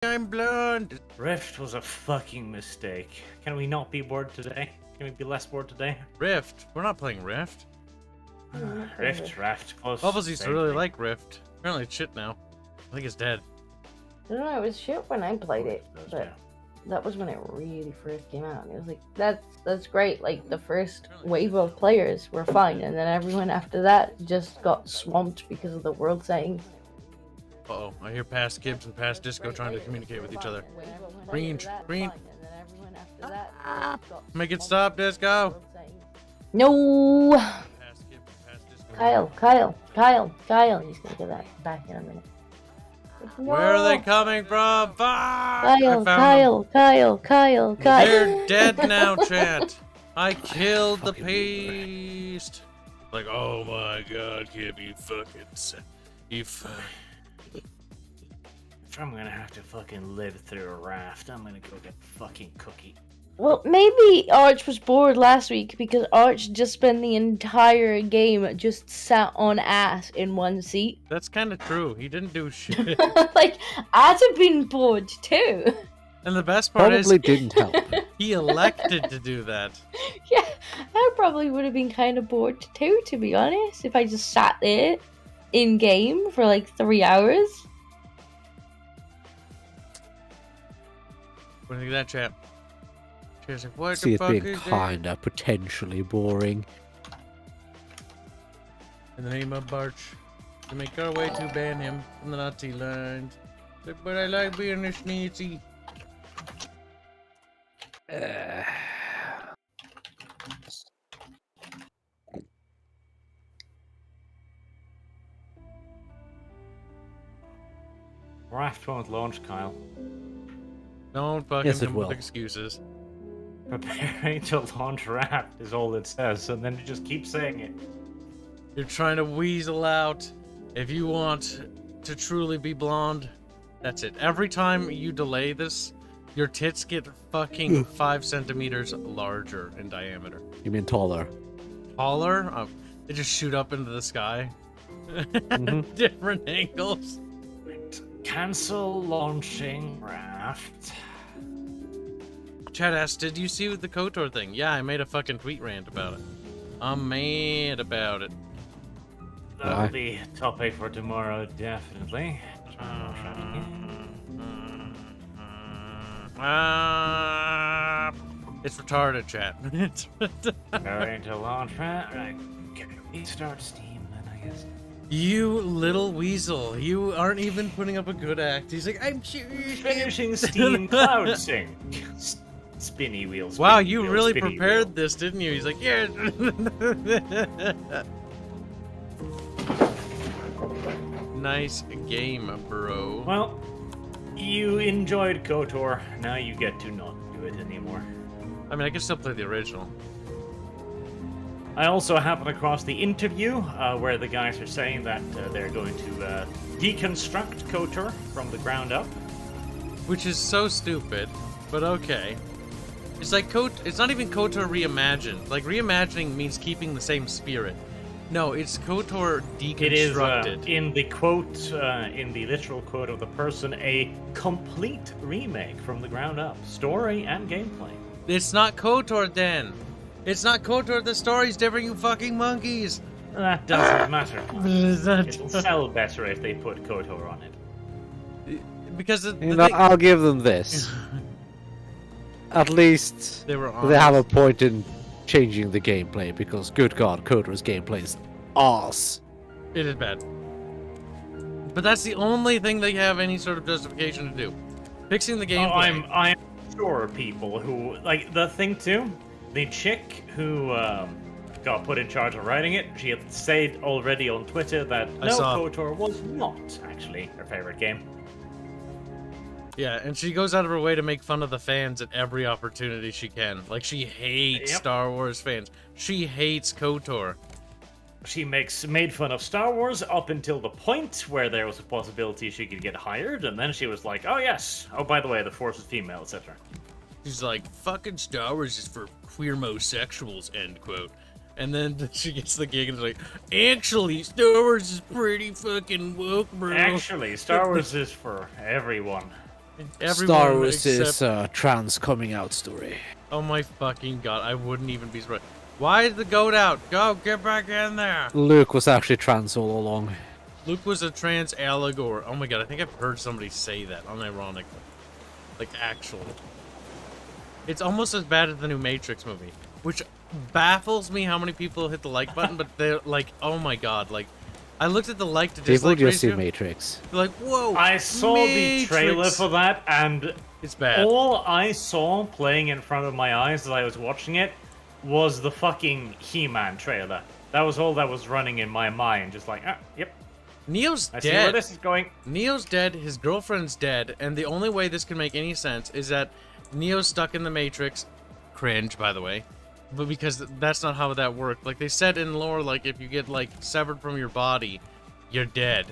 I'm blonde. Rift was a fucking mistake. Can we not be bored today? Can we be less bored today? Rift? We're not playing Rift. Rift, Raft, close. Bubbles used to same really thing. like Rift. Apparently it's shit now. I think it's dead. I don't know, it was shit when I played it, Those, but yeah. that was when it really first came out. And it was like, that's great. Like, the first wave of players were fine, and then everyone after that just got swamped because of the world saying. Uh-oh, I hear past Kibs and past Disco trying to communicate with each other. Green. Make it stop, Disco! No! Past Kibs and past Disco. Kyle. He's gonna get that back in a minute. No. Where are they coming from? Fuck! Kyle. They're dead now, chat. I killed the beast. Like, oh my god, Kib, you fucking... If I'm gonna have to fucking live through a raft, I'm gonna go get a fucking cookie. Well, maybe Arch was bored last week because Arch just spent the entire game just sat on ass in one seat. That's kind of true. He didn't do shit. Like, I'd have been bored too. And the best part Probably is, didn't help. he elected to do that. Yeah, I probably would have been kind of bored too, to be honest, if I just sat there in game for like 3 hours. What do you think of that, chat? Cheers, like, what See the it fuck being is kinda potentially boring. in the name of Barch, to make our way to ban him from the Nazi lines. But I like being a sneezy. Raft won't launch, Kyle. Don't fucking Yes, it come will. with excuses. Preparing to launch Raft is all it says, and then you just keep saying it. You're trying to weasel out. If you want to truly be blonde, that's it. Every time you delay this, your tits get fucking 5 centimeters larger in diameter. You mean taller? Taller? Oh, they just shoot up into the sky. Mhm. Different angles. Cancel launching Raft. Chad asked, did you see the KOTOR thing? Yeah, I made a fucking tweet rant about it. I'm mad about it. That'll be topic for tomorrow, definitely. It's retarded, chat. It's Going to launch Raft. Right. Restart Steam, then I guess. You little weasel. You aren't even putting up a good act. He's like, I'm serious. Finishing Steam Cloud Sync. Spinny wheels. Wow, spinny you wheel, really spinny prepared wheel. this, didn't you? He's like, yeah. Nice game, bro. Well, you enjoyed KOTOR. Now you get to not do it anymore. I mean, I can still play the original. I also happened across the interview where the guys are saying that they're going to deconstruct KOTOR from the ground up. Which is so stupid, but okay. It's like it's not even KOTOR reimagined. Like, reimagining means keeping the same spirit. No, it's KOTOR deconstructed. It is, in the quote, in the literal quote of the person, a complete remake from the ground up. Story and gameplay. It's not KOTOR then. It's not KOTOR, the story's different, you fucking monkeys. That doesn't matter. That- It'll sell better if they put KOTOR on it. Because the You know, thing- I'll give them this. At least they were they have a honest. point in changing the gameplay, because good god, KOTOR's gameplay is ass. It is bad. But that's the only thing they have any sort of justification to do. Fixing the gameplay. I'm sure people who like the thing too. The chick who got put in charge of writing it, she had said already on Twitter that KOTOR was not actually her favorite game. Yeah, and she goes out of her way to make fun of the fans at every opportunity she can. Like, she hates Star Wars fans. She hates KOTOR. She made fun of Star Wars up until the point where there was a possibility she could get hired, and then she was like, oh yes, oh by the way, the Force is female, etc. She's like, fucking Star Wars is for queer-mosexuals, end quote. And then she gets the gig and is like, actually, Star Wars is pretty fucking woke, bro. Actually, Star Wars is for everyone. Star Wars is a trans coming out story. Oh my fucking god, I wouldn't even be surprised. Why is the goat out? Go, get back in there! Luke was actually trans all along. Luke was a trans allegor. Oh my god, I think I've heard somebody say that, unironically. Like, actually. It's almost as bad as the new Matrix movie, which baffles me how many people hit the like button, but they're like, oh my god, like, I looked at the like to dislike People just see ratio. Matrix. They're like, whoa, I saw the trailer for that, and it's bad. all I saw playing in front of my eyes as I was watching it was the fucking He-Man trailer. That was all that was running in my mind, just like, yep. Neo's I see where dead. this is going. Neo's dead, his girlfriend's dead, and the only way this can make any sense is that Neo's stuck in the Matrix. Cringe, by the way. But because that's not how that worked. Like, they said in lore, like, if you get, like, severed from your body, you're dead.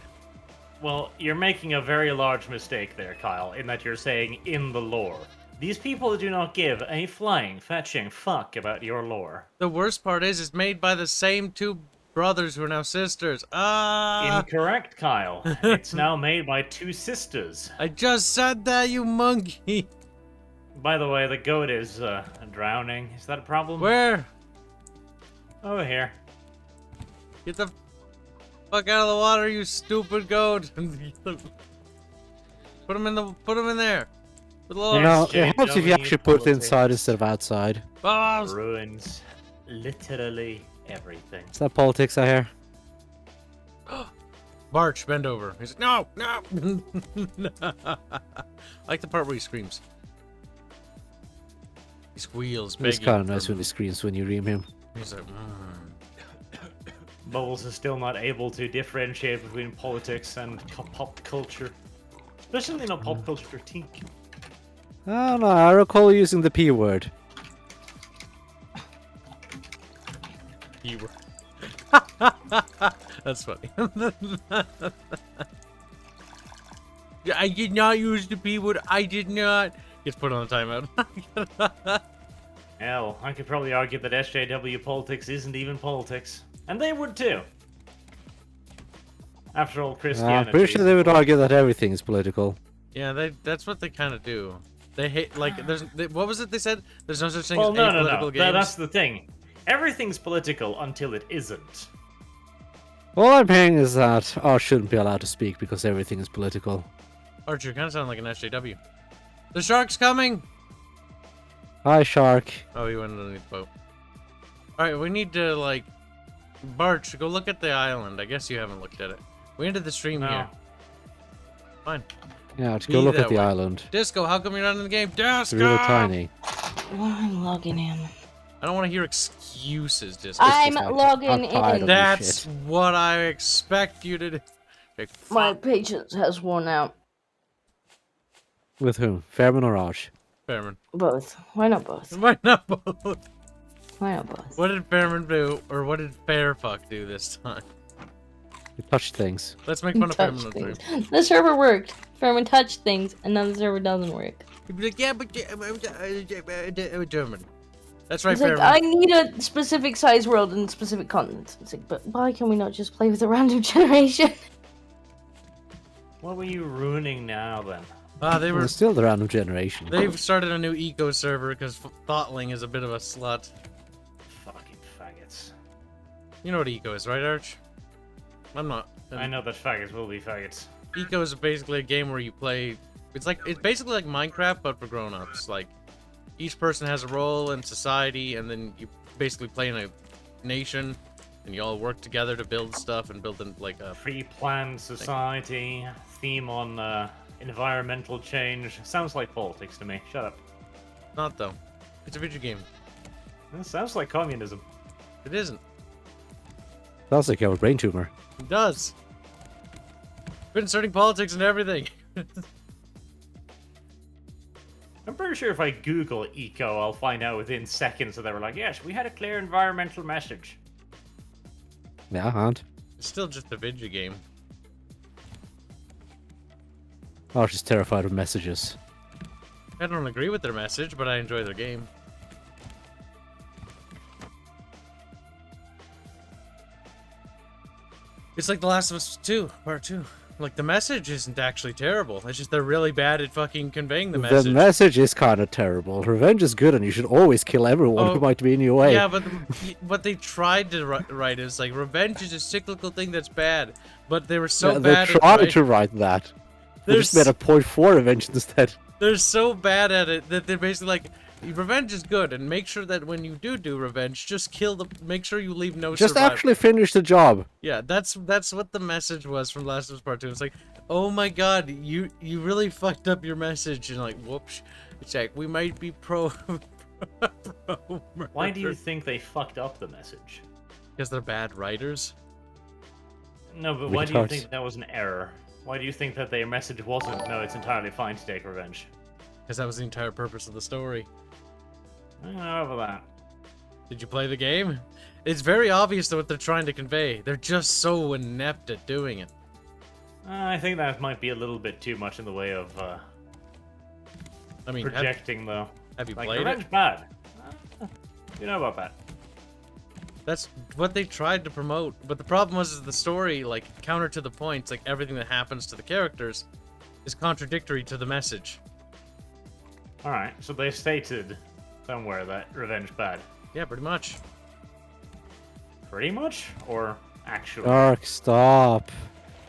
Well, you're making a very large mistake there, Kyle, in that you're saying in the lore. These people do not give a flying, fetching fuck about your lore. The worst part is, it's made by the same two brothers who are now sisters. Ah! Incorrect, Kyle. It's now made by two sisters. I just said that, you monkey! By the way, the goat is drowning. Is that a problem? Where? Over here. Get the fuck out of the water, you stupid goat! Put him in there. With You love. know, it helps if you SJW actually put it politics. inside instead of outside. Bombs! Ruins literally everything. Is that politics I hear? Barch, bend over. He's like, no, no! I like the part where he screams. He squeals, begging. It's kind of for- nice when he screams when you ream him. He's like, Bubbles is still not able to differentiate between politics and pop culture. Especially in a pop culture critique. Oh no, I recall using the P word. You were. That's funny. I did not use the P word. I did not. Gets put on a timeout. Hell, I could probably argue that SJW politics isn't even politics. And they would too. After all, I'm Christianity. pretty sure they would argue that everything is political. Yeah, that's what they kind of do. They hate, like, what was it they said? There's no such thing Well, as no. apolitical games. That's the thing. Everything's political until it isn't. All I'm hearing is that I shouldn't be allowed to speak because everything is political. Archer, you kind of sound like an SJW. The shark's coming! Hi, shark. Oh, he went underneath the boat. Alright, we need to, like... Barch, go look at the island. I guess you haven't looked at it. We ended the stream No. here. Fine. Yeah, to Be go look that at the way. island. Disco, how come you're not in the game? It's Disco! really tiny. I'm logging in. I don't want to hear excuses, Disco. I'm just like, logging I'm tired in. of That's shit. what I expect you to do. Like, My fuck, patience has worn out. With whom? Fairman or Raj? Fairman. Both. Why not both? Why not both? Why not both? What did Fairman do, or what did Fairfuck do this time? You touched things. Let's make fun of Touch Fairman on things. stream. The server worked. Fairman touched things, and now the server doesn't work. He'd be like, yeah, but German. That's right, It's like, Fairman. I need a specific size world and specific continents. It's like, but why can we not just play with a random generation? What were you ruining now then? They were. It's still the random generation. They've started a new eco server because Thoughtling is a bit of a slut. Fucking faggots. You know what eco is, right, Arch? I'm not. I know that faggots will be faggots. Eco is basically a game where you play. It's basically like Minecraft, but for grown-ups. Like, each person has a role in society, and then you basically play in a nation, and you all work together to build stuff and build like a. Pre-planned society, theme on environmental change. Sounds like politics to me. Shut up. Not though. It's a video game. That sounds like communism. It isn't. Sounds like you have a brain tumor. It does. Been inserting politics and everything. I'm pretty sure if I Google eco, I'll find out within seconds that they were like, yes, we had a clear environmental message. Yeah, and It's still just a video game. I was just terrified of messages. I don't agree with their message, but I enjoy their game. It's like The Last of Us 2, Part 2. Like, the message isn't actually terrible. It's just they're really bad at fucking conveying the message. The message is kind of terrible. Revenge is good, and you should always kill everyone who might be in your way. Yeah, but what they tried to write is like, revenge is a cyclical thing that's bad. But they were so bad at they tried to write that. They just made a point for revenge instead. They're so bad at it that they're basically like, revenge is good, and make sure that when you do revenge, just kill the. Make sure you leave no. Just survivor. actually finish the job. Yeah, that's what the message was from Last of Us Part 2. It's like, oh my god, you really fucked up your message, and like, whoops. It's like, we might be pro. Why do you think they fucked up the message? Because they're bad writers. No, but why do you think that was an error? Why do you think that their message wasn't, no, it's entirely fine to take revenge? Because that was the entire purpose of the story. I don't know about that. Did you play the game? It's very obvious what they're trying to convey. They're just so inept at doing it. I think that might be a little bit too much in the way of I mean, projecting, though. Have you like, played revenge it? bad. You know about that. That's what they tried to promote. But the problem was the story, like, counter to the points, like everything that happens to the characters is contradictory to the message. Alright, so they stated somewhere that revenge bad. Yeah, pretty much. Pretty much? Or actually? Dark, stop.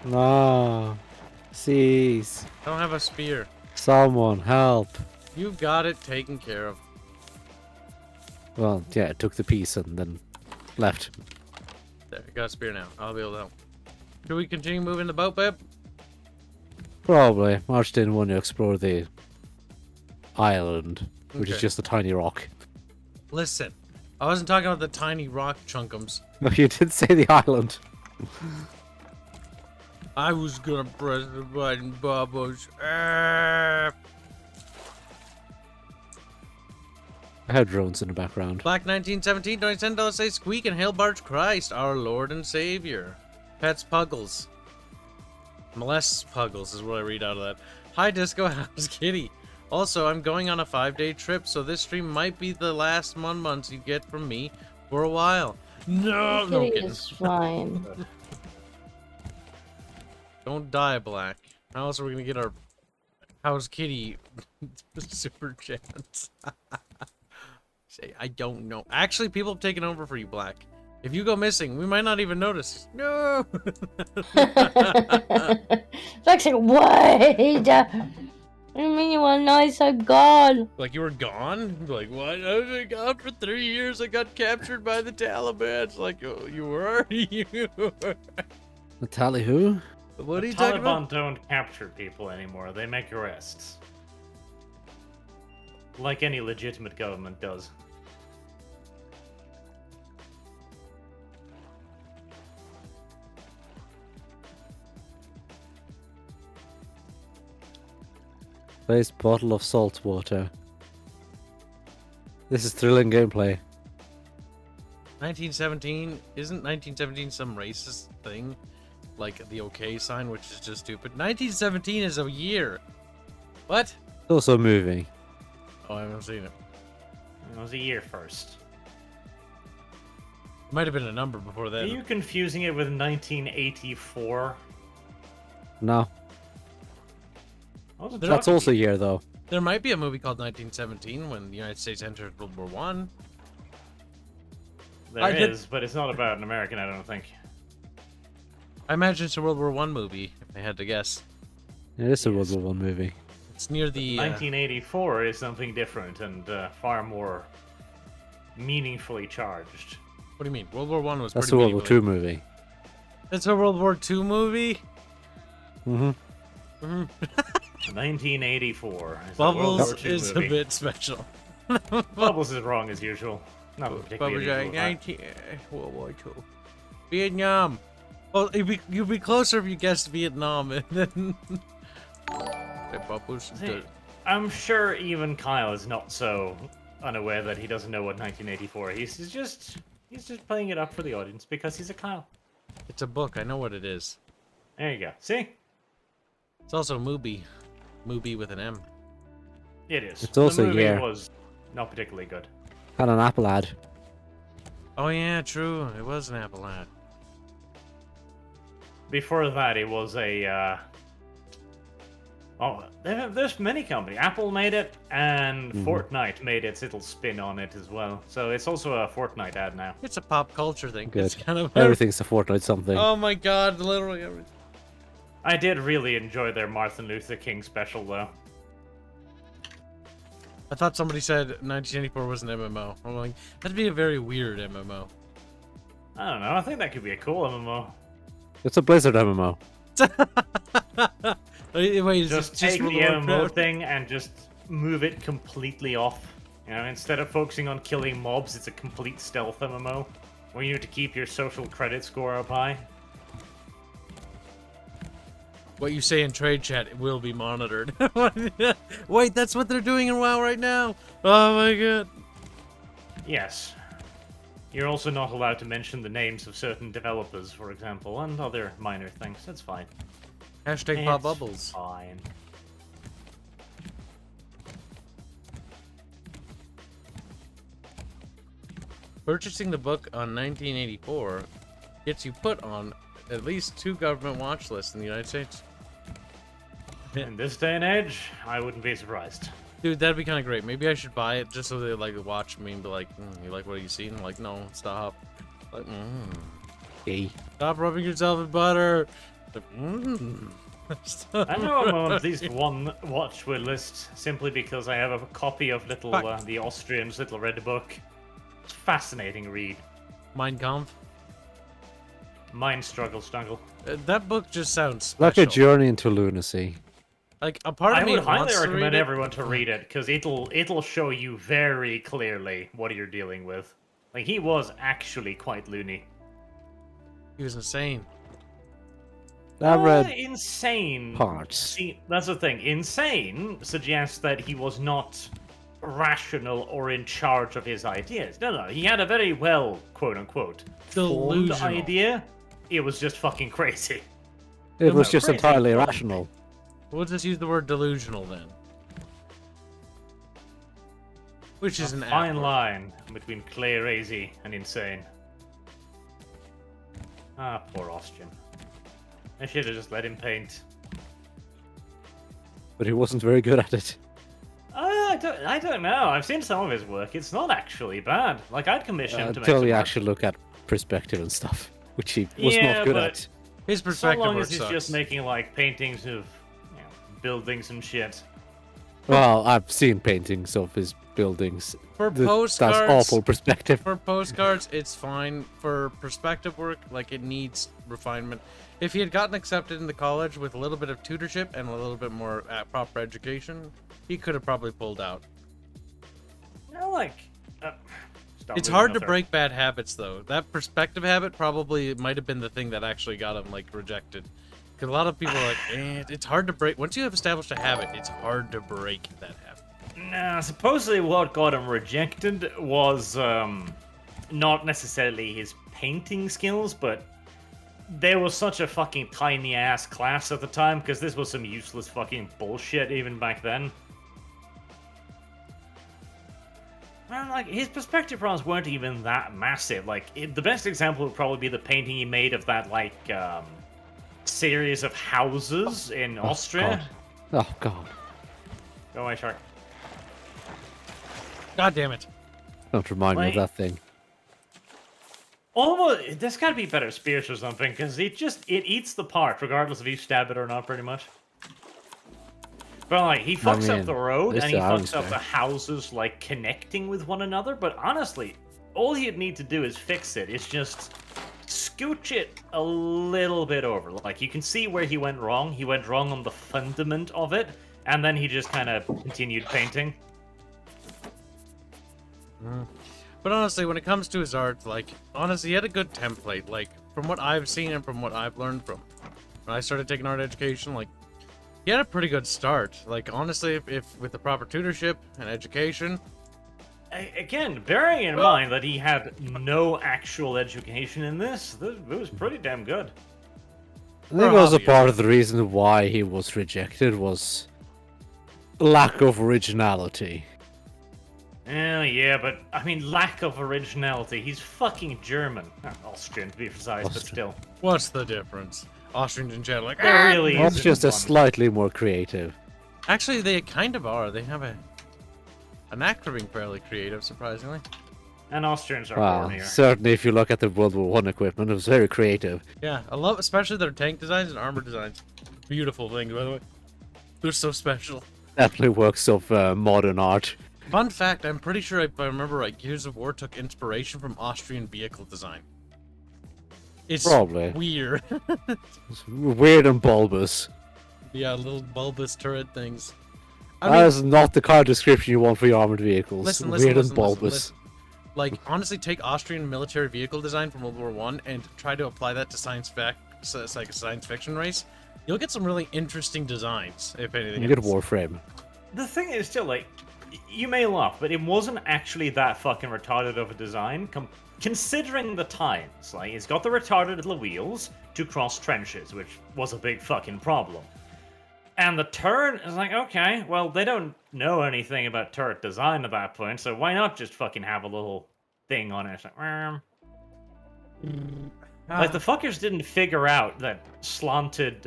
No. Cease. I don't have a spear. Someone help. You got it taken care of. Well, yeah, it took the piece and then left. There, I got a spear now. I'll be able to help. Should we continue moving the boat, babe? Probably. March didn't want to explore the island, which is Okay. just a tiny rock. Listen, I wasn't talking about the tiny rock chunkums. No, you did say the island. I was gonna press the button, Bubbles. I had drones in the background. Black 1917, $27 say Squeak and Hail Barge Christ, our Lord and Savior. Pets Puggles. Molest Puggles is what I read out of that. Hi Disco, how's Kitty? Also, I'm going on a 5-day trip, so this stream might be the last months you get from me for a while. No, no Kitty kidding. is fine. Don't die, Black. How else are we gonna get our How's Kitty super chance? Say, I don't know. Actually, people have taken over for you, Black. If you go missing, we might not even notice. No! Black's like, wait! I mean you were nice, I'm gone. Like, you were gone? Like, what? I was gone for 3 years. I got captured by the Taliban. It's like, oh, you were? Natalie who? What are you The talking about? Taliban don't capture people anymore. They make arrests. Like any legitimate government does. Place bottle of salt water. This is thrilling gameplay. 1917? Isn't 1917 some racist thing? Like the OK sign, which is just stupid. 1917 is a year. What? It's also a movie. Oh, I haven't seen it. It was a year first. Might have been a number before that. Are you confusing it with 1984? No. Wasn't That's talking also a to you. year though. There might be a movie called 1917 when the United States entered World War One. There I did- is, but it's not about an American, I don't think. I imagine it's a World War One movie, if I had to guess. It is a World War One movie. It's near the... 1984 is something different and far more meaningfully charged. what do you mean? World War One was That's a pretty World War meaningful. Two movie. It's a World War Two movie? Mm-hmm. 1984. Is a World Bubbles War II is movie. a bit special. Bubbles is wrong as usual. Not particularly Bubbles unusual, like 19... World War Two. Vietnam. Well, you'd be closer if you guessed Vietnam, and then... Hey, Bubbles. See, I'm sure even Kyle is not so unaware that he doesn't know what 1984 is. He's just playing it up for the audience because he's a Kyle. It's a book. I know what it is. There you go. See? It's also a movie. Movie with an M. It is. It's also the movie yeah. was not particularly good. Had an apple ad. Oh yeah, true. It was an apple ad. before that, it was a. There's many companies. Apple made it, and Fortnite made its little spin on it as well. So it's also a Fortnite ad now. It's a pop culture thing. Good. It's kind of Everything's a Fortnite something. Oh my god, literally everything. I did really enjoy their Martin Luther King special, though. I thought somebody said 1984 was an MMO. I'm like, that'd be a very weird MMO. I don't know. I think that could be a cool MMO. It's a Blizzard MMO. Wait, Just take the MMO thing and just move it completely off. You know, instead of focusing on killing mobs, it's a complete stealth MMO where you need to keep your social credit score up high. What you say in trade chat will be monitored. Wait, that's what they're doing in WoW right now. Oh my god. Yes. You're also not allowed to mention the names of certain developers, for example, and other minor things. That's fine. Hashtag pop bubbles. Fine. Purchasing the book on 1984 gets you put on at least 2 government watch lists in the United States. In this day and age, I wouldn't be surprised. Dude, that'd be kind of great. Maybe I should buy it just so they like watch me and be like, "You like what you see?" And I'm like, "No, stop." Like, Hey. Stop rubbing yourself in butter. Like, I know I'm on at least one watch list simply because I have a copy of the Austrian's little red book. It's a fascinating read. Mein Kampf. Mind struggle. That book just sounds special. Like a journey into lunacy. Like a part of I me would highly wants to recommend read it. everyone to read it because it'll show you very clearly what you're dealing with. Like he was actually quite loony. He was insane. I read Insane. parts. See, that's the thing. Insane suggests that he was not rational or in charge of his ideas. No, he had a very well, quote unquote, formed Delusional. idea. It was just fucking crazy. It was No, just crazy. entirely irrational. We'll just use the word delusional then. Which is an Fine apt line between crazy and insane. Ah, poor Austrian. I should have just let him paint. But he wasn't very good at it. I don't know. I've seen some of his work. It's not actually bad. Like, I'd commission him to make Until some you art. actually look at perspective and stuff, which he was Yeah, not good but- at. His So perspective long work as he's sucks. just making, like, paintings of buildings and shit. Well, I've seen paintings of his buildings. For That's postcards, awful perspective. For postcards, it's fine. For perspective work, like it needs refinement. If he had gotten accepted into college with a little bit of tutorship and a little bit more proper education, he could have probably pulled out. No, like... stop It's moving hard up to there. break bad habits, though. That perspective habit probably might have been the thing that actually got him like rejected. Because a lot of people are like, it's hard to break. Once you have established a habit, it's hard to break that habit. Nah, supposedly what got him rejected was not necessarily his painting skills, but there was such a fucking tiny ass class at the time because this was some useless fucking bullshit even back then. Man, like his perspective problems weren't even that massive. Like the best example would probably be the painting he made of that like series of houses in Austria. God. Oh, God. Go away, shark. God damn it. Don't remind me of Like- that thing. Almost, there's gotta be better spears or something, because it eats the part, regardless if you stab it or not, pretty much. But like, he fucks up mean, the road, this and he is Iron fucks up Spear. the houses, like, connecting with one another, but honestly, all he'd need to do is fix it. It's just scooch it a little bit over. Like, you can see where he went wrong. He went wrong on the fundament of it, and then he just kind of continued painting. But honestly, when it comes to his art, like, honestly, he had a good template. Like, from what I've seen and from what I've learned from when I started taking art education, like, he had a pretty good start. Like, honestly, if with the proper tutorship and education, Again, bearing in mind that he had no actual education in this, it was pretty damn good. I think also hobbyist. part of the reason why he was rejected was lack of originality. Yeah, but I mean, lack of originality. He's fucking German. Austrian, to be precise, but Austrian. still. what's the difference? Austrians in chat like, There really That's isn't just a one. slightly more creative. Actually, they kind of are. They have a knack for being fairly creative, surprisingly. And Austrians are Well, born here. certainly if you look at the World War One equipment, it was very creative. Yeah, I love especially their tank designs and armor designs. Beautiful things, by the way. They're so special. Definitely works of modern art. Fun fact, I'm pretty sure if I remember right, Gears of War took inspiration from Austrian vehicle design. It's Probably. weird. It's weird and bulbous. Yeah, little bulbous turret things. That is not the kind of description you want for your armored vehicles. Listen, Weird listen, and bulbous. listen. Like, honestly, take Austrian military vehicle design from World War One and try to apply that to science fiction race. You'll get some really interesting designs, if anything. You get else. Warframe. The thing is still, like, you may laugh, but it wasn't actually that fucking retarded of a design, considering the times. Like, it's got the retarded little wheels to cross trenches, which was a big fucking problem. And the turret is like, okay, well, they don't know anything about turret design at that point, so why not just fucking have a little thing on it? Like, the fuckers didn't figure out that slanted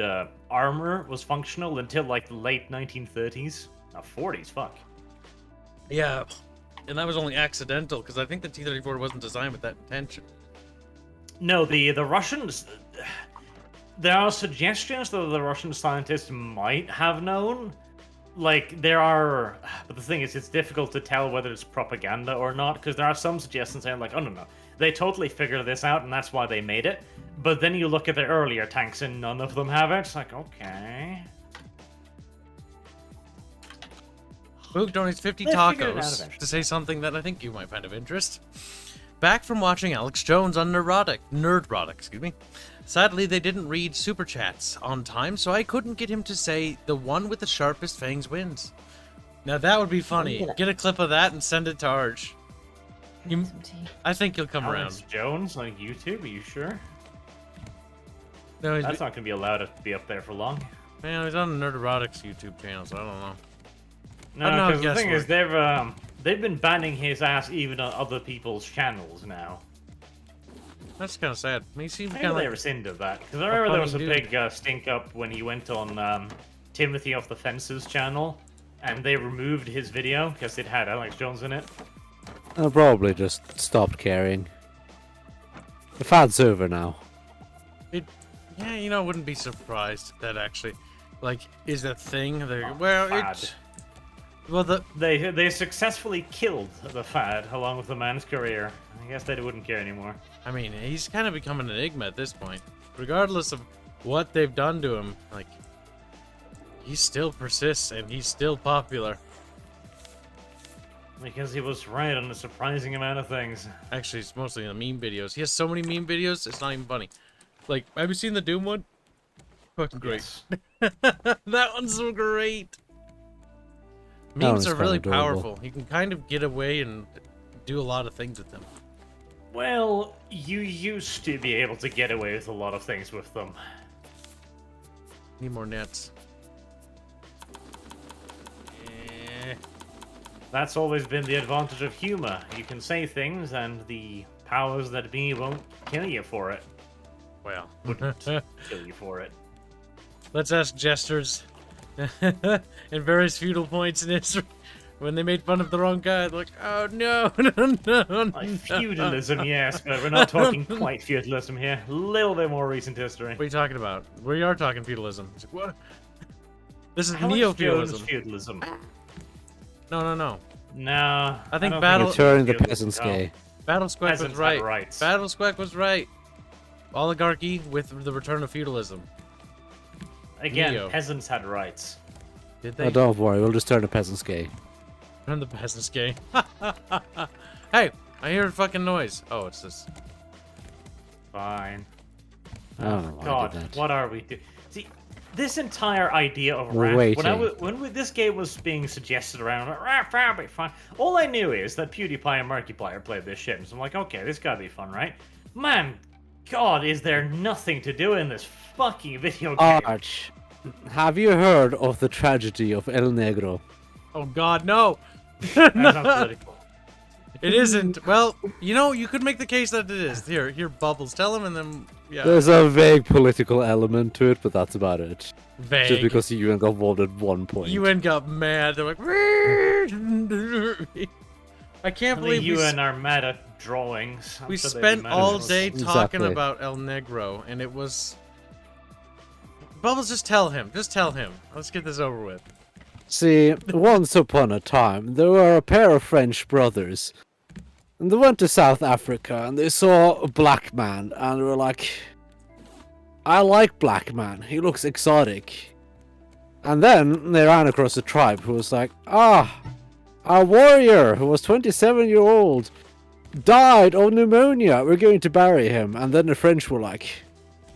armor was functional until, like, the late 1930s. 40s, fuck. Yeah, and that was only accidental, because I think the T-34 wasn't designed with that intention. No, the Russians... There are suggestions that the Russian scientists might have known. Like, there are... But the thing is, it's difficult to tell whether it's propaganda or not, because there are some suggestions saying, like, oh, no, they totally figured this out, and that's why they made it. But then you look at the earlier tanks, and none of them have it. It's like, okay... Boog donates 50 They figured it out tacos eventually. to say something that I think you might find of interest. Back from watching Alex Jones on Nerdrotic, excuse me. Sadly, they didn't read Super Chats on time, so I couldn't get him to say the one with the sharpest fangs wins. Now that would be funny. Get a clip of that and send it to Arch. I think he'll come Alex around. Jones on YouTube, are you sure? No, That's not going to be allowed to be up there for long. Man, he's on the Nerderotics YouTube channel, so I don't know. I don't No, know, because the thing is, guesswork. they've been banning his ass even on other people's channels now. That's kind of sad. He seems Maybe kind of they like... rescinded that, because I remember there was a funny big stink up when he went on Timothy Off the Fence's channel, and they removed his video because it had Alex Jones in it. I probably just stopped caring. The fad's over now. Yeah, you know, I wouldn't be surprised if that actually, like, is a thing. Fad. Well, They successfully killed the fad along with the man's career. I guess they wouldn't care anymore. I mean, he's kind of become an enigma at this point. Regardless of what they've done to him, like, he still persists and he's still popular. Because he was right on a surprising amount of things. Actually, it's mostly the meme videos. He has so many meme videos, it's not even funny. Like, have you seen the Doom one? Fucking great. Yes. That one's so great. That Memes one's are really kinda adorable. powerful. You can kind of get away and do a lot of things with them. Well, you used to be able to get away with a lot of things with them. Need more nets. That's always been the advantage of humor. You can say things and the powers that be won't kill you for it. Well, Wouldn't kill you for it. let's ask jesters in various feudal points in history when they made fun of the wrong guy. Like, oh no, no. Like feudalism, yes, but we're not talking quite feudalism here. A little bit more recent history. What are you talking about? We are talking feudalism. It's like, what? This is Alex neo-feudalism. Jones feudalism. No. No, I think don't Battle- it's Returning the feudalism. peasants No. gay. Battle Squeck was Peasants right. had rights. Battle Squeck was right. Oligarchy with the return of feudalism. Again, Neo. peasants had rights. Did they? Oh, don't worry, we'll just turn the peasants gay. Turn the peasants gay. Hey, I hear a fucking noise. Oh, it's this. Fine. I don't know why I God, did that. what are we doing? See, this entire idea of We're RAFT, waiting. when this game was being suggested around, like, RAFT, that'll be fun. All I knew is that PewDiePie and Markiplier played this shit, and so I'm like, okay, this gotta be fun, right? Man, God, is there nothing to do in this fucking video game? Arch, have you heard of the tragedy of El Negro? Oh God, no! That's not political. It isn't. Well, you know, you could make the case that it is. Here, Bubbles, tell him, and then yeah. There's a vague political element to it, but that's about it. Vague. Just because the UN got involved at one point. UN got mad. They're like, I can't The believe UN are mad at drawings. we spent all day talking Exactly. about El Negro, and it was. Bubbles, just tell him. Just tell him. Let's get this over with. See, once upon a time, there were a pair of French brothers. And they went to South Africa, and they saw a black man, and they were like, I like black man, he looks exotic. And then they ran across a tribe who was like, a warrior who was 27-year-old died of pneumonia, we're going to bury him. And then the French were like,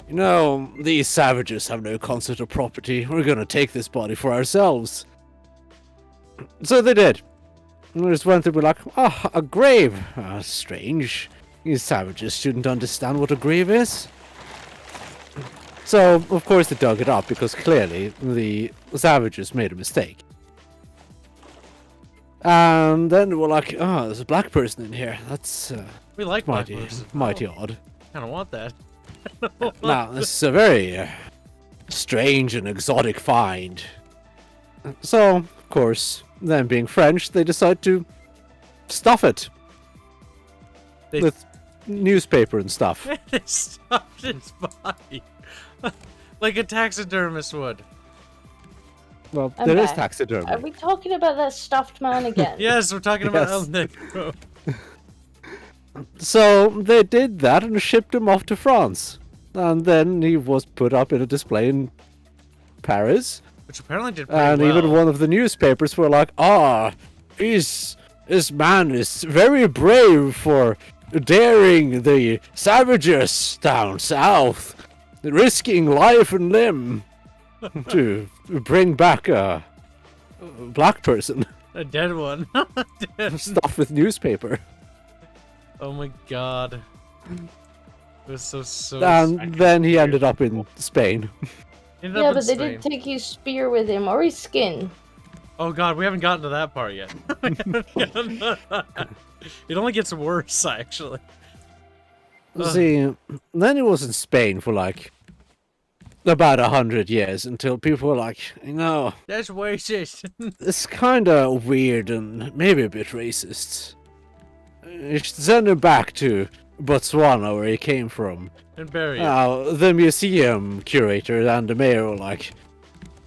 you know, these savages have no concept of property, we're going to take this body for ourselves. So they did. And they just went and were like, a grave. Strange. These savages shouldn't understand what a grave is. So, of course, they dug it up, because clearly the savages made a mistake. And then they were like, there's a black person in here. That's We like black mighty, person. mighty odd. Kind of want that. Now, this is a very strange and exotic find. So, of course, them being French, they decide to stuff it They- with newspaper and stuff. They stuffed his body. Like a taxidermist would. Well, I'm there is back. taxidermy. Are we talking about that stuffed man again? Yes, we're talking about Yes. El Negro. So they did that and shipped him off to France. And then he was put up in a display in Paris. Which apparently did pretty And well. even one of the newspapers were like, this man is very brave for daring the savages down south, risking life and limb to bring back a black person A dead one. Dead. stuffed with newspaper. Oh my god. It was so And then he ended up in Spain. ended Yeah, up in but they Spain. didn't take his spear with him or his skin. Oh god, we haven't gotten to that part yet. It only gets worse, actually. Ugh. See, then he was in Spain for like about 100 years until people were like, That's racist. it's kind of weird and maybe a bit racist. You should send him back to Botswana, where he came from. And bury it. Now, the museum curator and the mayor were like,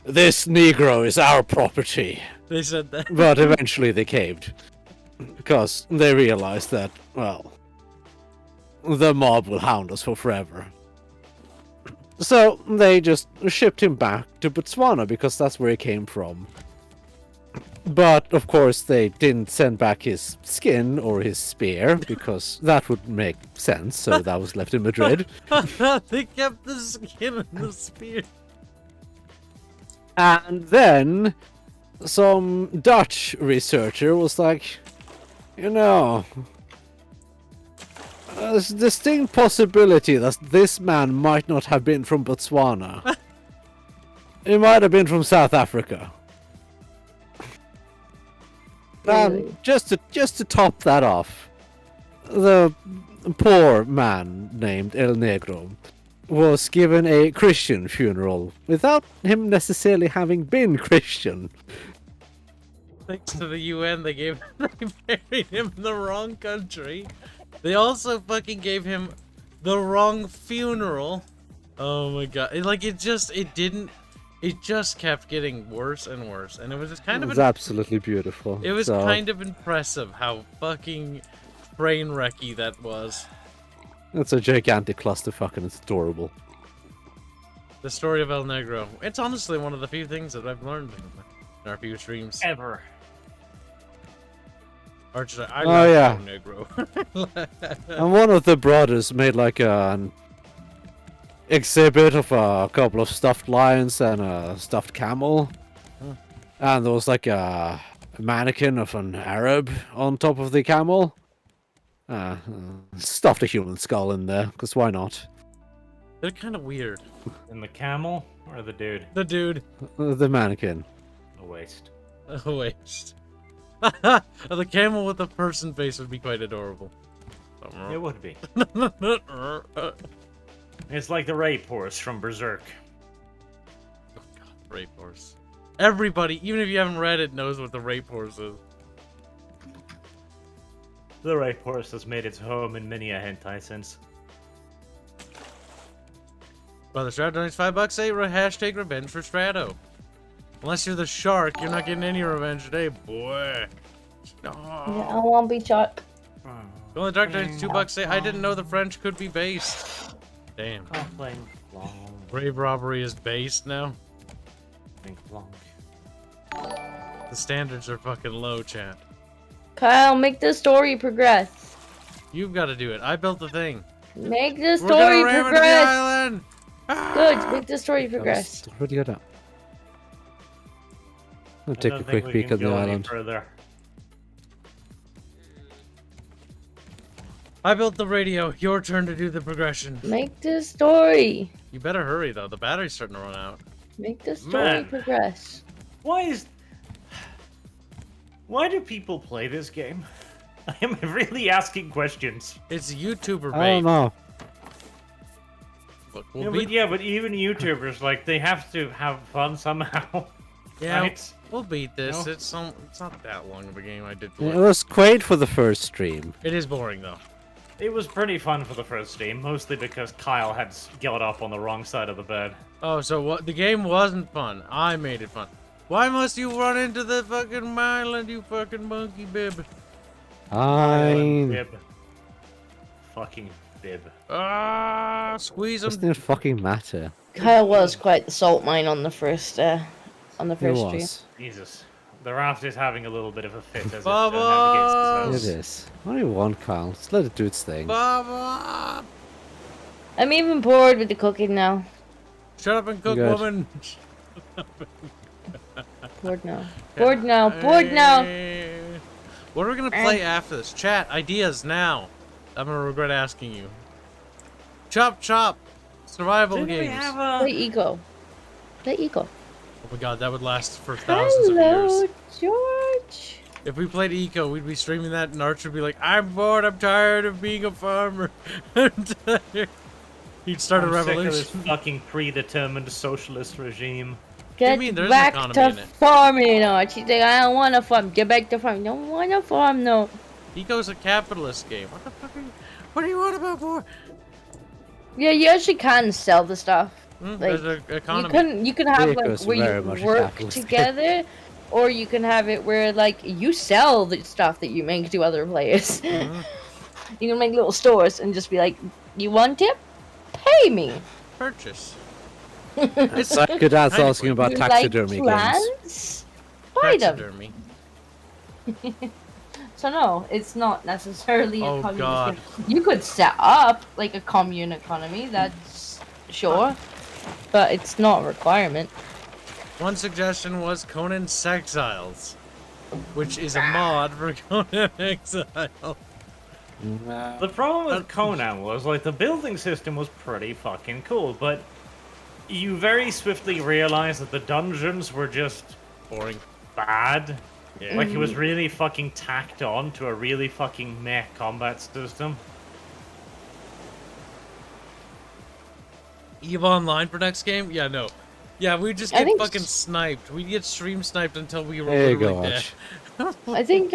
this Negro is our property. They said that. But eventually they caved. Because they realized that, well, the mob will hound us for forever. So they just shipped him back to Botswana because that's where he came from. But of course they didn't send back his skin or his spear because that would make sense, so that was left in Madrid. They kept the skin and the spear. And then some Dutch researcher was like, there's a distinct possibility that this man might not have been from Botswana. He might have been from South Africa. Really? Just to top that off, the poor man named El Negro was given a Christian funeral without him necessarily having been Christian. Thanks to the UN, they buried him in the wrong country. They also fucking gave him the wrong funeral. Oh my god! It just kept getting worse and worse, and it was just kind of. It was absolutely beautiful. It was so- kind of impressive how fucking brain wrecky that was. It's a gigantic clusterfuck and it's adorable. The story of El Negro. It's honestly one of the few things that I've learned in our few streams. Ever. Or just, I Oh, love yeah. El Negro. And one of the brothers made like an exhibit of a couple of stuffed lions and a stuffed camel. And there was like a mannequin of an Arab on top of the camel. Stuffed a human skull in there, because why not? They're kind of weird. And the camel or the dude? The dude. The mannequin. A waste. A waste. The camel with the person face would be quite adorable. It would be. It's like the rape horse from Berserk. Oh god, rape horse. Everybody, even if you haven't read it, knows what the rape horse is. The rape horse has made its home in many a hentai since. Brother Strato donates $5. Say hashtag revenge for Strato. Unless you're the shark, you're not getting any revenge today, boy. No. Yeah, I won't be Chuck. The only dark donates $2. Say I didn't know the French could be based. Damn. Brave robbery is based now. The standards are fucking low, chat. Kyle, make the story progress. You've got to do it. I built the thing. Make the We're story gonna ram into the progress. island. Good, make the story progress. Already got up. I'll take a quick peek at the island. I built the radio. Your turn to do the progression. Make the story. You better hurry though. The battery's starting to run out. Make the story progress. Why do people play this game? I am really asking questions. It's YouTuber bait. I don't know. Look, but even YouTubers, like, they have to have fun somehow. Yeah, right? we'll beat this. No? It's not that long of a game. I did. It was great for the first stream. It is boring though. It was pretty fun for the first stream, mostly because Kyle had got up on the wrong side of the bed. Oh, so what? The game wasn't fun. I made it fun. Why must you run into the fucking island, you fucking monkey bib? Fine. Bib. Fucking bib. Ah, squeeze him. Doesn't it fucking matter? Kyle was quite the salt mine on the first It stream. was. Jesus. The raft is having a little bit of a fit as it Bubbles! navigates It the is. Only one, Kyle. Just let it do its thing. Baba! I'm even bored with the cooking now. Shut up and cook, Good. woman. Bored now. Bored now. Bored now. What are we gonna play after this? Chat ideas now. I'm gonna regret asking you. Chop chop. Survival Didn't we games. have Play Eco. Play Eco. Oh my god, that would last for thousands of Hello, years. George. If we played Eco, we'd be streaming that and Archer would be like, I'm bored, I'm tired of being a farmer. He'd start a I'm sick of revolution. this fucking predetermined socialist regime. Get mean there's an back economy to in it? farming, Arch. He's like, I don't want to farm. Get back to farm. Don't want to farm, no. Eco's a capitalist game. What the fuck are you, what do you want about more? Yeah, you actually can sell the stuff. Like, There's an economy. you can have like Eco's where very you much a work capitalist game. together, or you can have it where like you sell the stuff that you make to other players. You can make little stores and just be like, you want it? Pay me. Purchase. It's like good ads asking about You taxidermy like games. plants? Buy them. Taxidermy. So no, it's not necessarily a Oh, communist God. game. You could set up like a commune economy, that's sure, but it's not a requirement. One suggestion was Conan Sexiles, which is a mod for Conan Exile. The problem with Conan was, like, the building system was pretty fucking cool, but you very swiftly realized that the dungeons were just Boring. bad. Yeah. Like, it was really fucking tacked on to a really fucking meh combat system. Eve Online for next game? Yeah, no. Yeah, we just I get think fucking sniped. We get stream sniped until we were There you literally go, dead. Arch. I think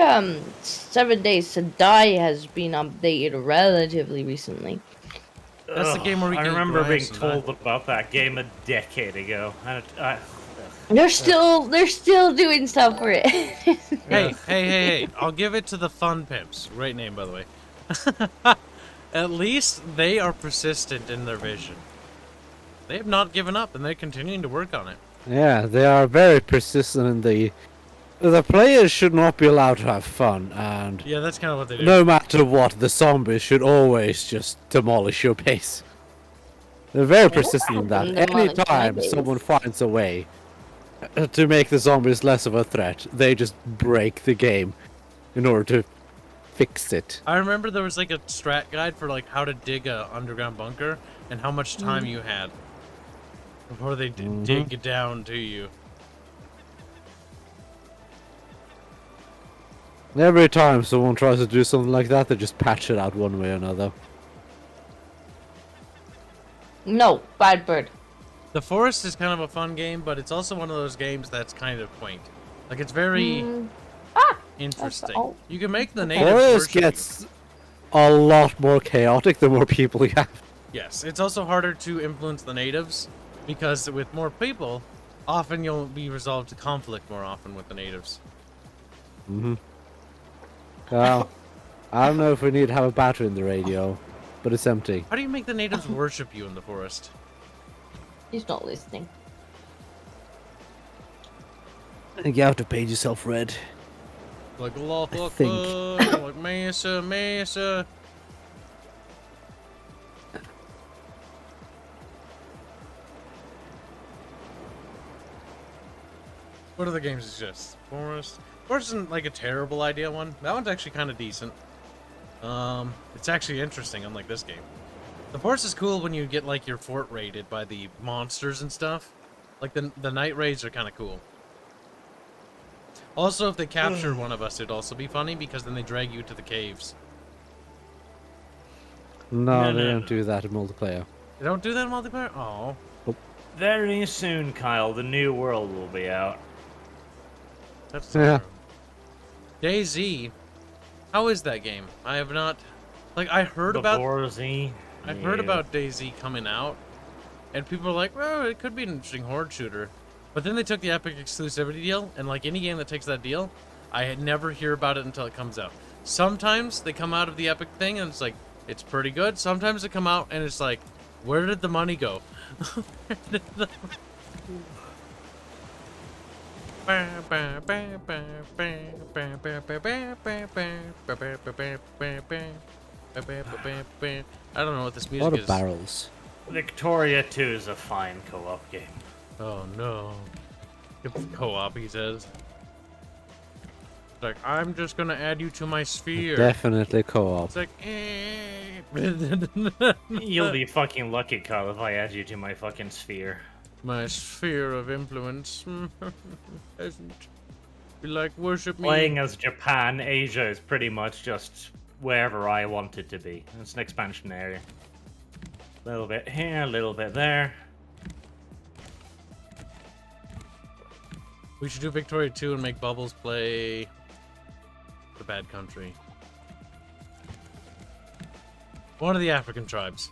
7 Days to Die has been updated relatively recently. That's the game where we I can remember being grind some told about that game a decade ago. And They're still doing stuff for it. Hey. I'll give it to the Fun Pimps. Great name, by the way. At least they are persistent in their vision. They have not given up, and they're continuing to work on it. Yeah, they are very persistent in the players should not be allowed to have fun, and Yeah, that's kind of what they do. no matter what, the zombies should always just demolish your base. They're very persistent in that. Demolish my Anytime base. someone finds a way to make the zombies less of a threat, they just break the game in order to fix it. I remember there was like a strat guide for like how to dig a underground bunker and how much time you had before they dig down to you. Every time someone tries to do something like that, they just patch it out one way or another. No, bad bird. The forest is kind of a fun game, but it's also one of those games that's kind of quaint. Like, it's very interesting. You can make the natives Forest worship gets a lot more chaotic the more people you have. Yes, it's also harder to influence the natives, because with more people, often you'll be resolved to conflict more often with the natives. Mm-hmm. Well, I don't know if we need to have a battery in the radio, but it's empty. How do you make the natives worship you in the forest? He's not listening. I think you have to paint yourself red. Like Allah I Akbar, think. like Mesa, Mesa. What other games exist? Forest. Forest isn't like a terrible idea one. That one's actually kind of decent. It's actually interesting, unlike this game. The forest is cool when you get like your fort raided by the monsters and stuff. Like the night raids are kind of cool. Also, if they capture one of us, it'd also be funny because then they drag you to the caves. No, they don't do that in multiplayer. They don't do that in multiplayer? Oh. Very soon, Kyle, the new world will be out. That's Yeah. true. DayZ. How is that game? I have not... Like, I heard about... I've heard about DayZ coming out, and people are like, well, it could be an interesting horde shooter. But then they took the Epic exclusivity deal, and like any game that takes that deal, I had never hear about it until it comes out. Sometimes they come out of the Epic thing, and it's like, it's pretty good. Sometimes they come out, and it's like, where did the money go? I don't know what this A music lot of is. barrels. Victoria 2 is a fine co-op game. Oh no. It's co-op, he says. It's like, I'm just gonna add you to my sphere. Definitely co-op. It's like, You'll be fucking lucky, Kyle, if I add you to my fucking sphere. my sphere of influence. Doesn't be like worship me. Playing as Japan, Asia is pretty much just wherever I want it to be. It's an expansion area. A little bit here, a little bit there. We should do Victoria 2 and make Bubbles play the bad country. One of the African tribes.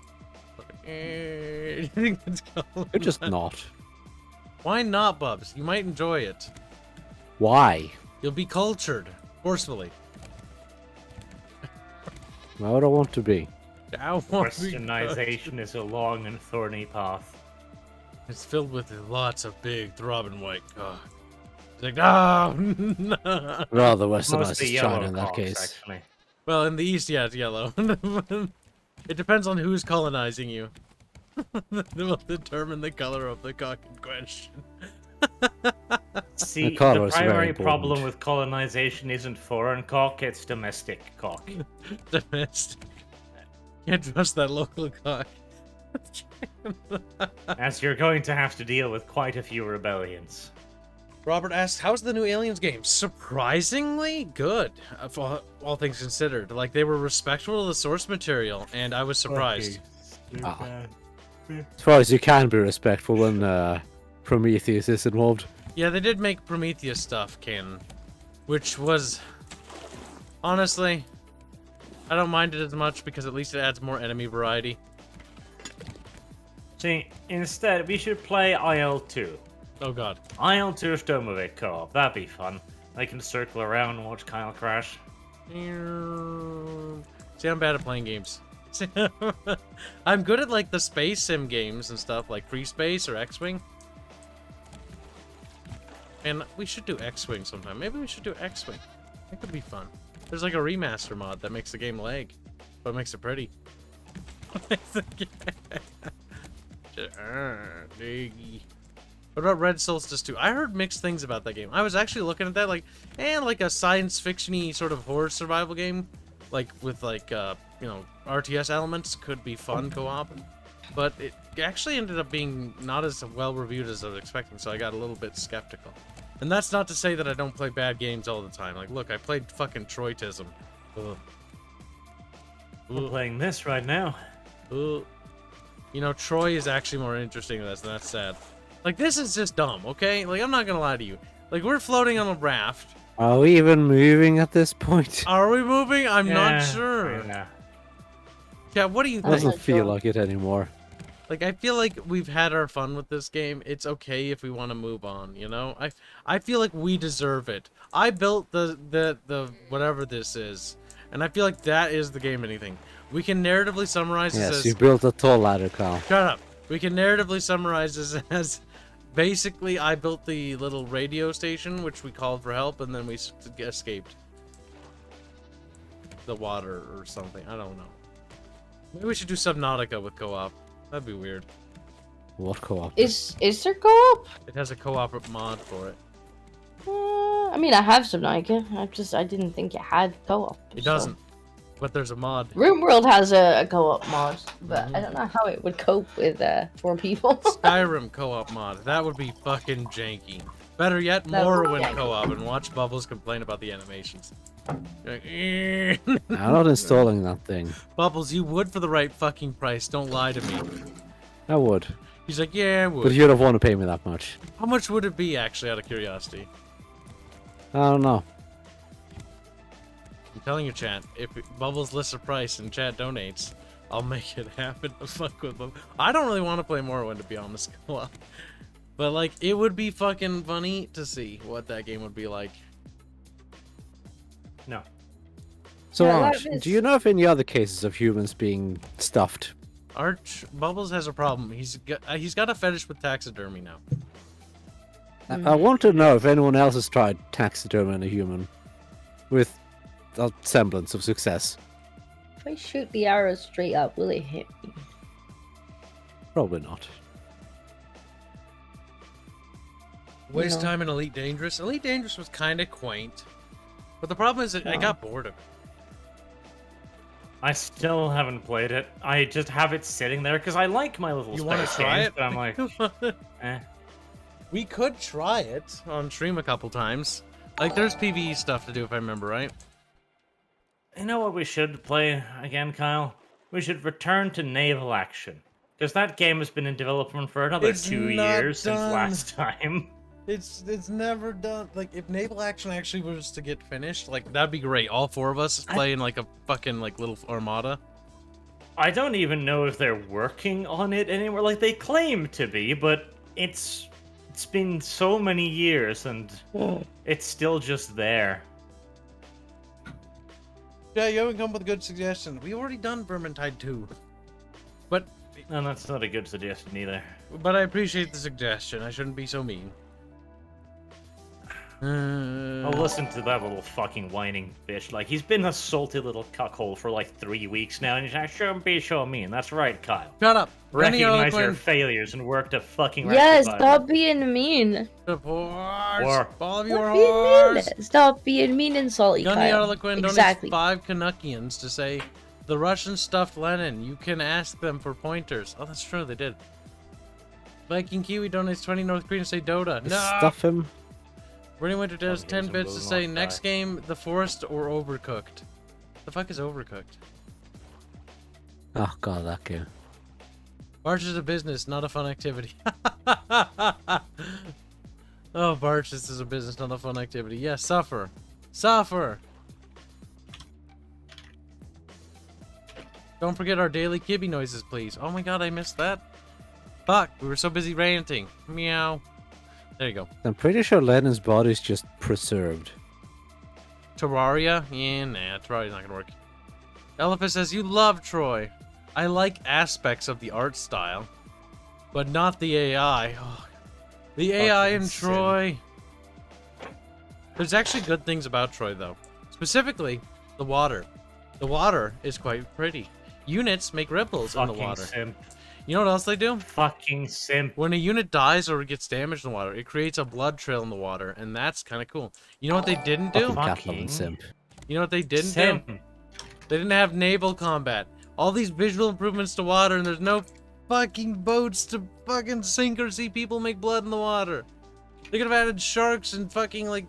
You think that's cool? You're just not. Why not, Bubs? You might enjoy it. Why? You'll be cultured, forcefully. Why would I want to be? I want to be Westernization is a long and thorny path. It's filled with lots of big throbbing white cock. It's like, no, no. Rather westernized Mostly as China yellow in that cocks, case. actually. Well, in the east, yeah, it's yellow. It depends on who's colonizing you. That will determine the color of the cock in question. See, color the is very primary important. problem with colonization isn't foreign cock, it's domestic cock. Domestic. Can't trust that local cock. As you're going to have to deal with quite a few rebellions. Robert asks, how's the new Aliens game? Surprisingly good, for all things considered. Like, they were respectful of the source material, and I was surprised. As far as you can be respectful when Prometheus is involved. Yeah, they did make Prometheus stuff canon, which was, honestly, I don't mind it as much because at least it adds more enemy variety. See, instead, we should play IL-2. Oh god. IL-2 Stomovik co-op, that'd be fun. I can circle around and watch Kyle crash. See, I'm bad at playing games. I'm good at like the space sim games and stuff like Free Space or X-Wing. And we should do X-Wing sometime. Maybe we should do X-Wing. That could be fun. There's like a remaster mod that makes the game lag, but it makes it pretty. What about Red Solstice 2? I heard mixed things about that game. I was actually looking at that like a science fiction-y sort of horror survival game, like with like you know, RTS elements could be fun co-op, but it actually ended up being not as well reviewed as I was expecting, so I got a little bit skeptical. And that's not to say that I don't play bad games all the time. Like, look, I played fucking Troytism. Ugh. We're playing this right now. Ugh. You know, Troy is actually more interesting than this, and that's sad. Like, this is just dumb, okay? Like, I'm not gonna lie to you. Like, we're floating on a raft. Are we even moving at this point? Are we moving? I'm not sure. Yeah. Yeah, what do you It think? doesn't feel like it anymore. Like, I feel like we've had our fun with this game. It's okay if we want to move on, you know? I feel like we deserve it. I built the whatever this is, and I feel like that is the game anything. We can narratively summarize this Yes, as... you built a tall ladder, Kyle. Shut up. We can narratively summarize this as... Basically, I built the little radio station, which we called for help, and then we escaped. The water or something. I don't know. Maybe we should do Subnautica with co-op. That'd be weird. What co-op? Is there co-op? It has a co-op mod for it. I mean, I have Subnautica. I didn't think it had co-op. It doesn't. But there's a mod. RimWorld has a co-op mod, but I don't know how it would cope with 4 people. Skyrim co-op mod. That would be fucking janky. Better yet, That would be Morrowind janky. co-op, and watch Bubbles complain about the animations. You're like, "Eh." I'm not installing that thing. Bubbles, you would for the right fucking price. Don't lie to me. I would. He's like, yeah, I would. But you don't want to pay me that much. How much would it be, actually, out of curiosity? I don't know. I'm telling you, chat, if Bubbles lists a price and chat donates, I'll make it happen to fuck with them. I don't really want to play Morrowind, to be honest. But, like, it would be fucking funny to see what that game would be like. No. So, Yeah, Arch, that is- do you know of any other cases of humans being stuffed? Arch Bubbles has a problem. He's got a fetish with taxidermy now. I want to know if anyone else has tried taxiderming a human with a semblance of success. If I shoot the arrow straight up, will it hit me? Probably not. Waste No. time in Elite Dangerous. Elite Dangerous was kind of quaint, but the problem is that I Yeah. got bored of it. I still haven't played it. I just have it sitting there because I like my little You want to space try games, it? but I'm like, eh. We could try it on stream a couple times. Like, there's PvE stuff to do if I remember right. You know what we should play again, Kyle? We should return to Naval Action. Because that game has been in development for another It's 2 not years since done. last time. It's never done. Like, if Naval Action actually was to get finished, like, that'd be great. All 4 of us playing like a fucking like little armada. I don't even know if they're working on it anymore. Like, they claim to be, but it's been so many years and it's still just there. Yeah, you haven't come with a good suggestion. We already done Vermintide 2. But And that's not a good suggestion either. I appreciate the suggestion. I shouldn't be so mean. I'll listen to that little fucking whining bitch. Like, he's been a salty little cuckhole for like 3 weeks now, and he's like, shouldn't be so mean. That's right, Kyle. Shut up. Recognize your failures and work to fucking Yes, rectify stop them. being mean. Support. War. All of you are Stop being whores. mean. Stop being mean and salty, Gunny Kyle. Arlequin donates Exactly. 5 Canuckians to say, the Russians stuffed Lenin. You can ask them for pointers. Oh, that's true. They did. Viking Kiwi donates 20 North Korean to say Dota. No. Stuff him. Burning Winter does Oh, 10 here's a bits to will say, not next die. game, The Forest or Overcooked. The fuck is Overcooked? Oh god, that game. Barch is a business, not a fun activity. Oh, Barch, this is a business, not a fun activity. Yes, suffer. Suffer! Don't forget our daily Kibby noises, please. Oh my god, I missed that. Fuck, we were so busy ranting. Meow. There you go. I'm pretty sure Lenin's body's just preserved. Terraria? Yeah, nah, Terraria's not gonna work. Elephant says, you love Troy. I like aspects of the art style, but not the AI. Oh, the AI in sin. Troy. There's actually good things about Troy, though. Specifically, the water. The water is quite pretty. Units make ripples in the Fucking water. simp. You know what else they do? Fucking simp. When a unit dies or gets damaged in the water, it creates a blood trail in the water, and that's kind of cool. You know what they didn't do? Fucking cat Fucking loving simp. You know what they didn't do? Simp. They didn't have naval combat. All these visual improvements to water, and there's no fucking boats to fucking sink or see people make blood in the water. They could have added sharks and fucking like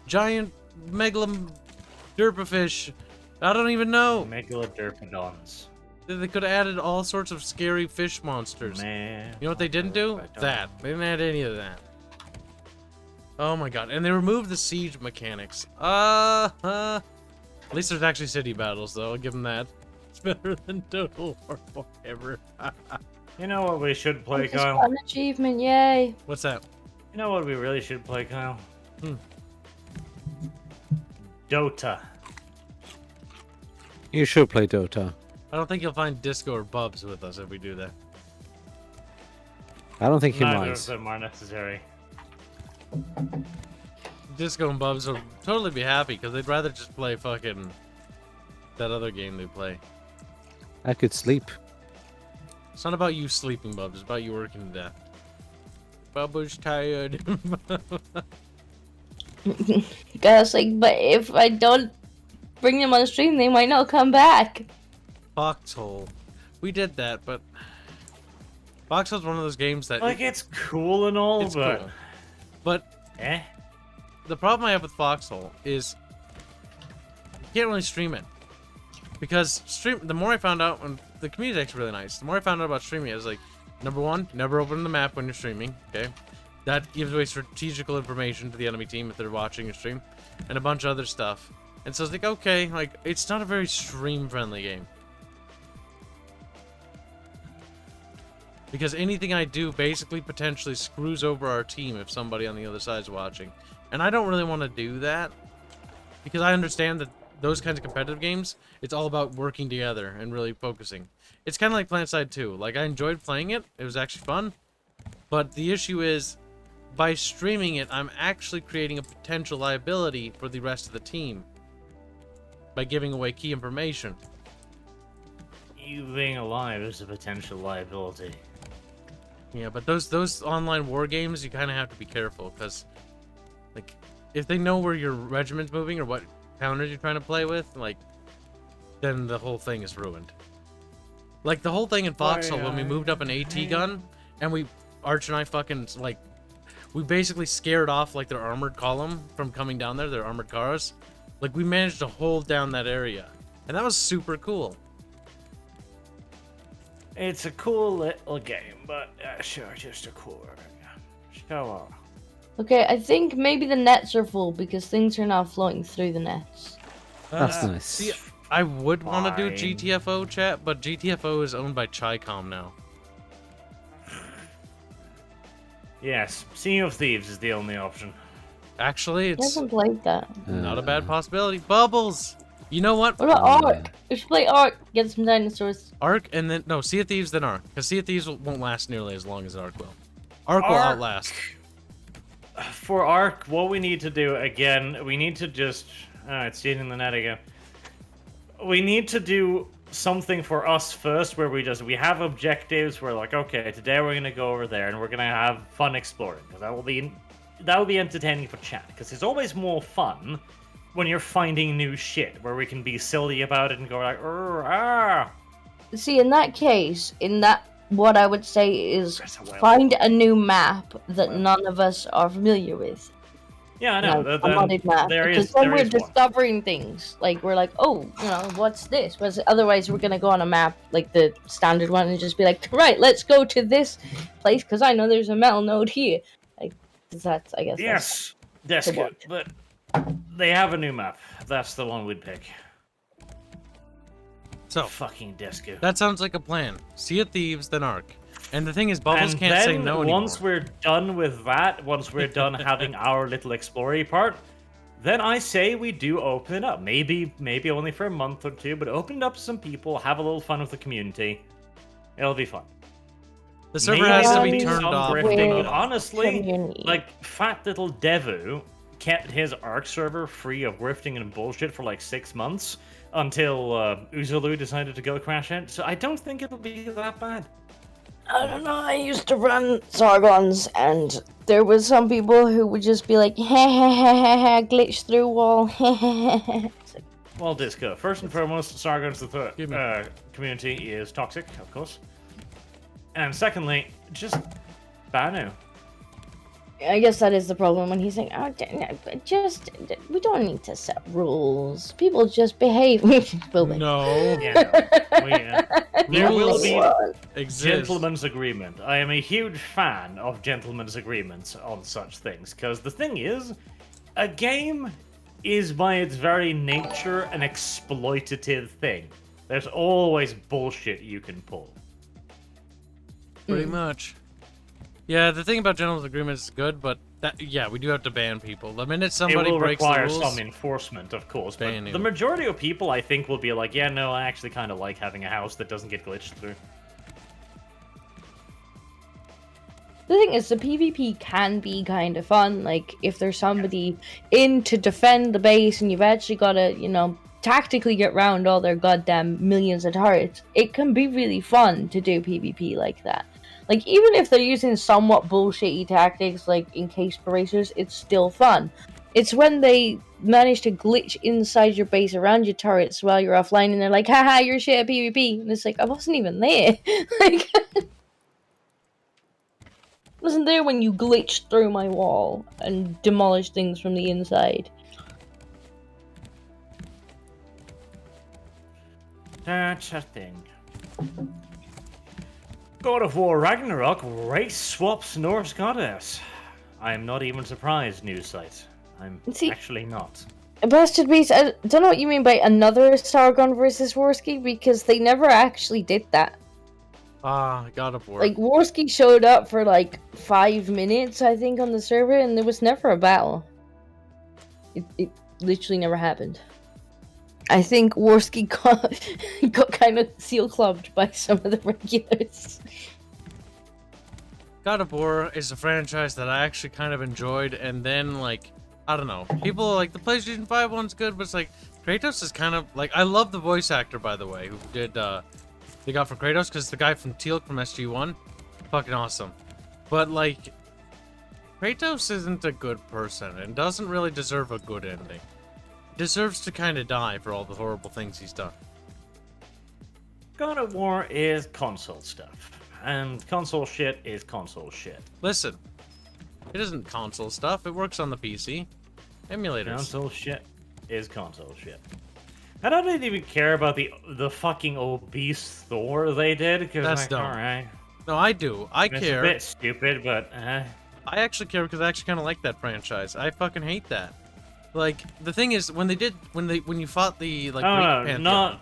giant megalodurpafish. I don't even know. Megalodurpodons. They could have added all sorts of scary fish monsters. Man. You know what they didn't do? That. They didn't add any of that. Oh my god. And they removed the siege mechanics. At least there's actually city battles, though. I'll give them that. It's better than Total War forever. You know what we should play, This is Kyle? an achievement, yay! What's that? You know what we really should play, Kyle? Hmm. Dota. You should play Dota. I don't think you'll find Disco or Bubs with us if we do that. I don't think he Neither of minds. them are necessary. Disco and Bubs will totally be happy because they'd rather just play fucking that other game they play. I could sleep. It's not about you sleeping, Bubs. It's about you working to death. Bubba's tired. Guys, like, but if I don't bring them on stream, they might not come back. Foxhole. We did that, but Foxhole's one of those games that Like, it's cool and all, it's but... cool. But Eh? the problem I have with Foxhole is you can't really stream it. Because the more I found out, when the community is actually really nice, the more I found out about streaming, I was like, number one, never open the map when you're streaming, okay? That gives away strategical information to the enemy team if they're watching your stream, and a bunch of other stuff. And so I was like, okay, like, it's not a very stream-friendly game. Because anything I do basically potentially screws over our team if somebody on the other side is watching. And I don't really want to do that. Because I understand that those kinds of competitive games, it's all about working together and really focusing. It's kind of like PlanetSide 2. Like, I enjoyed playing it. It was actually fun. But the issue is, by streaming it, I'm actually creating a potential liability for the rest of the team. By giving away key information. You being alive is a potential liability. Yeah, but those online war games, you kind of have to be careful, because, like, if they know where your regiment's moving or what counters you're trying to play with, like, then the whole thing is ruined. Like, the whole thing in Foxhole, when we moved up an AT gun, and Arch and I fucking, like, we basically scared off, like, their armored column from coming down there, their armored cars. Like, we managed to hold down that area, and that was super cool. It's a cool little game, but sure, just a cool show off. Okay, I think maybe the nets are full because things are now flowing through the nets. That's nice. See, I would want to do Fine. GTFO chat, but GTFO is owned by Chicom now. Yes, Sea of Thieves is the only option. Actually, He it's hasn't played that. not a bad possibility. Bubbles! You know what? What about Ark? We should play Ark. Get some dinosaurs. Ark and then... No, Sea of Thieves, then Ark. Because Sea of Thieves won't last nearly as long as Ark will. Ark will Ark. outlast. For Ark, what we need to do, again, we need to just... it's cheating the net again. We need to do something for us first where we have objectives. We're like, okay, today we're going to go over there and we're going to have fun exploring. Because that will be entertaining for chat. Because it's always more fun when you're finding new shit where we can be silly about it and go like, See, in that case, what I would say is find a new map that none of us are familiar with. Yeah, I know. Like, a modded map. Because then we're discovering things. Like, we're like, oh, what's this? Whereas otherwise, we're going to go on a map, like the standard one, and just be like, right, let's go to this place, because I know there's a metal node here. Like, that's, I guess. Yes, that's good. But they have a new map. That's the one we'd pick. So, fucking Disco. that sounds like a plan. Sea of Thieves, then Ark. And the thing is, Bubbles And can't then say no anymore. once we're done with that, once we're done having our little exploring part, then I say we do open it up. Maybe only for a month or two, but open it up to some people, have a little fun with the community. It'll be fun. The server Maybe has to there'll be be turned some off. grifting, but honestly, Community. like, fat little Devu kept his Ark server free of grifting and bullshit for like 6 months until Uzulu decided to go crash it. So I don't think it'll be that bad. I don't know, I used to run Sargons, and there was some people who would just be like, glitch through wall, Well, Disco, first and foremost, Sargon's the community is toxic, of course. And secondly, just Banu. I guess that is the problem when he's saying, "Oh, just we don't need to set rules. People just behave." Will they? No. There will be exist. gentleman's agreement. I am a huge fan of gentleman's agreements on such things, because the thing is, a game is by its very nature an exploitative thing. There's always bullshit you can pull. Pretty much. Yeah, the thing about gentleman's agreement is good, but we do have to ban people. The minute somebody breaks the rules, it will require some enforcement, of course. But the majority of people, I think, will be like, yeah, no, I actually kind of like having a house that doesn't get glitched through. The thing is, the PvP can be kind of fun. Like, if there's somebody in to defend the base and you've actually got to, you know, tactically get round all their goddamn millions of turrets, it can be really fun to do PvP like that. Like, even if they're using somewhat bullshitty tactics, like encased bracers, it's still fun. It's when they manage to glitch inside your base around your turrets while you're offline and they're like, haha, you're shit at PvP. And it's like, I wasn't even there. Like, I wasn't there when you glitched through my wall and demolished things from the inside. That's a thing. God of War Ragnarok race swaps Norse goddess. I am not even surprised, news site. I'm actually not. Bastard Beast, I don't know what you mean by another Sargon versus Worski, because they never actually did that. God of War. Like, Worski showed up for like 5 minutes, I think, on the server, and there was never a battle. It literally never happened. I think Worski got kind of seal clubbed by some of the regulars. God of War is a franchise that I actually kind of enjoyed, and then, like, I don't know. People like the PlayStation 5 one's good, but it's like Kratos is kind of like, I love the voice actor, by the way, who did they got for Kratos, because the guy from Teal'c from SG1, fucking awesome. But like, Kratos isn't a good person and doesn't really deserve a good ending. He deserves to kind of die for all the horrible things he's done. God of War is console stuff, and console shit is console shit. Listen, it isn't console stuff. It works on the PC. Emulators. Console shit is console shit. I don't even care about the fucking obese Thor they did, because that's like, dumb. Alright. No, I do. I care. It's a bit stupid, but I actually care because I actually kind of like that franchise. I fucking hate that. Like, the thing is, when you fought the like Greek Pantheon.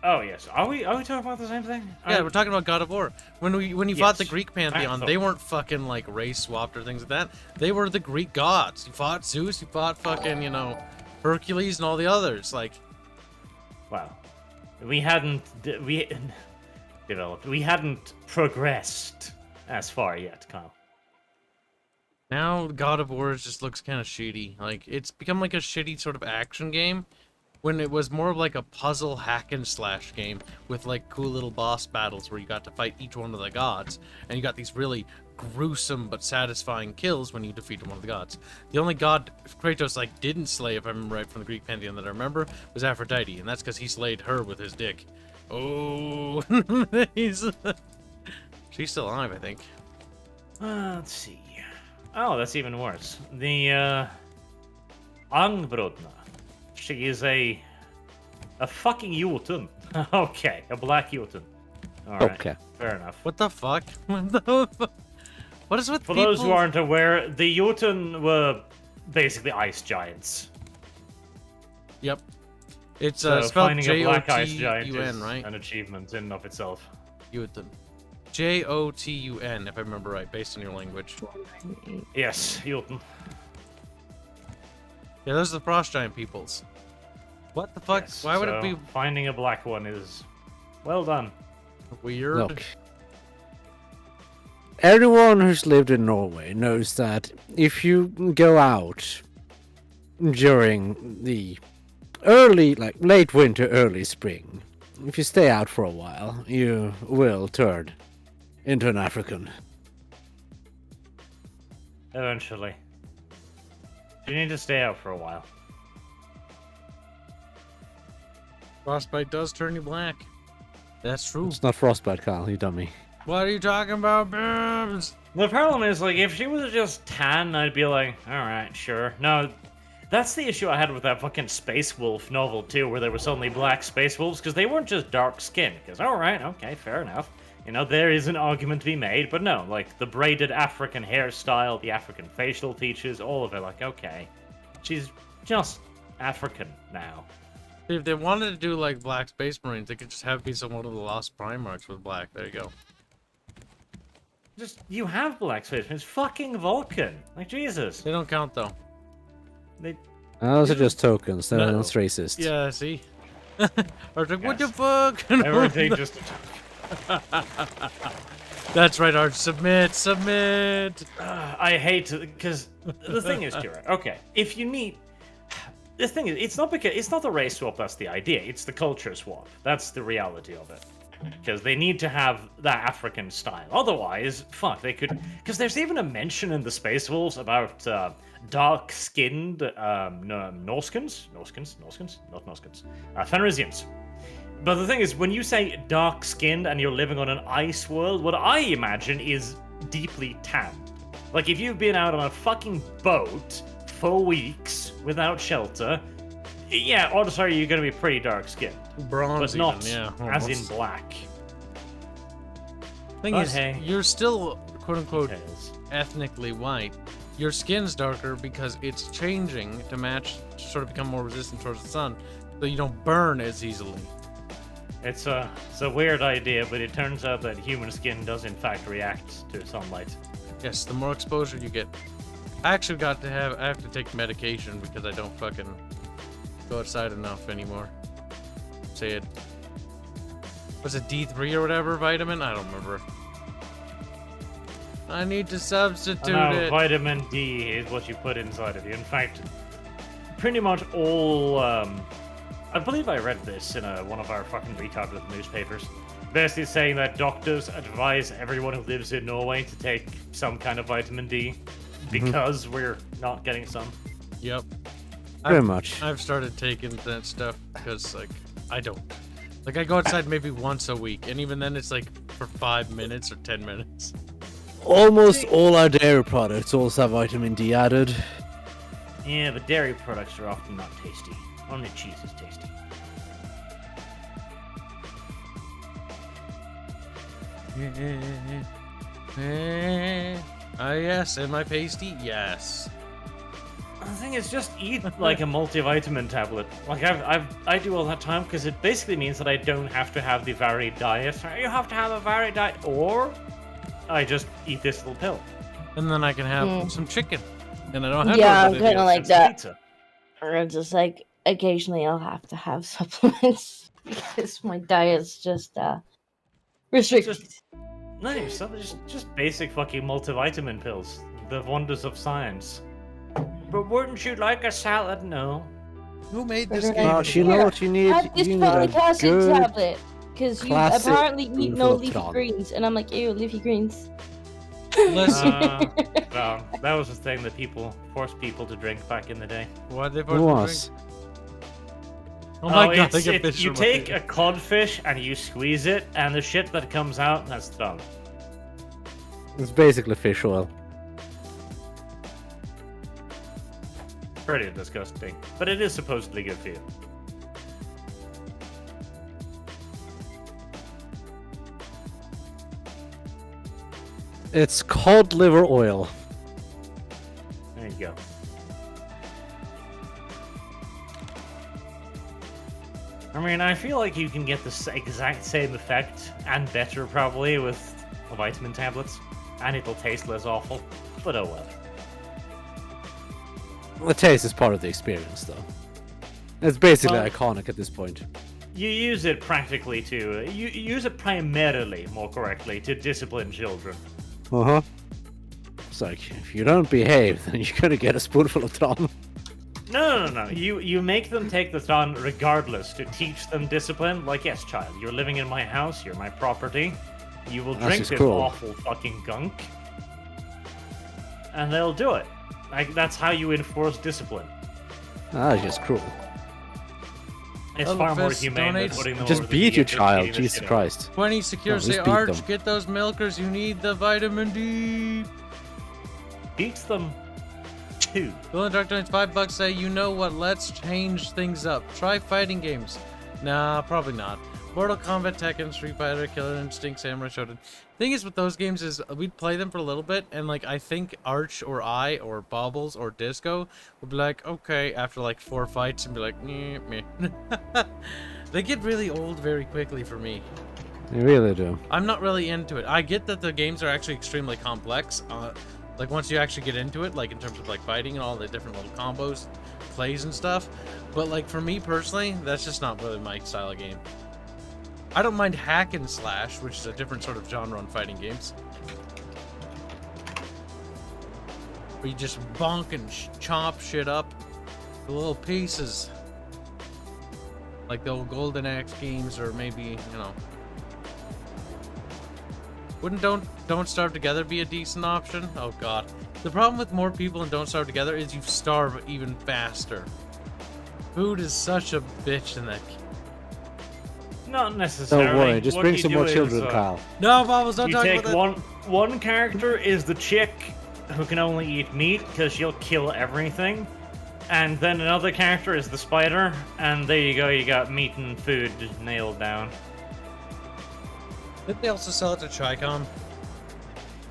Oh yes, are we talking about the same thing? Yeah, we're talking about God of War. When you fought the Greek Pantheon, they weren't fucking like race swapped or things like that. They were the Greek gods. You fought Zeus, you fought fucking, you know, Hercules and all the others. Like, wow, we hadn't progressed as far yet, Kyle. Now God of War just looks kind of shitty. Like, it's become like a shitty sort of action game, when it was more of like a puzzle hack and slash game with like cool little boss battles where you got to fight each one of the gods, and you got these really gruesome but satisfying kills when you defeated one of the gods. The only god Kratos like didn't slay, if I remember right from the Greek pantheon that I remember, was Aphrodite, and that's because he slayed her with his dick. Oh, she's still alive, I think. Let's see. Oh, that's even worse. The Angbrodna. She is a fucking Jotun. Okay, a black Jotun. Alright, okay. Fair enough. What the fuck? What is with For people? those who aren't aware, the Jotun were basically ice giants. Yep. It's so spelled finding a black ice giant J-O-T-U-N, is right? an achievement in and of itself. Jotun. J-O-T-U-N, if I remember right, based on your language. Yes, Jotun. Yeah, those are the frost giant peoples. What the fuck? Yes, why would it be finding a black one is well done. weird? Look. Everyone who's lived in Norway knows that if you go out during the late winter, early spring, if you stay out for a while, you will turn into an African. Eventually. You need to stay out for a while. Frostbite does turn you black. That's true. It's not frostbite, Kyle, you dummy. What are you talking about, Kibs? The problem is, like, if she was just tan, I'd be like, alright, sure. No, that's the issue I had with that fucking Space Wolf novel, too, where there were suddenly black Space Wolves, because they weren't just dark skinned. Because, alright, okay, fair enough. You know, there is an argument to be made, but no, like, the braided African hairstyle, the African facial features, all of it, like, okay. She's just African now. If they wanted to do, like, Black Space Marines, they could just have be one of the Lost Primarchs with black. There you go. Just, you have black Space Marines. Fucking Vulcan. Like, Jesus. They don't count, though. Those are just tokens. They're not racist. Yeah, see? Art's like, what the fuck? Everything just a That's right, Art. Submit! I hate to, because the thing is, Kira, okay, if you need... The thing is, it's not the race swap that's the idea, it's the culture swap. That's the reality of it. Because they need to have that African style. Otherwise, fuck, they could... Because there's even a mention in the Space Wolves about dark-skinned Norskins? Not Norskins. Fenrisians. But the thing is, when you say dark-skinned and you're living on an ice world, what I imagine is deeply tanned. Like, if you've been out on a fucking boat for weeks without shelter, yeah, odds are you're going to be pretty dark-skinned. Bronze, but not even, yeah, as in black. Thing but is, hey, you're still, quote-unquote, ethnically white. Your skin's darker because it's changing to match, to sort of become more resistant towards the sun, so you don't burn as easily. It's a weird idea, but it turns out that human skin does in fact react to sunlight. Yes, the more exposure you get. I actually I have to take medication because I don't fucking go outside enough anymore. Say it. Was it D3 or whatever vitamin? I don't remember. I need to substitute it. Vitamin D is what you put inside of you. In fact, pretty much all... I believe I read this in one of our fucking retarded newspapers. Basically saying that doctors advise everyone who lives in Norway to take some kind of vitamin D because we're not getting some. Yep. Very much. I've started taking that stuff because, like, I don't. Like, I go outside maybe once a week, and even then it's like for 5 minutes or 10 minutes. Almost all our dairy products also have vitamin D added. Yeah, but dairy products are often not tasty. Only cheese is tasty. Yes, am I pasty? Yes. The thing is, just eat like a multivitamin tablet. Like I do all that time because it basically means that I don't have to have the varied diet. You have to have a varied diet, or I just eat this little pill, and then I can have some chicken, and I don't have. Yeah, I'm kind of like that. Pizza. Or just like occasionally I'll have to have supplements because my diet's just restricted. Not even stuff, just basic fucking multivitamin pills. The wonders of science. But wouldn't you like a salad? No. Who made this game? Oh, you know what you need? Have this You need a folic acid good tablet because you classic apparently eat no spoonful of leafy Tron. greens, and I'm like, ew, leafy greens. Listen. Well, that was the thing that forced people to drink back in the day. Why they Who forced me to was? drink? Oh my god, they get fish you from take my a codfish and you squeeze it, and the shit that comes out, that's done. It's basically fish oil. Pretty disgusting. But it is supposedly good for you. It's cod liver oil. There you go. I mean, I feel like you can get the exact same effect, and better probably, with vitamin tablets. And it'll taste less awful. But oh well. The taste is part of the experience, though. It's basically Well, iconic at this point. You use it practically to... You use it primarily, more correctly, to discipline children. Uh-huh. It's like, if you don't behave, then you're gonna get a spoonful of Tron. No. You make them take the Tron regardless to teach them discipline. Like, yes, child, you're living in my house, you're my property. You will That's drink just this cool. awful fucking gunk. And they'll do it. Like, that's how you enforce discipline. That's just cruel. It's far more humane than putting them Just over beat the your child, Jesus Christ. 20 secure, say, just beat Arch, them. get those milkers, you need the vitamin D. Beats them. 2. Bill and Dark Knights, $5, say, you know what, let's change things up. Try fighting games. Nah, probably not. Mortal Kombat, Tekken, Street Fighter, Killer Instinct, Samurai Shodown. Thing is with those games is we'd play them for a little bit, and like I think Arch or I or Bobbles or Disco would be like, okay, after like 4 fights, and be like, meh, meh. They get really old very quickly for me. They really do. I'm not really into it. I get that the games are actually extremely complex. Like once you actually get into it, like in terms of like fighting and all the different little combos, plays and stuff. But like for me personally, that's just not really my style of game. I don't mind hack and slash, which is a different sort of genre in fighting games. Where you just bonk and chop shit up to little pieces. Like the old Golden Axe games, or maybe, you know. Wouldn't Don't Starve Together be a decent option? Oh god. The problem with more people in Don't Starve Together is you starve even faster. Food is such a bitch in that game. Not necessarily. Don't worry, just What bring you some do more is, children, Kyle. No, Bobbles, don't You talk take about that. one character is the chick who can only eat meat because she'll kill everything. And then another character is the spider, and there you go, you got meat and food nailed down. Didn't they also sell it to Tricom?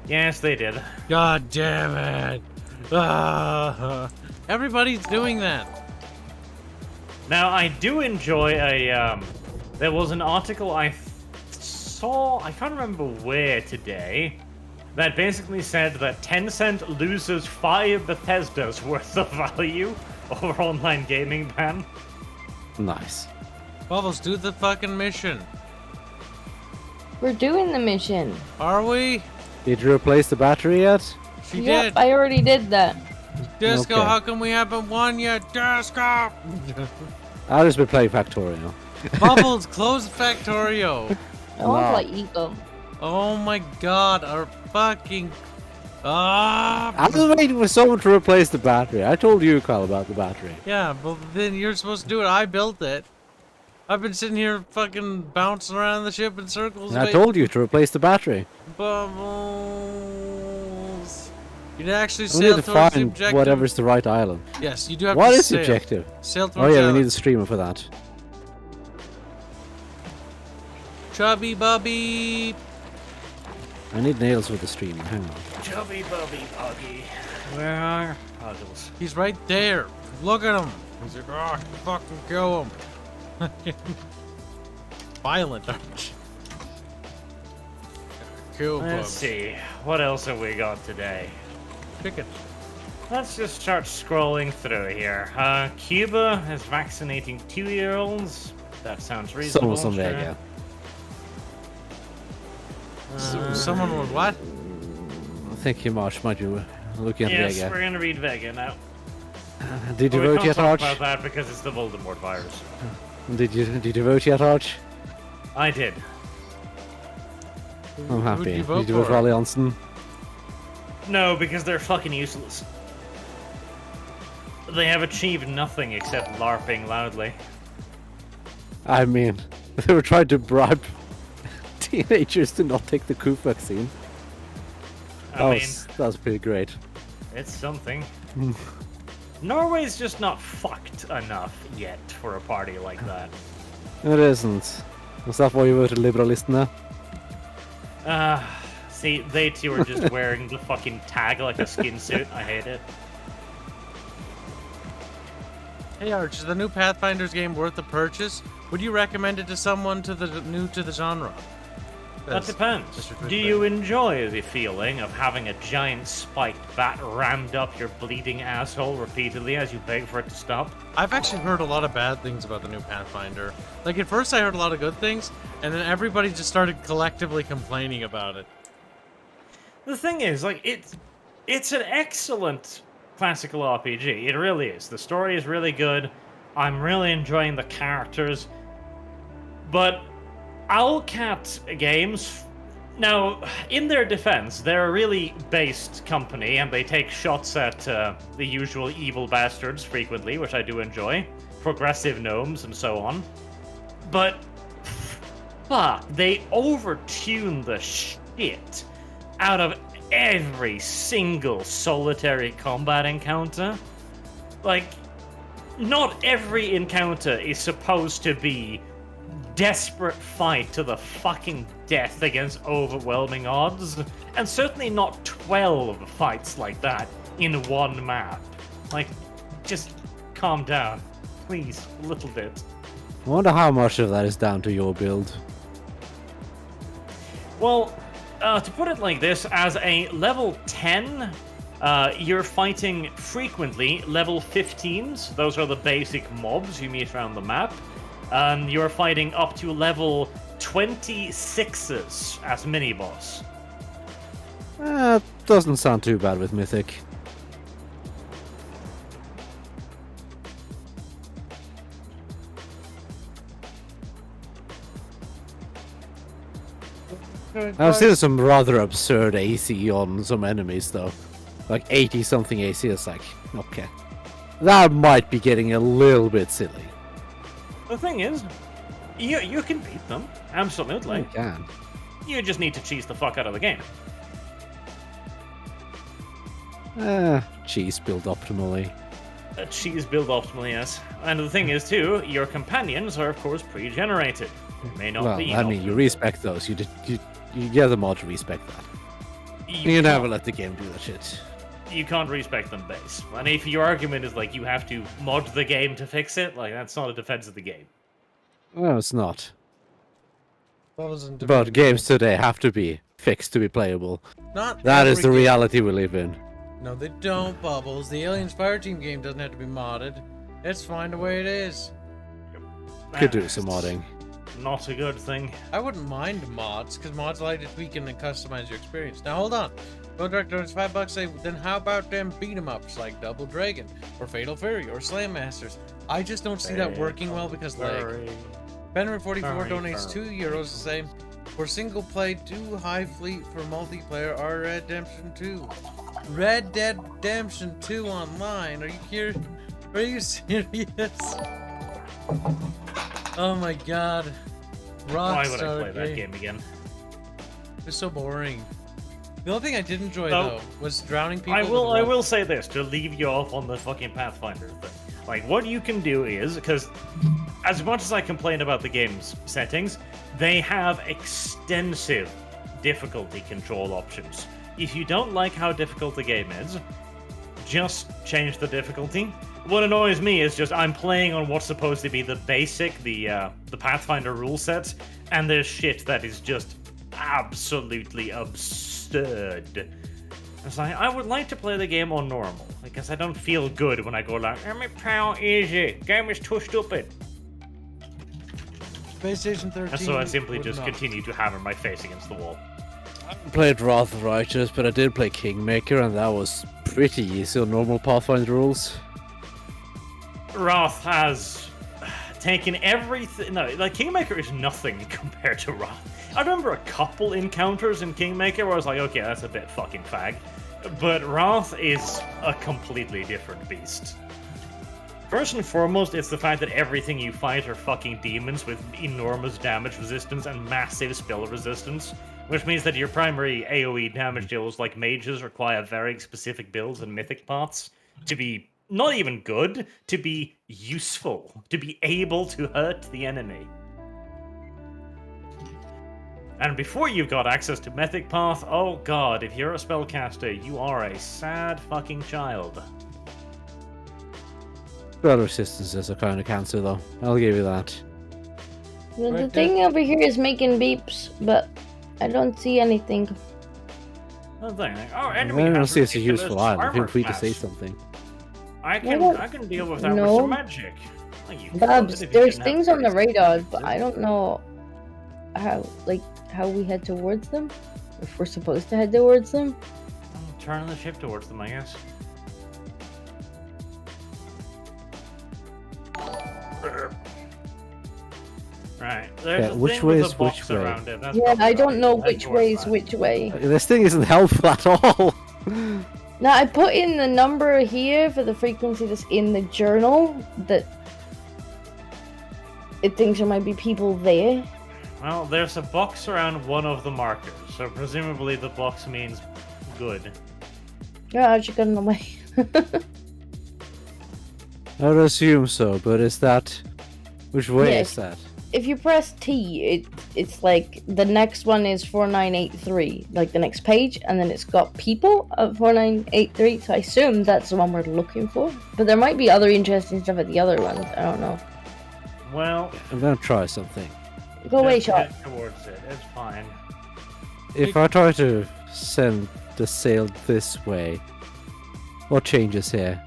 Yes, they did. God damn it. Everybody's doing that. Now, I do enjoy there was an article I saw, I can't remember where today, that basically said that Tencent loses 5 Bethesda's worth of value over online gaming ban. Nice. Bubbles, do the fucking mission. We're doing the mission. Are we? Did you replace the battery yet? She Yep, did. I already did that. Disco, Okay. how come we haven't won yet? Disco! I'll just be playing Factorio. Bubbles, close Factorio. I want to Nah. play Eagle. Oh my god, our fucking... Ah! I was waiting for someone to replace the battery. I told you, Kyle, about the battery. Yeah, but then you're supposed to do it. I built it. I've been sitting here fucking bouncing around the ship in circles. And I told you to replace the battery. Bubbles. You'd actually We sail need to towards the find objective. whatever's the right island. Yes, you do have What to is sail. the objective? Sail Oh towards yeah, the we need island. a streamer for that. Chubby Bubby. I need nails for the streamer. Hang on. Chubby Bubby Buggy. Where are puzzles? He's right there. Look at him. He's like, oh, fucking kill him. Violent, aren't you? Kill Let's Bubs. see, what else have we got today? Chicken. Let's just start scrolling through here. Cuba is vaccinating 2-year-olds. That sounds reasonable. Some sure. Vega. Someone with what? I think Marsh might be looking at Yes, Vega. we're gonna read Vega now. Did you But we vote can't yet, talk Arch? about that because it's the Voldemort virus. Did you vote yet, Arch? I did. I'm Who'd happy. you vote Did you vote for? for Ollie Johnson? No, because they're fucking useless. They have achieved nothing except LARPing loudly. I mean, they were trying to bribe teenagers to not take the coup vaccine. I mean, That was pretty great. it's something. Norway's just not fucked enough yet for a party like that. It isn't. Was that why you voted Liberalist now? See, they two are just wearing the fucking tag like a skin suit. I hate it. Hey Arch, is the new Pathfinder's game worth the purchase? Would you recommend it to someone new to the genre? That depends. Mr. Quick Do you enjoy the feeling of having a giant spiked bat rammed up your bleeding asshole repeatedly as you beg for it to stop? I've actually heard a lot of bad things about the new Pathfinder. Like at first I heard a lot of good things, and then everybody just started collectively complaining about it. The thing is, like, it's an excellent classical RPG. It really is. The story is really good. I'm really enjoying the characters. But Owlcat Games, now, in their defense, they're a really based company, and they take shots at the usual evil bastards frequently, which I do enjoy. progressive gnomes and so on. But fuck, they overtune the shit out of every single solitary combat encounter. Like, not every encounter is supposed to be desperate fight to the fucking death against overwhelming odds, and certainly not 12 fights like that in one map. Like, just calm down, please, a little bit. I wonder how much of that is down to your build. Well, to put it like this, as a level 10, you're fighting frequently level 15s. Those are the basic mobs you meet around the map. And you're fighting up to level 26s as mini-boss. Doesn't sound too bad with Mythic. I've seen some rather absurd AC on some enemies though. Like 80 something AC, it's like, okay. That might be getting a little bit silly. The thing is, you can beat them, absolutely. You can. You just need to cheese the fuck out of the game. Cheese build optimally. Cheese build optimally, yes. And the thing is too, your companions are of course pre-generated. They may not be. Well, I mean, you respect those. You get the mod to respect that. You never let the game do that shit. You can't respect them base. And if your argument is like you have to mod the game to fix it, like that's not a defense of the game. No, it's not. But games today have to be fixed to be playable. That is the reality we live in. No, they don't, Bubbles. The Aliens Fireteam game doesn't have to be modded. It's fine the way it is. Could do some modding. Not a good thing. I wouldn't mind mods, because mods allow you to tweak and customize your experience. Now, hold on. Go director, it's $5. Say, then how about them beat 'em ups like Double Dragon, or Fatal Fury, or Slam Masters? I just don't see that working well because, like, Benner44 donates €2 to say, for single play, do High Fleet for multiplayer, or Red Dead Redemption 2. Red Dead Redemption 2 online. Are you curious? Are you serious? Oh my god. Why would I play that game again? It's so boring. The only thing I did enjoy though was drowning people. I will say this to leave you off on the fucking Pathfinder thing. Like, what you can do is, because as much as I complain about the game's settings, they have extensive difficulty control options. If you don't like how difficult the game is, just change the difficulty. What annoys me is just I'm playing on what's supposed to be the basic, the Pathfinder rule set, and there's shit that is just absolutely absurd. It's like, I would like to play the game on normal, because I don't feel good when I go like, how easy, game is too stupid. PlayStation 13. And so I simply just continue to hammer my face against the wall. I played Wrath of Righteous, but I did play Kingmaker, and that was pretty easy on normal Pathfinder rules. Wrath has taken everything. No, like Kingmaker is nothing compared to Wrath. I remember a couple encounters in Kingmaker where I was like, okay, that's a bit fucking fag. But Wrath is a completely different beast. First and foremost, it's the fact that everything you fight are fucking demons with enormous damage resistance and massive spell resistance, which means that your primary AoE damage deals like mages require very specific builds and mythic paths to be not even good, to be useful, to be able to hurt the enemy. And before you've got access to mythic path, oh god, if you're a spellcaster, you are a sad fucking child. Spell resistance is a kind of cancer, though. I'll give you that. Well, the thing over here is making beeps, but I don't see anything. Enemy I don't see it's a useful item. Feel free to say something. I can deal with that with some magic. Babs, there's things on the radar, but I don't know how we head towards them. If we're supposed to head towards them. I'm turning the ship towards them, I guess. Right. There's which way is which way? Yeah, I don't know which way is which way. This thing isn't helpful at all. Now, I put in the number here for the frequency that's in the journal that it thinks there might be people there. Well, there's a box around one of the markers, so presumably the box means good. Yeah, I should get in the way. I would assume so, but is that... Which way Yeah, is that? If you press T, it's like the next one is 4983, like the next page, and then it's got people at 4983, so I assume that's the one we're looking for. But there might be other interesting stuff at the other ones, I don't know. Well, I'm gonna try something. Go away, just Shot. head towards it, it's fine. If I try to send the sail this way, what changes here?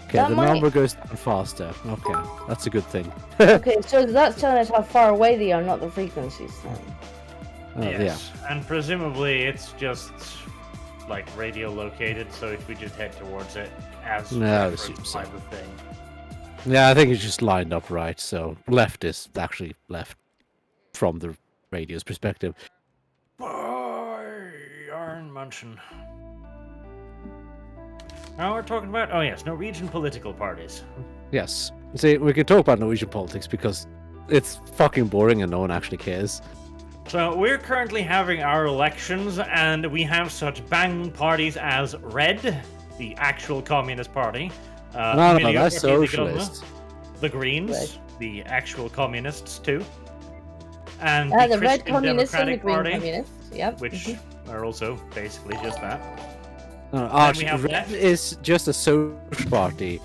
Okay, That the might- number goes down faster. Okay, that's a good thing. Okay, so that's telling us how far away they are, not the frequencies. Oh, Yes, and presumably it's just like radio located, so if we just head towards it as No, I referenced assume so. by the thing. Yeah, I think it's just lined up right, so left is actually left from the radio's perspective. Iron Mansion. Now we're talking about, oh yes, Norwegian political parties. Yes. See, we can talk about Norwegian politics because it's fucking boring and no one actually cares. So we're currently having our elections, and we have such bang parties as Red, the actual Communist Party. No, that's Miljøpartiet De Grønne, socialist. The Greens, Red. the actual communists too. And The red Christian communists and the Democratic green Party, communists. Yep. which are also basically just that. No, we Archie, have Red left. is just a social party.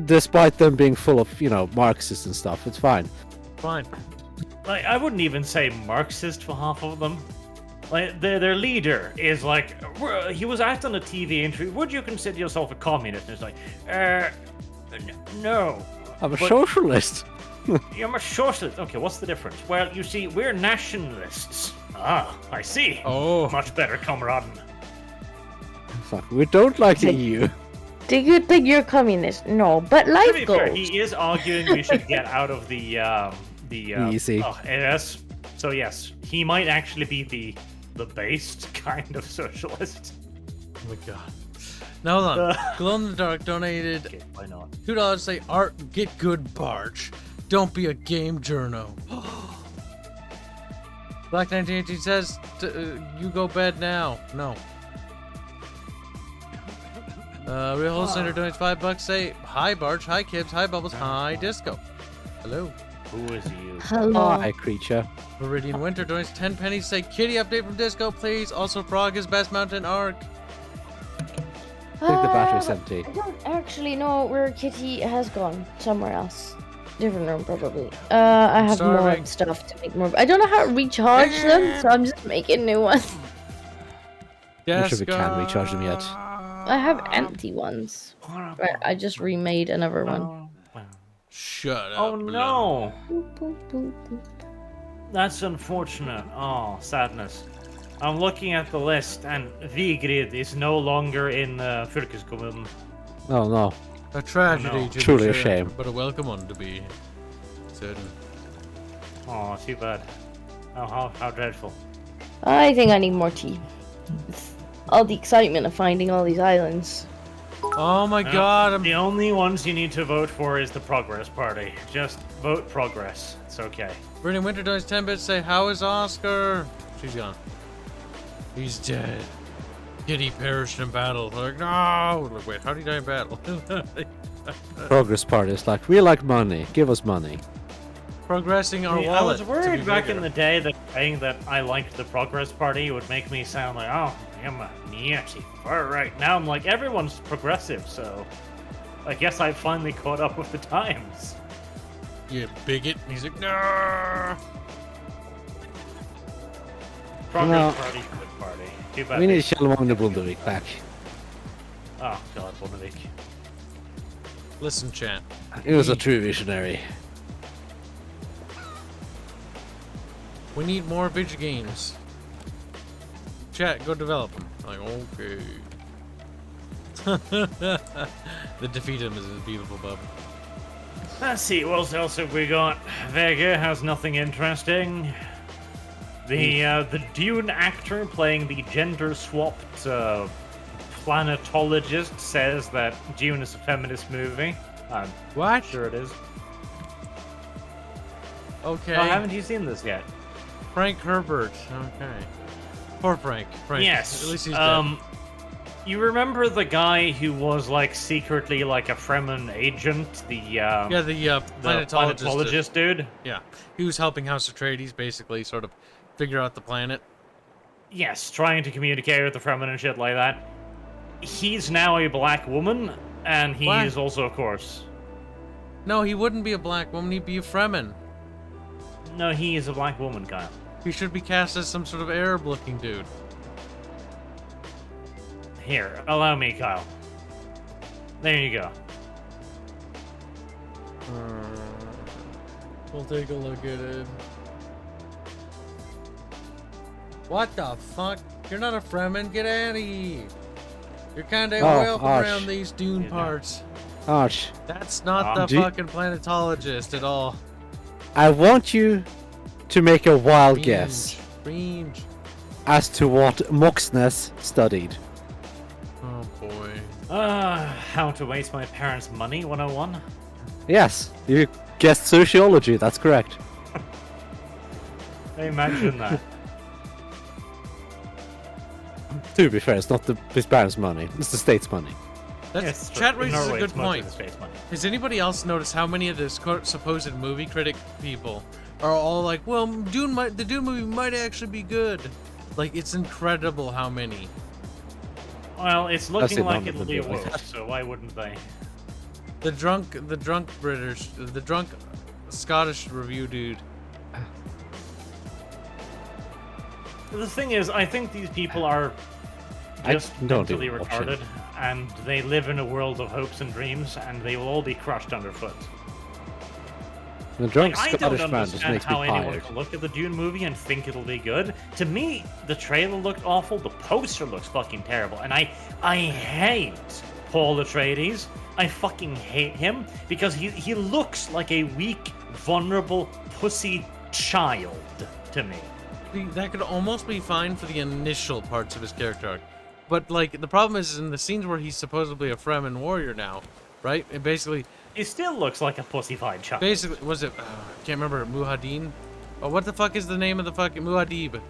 Despite them being full of, Marxists and stuff, it's fine. Fine. Like, I wouldn't even say Marxist for half of them. Like, their leader is like, he was asked on a TV interview, would you consider yourself a communist? And it's like, no. I'm a But- socialist. I'm a socialist. Okay, what's the difference? Well, you see, we're nationalists. Ah, I see. Oh. Much better, comrade. Fuck, we don't like the EU. Do you think you're communist? No, but To life be fair, goals. he is arguing we should get out of the Easy. NS. So yes, he might actually be the based kind of socialist. Oh my god. Now hold on. Glow in the Dark donated Okay, why not? $2 to say Art get good barge. Don't be a game journo. Black 1918 says you go bed now. No. Real Whole Center donates $5. Say hi Barge, hi Kibs, hi Bubbles, hi Disco. Hello. Who is you? Hello. Hi, creature. Meridian Winter donates 10 pennies. Say kitty update from Disco, please. Also Frog is best mountain arc. I think the battery's empty. I don't actually know where Kitty has gone. Somewhere else. Different room, probably. I have Starving. more stuff to make more. I don't know how to recharge them, so I'm just making new ones. Not sure we can recharge them yet. I have empty ones. Right, I just remade another one. Shut up. Oh no! Boop, boop, boop, boop. That's unfortunate. Oh, sadness. I'm looking at the list, and Vigrid is no longer in Fylkeskommunen. Oh no. A tragedy, Oh, no. to be Truly a sure, shame. but a welcome one to be certain. Oh, too bad. Oh, how dreadful. I think I need more tea. It's all the excitement of finding all these islands. Oh my god, I'm The only ones you need to vote for is the Progress Party. Just vote Progress. It's okay. Brittany Winter does 10 bits. Say, how is Oscar? She's gone. He's dead. Kitty perished in battle. They're like, no! Like, wait, how did he die in battle? Progress party is like, we like money. Give us money. Progressing our I wallet. was worried back in the day that saying that I liked the Progress Party would make me sound like, oh, I'm a Nazi. Alright, now I'm like, everyone's progressive, so I guess I finally caught up with the times. You bigot. And he's like, no! Progress No. Party, good party. Too bad. We they- need Kjellmagne Bondevik back. Oh, God, Bonnevik. Listen, chat. He was a true visionary. We need more video games. Chat, go develop them. Like, okay. The defeat him is a beautiful bub. Let's see, what else have we got? Vega has nothing interesting. The Dune actor playing the gender-swapped planetologist says that Dune is a feminist movie. I'm What? sure it is. Okay. Oh, haven't you seen this yet? Frank Herbert. Okay. Poor Frank. Yes. At least he's dead. You remember the guy who was like secretly like a Fremen agent? The planetologist dude? Yeah. He was helping House Atreides basically sort of figure out the planet. Yes, trying to communicate with the Fremen and shit like that. He's now a black woman, and he is also, of course... No, he wouldn't be a black woman, he'd be a Fremen. No, he is a black woman, Kyle. He should be cast as some sort of Arab-looking dude. Here, allow me, Kyle. There you go. We'll take a look at it. What the fuck? You're not a Fremen, get out of here. You're kind of welcome around these dune parts. Arch. That's not the fucking planetologist at all. I want you to make a wild guess as to what Moxness studied. Oh boy. How to waste my parents' money 101? Yes, you guessed sociology, that's correct. Imagine that. To be fair, it's not his parents' money, it's the state's money. That's, chat raises a good point. Has anybody else noticed how many of the supposed movie critic people are all like, well, the Dune movie might actually be good? Like, it's incredible how many. Well, it's looking like it'll be woke, so why wouldn't they? The drunk Scottish review dude. The thing is, I think these people are just mentally retarded, and they live in a world of hopes and dreams, and they will all be crushed underfoot. The drunk Scottish man just makes me tired. I don't understand how anyone can look at the Dune movie and think it'll be good. To me, the trailer looked awful, the poster looks fucking terrible, and I hate Paul Atreides. I fucking hate him, because he looks like a weak, vulnerable, pussy child to me. That could almost be fine for the initial parts of his character arc. But, like, the problem is in the scenes where he's supposedly a Fremen warrior now, right? And basically... He still looks like a pussified child. Basically, was it... I can't remember, Muad'Dib? Oh, what the fuck is the name of the fucking... Muad'Dib.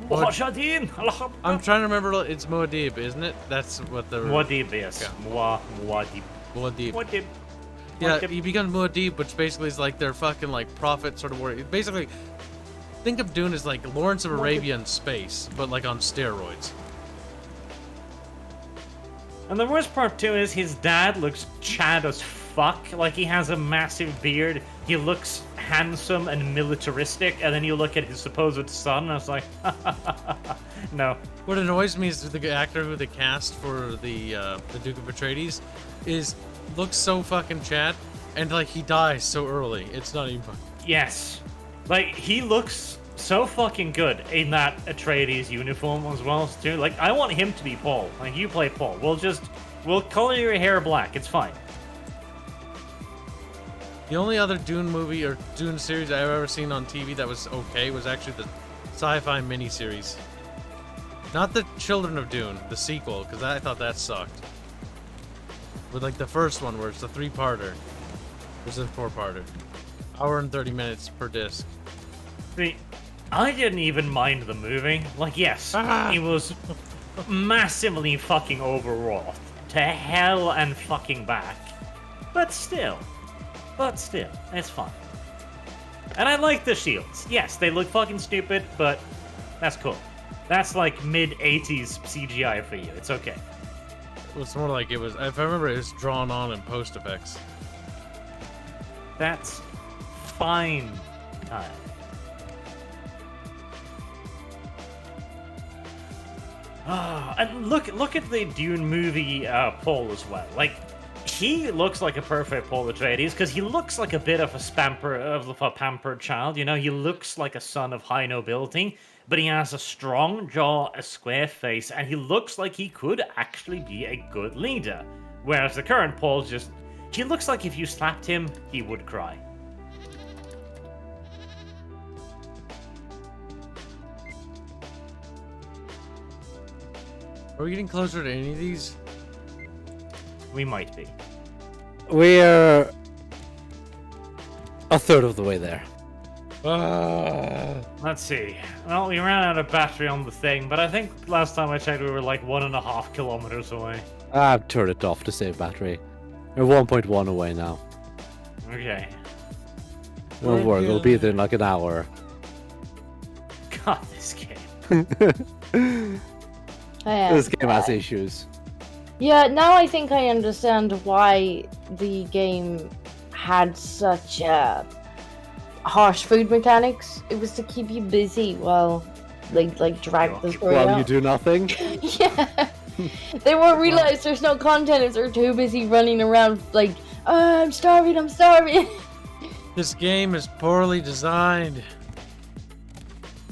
Muad'Dib! I'm trying to remember, it's Muad'Dib, isn't it? That's what the... Muad'Dib, yes. Yeah. Muad'Dib. Yeah, he becomes Muad'Dib, which basically is like their fucking, like, prophet sort of warrior. Basically, think of Dune as, like, Lawrence of Arabia in space, but, like, on steroids. And the worst part, too, is his dad looks Chad as fuck. Like, he has a massive beard, he looks handsome and militaristic, and then you look at his supposed son, and it's like, no. What annoys me is the actor who they cast for the Duke of Atreides looks so fucking Chad, and, like, he dies so early. It's not even fun. Yes. Like, he looks so fucking good in that Atreides uniform as well, too. Like, I want him to be Paul. Like, you play Paul. We'll color your hair black. It's fine. The only other Dune movie or Dune series I've ever seen on TV that was okay was actually the sci-fi miniseries. Not the Children of Dune, the sequel, because I thought that sucked. But, like, the first one where it's a 3-parter. There's a 4-parter. Hour and 30 minutes per disc. See, I didn't even mind the movie. Like, yes, it was massively fucking overwrought. To hell and fucking back. But still, it's fun. And I like the shields. Yes, they look fucking stupid, but that's cool. That's like mid-80s CGI for you. It's okay. It's more like it was, if I remember, it was drawn on in post-effects. That's fine. And look at the Dune movie Paul as well. Like, he looks like a perfect Paul Atreides because he looks like a bit of a pampered child. You know, he looks like a son of high nobility, but he has a strong jaw, a square face, and he looks like he could actually be a good leader. Whereas the current Paul he looks like if you slapped him, he would cry. Are we getting closer to any of these? We might be. We're a third of the way there. Let's see. Well, we ran out of battery on the thing, but I think last time I checked we were like 1.5 kilometers away. I've turned it off to save battery. We're 1.1 away now. Okay. Don't worry, we'll be there in like an hour. God, this game. This game has issues. Yeah, now I think I understand why the game had such harsh food mechanics. It was to keep you busy while like drag the story While out. you do nothing? Yeah. They won't realize there's no content if they're too busy running around like, oh, I'm starving, I'm starving. This game is poorly designed.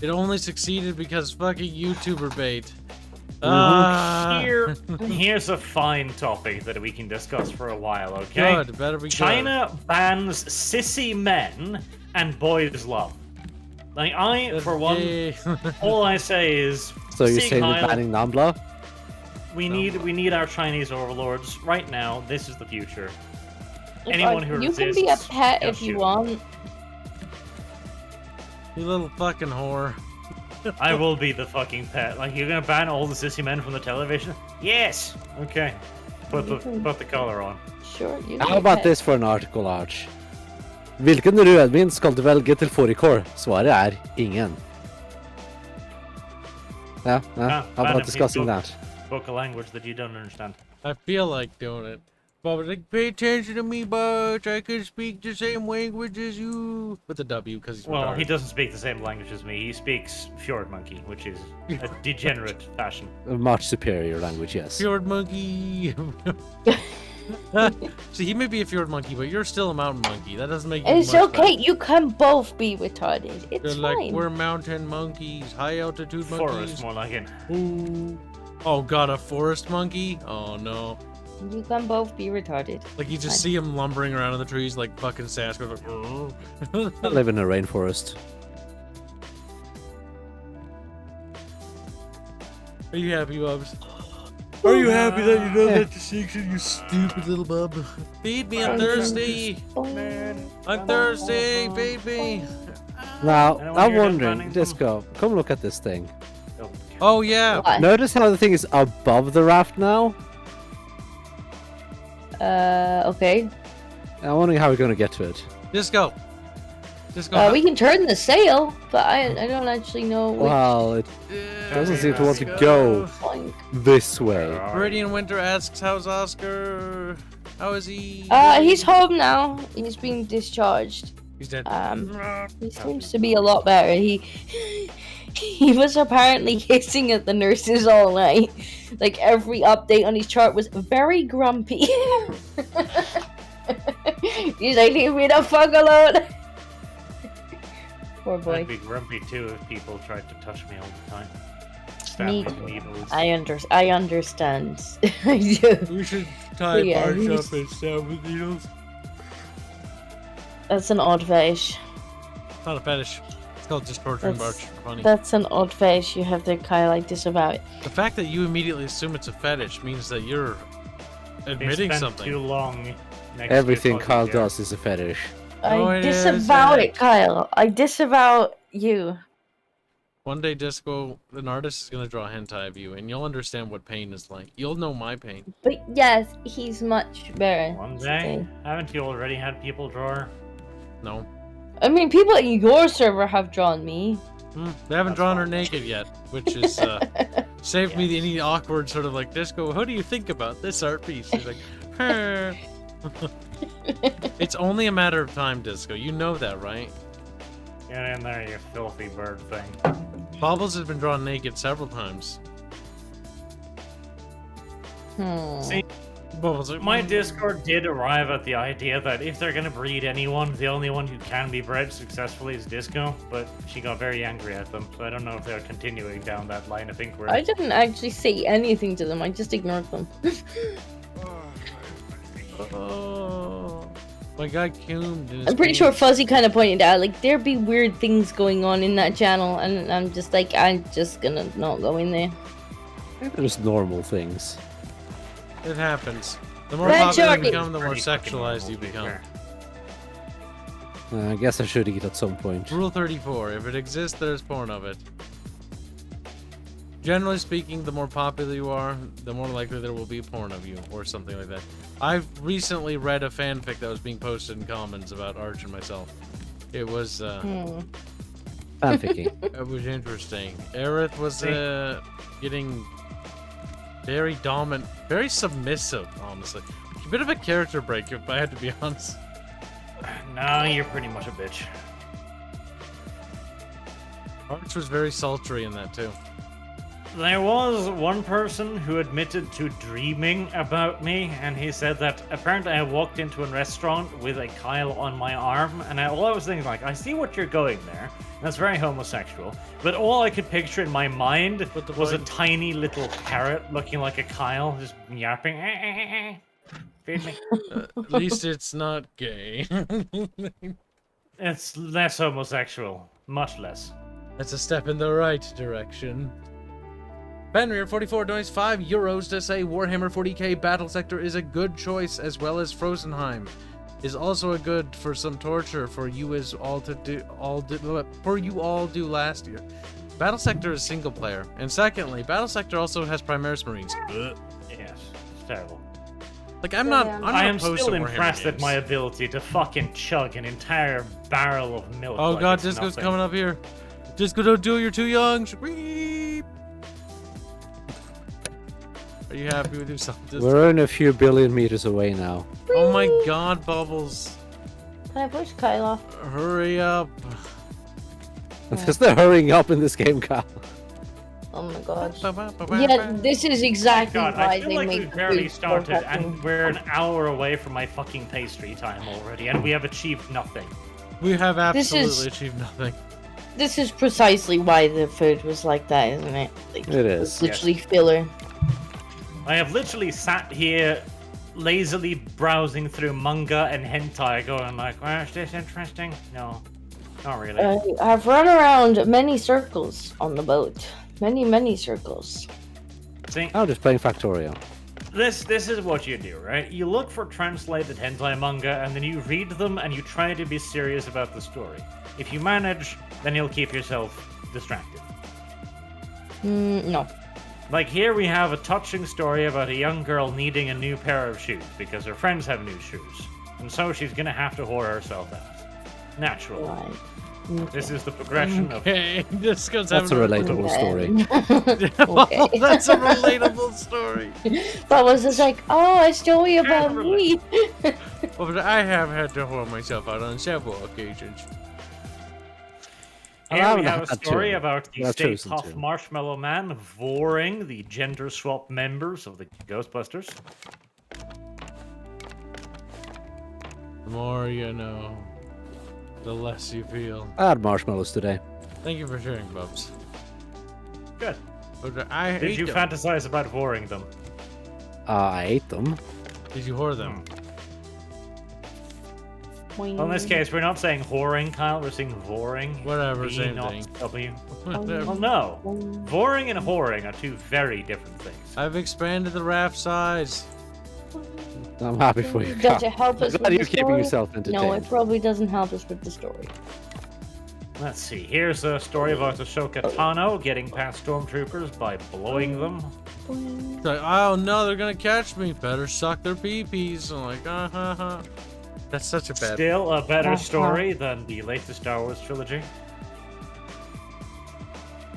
It only succeeded because fucking YouTuber bait. Here's a fine topic that we can discuss for a while, okay? Good, better be China bans sissy men and boys love. Like, for one, all I say is... So you're saying they're banning Nambla? We need our Chinese overlords right now. This is the future. Anyone who you resists... can be a pet if you want. You little fucking whore. I will be the fucking pet. Like, you're gonna ban all the sissy men from the television? Yes! Okay. Put the collar on. Sure, you How about this for an article, Arch? Vilken rödvin ska du välja till fårikål? Svaret är ingen. Yeah, how about discussing that? Spoke a language that you don't understand. I feel like doing it. But like, pay attention to me, Butch. I can speak the same language as you. With the W, because he's retarded. He doesn't speak the same language as me. He speaks Fjord Monkey, which is a degenerate fashion. A much superior language, yes. Fjord Monkey. See, he may be a Fjord Monkey, but you're still a mountain monkey. That doesn't make you It's much okay. better. You can both be retarded. It's They're fine. like, we're mountain monkeys, high altitude monkeys. Forest, more like it. Ooh. Oh god, a forest monkey? Oh no. You can both be retarded. Like you just see him lumbering around in the trees like fucking Sasquatch. Like, I live in a rainforest. Are you happy, Bubs? Are you happy that you know that distinction, you stupid little bub? Feed me, I'm thirsty! I'm thirsty, feed me! Now, I don't want I'm your dad wondering, banning Disco, come look at this thing. Oh yeah! What? Notice how the thing is above the raft now? Okay. I'm wondering how we're going to get to it. Disco! Disco! We can turn the sail, but I don't actually know which Well, it doesn't seem to want to go point. this way. Meridian Winter asks, how's Oscar? How is he? He's home now. He's being discharged. He's dead. He seems to be a lot better. He was apparently hissing at the nurses all night. Like every update on his chart was very grumpy. He's like, leave me the fuck alone. Poor boy. I'd be grumpy too if people tried to touch me all the time. Stab me with needles. I understand. I do. We should tie Yeah, Barge he's- up and stab with needles. That's an odd fetish. It's not a fetish. It's called just torturing Barge for funny. That's an odd fetish. You have to kind of like disavow it. The fact that you immediately assume it's a fetish means that you're They admitting spent something. too long next Everything to a Kyle fucking does is a fetish. No, I it disavow isn't. it, Kyle. I disavow you. One day, Disco, an artist is gonna draw hentai of you, and you'll understand what pain is like. You'll know my pain. But yes, he's much better. One day? Haven't you already had people draw? No. I mean, people at your server have drawn me. They haven't That's drawn her fine. naked yet, which is saved me any awkward sort of like, Disco, what do you think about this art piece? He's like, it's only a matter of time, Disco. You know that, right? Get in there, you filthy bird thing. Bobbles has been drawn naked several times. See, Bubbles, my Discord did arrive at the idea that if they're gonna breed anyone, the only one who can be bred successfully is Disco, but she got very angry at them, so I don't know if they're continuing down that line. I think we're... I didn't actually say anything to them. I just ignored them. Oh, my guy cumed. in his I'm pretty sure pants. Fuzzy kind of pointed out, like, there be weird things going on in that channel, and I'm just like, I'm just gonna not go in there. They're just normal things. It happens. The more Red popular you Sharky. become, the more Pretty fucking sexualized normal, you to be become. fair. I guess I should eat at some point. Rule 34. If it exists, there's porn of it. Generally speaking, the more popular you are, the more likely there will be porn of you, or something like that. I've recently read a fanfic that was being posted in comments about Arch and myself. It was, Fanficking. It was interesting. Aerith was, getting very dominant, very submissive, honestly. A bit of a character break, if I had to be honest. No, you're pretty much a bitch. Arch was very sultry in that, too. There was one person who admitted to dreaming about me, and he said that apparently I walked into a restaurant with a Kyle on my arm, and all I was thinking, like, I see what you're going there. That's very homosexual. But all I could picture in my mind was a tiny little parrot looking like a Kyle, just yapping. Feed me. At least it's not gay. It's less homosexual. Much less. That's a step in the right direction. Benrier44 donates €5 to say Warhammer 40k Battle Sector is a good choice, as well as Frozenheim is also a good for some torture for you as all do last year. Battle Sector is single player, and secondly, Battle Sector also has Primaris Marines. Yes, it's terrible. Like I'm not I am opposed still to impressed games. at my ability to fucking chug an entire barrel of milk. Oh like god, it's Disco's nothing. coming up here. Disco, don't do it, you're too young. Shweep. Are you happy with yourself, Disco? We're only a few billion meters away now. Oh my god, Bubbles. Can I push Kyle off? Hurry up. There's no hurrying up in this game, Kyle. Oh my god. Yeah, this is exactly God, why I feel they like made we've barely food started, more and fucking- we're an hour away from my fucking pastry time already, and we have achieved nothing. We have This absolutely is- achieved nothing. This is precisely why the food was like that, isn't it? Like, It is. It's literally filler. I have literally sat here lazily browsing through manga and hentai going like, well, is this interesting? No, not really. I've run around many circles on the boat. Many circles. See, I'm just playing Factorio. this is what you do, right? You look for translated hentai manga, and then you read them, and you try to be serious about the story. If you manage, then you'll keep yourself distracted. No. Like here we have a touching story about a young girl needing a new pair of shoes because her friends have new shoes. And so she's gonna have to whore herself out. Naturally. Right. This is the progression of... Okay, Disco's That's a having relatable story. Okay. That's a relatable story. That was just like, oh, a story about Can't me. Well, but I have had to whore myself out on several occasions. Here I we haven't have a had story to. about the I've Stay chosen Tough to. Marshmallow Man voring the gender swap members of the Ghostbusters. The more you know, the less you feel. I had marshmallows today. Thank you for sharing, Bubs. Good. But I Did hate you them. fantasize about voring them? I ate them. Did you whore them? Well, in this case, we're not saying whoring, Kyle. We're saying voring. Whatever, V, same not thing. W. Whatever. Well, no. Voring and whoring are two very different things. I've expanded the raft size. I'm happy for you, Does Kyle. it help us Glad with you're the keeping story? yourself entertained. No, it probably doesn't help us with the story. Let's see. Here's a story about Ashoka Tano getting past stormtroopers by blowing them. It's like, oh no, they're gonna catch me. Better suck their pee-pees. I'm like, That's such a bad. Still a better story than the latest Star Wars trilogy.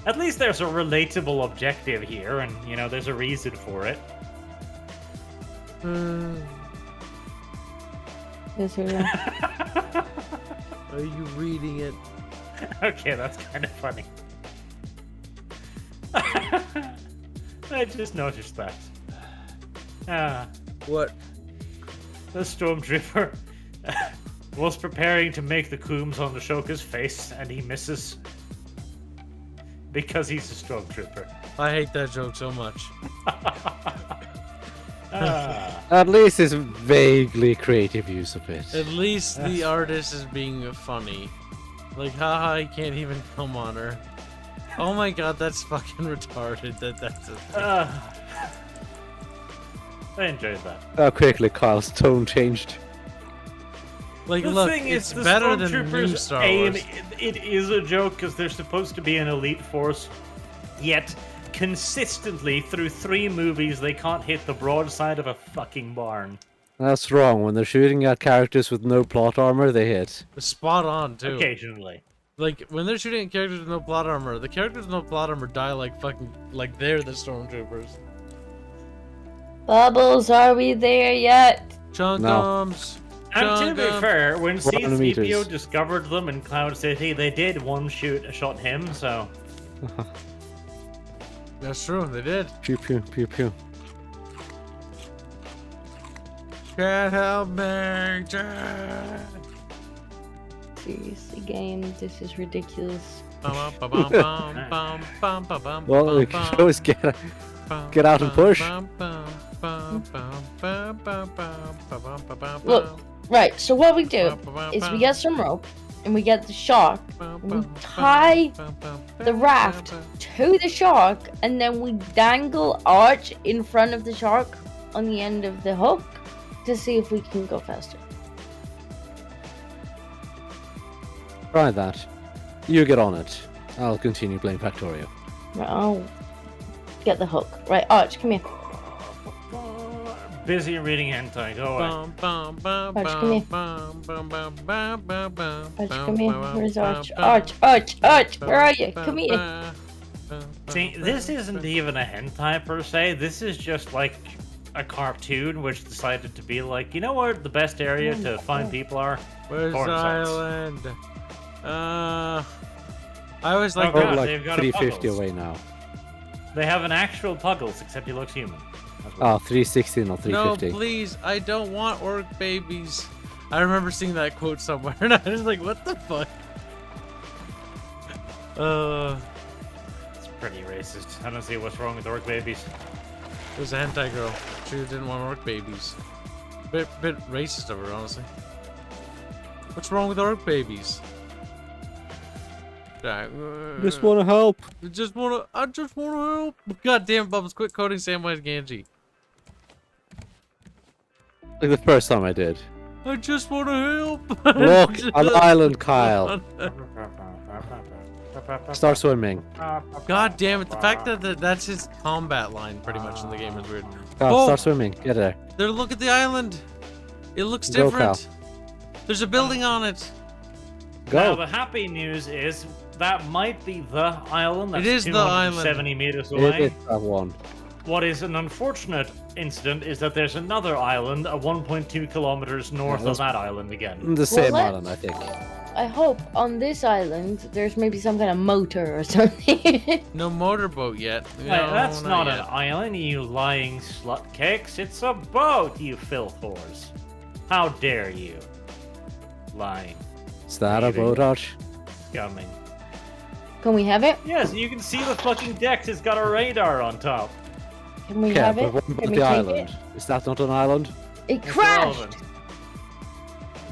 At least there's a relatable objective here, and, you know, there's a reason for it. Is there Are you reading it? Okay, that's kind of funny. I just noticed that. What? The stormtrooper was preparing to make the coombs on Ashoka's face, and he misses. Because he's a stormtrooper. I hate that joke so much. At least it's vaguely creative use of it. At least the artist is being funny. Like, haha, he can't even come on her. Oh my god, that's fucking retarded. That's a thing. I enjoyed that. How quickly Kyle's tone changed. Like, The look, thing it's is, the better than new Stormtroopers Star aim, Wars. it is a joke because they're supposed to be an elite force, yet consistently through 3 movies they can't hit the broadside of a fucking barn. That's wrong. When they're shooting at characters with no plot armor, they hit. Spot on, too. Occasionally. Like, when they're shooting at characters with no plot armor, the characters with no plot armor die like fucking... Like, they're the Stormtroopers. Bubbles, are we there yet? Chunkums! And to be fair, when meters. C-3PO discovered them in Cloud City, they did shot him, so... That's true, they did. Pew pew pew pew. Can't help me, Jack. Seriously, game, this is ridiculous. Well, we can always get out and push. Look, right, so what we do is we get some rope, and we get the shark, and we tie the raft to the shark, and then we dangle Arch in front of the shark on the end of the hook to see if we can go faster. Try that. You get on it. I'll continue playing Factorio. Right, I'll get the hook. Right, Arch, come here. Busy reading hentai, go away. Arch, come here. Arch, come here. Where's Arch? Arch, where are you? Come here. See, this isn't even a hentai per se, this is just like a cartoon which decided to be like, you know what the best area to find people are? Where's Porn sites. Island? I always like Oh, We're God, like they've got a 350 Puggles. away now. They have an actual Puggles, except he looks human. That's what- Oh, 360, not No, 350. please, I don't want orc babies. I remember seeing that quote somewhere, and I was like, what the fuck? It's pretty racist. I don't see what's wrong with orc babies. It was a hentai girl. She didn't want orc babies. Bit racist of her, honestly. What's wrong with orc babies? Just want to help. I just wanna help. God damn, Bubbles, quit coding Samwise Gamgee. Like the first time I did. I just wanna help. Look, an island, Kyle. Start swimming. God damn it, the fact that that's his combat line pretty much in the game is weird. Kyle, Oh! start swimming. Get there. There, look at the island. It looks Go, different. There's a building on it. Now, Go. the happy news is that might be the island that's It is the island. 270 meters It away. is that one. What is an unfortunate incident is that there's another island 1.2 kilometers north of that island again. The same let's- island, I think. I hope on this island there's maybe some kind of motor or something. No motorboat yet. Hey, No, that's not an yet. island, you lying slut cakes. It's a boat, you filth whores. How dare you? Lying, Is that a Maybe. boat, Arch? gumming. Can we have it? Yes, you can see the fucking deck. It's got a radar on top. Can we Yeah, have but it? what Can about we the take island? Is that not an island? It? It It's crashed. irrelevant.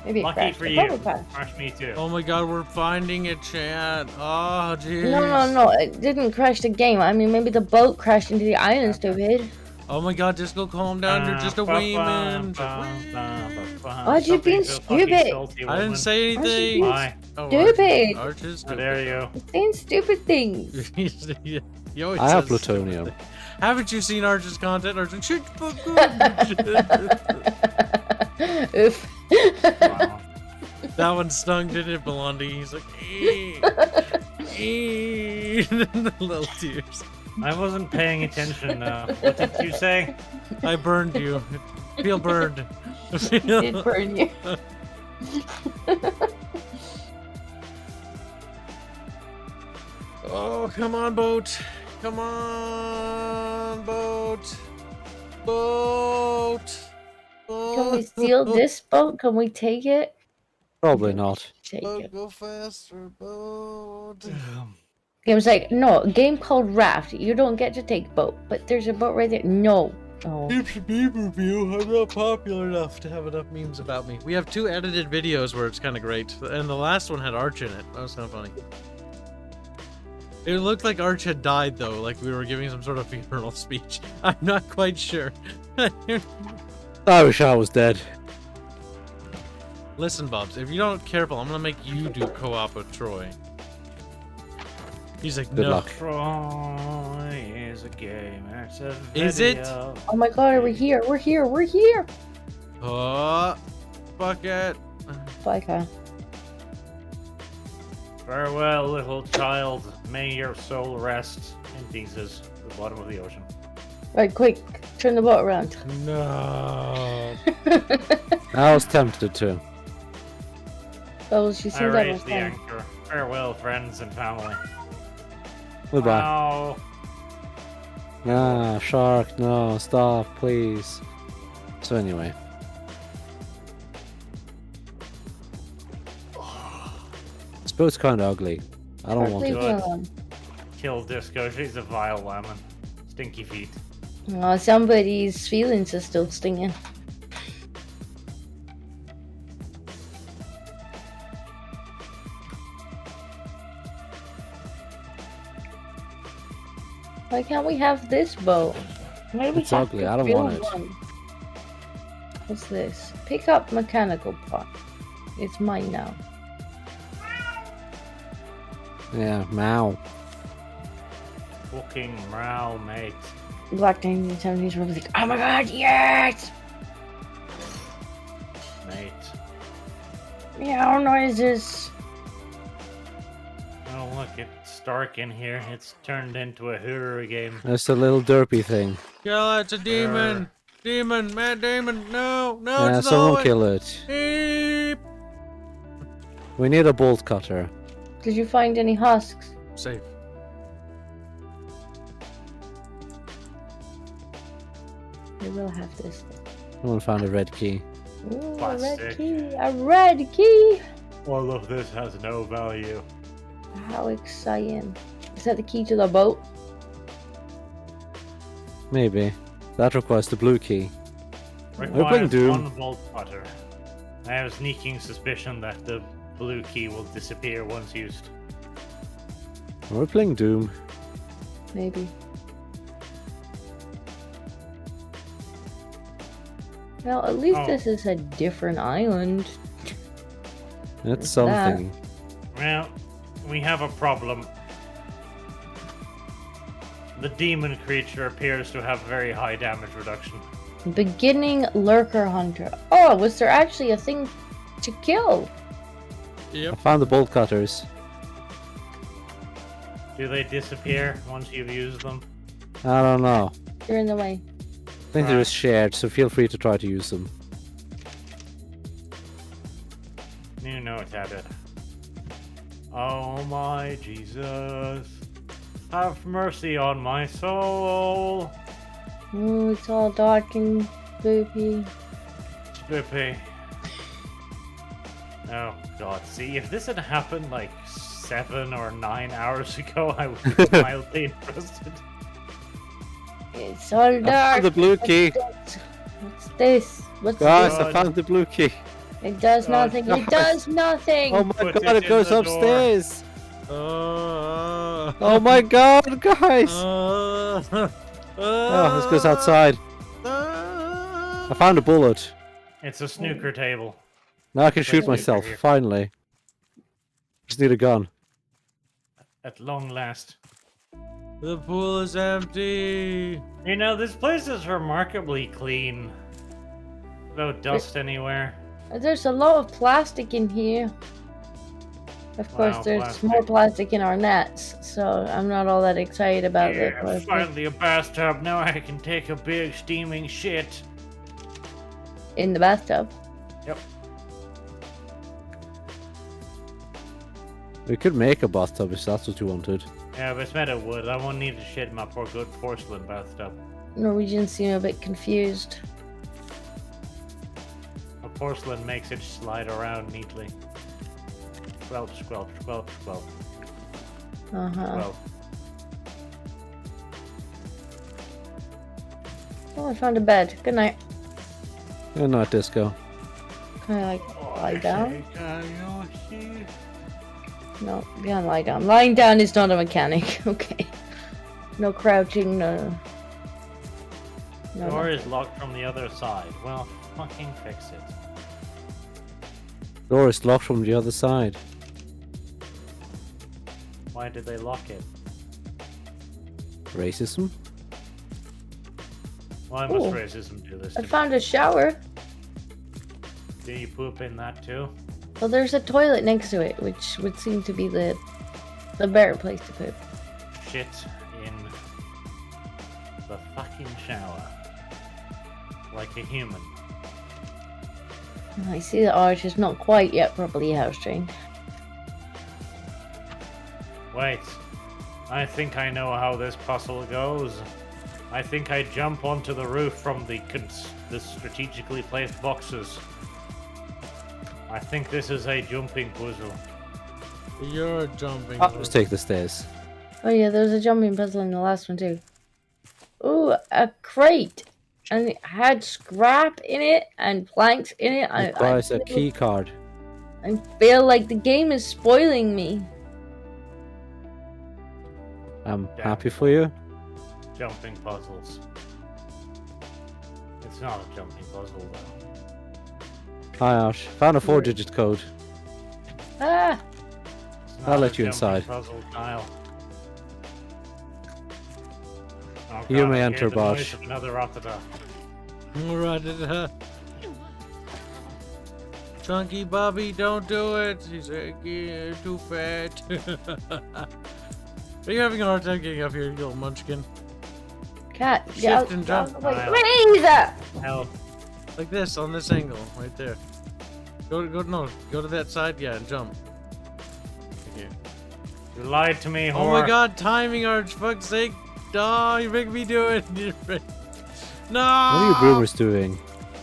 Maybe it Lucky crashed. for It you. probably crashed. Crash me too. Oh my god, we're finding it, chat. Oh, jeez. No, it didn't crash the game. I mean, maybe the boat crashed into the island, stupid. Oh my god, just go calm down. You're just a wayman. Why'd you being stupid? I didn't say anything. Why? Oh, Stupid. Arch is How stupid. dare you? Saying stupid things. He always I have says plutonium. stupid things. Haven't you seen Arch's content? Arch, shut the fuck up. Oof. Wow. That one stung, didn't it, Blondie? He's like, little tears. I wasn't paying attention. What did you say? I burned you. Feel burned. Did burn you. Oh, come on, boat. Come on, boat. Boat. Can we steal this boat? Can we take it? Probably not. Take Boat, it. go faster, boat. Game's like, no, a game called Raft. You don't get to take boat, but there's a boat right there. No. Oh. It's a meme review. I'm not popular enough to have enough memes about me. We have 2 edited videos where it's kind of great, and the last one had Arch in it. That was kind of funny. It looked like Arch had died, though, like we were giving some sort of funeral speech. I'm not quite sure. I wish I was dead. Listen, Bubs, if you don't careful, I'm gonna make you do co-op with Troy. He's like, Good no. luck. Troy is a gamer. It's a Is it? video. Oh my god, are we here? We're here, we're here! Oh, fuck it. Bye, Kyle. Farewell, little child. May your soul rest in pieces at the bottom of the ocean. Right, quick, turn the boat around. No. I was tempted to. Oh, she I seems like raised the anchor. Farewell, friends and family. Goodbye. Wow. Ah, shark, no, stop, please. So anyway. This boat's kind of ugly. I don't want Leave it. me alone. Kill Disco. She's a vile woman. Stinky feet. Oh, somebody's feelings are still stinging. Why can't we have this boat? Why do we It's have ugly, to I don't build want it. one? What's this? Pick up mechanical part. It's mine now. Yeah, Mao. Fucking brow, mate. Black 1970s were like, oh my god, yes! Mate. Meow noises. Oh, look, it's dark in here. It's turned into a horror game. That's a little derpy thing. Kill it, it's a demon. Demon, mad demon. No, no, Yeah, it's the someone hallway. kill it. Beep. We need a bolt cutter. Did you find any husks? Safe. We will have this. Someone found a red key. Ooh, a red Plastic. key. A red key! All of this has no value. How exciting. Is that the key to the boat? Maybe. That requires the blue key. Requires Doom. one volt cutter. I have a sneaking suspicion that the blue key will disappear once used. We're playing Doom. Maybe. Well, at least Oh. this is a different island. That's What's that? something. Well, we have a problem. The demon creature appears to have very high damage reduction. Beginning lurker hunter. Oh, was there actually a thing to kill? I Yep. found the bolt cutters. Do they disappear once you've used them? I don't know. You're in the way. I think they're just shared, so feel free to try to use them. You know it's habit. Oh my Jesus. Have mercy on my soul. Oh, it's all dark and spoopy. Spippy. Oh god, see, if this had happened like 7 or 9 hours ago, I would be mildly interested. It's all I dark. found the blue key. What's this? What's Guys, this? I found the blue key. It does Oh, nothing. It guys. does nothing. Oh my Put god, it it goes in the door. upstairs. Oh Oh my god, guys. Oh, this goes outside. I found a bullet. It's a snooker table. Now I can shoot Wait, myself, here. finally. Just need a gun. At long last. The pool is empty. You know, this place is remarkably clean. No dust anywhere. There's a lot of plastic in here. Of course, Wow, there's plastic. more plastic in our nets, so I'm not all that excited about it. Yeah, but- finally a bathtub. Now I can take a big steaming shit. In the bathtub. Yep. We could make a bathtub if that's what you wanted. Yeah, but it's made of wood. I won't need to shit in my poor good porcelain bathtub. Norwegians seem a bit confused. A porcelain makes it slide around neatly. Squelch, squelch, squelch, squelch, Uh-huh. squelch. Oh, I found a bed. Good night. Good night, Disco. Can I, like, lie down? Karaoke. No, you can't lie down. Lying down is not a mechanic. Okay. No crouching, no... No, Door no. is locked from the other side. Well, fucking fix it. Door is locked from the other side. Why did they lock it? Racism? Why must racism do this? I found a shower. Do you poop in that too? Well, there's a toilet next to it, which would seem to be the better place to poop. Shit in the fucking shower. Like a human. I see the arch is not quite yet properly house trained. Wait. I think I know how this puzzle goes. I think I jump onto the roof from the strategically placed boxes. I think this is a jumping puzzle. You're jumping. I'll just take the stairs. Oh yeah, there's a jumping puzzle in the last one too. Ooh, a crate! And it had scrap in it and planks in it. Requires a key card. I feel like the game is spoiling me. I'm happy for you. Jumping puzzles. It's not a jumping puzzle though. Hi Ash, found a 4-digit code. Ah! I'll let you inside. Puzzle, Kyle. Oh, You God, may I enter, hear the noise Bosch. of Another Ratata. Chunky Bobby, don't do it. He's you're too fat. Are you having a hard time getting up here, you little munchkin? Cat, Shift and jump. Razor! Help. Like this, on this angle, right there. Go to that side, yeah, and jump. Okay. You lied to me, whore. Oh my god, timing, Arch, fuck's sake. Oh, you make me do it. No! What are you boomers doing?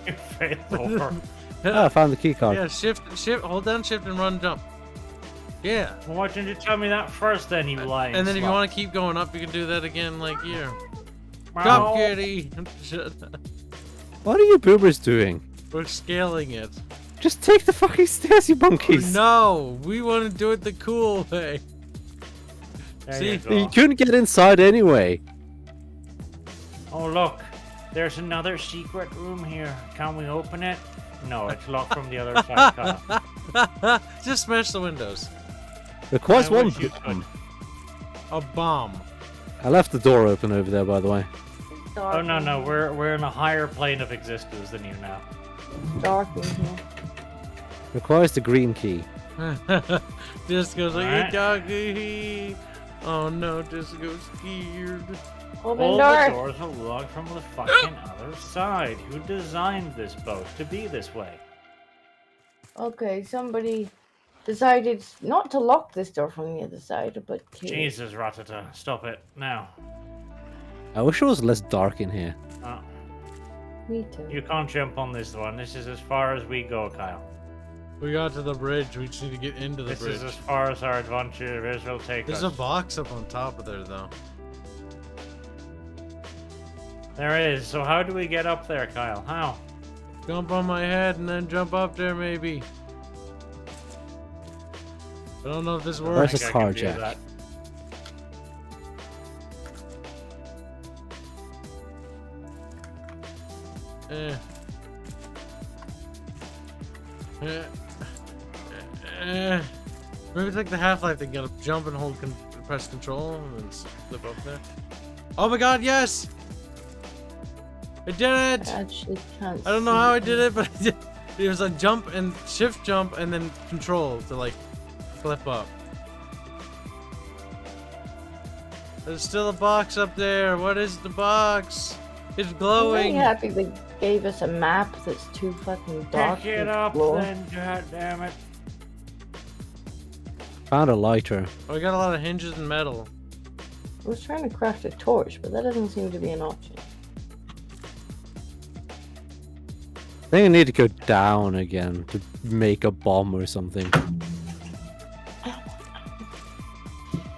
You failed, whore. I found the key card. Yeah, shift, hold down shift and run jump. Yeah. Well, why didn't you tell me that first then, you lying And then if you slut? want to keep going up, you can do that again, like here. Meow. Jump, kitty! What are you boomers doing? We're scaling it. Just take the fucking stairs, you monkeys! No, we want to do it the cool way. There See? you go. You couldn't get inside anyway. Oh, look. There's another secret room here. Can we open it? No, it's locked from the other side, Kyle. Just smash the windows. Requires I one wish you could. bomb. A bomb. I left the door open over there, by the way. Oh, no, we're in a higher plane of existence than you now. Dark in here. Requires the green key. Disco's like, Alright. hey, doggy. Oh no, Disco's scared. Open All door. the doors are locked from the fucking other side. Who designed this boat to be this way? Okay, somebody decided not to lock this door from the other side, but to... Jesus, Ratata, stop it now. I wish it was less dark in here. Oh, Me too. you can't jump on this one. This is as far as we go, Kyle. We got to the bridge. We just need to get into the This bridge. is as far as our adventure will take There's us. a box up on top of there, though. There is. So how do we get up there, Kyle? How? Jump on my head and then jump up there, maybe. I don't know if this Where's works. a I can car do jack? that. Maybe it's like the Half-Life thing. You gotta jump and hold, press control, and then flip up there. Oh my god, yes! I did it! I actually can't I don't know how I did it, but I did. It was a jump and shift jump and then control to like flip up. There's still a box up there. What is the box? It's I'm really glowing. happy they gave us a map that's too fucking dark. Pick it to up explore. then, god damn it. Found a lighter. Oh, we got a lot of hinges and metal. I was trying to craft a torch, but that doesn't seem to be an option. I think I need to go down again to make a bomb or something.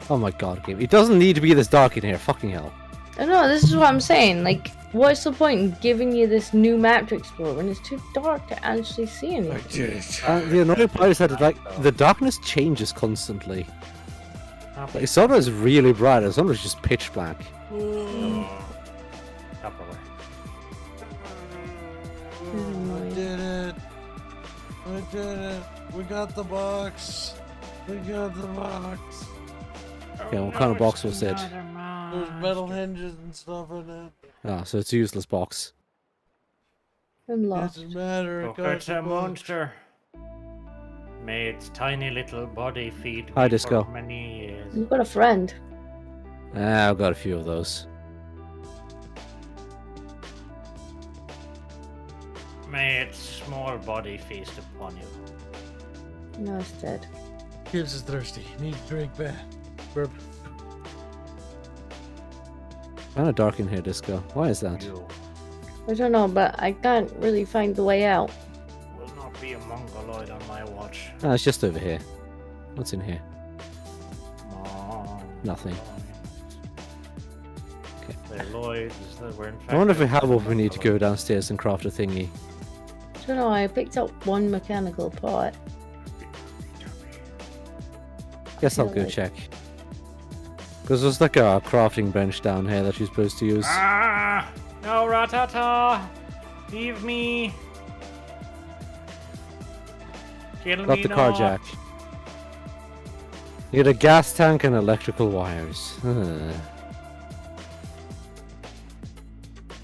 Oh my god, game. It doesn't need to be this dark in here. Fucking hell. I know, this is what I'm saying. Like, what's the point in giving you this new map to explore when it's too dark to actually see anything? The annoying part is that like the darkness changes constantly. Like, sometimes it's really bright and sometimes it's just pitch black. Tupperware. I did it. I did it. We got the box. We got the box. Okay, what kind of box was it? There's metal hinges and stuff in it. Ah, so it's a useless box. I'm lost. Doesn't matter. Look, it's a monster. May its tiny little body feed Hi, me Disco. for many years. You've got a friend. Ah, I've got a few of those. May its small body feast upon you. No, it's dead. Kibs is thirsty. Needs a drink bad. Burp. Kind of dark in here, Disco. Why is that? You I don't know, but I can't really find the way out. will not be a mongoloid on my watch. Ah, it's just over here. What's in here? Mongoloids. Nothing. Okay. They're Lloyds. We're in fact I wonder if we have what we need to go downstairs and craft a thingy. I don't know, I picked up one mechanical part. Guess I'll go check. Because there's like a crafting bench down here that you're supposed to use. Ah! No, Ratata! Leave me! Kill Got me the car not. jack. You get a gas tank and electrical wires.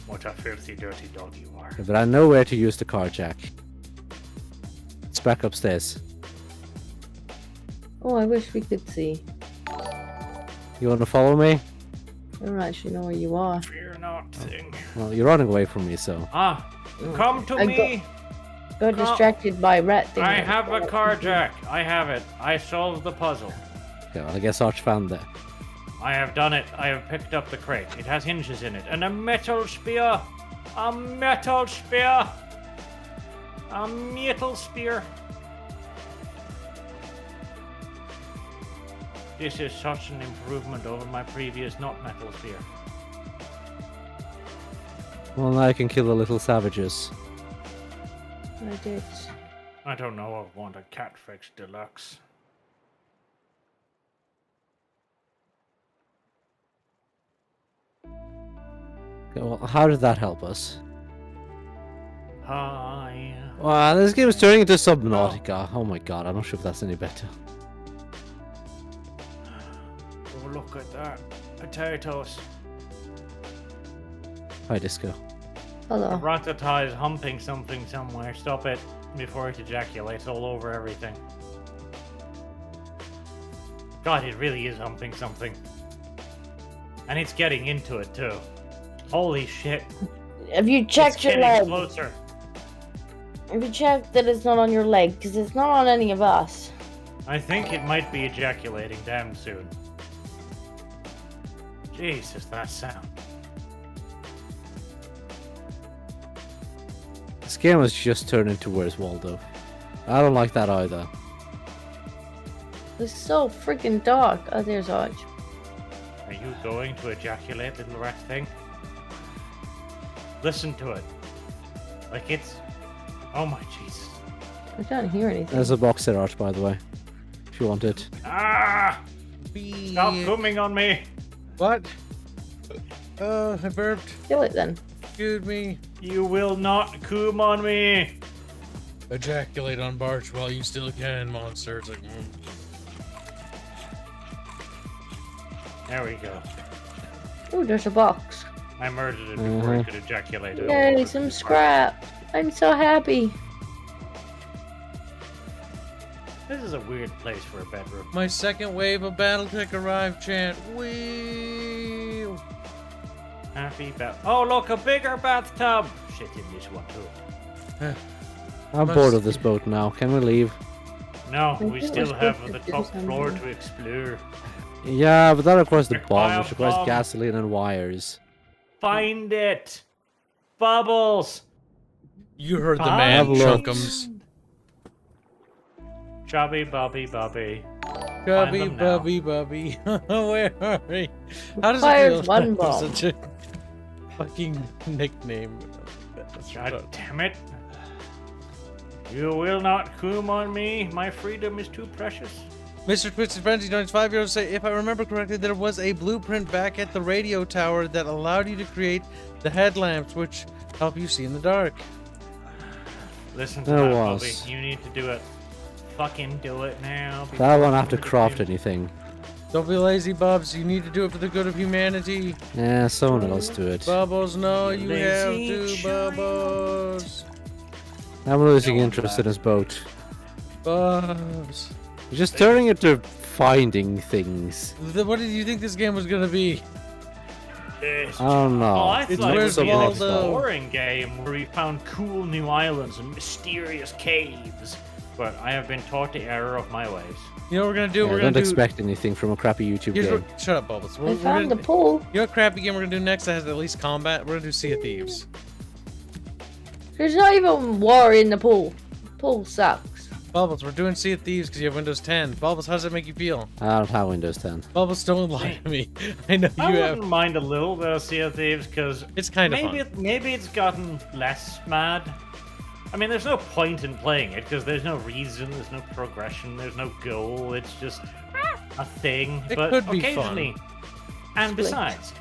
What a filthy, dirty dog you are. But I know where to use the car jack. It's back upstairs. Oh, I wish we could see. You want to follow me? I don't actually know where you are. Fear not, thing. Well, you're running away from me, so. Ah! Come to I me! Got distracted by rat thing. I have a car jack. I have it. I solved the puzzle. Okay, well, I guess Arch found that. I have done it. I have picked up the crate. It has hinges in it. And a metal spear! A metal spear! A metal spear! This is such an improvement over my previous not metal spear. Well, now I can kill the little savages. I did. I don't know, I want a catfish deluxe. Okay, well, how did that help us? Hi. Wow, this game is turning into Subnautica. Oh my god, I'm not sure if that's any better. Oh, look at that. Potatoes. Hi, Disco. Hello. Ratata is humping something somewhere. Stop it before it ejaculates all over everything. God, it really is humping something. And it's getting into it too. Holy shit. Have you checked It's your getting leg? closer. Have you checked that it's not on your leg? Because it's not on any of us. I think it might be ejaculating damn soon. Jesus, that sound. This game has just turned into Where's Waldo. I don't like that either. It's so freaking dark. Oh, there's Arch. Are you going to ejaculate, little rat thing? Listen to it. Like it's... Oh my Jesus. I can't hear anything. There's a box there, Arch, by the way. If you want it. Ah! Stop coming on me! What? I burped. Kill it then. Excuse me. You will not coom on me! Ejaculate on Barch while you still can, monster. It's like, There we go. Oh, there's a box. I murdered it before it could ejaculate. it all Yay, over some the scrap. I'm so happy. This is a weird place for a bedroom. my second wave of Battletech arrived, chant. Wee. Happy bath. Oh, look, a bigger bathtub! Shit in this one too. I'm bored of this boat now. Can we leave? No, I we think still we're have supposed the to do top something. floor to explore. Yeah, but that requires the bomb, Require which requires bomb. gasoline and wires. Find it! Bubbles! You heard the Have man, a look. Chunkums. Chubby Bubby Bubby. Bubby, them now. Bubby, Bubby. Where are we? How does it Requires feel? one to have bomb. Such a fucking nickname. God damn it. You will not coom on me. My freedom is too precious. Mr. Twisted Frenzy donates 5 euros. Say, if I remember correctly, there was a blueprint back at the radio tower that allowed you to create the headlamps, which help you see in the dark. Listen to There that, was. Bubby. You need to do it. fucking do it now. I won't have to craft anything. Don't be lazy, Bubs. You need to do it for the good of humanity. Yeah, someone else do it. Bubbles, no, you have Lazy to, child. Bubbles. I'm losing No, interest in this boat. Bubs. You're just turning it to finding things. What did you think this game was gonna be? I don't know. Oh, I It's thought it Where's was a Waldo? boring game where we found cool new islands and mysterious caves. But I have been taught the error of my ways. You know what we're gonna do? Yeah, we're don't gonna expect anything from a crappy YouTube game. Shut up, Bubbles. I found the pool. You know what crappy game we're gonna do next that has at least combat? We're gonna do Sea of Thieves. There's not even water in the pool. Pool sucks. Bubbles, we're doing Sea of Thieves because you have Windows 10. Bubbles, how does it make you feel? I don't have Windows 10. Bubbles, don't lie to me. I know you I have. wouldn't mind a little bit of Sea of Thieves because It's kind of fun. maybe it's gotten less mad. I mean, there's no point in playing it because there's no reason, there's no progression, there's no goal. It's just a thing. It but could be occasionally, and Split. besides,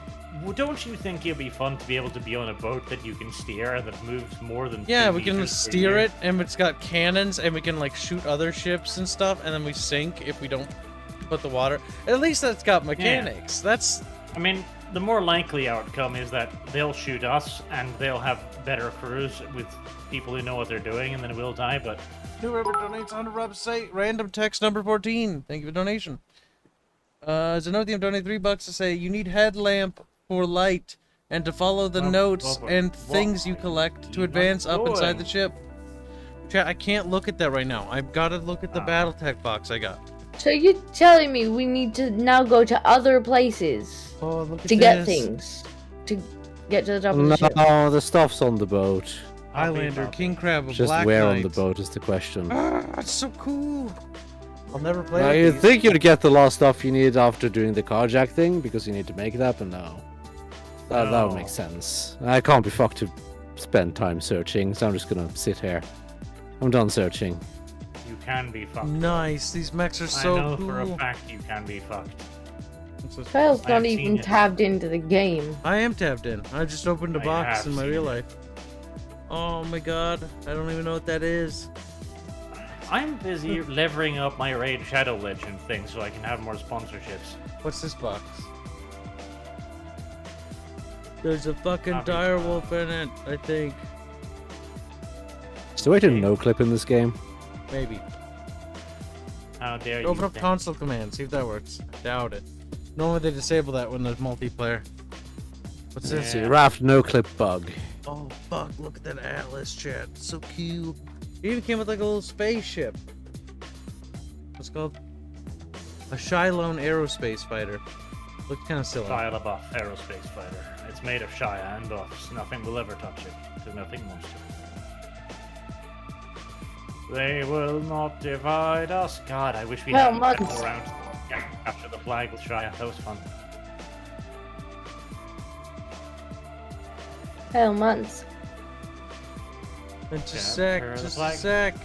don't you think it'd be fun to be able to be on a boat that you can steer that moves more than? Yeah, 2 we can meters per steer year? it, and it's got cannons, and we can like shoot other ships and stuff, and then we sink if we don't put the water. At least that's got mechanics. That's I mean, the more likely outcome is that they'll shoot us and they'll have better crews with people who know what they're doing, and then we'll die. But whoever donates on the website, random text number 14. Thank you for donation. Zenothium donated $3 to say you need headlamp for light and to follow the notes and things you collect to advance up inside the ship. Chat, I can't look at that right now. I've got to look at the BattleTech box I got. So you're telling me we need to now go to other places Oh, look at to get this. things? To get to the top of the ship? No, the stuff's on the boat. Highlander, King Crab, a Just Black where Knight. on the boat is the question. Ah, it's so cool. I'll never play Now, with you'd these. think you'd get the last stuff you need after doing the carjack thing, because you need to make that, but no. That would make sense. I can't be fucked to spend time searching, so I'm just gonna sit here. I'm done searching. you can be fucked. Nice. These mechs are I so know cool. for a fact you can be fucked. Kyle's I not have even seen it. tabbed into the game. I am tapped in. I just opened a I box have in my seen real it. life. Oh my god. I don't even know what that is. I'm busy levering up my Raid Shadow Legend thing so I can have more sponsorships. What's this box? There's a fucking Copy. direwolf in it, I think. Is there a way to no-clip in this game? Maybe. How dare you? Open up think- console command, see if that works. Doubt it. Normally they disable that when there's multiplayer. What's this? See, Yeah. RAFT no-clip bug. Oh fuck, look at that Atlas chat. It's so cute. It even came with like a little spaceship. What's it called? A Shylone aerospace fighter. Looks kind of silly. Shia LaBeouf aerospace fighter. It's made of Shia and buffs. Nothing will ever touch it, because nothing wants to. They will not divide us. God, I wish we Well, had months. more around to capture the flag with Shia. That was fun. Hell, months. Just a Yeah, sec, here are the just a flags. sec.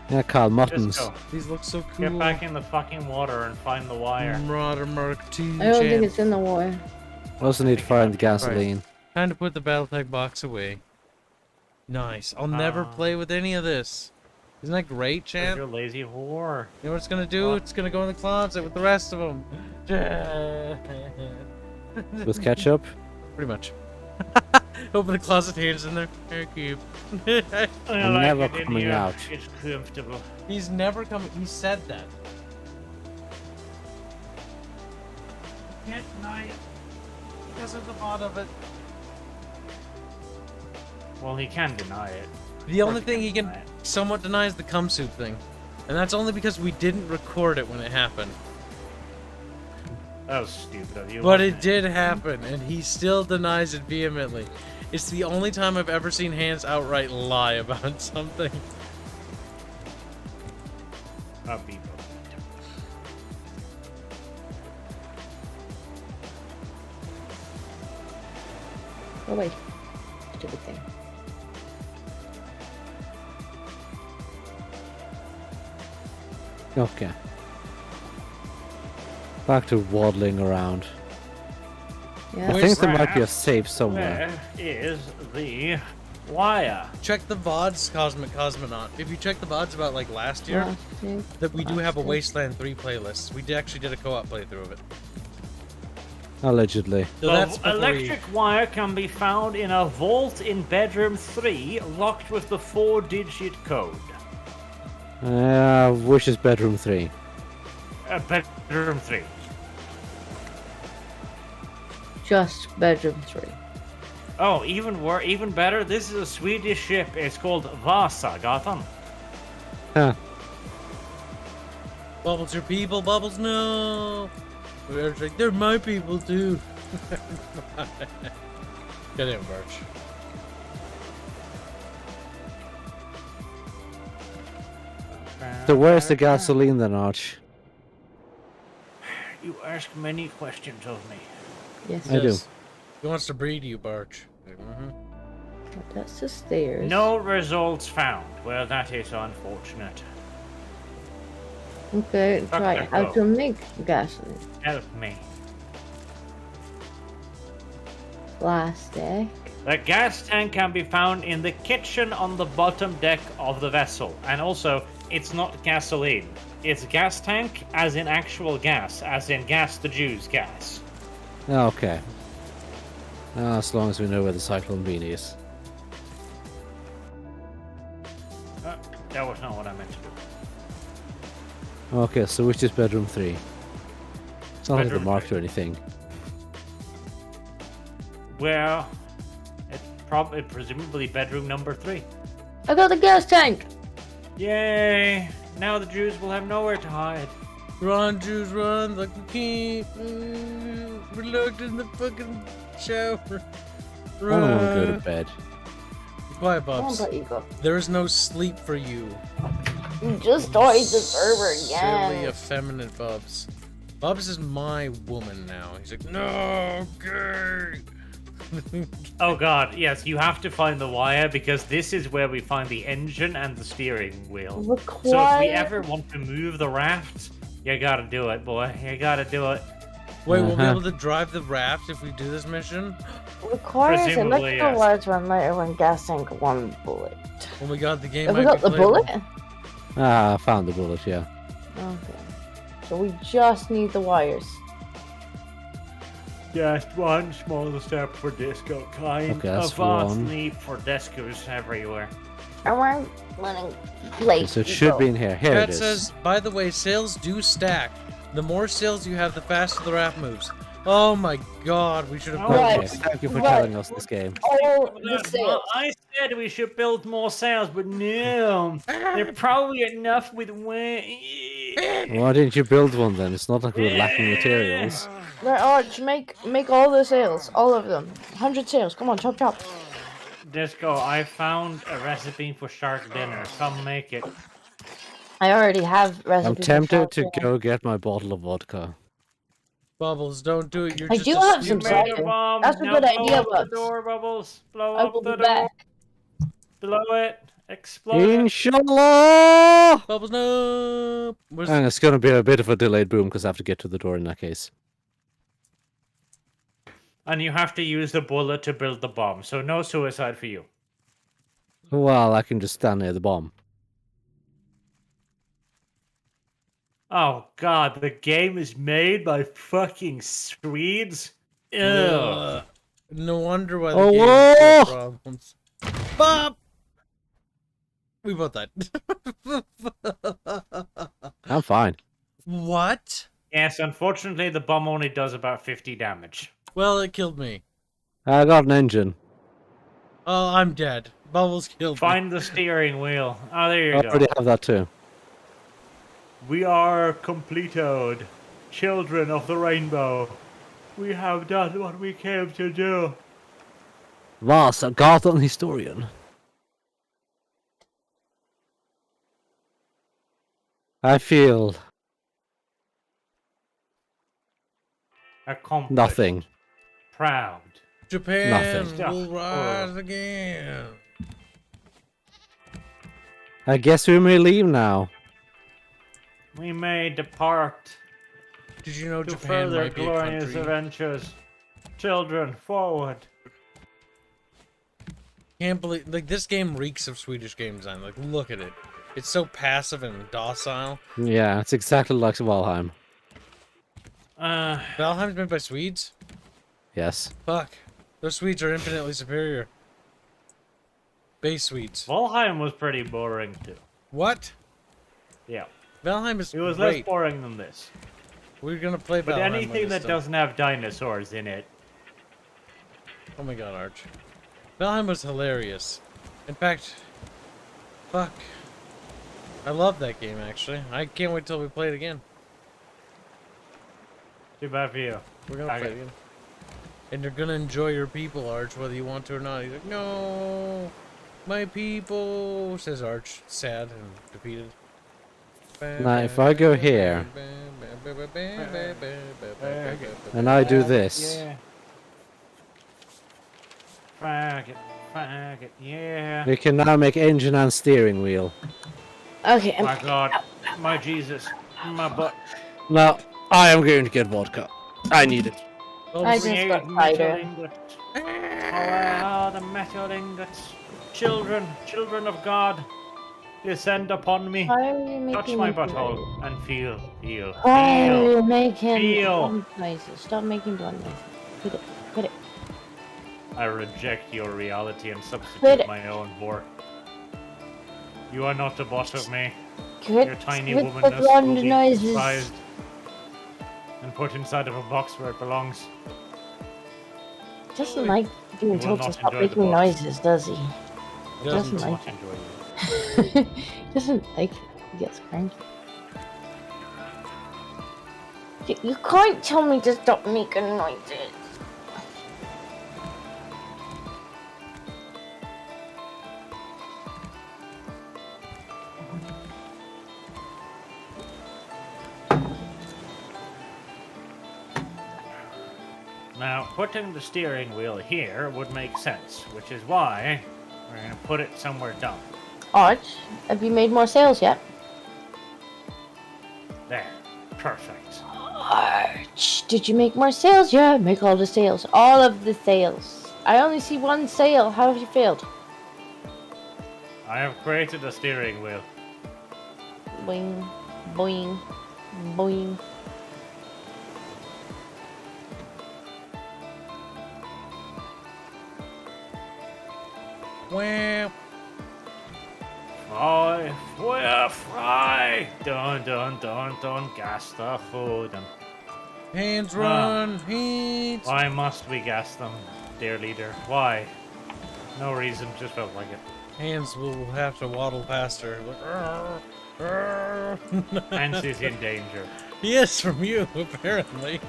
Yeah, Carl Just Muttons. go. These look so cool. Get back in the fucking water and find the wire. Marauder Mark II I don't think champ. it's in the water. Also need fire and gasoline. Time to put the BattleTech box away. Nice. I'll never play with any of this. Isn't that great, You're a champ? lazy whore. You know what it's gonna do? What? It's gonna go in the closet with the rest of them. With ketchup? Pretty much. Open the closet, hands in there. Here, cube. I'm never coming out. It's comfortable. He's never coming. He said that. Can't deny it because of the bot of it. Well, he can deny it. The only he thing can he can deny it. somewhat deny is the cum suit thing, and that's only because we didn't record it when it happened. That was stupid of you. But wasn't it did happen, and he still denies it vehemently. It's the only time I've ever seen Hans outright lie about something. A beeper. Oh wait. Stupid thing. Okay. Back to waddling around. Yeah. I think there might be a safe somewhere. Where is the Wire. Check the VODs, Cosmic Cosmonaut. If you check the VODs about like last year, that we do have a Wasteland 3 playlist. We actually did a co-op playthrough of it. Allegedly. So the electric wire can be found in a vault in bedroom 3, locked with the 4-digit code. Which is bedroom 3? Bedroom 3. Just bedroom 3. Oh, even better. This is a Swedish ship. It's called Vasagatan. Huh. Bubbles are people. Bubbles, no. We're like, they're my people too. Get in, Birch. So where's the gasoline then, Arch? You ask many questions of me. Yes, I do. He wants to breed you, Birch. That's the stairs. No results found. Well, that is unfortunate. Okay, try how to make gasoline. Help me. Plastic. The gas tank can be found in the kitchen on the bottom deck of the vessel. And also, it's not gasoline. It's gas tank as in actual gas, as in gas the Jews gas. Okay. As long as we know where the Cyclone Bean is. That was not what I meant to do. Okay, so which is bedroom 3? It's not like Bedroom the marked 3. or anything. Well, it's presumably bedroom number 3. I got the gas tank! Yay! Now the Jews will have nowhere to hide. Run, Jews, run like we can't. We're locked in the fucking shower. I don't want to go to Run. bed. Be quiet, Come on, Bubs. but you go. There is no sleep for you. You just started the server Silly, again. effeminate Bubs. Bubs is my woman now. He's like, no, gay. Oh god, yes, you have to find the wire because this is where we find the engine and the steering wheel. So if we ever want to move the raft, you gotta do it, boy. You gotta do it. Wait, we'll be able to drive the raft if we do this mission? Requires Presumably, electrical yes. lights run later when gas tank 1 bullet. When we got the game, Have we might got be the playable. bullet? I found the bullet, yeah. Okay. So we just need the wires. Just one small step for disco kind. Okay, that's a vast one. leap for discos everywhere. And we're running late. So it should be in here. Here Chat it is. says, by the way, sales do stack. The more sales you have, the faster the raft moves. Oh my god, we should have Right. Okay, thank you for Right. telling us this game. All the sales. I said we should build more sails, but no. They're probably enough with one. Why didn't you build one then? It's not like we were lacking materials. Right, Arch, make all the sales. All of them. 100 sales. Come on, chop chop. Disco, I found a recipe for shark dinner. Come make it. I already have recipes. I'm tempted to go get my bottle of vodka. Bubbles, don't do it. You're I just do a have stupid- some cider. That's a good idea, Blow up Bubs. the door, Bubbles. Blow I up will the be door. back. Blow it. Explode it. Inshallah! Bubbles, no. Where's And it's going to be a bit of a delayed boom because I have to get to the door in that case. And you have to use the bullet to build the bomb, so no suicide for you. Well, I can just stand near the bomb. Oh god, the game is made by fucking Swedes? Ew. No wonder why the Oh, game whoa! has problems. Bob! We both died. I'm fine. What? Yes, unfortunately the bomb only does about 50 damage. Well, it killed me. I got an engine. Oh, I'm dead. Bubbles killed me. Find the steering wheel. Oh, there you I go. already have that too. We are completed. Children of the rainbow. We have done what we came to do. Was a Gotham historian. I feel Accomplished. nothing. Proud. Japan Nothing. will rise again. I guess we may leave now. We may depart Did you know to Japan further might be a glorious country? adventures. Children, forward. Can't believe, like, this game reeks of Swedish game design. Like, look at it. It's so passive and docile. Yeah, it's exactly like Valheim. Valheim's made by Swedes? Yes. Fuck. Those Swedes are infinitely superior. Base Swedes. Valheim was pretty boring too. What? Yeah. Valheim is It was great. less boring than this. We're gonna play Valheim. But anything that doesn't have dinosaurs in it. Oh my god, Arch. Valheim was hilarious. In fact, fuck. I love that game, actually. I can't wait till we play it again. Too bad for you. We're gonna play it again. And you're gonna enjoy your people, Arch, whether you want to or not. He's like, no, my people, says Arch, sad and defeated. Now, if I go here, and I do this. Yeah. Fag it, yeah. We can now make engine and steering wheel. Okay. My God, my Jesus, my butt. Now, I am going to get vodka. I need it. I just got tighter. Oh, the metal ingots. Children of God, descend upon me. Why are you making Touch my butthole and feel. Why are you making feel. blunt noises? Stop making blunt noises. Quit it. I reject your reality and substitute my own for. You are not the boss of me. Your tiny womanness will be despised and put inside of a box where it belongs. He doesn't like being told to stop making noises, does he? He doesn't like it. He doesn't like it. He gets cranky. You can't tell me to stop making noises. Now, putting the steering wheel here would make sense, which is why we're going to put it somewhere dumb. Arch, have you made more sails yet? There. Perfect. Arch, did you make more sails? Yeah, make all the sails. All of the sails. I only see one sail. How have you failed? I have created a steering wheel. Boing, boing, boing. Well, fry! Dun, gas the food. hands run, hands. Why must we gas them, dear leader? Why? No reason, just felt like it. Hands will have to waddle faster. Hans is in danger. Yes, from you, apparently.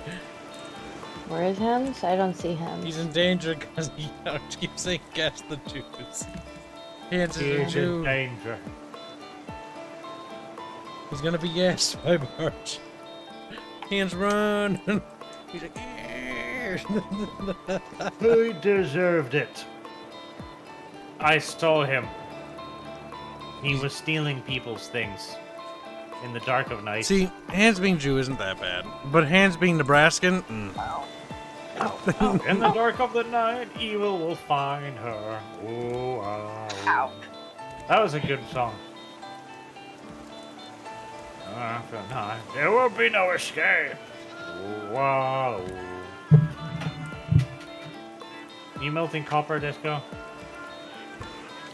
Where is Hans? I don't see Hans. He's in danger because he keeps saying gas the juice. Hands He is in danger. He's gonna be gassed by March. Hands run. He's like, Who deserved it? I stole him. He was stealing people's things in the dark of night. See, Hans being Jew isn't that bad, but Hans being Nebraskan, In the dark of the night, evil will find her. Ooh, ow. That was a good song. There will be no escape. Wow. You melting copper, Disco?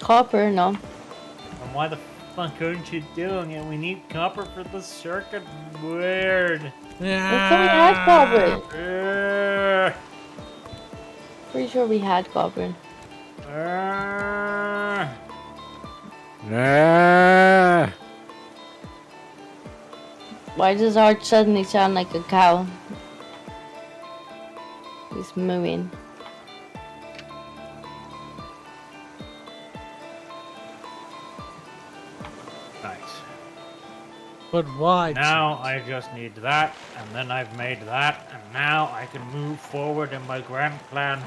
Copper, no. And why the fuck aren't you doing it? We need copper for the circuit board. I thought we had copper. Pretty sure we had copper. Why does Arch suddenly sound like a cow? He's mooing. Nice. but why? Now I just need that, and then I've made that, and now I can move forward in my grand plan.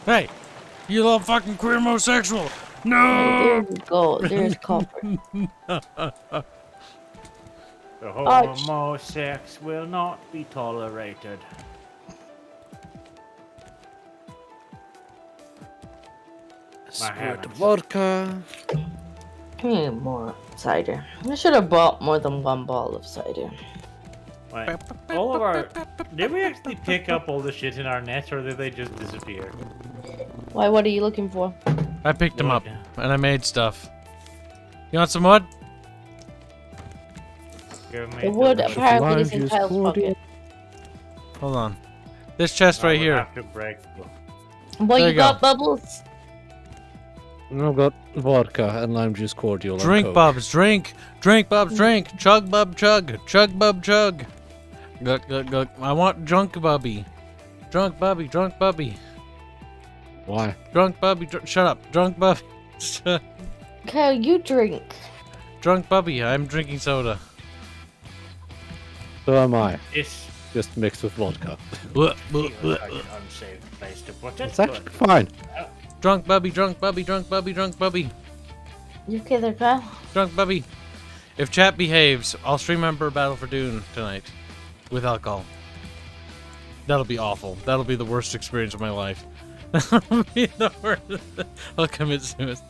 Hey, you little fucking queer homosexual! No! There we go. There's copper. The homosex will not be tolerated. Squirt of vodka. I need more cider. I should have bought more than one bottle of cider. Wait, all of our... Did we actually pick up all the shit in our net, or did they just disappear? Why, what are you looking for? I picked them up, and I made stuff. You want some wood? The wood apparently is in Kyle's pocket. Hold on. This chest right here. Have to break. What you got, Bubbles? I've got vodka and lime juice cordial. Drink, Bubs, drink! Drink, Bubs, drink! Chug, Bub, chug! Chug, Bub, chug! I want drunk Bubby. Drunk Bubby, drunk Bubby. Why? Drunk Bubby, shut up. Drunk Bubby. Kyle, you drink. Drunk Bubby, I'm drinking soda. So am I. It's just mixed with vodka. Unsafe place to put it. It's actually fine. Drunk Bubby, drunk Bubby, drunk Bubby, drunk Bubby. You okay there, Kyle? Drunk Bubby. If chat behaves, I'll stream Ember Battle for Dune tonight. With alcohol. That'll be awful. That'll be the worst experience of my life. That'll be the worst. I'll commit suicide.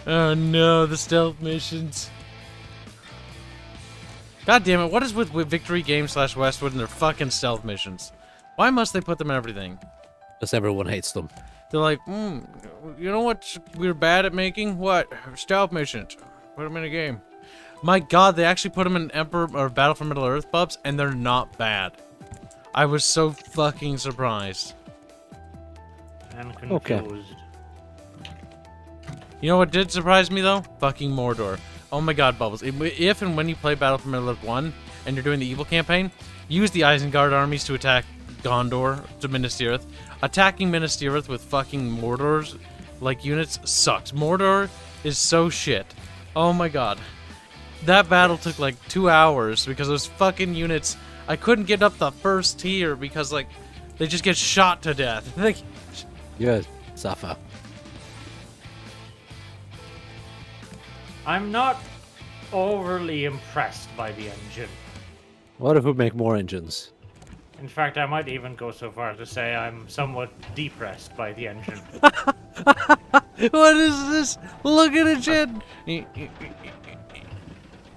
Oh no, the stealth missions. God damn it, what is with Victory Games / Westwood and their fucking stealth missions? Why must they put them in everything? Because everyone hates them. They're like, you know what we're bad at making? What? Stealth missions. Put them in a game. My god, they actually put them in Emperor or Battle for Middle Earth, Bubs, and they're not bad. I was so fucking surprised. I'm confused. Okay. You know what did surprise me though? Fucking Mordor. Oh my god, Bubbles. If and when you play Battle for Middle Earth 1 and you're doing the evil campaign, use the Isengard armies to attack Gondor to Minas Tirith. Attacking Minas Tirith with fucking Mordor's like units sucks. Mordor is so shit. Oh my god. That battle took like 2 hours because those fucking units, I couldn't get up the first tier because like they just get shot to death. Yes, suffer. I'm not overly impressed by the engine. What if we make more engines? In fact, I might even go so far as to say I'm somewhat depressed by the engine. What is this? Look at it, shit!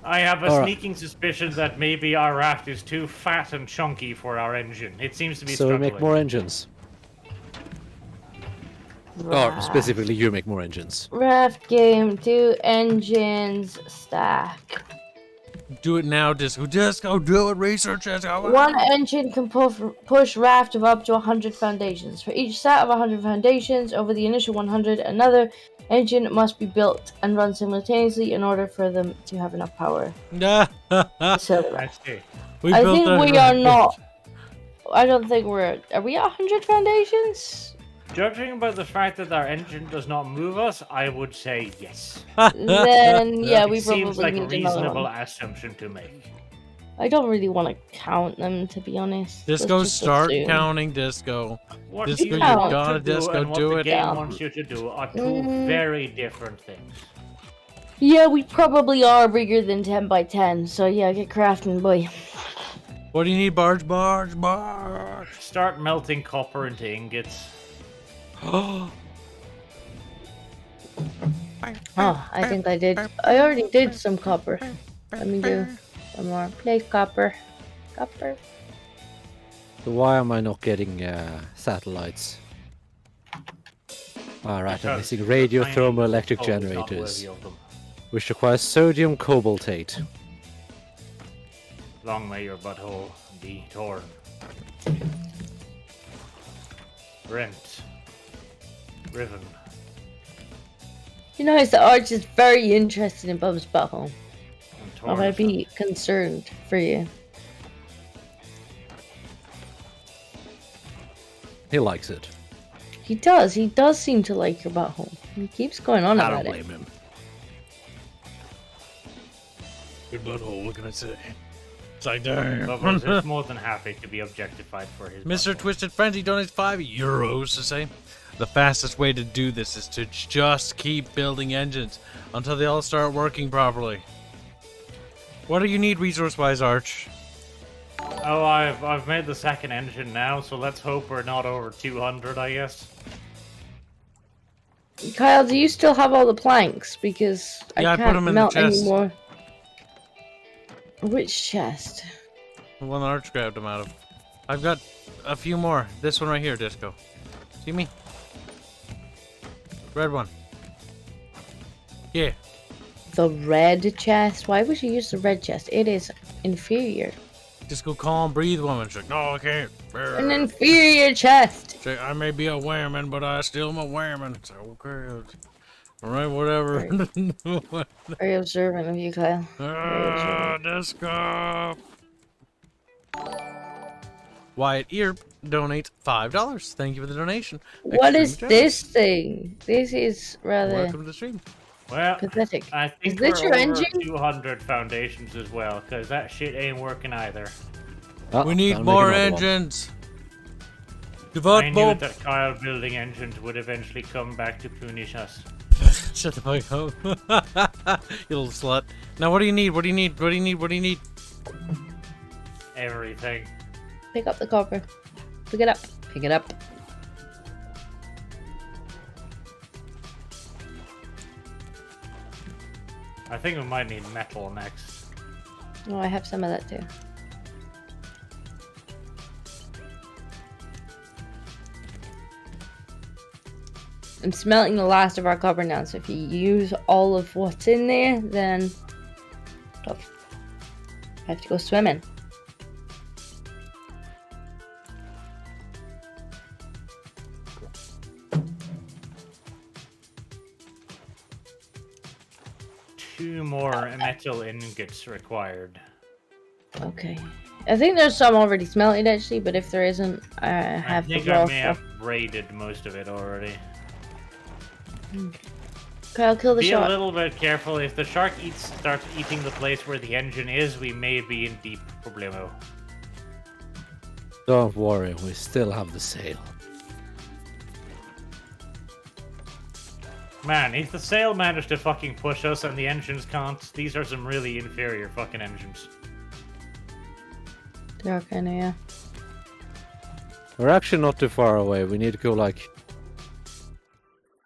I have a sneaking suspicion that maybe our raft is too fat and chunky for our engine. It seems to be struggling. So we make more engines. Or specifically, you make more engines. Raft game, 2 engines, stack. Do it now, Disco. Disco, do it. Research it. 1 engine can push raft of up to 100 foundations. For each set of 100 foundations, over the initial 100, another engine must be built and run simultaneously in order for them to have enough power. I think we are not. I don't think we're. Are we at 100 foundations? Judging by the fact that our engine does not move us, I would say yes. Then yeah, we probably seems like need a reasonable assumption to make. I don't really want to count them, to be honest. Disco, start counting, Disco. What Disco, you gotta Disco, and do what it. the game wants you to do are 2 very different things. Yeah, we probably are bigger than 10 by 10, so yeah, get crafting, boy. What do you need, Barge? Barge, Barge. Start melting copper into ingots. Oh, I think I did. I already did some copper. Let me do some more. Plate copper. Copper. So why am I not getting satellites? Alright, I'm missing radio thermoelectric generators, which requires sodium cobaltate. Long may your butthole be torn. Rent. Riven. You know, the Arch is very interested in Bub's butthole. I might be concerned for you. He likes it. He does. He does seem to like your butthole. He keeps going on about it. I don't blame him. Good butthole, what can I say? It's like, damn. Bubbles is more than happy to be objectified for his Mr. butthole. Twisted Frenzy donates €5 to say, the fastest way to do this is to just keep building engines until they all start working properly. What do you need resource-wise, Arch? Oh, I've made the 2nd engine now, so let's hope we're not over 200, I guess. Kyle, do you still have all the planks? Because Yeah, I I put can't them in the melt chest. anymore. Which chest? The one Arch grabbed them out of. I've got a few more. This one right here, Disco. See me? Red one. Yeah. The red chest? Why would you use the red chest? It is inferior. Disco, calm, breathe, woman. She's like, no, I can't. An inferior chest. She's like, I may be a whammon, but I still am a whammon. It's like, okay. Alright, whatever. Very observant of you, Kyle. Disco. Wyatt Earp donates $5. Thank you for the donation. What is Extreme this thing? This is rather Welcome to the stream. Well, pathetic. I think Is this we're your over engine? 200 foundations as well, because that shit ain't working either. Oh, We need I'll make more another one. engines. I Devote knew Bob. that Kyle building engines would eventually come back to punish us. Shut the fuck up. You little slut. Now what do you need? What do you need? What do you need? What do you need? Everything. Pick up the copper. Pick it up. Pick it up. I think we might need metal next. Oh, I have some of that too. I'm smelting the last of our copper now, so if you use all of what's in there, then tough. I have to go swimming. Two more metal ingots required. Okay. I think there's some already smelted actually, but if there isn't, I have I think the I raw may stuff. have raided most of it already. Kyle, kill the Be a shark. little bit careful. If the shark starts eating the place where the engine is, we may be in deep problemo. Don't worry, we still have the sail. Man, if the sail managed to fucking push us and the engines can't, these are some really inferior fucking engines. They are kinda, yeah. We're actually not too far away. We need to go like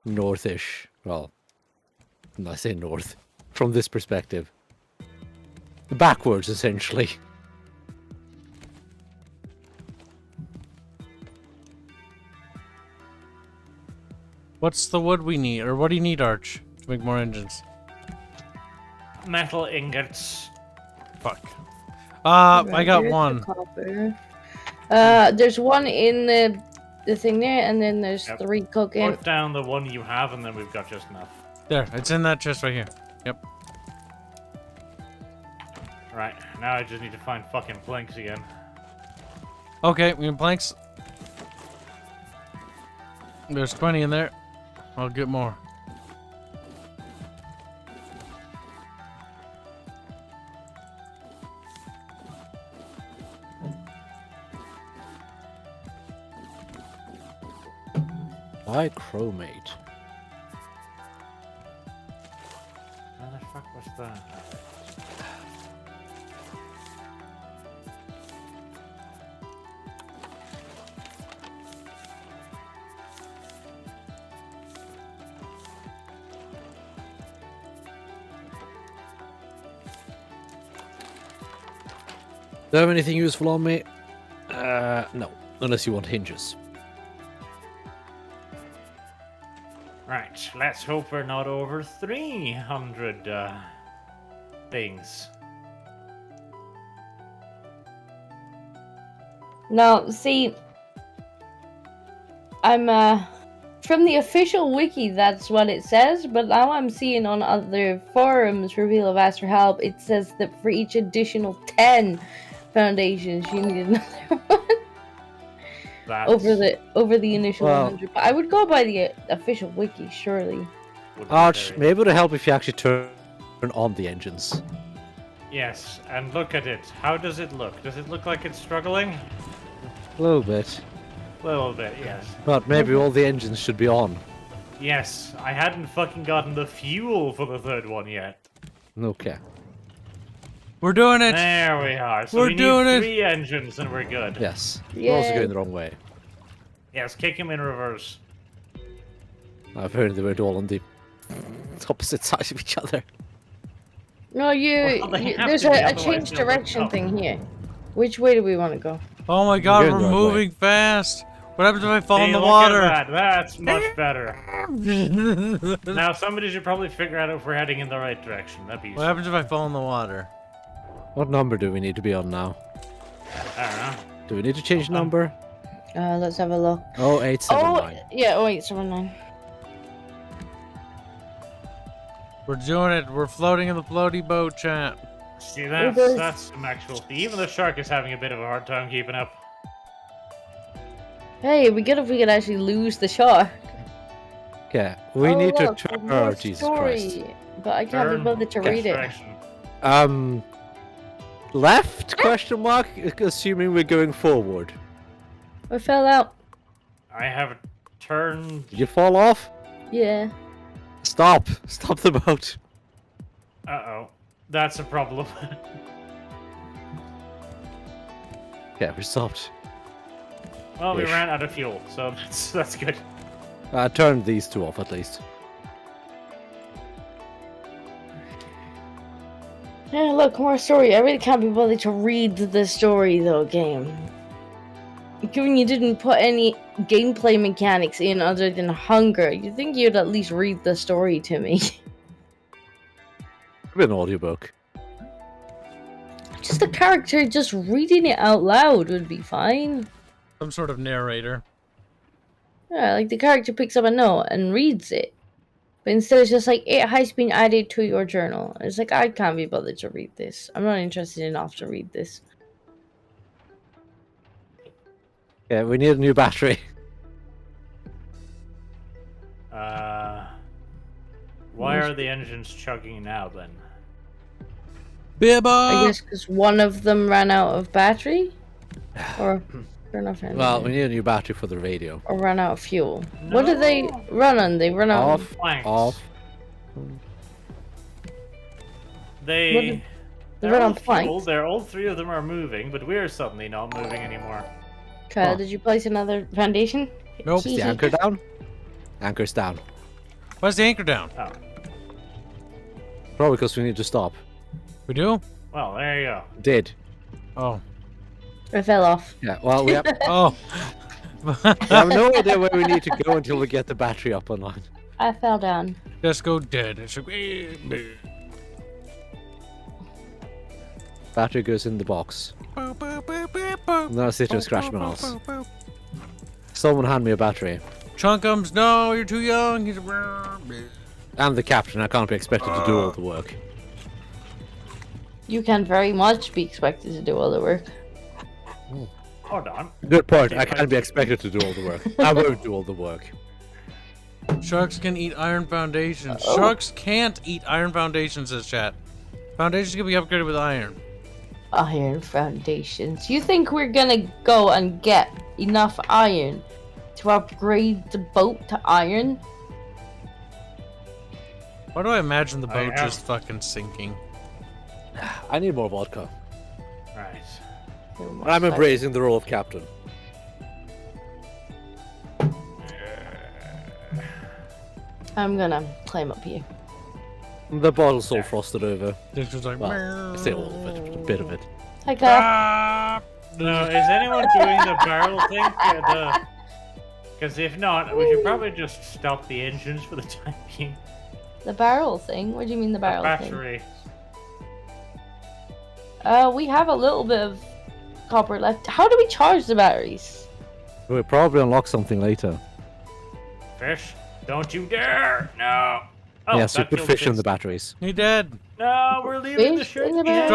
northish. Well, I say north from this perspective. Backwards, essentially. What's the wood we need? Or what do you need, Arch, to make more engines? Metal ingots. Fuck. I Right, got there's the one. copper. There's one in the thing there, and then there's Yep. 3 cooking. Put down the one you have, and then we've got just enough. There, it's in that chest right here. Yep. Right, now I just need to find fucking planks again. Okay, we have planks. There's 20 in there. I'll get more. Bichromate. Where the fuck was that? Do you have anything useful on me? No. Unless you want hinges. Right, let's hope we're not over 300 things. Now, see, I'm from the official wiki, that's what it says, but now I'm seeing on other forums, Reveal of Ask for Help, it says that for each additional 10 foundations, you need another one. That's over the initial Well- 100. But I would go by the official wiki, surely. would be Arch, very- maybe it would help if you actually turn on the engines. Yes, and look at it. How does it look? Does it look like it's struggling? A little bit. A little bit, yes. But maybe all the engines should be on. Yes, I hadn't fucking gotten the fuel for the third one yet. Okay. We're doing it! There we are. So We're we doing need it. 3 engines and we're good. Yes. We're also Yay. going the wrong way. Yes, kick him in reverse. I've heard they were all on the opposite sides of each other. No, there's a change direction thing here. Which way do we want to go? Oh my god, You're we're the right moving fast. What happens if I fall in the Look water? at that. That's much better. Now somebody should probably figure out if we're heading in the right direction. That'd be useful. What happens if I fall in the water? What number do we need to be on now? I don't know. Do we need to change number? Let's have a look. 0879. Yeah, 0879. We're doing it. We're floating in the floaty boat, chat. See, that's some actual... Even the shark is having a bit of a hard time keeping up. Hey, it'd be good if we could actually lose the shark. Okay, we need to look, turn. more Oh, Jesus Christ. story, But I can't be bothered to read it. Left? Question mark? Assuming we're going forward. I fell out. I have turned... Did you fall off? Yeah. Stop! Stop the boat. Uh-oh. That's a problem. Yeah, we stopped. Well, we Ish. ran out of fuel, so that's good. I turned these two off at least. Yeah, look, more story. I really can't be bothered to read the story, though, game. Given you didn't put any gameplay mechanics in other than hunger, you'd think you'd at least read the story to me. Could be an audiobook. Just a character just reading it out loud would be fine. Some sort of narrator. Yeah, like the character picks up a note and reads it. But instead it's just like, it has been added to your journal. It's like, I can't be bothered to read this. I'm not interested enough to read this. Yeah, we need a new battery. Why are the engines chugging now, then? Bibba! I guess because one of them ran out of battery? Or ran out of Well, we need a new battery for the radio. Or ran out of fuel. What do they run on? They run out Off, Planks. off. They They run on all fuel, planks. all three of them are moving, but we're suddenly not moving anymore. Kyle, did you place another foundation? Nope. Is the anchor down? Anchor's down. Why's the anchor down? Oh, Probably because we need to stop. We do? well, there you go. Did. Oh. I fell off. Yeah, well, we have, Oh. we have no idea where we need to go until we get the battery up online. I fell down. Just go dead. It's like, Battery goes in the box. No, sit and scratch my nose. Someone hand me a battery. Chunkums, no, you're too young. He's I'm the captain, I can't be expected to do all the work. You can very much be expected to do all the work. Hold on. Good point, I can't be expected to do all the work. I won't do all the work. Sharks can eat iron foundations. Sharks can't eat iron foundations, says chat. Foundations can be upgraded with iron. Iron foundations. You think we're gonna go and get enough iron to upgrade the boat to iron? Why do I imagine the boat have- just fucking sinking? I need more vodka. Right. I'm embracing the role of captain. I'm gonna climb up here. The bottle's all frosted over. It's just like, Well, I say all of it, a bit of it. Hi, Kyle. ah! No, is anyone doing the barrel thing? Because if not, we should probably just stop the engines for the time being. The barrel thing? What do you mean the barrel thing? Battery. We have a little bit of copper left. How do we charge the batteries? We'll probably unlock something later. Fish, don't you dare! No. Oh, Yes, we that put killed fish in Kibs. the batteries. He dead. No, we're leaving the Fish ship. in the behind.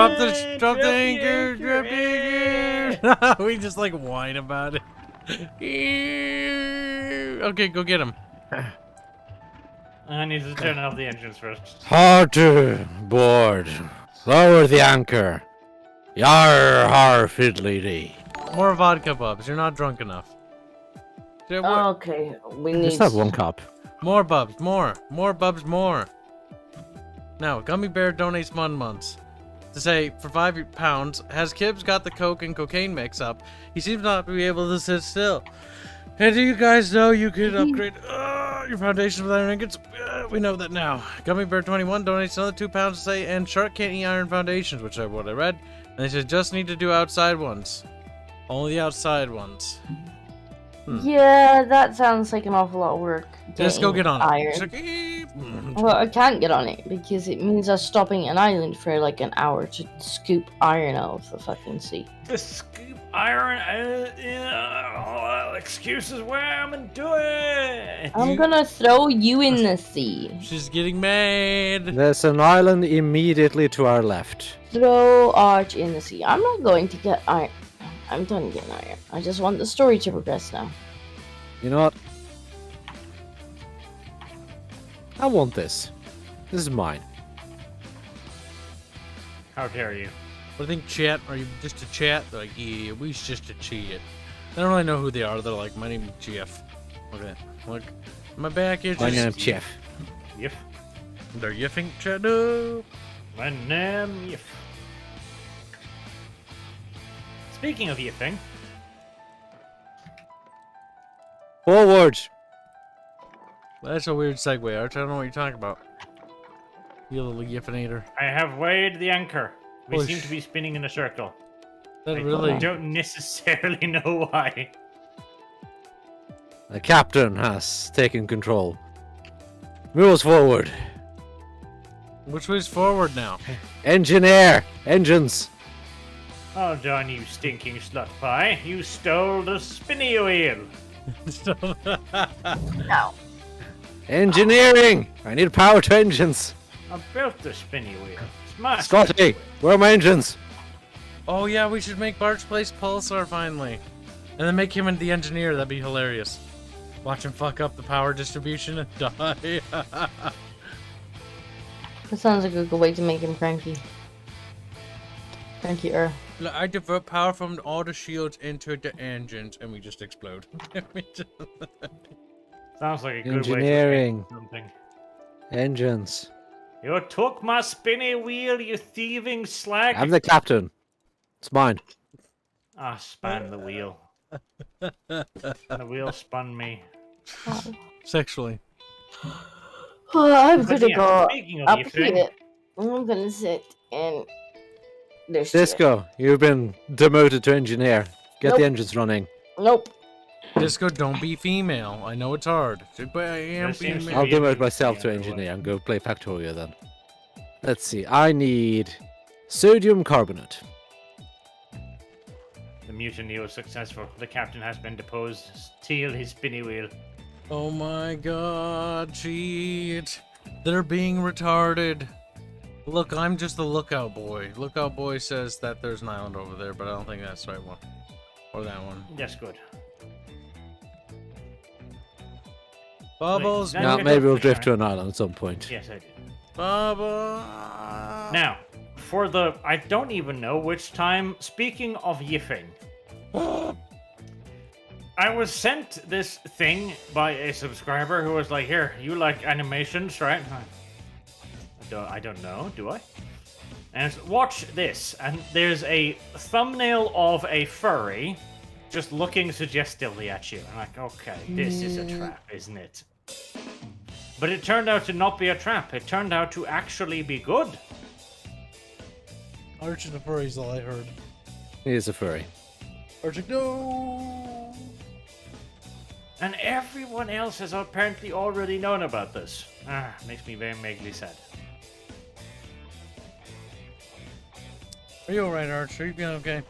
Drop the anchor. Drop the anchor. We just like whine about it. Okay, go get him. I need to turn off the engines first. Hard to board. Lower the anchor. Yar har fiddly dee. More vodka, Bubs. You're not drunk enough. Okay, we need... Just have one cup. More Bubs. More. More Bubs. More. Now, Gummy Bear donates months to say, for £5, has Kibs got the coke and cocaine mix up? He seems not to be able to sit still. And do you guys know you can upgrade... Your foundation with iron ingots. We know that now. Gummy Bear 21 donates another 2 pounds to say, and Shark can't eat iron foundations, which is what I read. And they said just need to do outside ones. Only the outside ones. Yeah, that sounds like an awful lot of work. Let's go get on iron. it. Well, I can't get on it because it means us stopping an island for like an hour to scoop iron out of the fucking sea. To scoop iron? Excuses where I'm gonna do it. I'm gonna throw you in the sea. She's getting mad. There's an island immediately to our left. Throw Arch in the sea. I'm not going to get iron. I'm done getting iron. I just want the story to progress now. You know what? I want this. This is mine. How dare you? What do you think, chat? Are you just a chat? They're like, yeah, we just a chat. I don't really know who they are. They're like, my name is Jeff. Look at that. Look. My back is My just... name is Jeff. Yif. They're yiffing, chat. No. My name Yif. Speaking of yiffing. Forward! That's a weird segue, Arch. I don't know what you're talking about. You little yiffinator. I have weighed the anchor. We Holy seem to be spinning in a circle. That I really... don't necessarily know why. The captain has taken control. Move us forward. Which way's forward now? Engineer! Engines! Oh, darn you stinking slut pie. You stole the spinny wheel. No. Engineering! I need power to engines. I built the spinny wheel. It's my Scotty, where are my engines? Oh yeah, we should make Bart's place Pulsar finally. And then make him into the engineer, that'd be hilarious. Watch him fuck up the power distribution and die. That sounds like a good way to make him cranky. Crankier. I divert power from all the shields into the engines and we just explode. Sounds like a good Engineering. way to make something. Engines. You took my spinny wheel, you thieving slag. I'm the captain. It's mine. Ah, span the wheel. The wheel spun me. Sexually. Oh, I'm But gonna yeah, go speaking of up yiffing, here. I'm gonna sit in this Disco, you've been demoted to engineer. Get Nope. the engines running. Nope. Disco, don't be female. I know it's hard. But I am That seems to female. I'll be a demote big myself to thing, engineer and go play Factorio then. Let's see. I need sodium carbonate. The mutiny was successful. The captain has been deposed. Steal his spinny wheel. Oh my god, cheat. They're being retarded. Look, I'm just the lookout boy. Lookout boy says that there's an island over there, but I don't think that's the right one. Or that one. That's good. Bubbles. Wait, Now, That's maybe we'll good, drift to an island at some point. Yes, I did. Bubbles. Now, for the... I don't even know which time. Speaking of yiffing. I was sent this thing by a subscriber who was like, here, you like animations, right? I don't know, do I? And watch this. And there's a thumbnail of a furry just looking suggestively at you. I'm like, okay, this is a trap, isn't it? But it turned out to not be a trap. It turned out to actually be good. Arch and the furry's all I heard. He is a furry. Arch like, no. And everyone else has apparently already known about this. Makes me very vaguely sad. Are you alright, Arch? Are you feeling okay?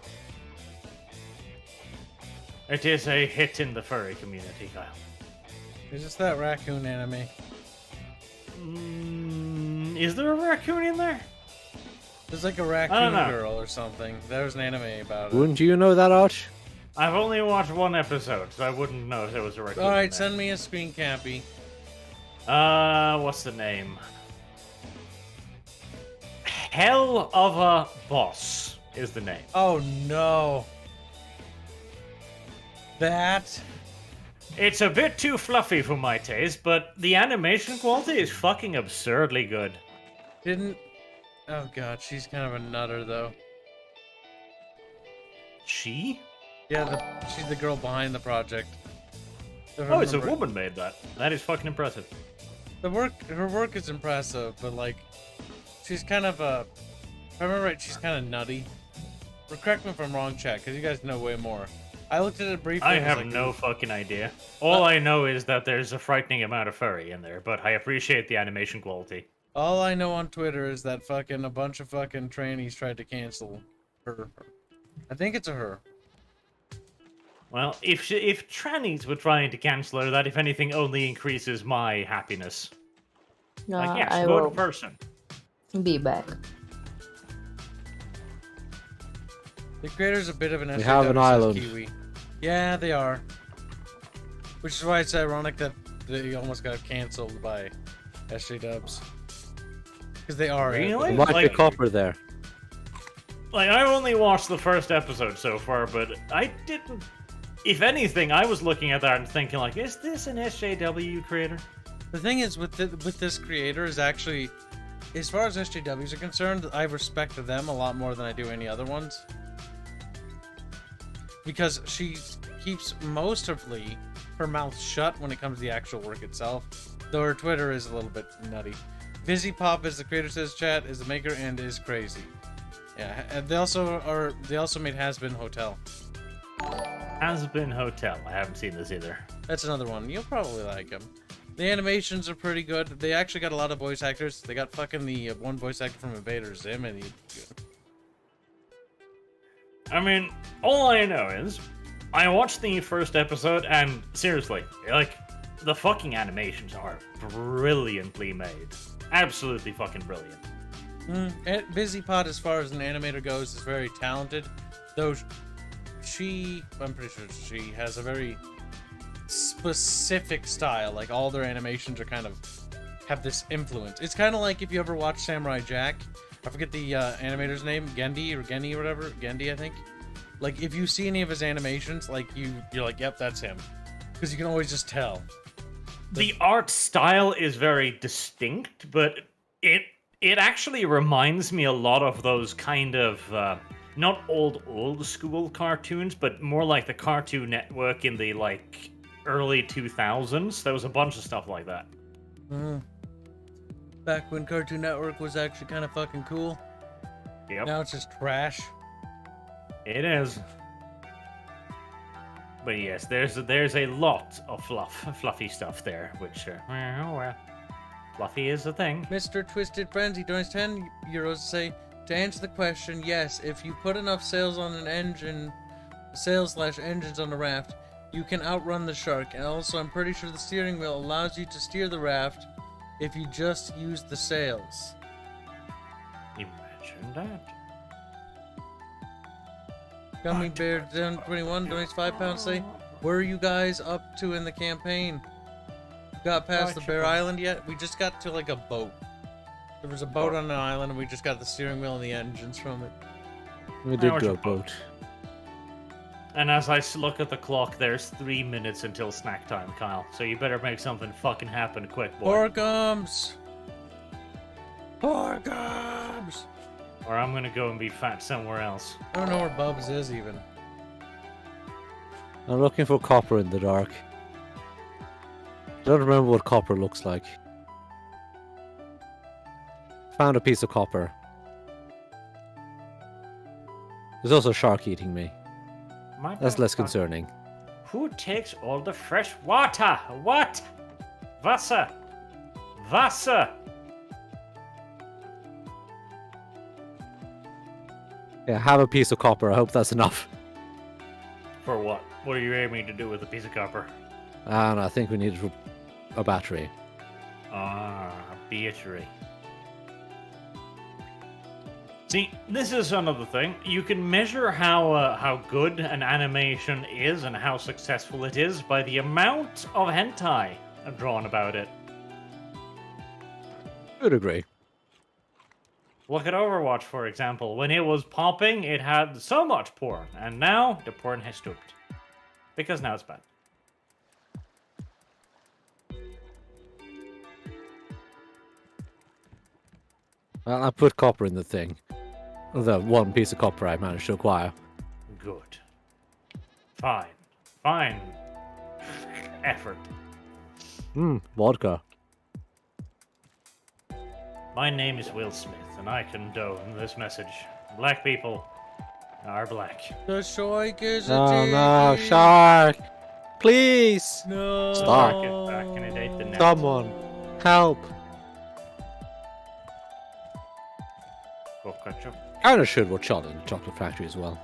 It is a hit in the furry community, Kyle. Is this that raccoon anime? Is there a raccoon in there? There's like a I raccoon don't know. girl or something. There was an anime about it. Wouldn't you know that, Arch? I've only watched one episode, so I wouldn't know if there was a raccoon in Alright, there. send me a screen cappy. What's the name? Hell of a Boss is the name. Oh no. That? It's a bit too fluffy for my taste, but the animation quality is fucking absurdly good. Didn't... Oh god, she's kind of a nutter though. She? Yeah, she's the girl behind the project. Oh, it's a woman made that. That is fucking impressive. Her work is impressive, but like, she's kind of a. If I remember right, she's kind of nutty. Or correct me if I'm wrong, chat, because you guys know way more. I looked at it briefly. I have no fucking idea. All I know is that there's a frightening amount of furry in there, but I appreciate the animation quality. All I know on Twitter is that fucking a bunch of fucking trannies tried to cancel her. I think it's a her. Well, if trannies were trying to cancel her, that if anything only increases my happiness. No, like, yes, I good will person. be back. The creator's a bit of an SJW, We have an island. Kiwi. Yeah, they are. Which is why it's ironic that they almost got canceled by SJWs. Because they are. Really? There might Like- be copper there. Like, I've only watched the first episode so far, but I didn't... If anything, I was looking at that and thinking, like, is this an SJW creator? The thing is, with this creator is actually, as far as SJWs are concerned, I respect them a lot more than I do any other ones. Because she keeps mostly her mouth shut when it comes to the actual work itself, though her Twitter is a little bit nutty. Fizzy Pop, as the creator says, chat, is the maker and is crazy. Yeah, and they also made Has Been Hotel. Has Been Hotel. I haven't seen this either. That's another one. You'll probably like them. The animations are pretty good. They actually got a lot of voice actors. They got fucking the one voice actor from Invader Zim, and I mean, all I know is, I watched the first episode, and seriously, like, the fucking animations are brilliantly made. Absolutely fucking brilliant. Busy Pot, as far as an animator goes, is very talented. Though I'm pretty sure she has a very specific style. Like, all their animations are kind of have this influence. It's kind of like if you ever watch Samurai Jack. I forget the animator's name, Gendy or Genny or whatever. Gendy, I think. Like, if you see any of his animations, like, you're like, yep, that's him. Because you can always just tell. The art style is very distinct, but it actually reminds me a lot of those kind of, not old school cartoons, but more like the Cartoon Network in the, like, early 2000s. There was a bunch of stuff like that. Back when Cartoon Network was actually kind of fucking cool. Yep. Now it's just trash. It is. But yes, there's a lot of fluffy stuff there, which, well, fluffy is the thing. Mr. Twisted Frenzy donates 10 euros to say, to answer the question, yes, if you put enough sails on an engine, sails/engines on the raft, you can outrun the shark. And also, I'm pretty sure the steering wheel allows you to steer the raft if you just use the sails. Imagine that. Gummy Bear 21 donates £5 say, where are you guys up to in the campaign? Got past the Bear Island yet? We just got to like a boat. There was a boat on an island and we just got the steering wheel and the engines from it. We did do a boat. And as I look at the clock, there's 3 minutes until snack time, Kyle. So you better make something fucking happen quick, boy. Porkums! Porkums! Or I'm gonna go and be fat somewhere else. I don't know where Bubs is even. I'm looking for copper in the dark. I don't remember what copper looks like. Found a piece of copper. There's also a shark eating me. That's less concerning. Who takes all the fresh water? What? Wasser! Wasser! Yeah, have a piece of copper. I hope that's enough. For what? What are you aiming to do with a piece of copper? And I think we need a battery. Ah, a battery. See, this is another thing. You can measure how good an animation is and how successful it is by the amount of hentai drawn about it. Would agree. Look at Overwatch, for example. When it was popping, it had so much porn, and now the porn has stopped. Because now it's bad. Well, I put copper in the thing. The one piece of copper I managed to acquire. Good. Fine. Fine. effort. Vodka. My name is Will Smith, and I condone this message. Black people are black. The shark is a Oh dick. no, shark! Please! No. Stop. Get back and it ate the net. Someone, help! Go ketchup. Kinda should watch Charlie in the Chocolate Factory as well.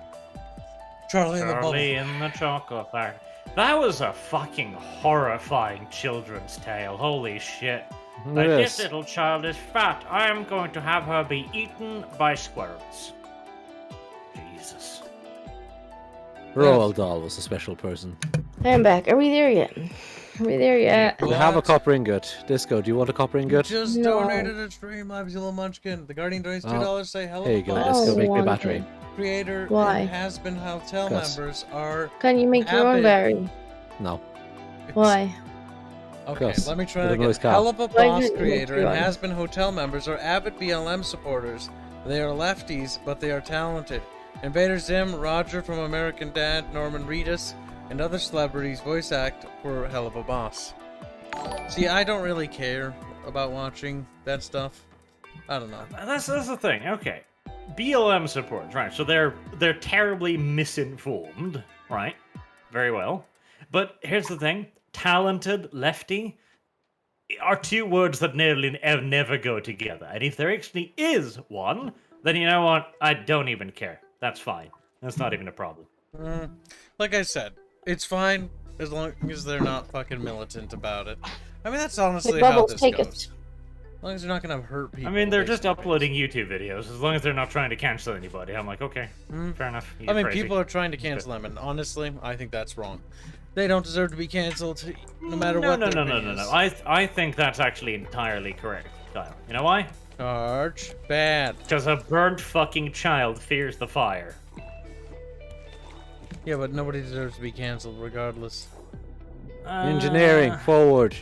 Charlie in the Bubble. Charlie in the Chocolate Factory. That was a fucking horrifying children's tale. Holy shit. Like, Yes. this little child is fat. I am going to have her be eaten by squirrels. Jesus. Roald Dahl was a special person. I'm back. Are we there yet? Are we there yet? We have a copper ingot. Disco, do you want a copper ingot? Just No. donated a stream, Lives Little Munchkin. The Guardian donates $2. Say hello. Here you go, Bob. Disco, make me a one battery. thing. Creator Why? and has-been hotel Gus. members are... Can you make your own Abbott. battery? No. Why? Okay, Gus, let me try with that a again. noise cow. Hell of a Why Boss didn't you creator make and one? has-been hotel members are avid BLM supporters. They are lefties, but they are talented. Invader Zim, Roger from American Dad, Norman Reedus, and other celebrities voice act for Hell of a Boss. See, I don't really care about watching that stuff. I don't know. That's the thing. Okay. BLM supporters, right? So they're terribly misinformed, right? Very well. But here's the thing: talented lefty are two words that nearly never go together. And if there actually is one, then you know what? I don't even care. That's fine. That's not even a problem. Like I said, it's fine as long as they're not fucking militant about it. I mean, that's honestly how Bubbles, this take goes. it. As long as they're not gonna hurt people. I mean, they're just basically. uploading YouTube videos. As long as they're not trying to cancel anybody, I'm like, okay, fair enough. I You're mean, crazy. people are trying to cancel them, and honestly, I think that's wrong. They don't deserve to be canceled, no matter what. No. their opinion is. I think that's actually entirely correct, Kyle. You know why? Arch, bad. Because a burnt fucking child fears the fire. Yeah, but nobody deserves to be canceled, regardless. Engineering, forward.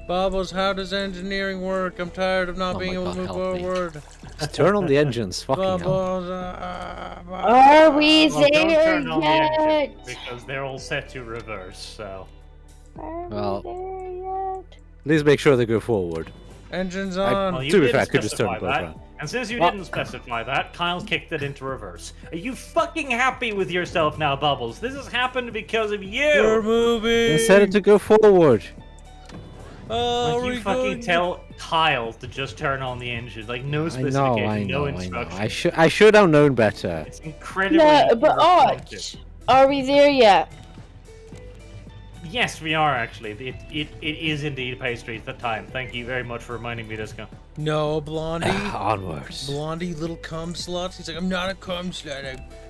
Bubbles, how does engineering work? I'm tired of not Oh being my able to God, move help me. forward. Just turn on the engines, fucking hell. Bubbles, Are we Well, don't there turn on the yet? engine because they're all set to reverse. So Are Well, we there yet? Please make sure they go forward. Engines I- on. well, you To be didn't fair, I could just turn specify both that, and since you What? didn't specify that, Kyle's kicked it into reverse. Are you fucking happy with yourself now, Bubbles? This has happened because of We're you. moving. I said it to go forward. Oh, Like you fucking tell Kyle to just turn on the engine, like no I specification, know, no I know. instruction. I should have known better. It's incredibly. Yeah, but irresponsive. Arch, are we there yet? Yes, we are actually. It is indeed pastry at the time. Thank you very much for reminding me, Disco. No, Blondie. Onwards. Blondie, little cum slut. He's like, I'm not a cum slut.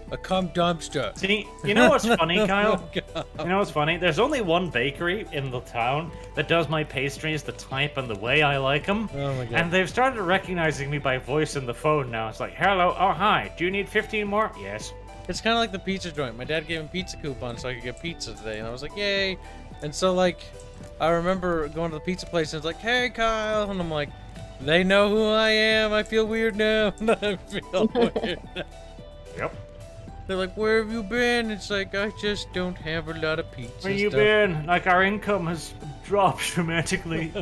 I'm a cum dumpster. See, you know what's funny, Kyle? Oh, God. You know what's funny? There's only one bakery in the town that does my pastries the type and the way I like them. Oh my God. And they've started recognizing me by voice in the phone now. It's like, hello, oh hi, do you need 15 more? Yes. It's kind of like the pizza joint. My dad gave him pizza coupons so I could get pizza today, and I was like, yay. And so, like, I remember going to the pizza place, and it's like, hey, Kyle. And I'm like, they know who I am. I feel weird now. I feel weird now. Yep. They're like, where have you been? It's like, I just don't have a lot of pizza Where you stuff. been? Like, our income has dropped dramatically.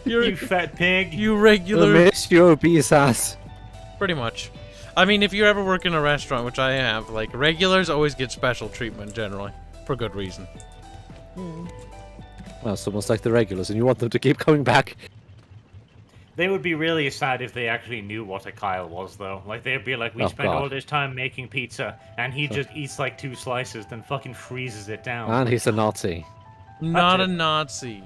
You fat pig. You I regular... miss your obese ass. Pretty much. I mean, if you ever work in a restaurant, which I have, like, regulars always get special treatment, generally. For good reason. Well, it's almost like the regulars, and you want them to keep coming back. They would be really sad if they actually knew what a Kyle was, though. Like, they'd be like, we Oh, spent God. all this time making pizza, and he just eats like 2 slices, then fucking freezes it down. And he's a Nazi. Not it. a Nazi.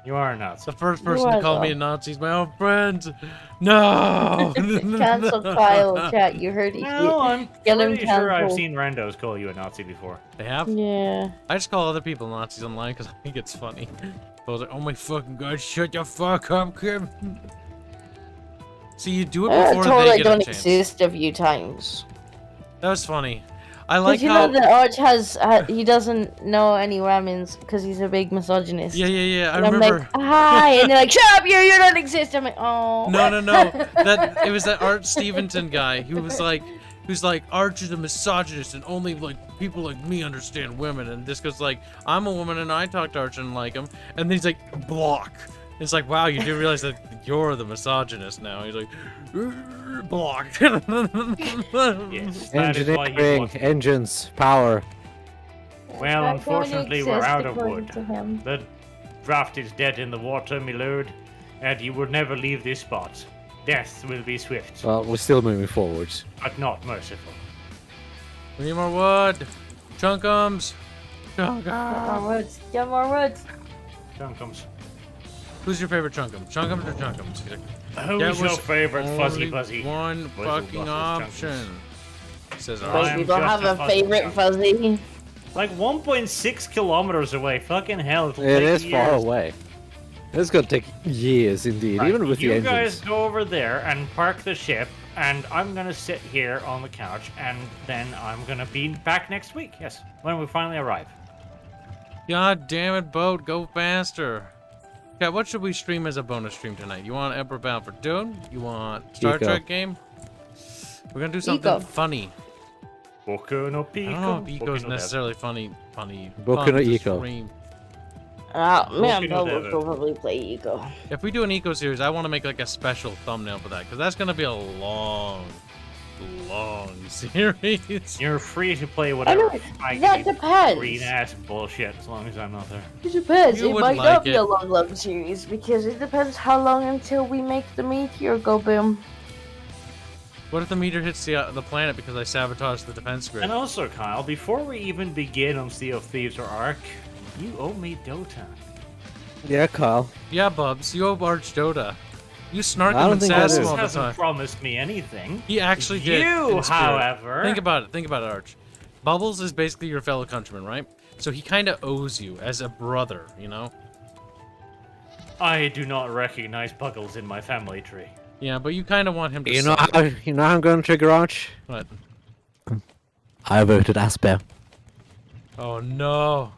You are nuts. The first person are, to call me though. a Nazi is my own friend. No! Cancel Kyle, chat. You heard it. No, I'm Get him pretty sure I've cancelled. seen randos call you a Nazi before. They have? Yeah. I just call other people Nazis online because I think it's funny. I was like, oh my fucking god, shut the fuck up, Kim. See, you do it I before told they I get don't a chance. exist a few times. That was funny. I like Did you how... know that Arch has, he doesn't know any Ramins because he's a big misogynist. Yeah, I And remember... I'm like, hi, and they're like, shut up, you don't exist. I'm like, oh. No. That it was that Art Stevenson guy who was like, who's like, Arch is a misogynist and only like people like me understand women, and Disco's like, I'm a woman and I talk to Arch and like him, and then he's like, block. It's like, wow, you do realize that you're the misogynist now. He's like, block. Yes, that is why Engineering, engines, power. Well, That's how it unfortunately, we're exists, out of according wood. to him. The draft is dead in the water, my lord, and you will never leave this spot. Death will be swift, Well, we're still moving forwards. but not merciful. We need more wood. Chunkums. Get more woods. Get more woods. Chunkums. Who's your favorite Chunkum? Chunkums or Chunkums? He's like, Who's "That your was favorite fuzzy only fuzzy? one Wuzzle, fucking wuzzle, option. Says I Wait, am you don't just have a a fuzzy favorite chunk. fuzzy? Like 1.6 kilometers away. Fucking hell. It'll It take is far years. away. It's gonna take years indeed, Right, even with the you engines. guys go over there and park the ship, and I'm gonna sit here on the couch, and then I'm gonna be back next week. Yes, when we finally arrive. God damn it, boat, go faster. Okay, what should we stream as a bonus stream tonight? You want Emperor Bound for Dune? You want Star Eco. Trek game? We're gonna do something Eco. funny. Boku no I Pico. don't know if Eco's Boku no necessarily funny. Boku fun no to Eco. stream. Me and Boku no Bo will Devil. probably play Eco. If we do an Eco series, I want to make like a special thumbnail for that, because that's gonna be a long series. You're free to play whatever know, that depends. green ass bullshit as long as I'm not there. It depends. You It would might like not be it. a long series because it depends how long until we make the meteor go boom. What if the meteor hits the planet because I sabotaged the defense grid? And also, Kyle, before we even begin on Sea of Thieves or Ark, you owe me Dota. Yeah, Kyle. Yeah, Bubs, you owe Arch Dota. You snark I him don't and think sass that him is- all the hasn't time. promised me anything. He actually did. You, in spirit. however, Think about it, Arch. Bubbles is basically your fellow countryman, right? So he kind of owes you as a brother, you know? I do not recognize Buggles in my family tree. Yeah, but you kind of want him to. You know suffer. how I'm gonna trigger Arch? What? I voted Asper. Oh no.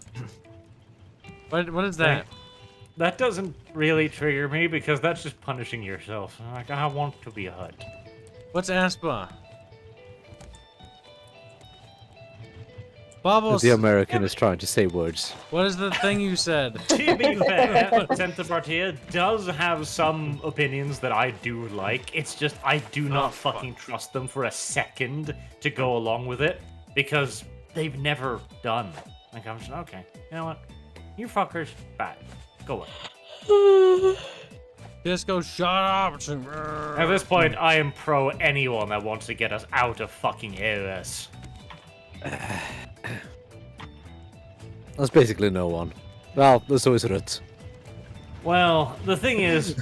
What is that? That doesn't really trigger me because that's just punishing yourself. Like, I want to be a hut. What's Aspa? Bubbles. The American is trying to say words. What is the thing you said? To be fair, Santa Partia does have some opinions that I do like. It's just I do not fucking trust them for a second to go along with it because they've never done. Like, I'm just, okay, you know what? You fuckers, bad. Go on. Disco, shut up. At this point, I am pro anyone that wants to get us out of fucking AOS. That's basically no one. Well, there's always Rut. Well, the thing is,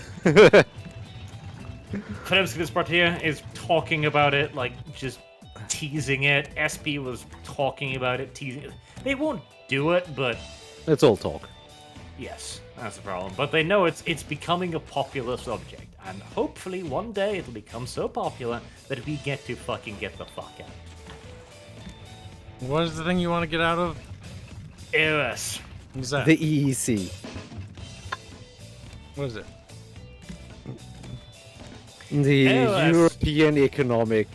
Kremskis Partia is talking about it, like, just teasing it. SP was talking about it, teasing it. They won't do it, but It's all talk. yes, that's the problem. But they know it's becoming a popular subject, and hopefully one day it'll become so popular that we get to fucking get the fuck out. What is the thing you want to get out of? AOS. What's that? The EEC. What is it? The AOS. European Economic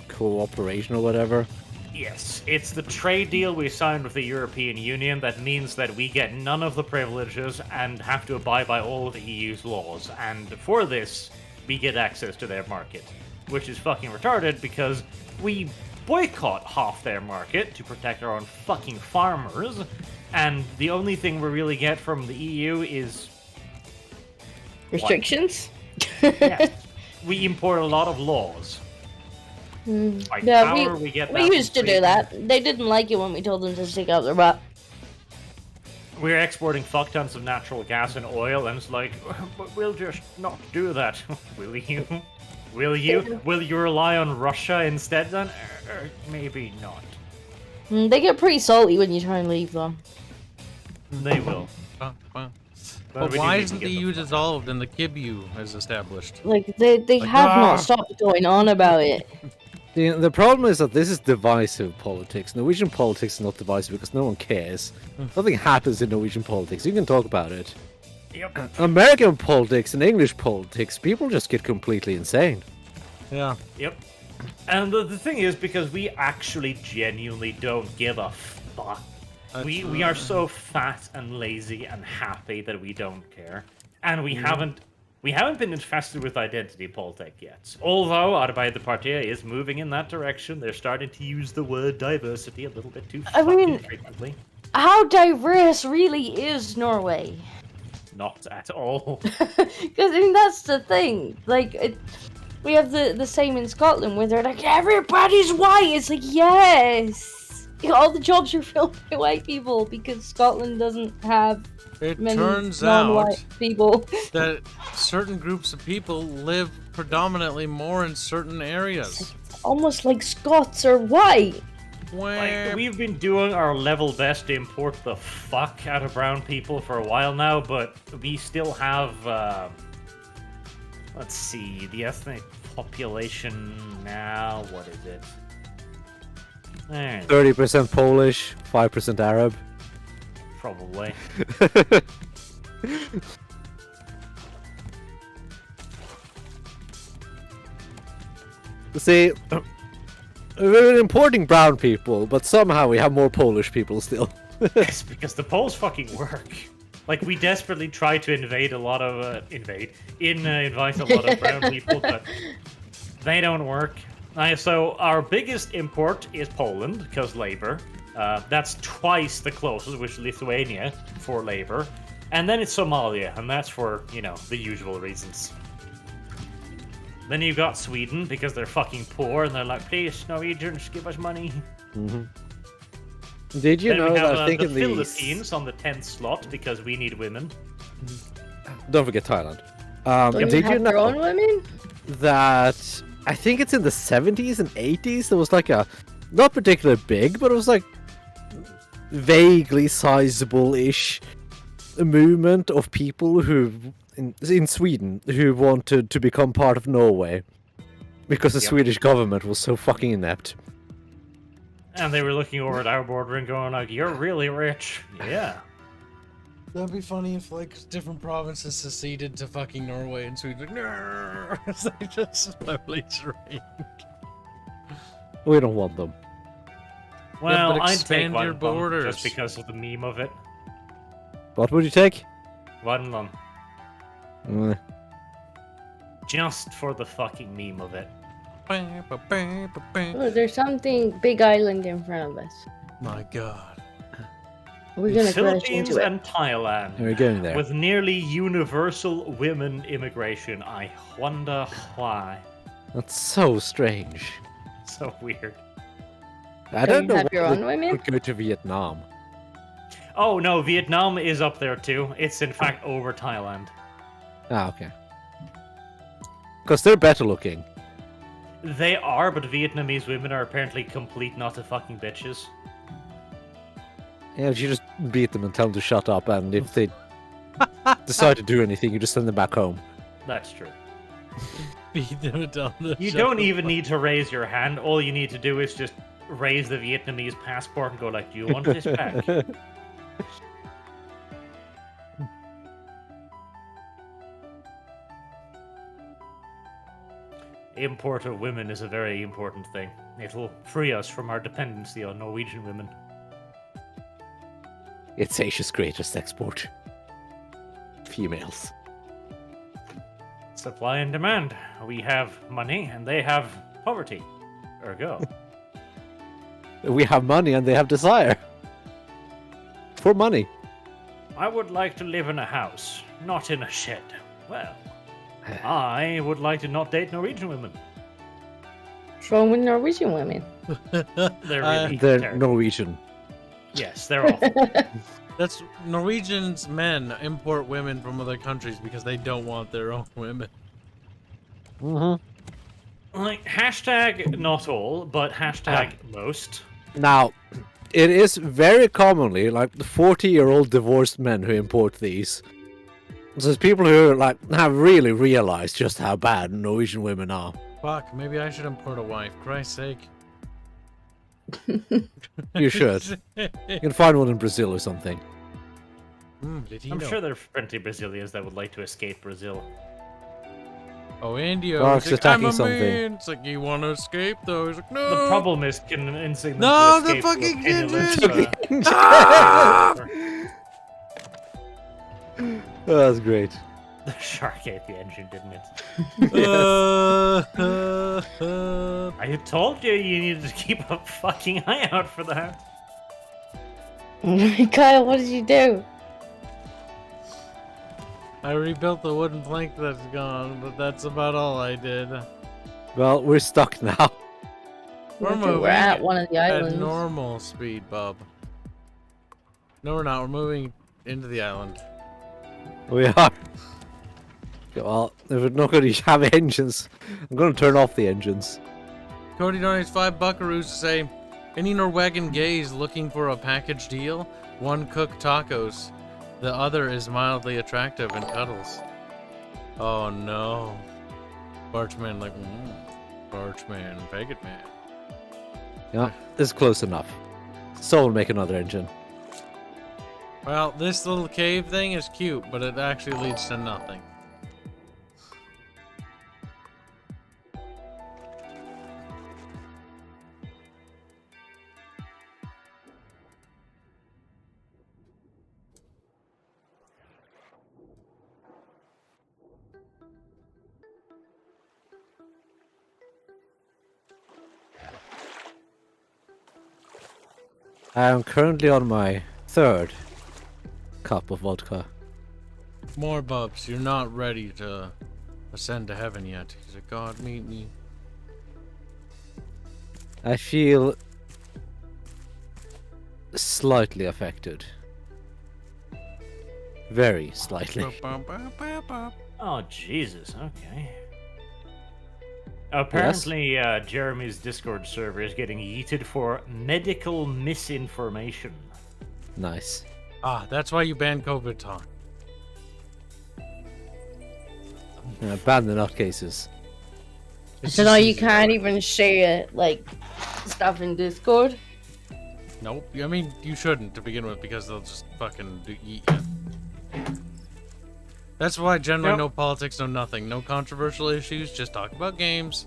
Cooperation or whatever. Yes, it's the trade deal we signed with the European Union that means that we get none of the privileges and have to abide by all of the EU's laws. And for this, we get access to their market, which is fucking retarded because we boycott half their market to protect our own fucking farmers, and the only thing we really get from the EU is Restrictions? yes, we import a lot of laws. Like Yeah, power, we get we that used from to do trading. that. They didn't like it when we told them to stick out their butt. We're exporting fuck tons of natural gas and oil, and it's like, but we'll just not do that. Will you? Will you? Will you rely on Russia instead then? Maybe not. They get pretty salty when you try and leave them. They will. But we why do need isn't to the get EU fuck out. dissolved and the Kibs is established? Like, they Like, have ah! not stopped going on about it. The problem is that this is divisive politics. Norwegian politics is not divisive because no one cares. Nothing happens in Norwegian politics. You can talk about it. Yep. American politics and English politics, people just get completely insane. Yeah. Yep. And the thing is, because we actually genuinely don't give a fuck. We are so fat and lazy and happy that we don't care. And we haven't been infested with identity politics yet. Although Arbeiderpartiet the Party is moving in that direction. They're starting to use the word diversity a little bit too frequently. How diverse really is Norway? Not at all. Because I mean that's the thing. Like we have the same in Scotland where they're like everybody's white. It's like yes, all the jobs are filled by white people because Scotland doesn't have many turns non-white out people. that certain groups of people live predominantly more in certain areas. It's almost like Scots are white. Like, we've been doing our level best to import the fuck out of brown people for a while now, but we still have, let's see, the ethnic population now, what is it? 30% Polish, 5% Arab. Probably. See, we're importing brown people, but somehow we have more Polish people still. It's because the Poles fucking work. Like, we desperately try to invite a lot of brown people, but they don't work. So our biggest import is Poland, because labor. That's twice the closest, which is Lithuania, for labor. And then it's Somalia, and that's for, the usual reasons. Then you've got Sweden, because they're fucking poor, and they're like, please, Norwegians, give us money. Mm-hmm. Did you know that I think the in Philippines on the 10th slot, because we need women. Don't forget Thailand. Did you know their own women? That I think it's in the 70s and 80s there was like a, not particularly big, but it was like vaguely sizable-ish movement of people who in Sweden who wanted to become part of Norway because the Swedish government was so fucking inept. And they were looking over at our border and going like, you're really rich. Yeah. That'd be funny if, like, different provinces seceded to fucking Norway and Sweden. Like, no, they just slowly shrink. We don't want them. Well, yeah, I'd take your borders just because of the meme of it. What would you take? One of them. Just for the fucking meme of it. Oh, there's something big island in front of us. My God. We're gonna crash Philippines into it. and Thailand. We're going there. With nearly universal women immigration. I wonder why. That's so strange. So weird. I don't know have why your own we women? would go to Vietnam. Oh no, Vietnam is up there too. It's in fact over Thailand. Ah, okay. Because they're better looking. They are, but Vietnamese women are apparently complete not to fucking bitches. Yeah, you just beat them and tell them to shut up, and if they decide to do anything, you just send them back home. That's true. Beat them down the You don't even need to raise your hand. All you need to do is just raise the Vietnamese passport and go like, do you want this back? Import of women is a very important thing. It will free us from our dependency on Norwegian women. It's Asia's greatest export. Females. Supply and demand. We have money and they have poverty. Ergo. We have money and they have desire. For money. I would like to live in a house, not in a shed. Well, I would like to not date Norwegian women. What's wrong with Norwegian women? They're They're Norwegian. Yes, they're awful. That's Norwegians men import women from other countries because they don't want their own women. Mm-hmm. Like, hashtag not all, but hashtag most. Now, it is very commonly like the 40-year-old divorced men who import these. So there's people who like have really realized just how bad Norwegian women are. Fuck, maybe I should import a wife. Christ's sake. You should. You can find one in Brazil or something. Did he I'm know? sure there are plenty of Brazilians that would like to escape Brazil. Oh, Indio. Dark's He's like, attacking I'm a something. man. It's like, you want to escape, though? He's like, no. The problem is, convincing them No, to the escape fucking with penniless, engine! Ah! That's great. The shark ate the engine, didn't it? I told you you needed to keep a fucking eye out for that. Kyle, what did you do? I rebuilt the wooden plank that's gone, but that's about all I did. Well, we're stuck now. We're Okay, moving we're at one of the at islands. normal speed, bub. No, we're not. We're moving into the island. We are. Well, if we're not going to have engines, I'm going to turn off the engines. Cody donates 5 buckaroos to say, any Norwegian gays looking for a package deal? One cooked tacos. The other is mildly attractive and cuddles. Oh no. Barchman like, Barchman, faggot man. Yeah, it's close enough. Someone make another engine. Well, this little cave thing is cute, but it actually leads to nothing. I am currently on my 3rd cup of vodka. More bubs, you're not ready to ascend to heaven yet. He's like, God, meet me. I feel slightly affected. Very slightly. Oh, Jesus, okay. Apparently, Jeremy's Discord server is getting yeeted for medical misinformation. Nice. Ah, that's why you banned COVID talk. Ban the nutcases. So now you can't even share like stuff in Discord. Nope. I mean, you shouldn't to begin with because they'll just fucking eat you. That's why generally no politics, no nothing, no controversial issues. Just talk about games.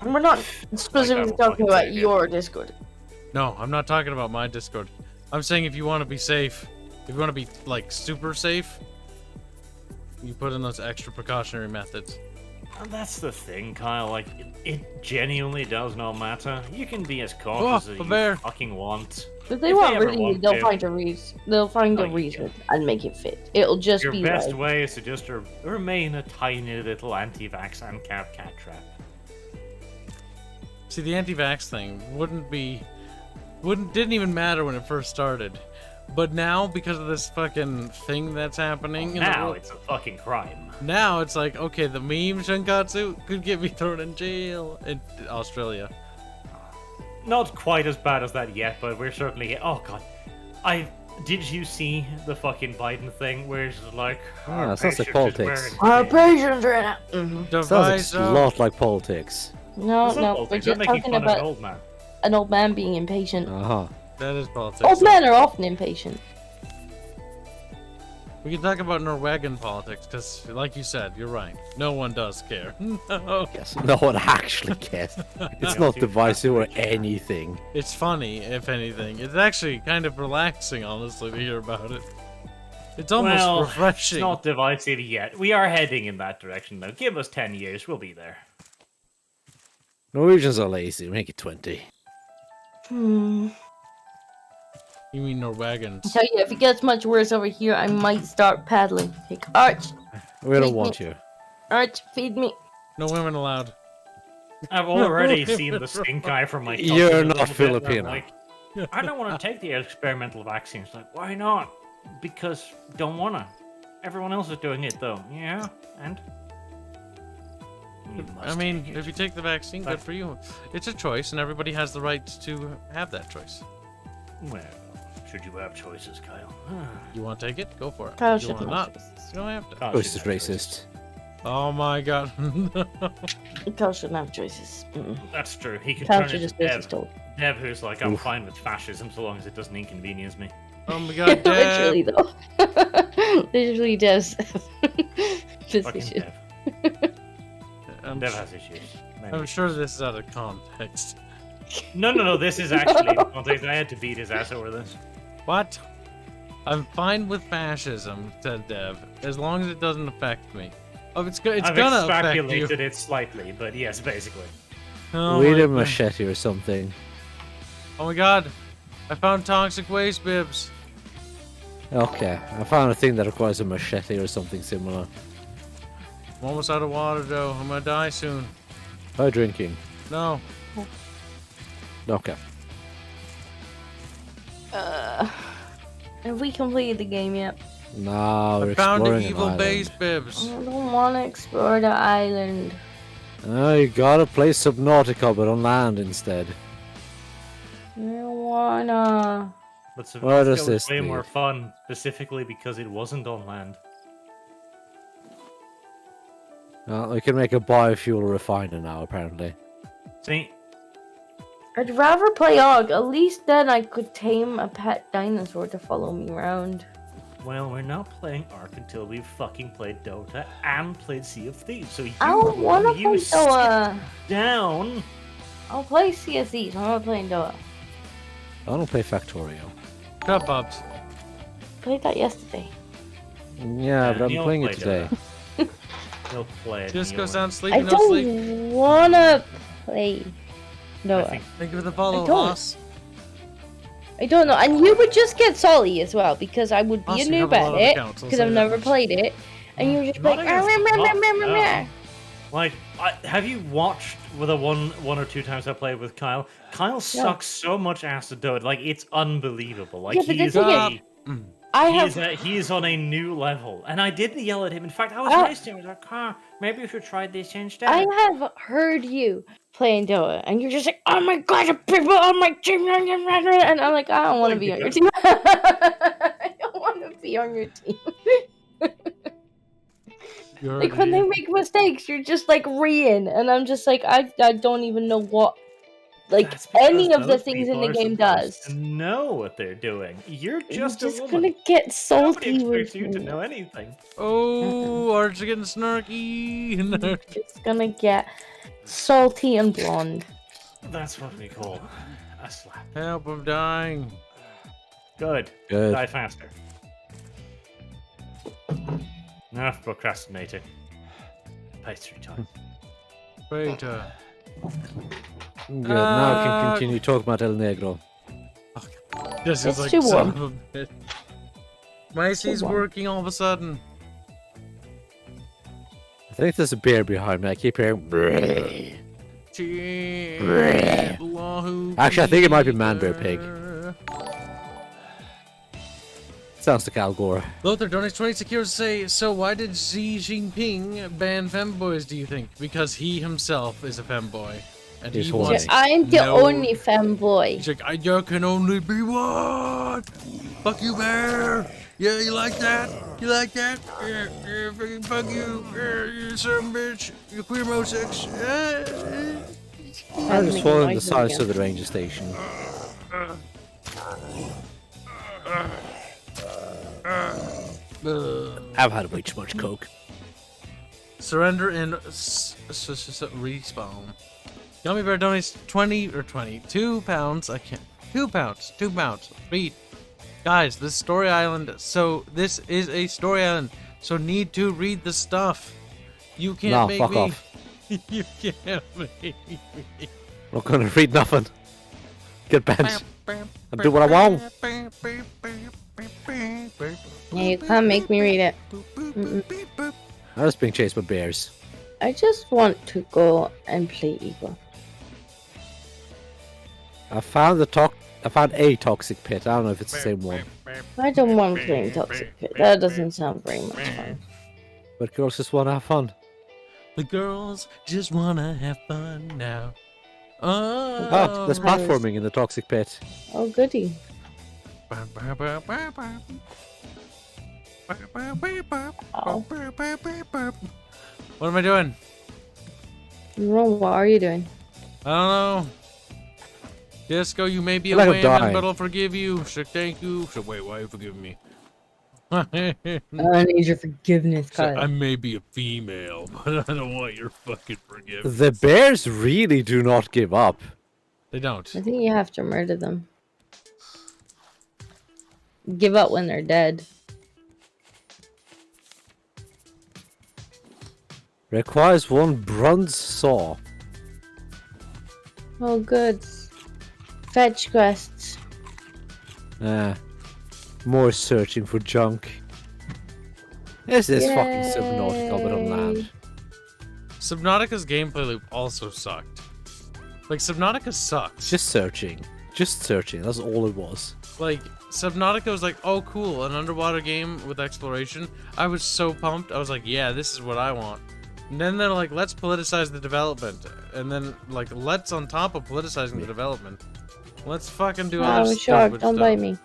And we're not specifically talking about your Discord. No, I'm not talking about my Discord. I'm saying if you want to be safe, if you want to be like super safe, you put in those extra precautionary methods. And that's the thing, Kyle. Like, it genuinely does not matter. You can be as cautious as you fucking want. If they want really, they'll find a reason. They'll find a reason and make it fit. It'll just be your best way is to just remain a tiny little anti-vax and cat trap. See, the anti-vax thing didn't even matter when it first started. But now, because of this fucking thing that's happening... Now it's a fucking crime. Now it's like, okay, the meme Shinkatsu could get me thrown in jail in Australia. Not quite as bad as that yet, but we're certainly... Oh, God. Did you see the fucking Biden thing where it's like... Sounds like politics. Our patients are in it. Sounds a lot like politics. No, we're just talking about an old man being impatient. Uh-huh. That is politics. Old men are often impatient. We can talk about Norwegian politics, because, like you said, you're right. No one does care. No. Yes, no one actually cares. It's not divisive or anything. It's funny, if anything. It's actually kind of relaxing, honestly, to hear about it. It's almost refreshing. It's not divisive yet. We are heading in that direction, though. Give us 10 years, we'll be there. Norwegians are lazy. Make it 20. You mean Norwegians? I tell you, if it gets much worse over here, I might start paddling. Like, Arch! We don't want you. Arch, feed me. No women allowed. I've already seen the stink eye from my cousin. You're not Filipino. Like, I don't want to take the experimental vaccines. Like, why not? Because don't wanna. Everyone else is doing it, though. Yeah, and? I mean, if you take the vaccine, good for you. It's a choice, and everybody has the right to have that choice. Well, should you have choices, Kyle? You want to take it? Go for it. Kyle you want should not? have choices. You don't have to. Choice is racist. Oh my god. Kyle shouldn't have choices. That's true. He can Kyle turn should into just be Dev, who's like, I'm fine with fascism so long as it doesn't inconvenience me. Oh my god, Dev. Literally, though. Literally does. Fucking Dev. Dev has issues. I'm sure this is out of context. No. This is actually in context. I had to beat his ass over this. What? I'm fine with fascism, said Dev, as long as it doesn't affect me. Oh, it's gonna affect you. I've extrapolated it slightly, but yes, basically. Oh Read a machete or something. Oh my god. I found toxic waste bibs. Okay, I found a thing that requires a machete or something similar. I'm almost out of water, though. I'm gonna die soon. By drinking. No. Okay. Have we completed the game yet? No, we're I found exploring the an evil island. base bibs. I don't want to explore the island. Oh, you gotta play Subnautica, but on land instead. I don't wanna. But Where does Subnautica this was way lead? more fun, specifically because it wasn't on land. We can make a biofuel refiner now, apparently. See, I'd rather play Og. At least then I could tame a pet dinosaur to follow me around. well, we're not playing Ark until we've fucking played Dota and played Sea of Thieves. So I don't want to play Dota. down. I'll play CSEs. I'm not playing Dota. I don't play Factorio. Shut up, Bubs. Played that yesterday. Yeah, but I'm Neil playing it played today. Dota. He'll play it. Just and go you'll down, sleep, I and no sleep. don't wanna play win. I Dota. think Thank you for the follow, I don't. Haas. I don't know, and you would just get salty as well because I would be Haas, a you noob have a lot at of it accounts, I'll because say I've that never much. played it, and you're just Not like, against "Ah." Like, have you watched the one or two times I played with Kyle? Kyle sucks so much ass at Dota, like it's unbelievable. Like Yeah, but he the is thing a, I he have. is he is on a new level, and I didn't yell at him. In fact, I was I- nice to him. I was like, "Huh, maybe you should try this instead." I have heard you playing Dota, and you're just like, "Oh my god, the people on my team!" And I'm like, "I don't want to be on your team. I don't want to be on your team." Like when they make mistakes, you're just like reeing, and I'm just like, I don't even know what, like That's because any of the those things in people the are game supposed does. to know what they're doing. You're You're just just a gonna woman. get Nobody salty expects with you to me. know anything. Oh, Art's getting snarky. You're just gonna get salty and blonde. That's what we call a slap. Help, I'm dying. Good. Good. Die faster. Enough procrastinating. Pastry time. Wait, Good, now we can continue talking about El Negro. this It's is like too son warm. of a bitch. My AC's warm. working all of a sudden. I think there's a bear behind me. I keep hearing. "Brrr." Actually, I think it might be Man Bear Pig. Sounds like Al Gore. Lothar donates 26 euros to say, so why did Xi Jinping ban femboys, do you think? Because he himself is a femboy. And He's he horny. wants I'm the no- only femboy. He's like, there can only be one! Fuck you, bear! Yeah, you like that? You like that? Yeah, fucking fuck you! You some bitch! You queer mosex! I'm just following the size of the ranger station. I've had way too much coke. Surrender and respawn. Gummy Bear donates 22 pounds. I can't. 2 pounds. 2 pounds. Read. Guys, this Story Island. So, this is a Story Island. So, need to read the stuff. You can't No, make fuck me. off. You can't make me. I'm not gonna read nothing. Get bent. I'll do what I want. Yeah, you can't make me read it. I was being chased by bears. I just want to go and play Eagle. I found a toxic pit. I don't know if it's the same one. I don't want playing Toxic Pit. That doesn't sound very much fun. But girls just want to have fun. The girls just wanna have fun now. Oh, Oh, there's platforming in the toxic pit. Oh, goody. Oh. What am I doing? Ron, what are you doing? I don't know. Disco, you may be I feel like away, I'm man, dying. but I'll forgive you. So thank you. So wait, why are you forgiving me? I need your forgiveness, So Kyle. I may be a female, but I don't want your fucking forgiveness. The bears really do not give up. They don't. I think you have to murder them. Give up when they're dead. Requires 1 bronze saw. Oh, good. Fetch quests. More searching for junk. This is fucking Subnautica, but on land. Subnautica's gameplay loop also sucked. Like, Subnautica sucks. Just searching. Just searching. That's all it was. Like, Subnautica was like, oh, cool, an underwater game with exploration. I was so pumped. I was like, yeah, this is what I want. And then they're like, let's politicize the development. And then, like, let's on top of politicizing the development. Let's fucking do other stuff. Shark, don't bite me.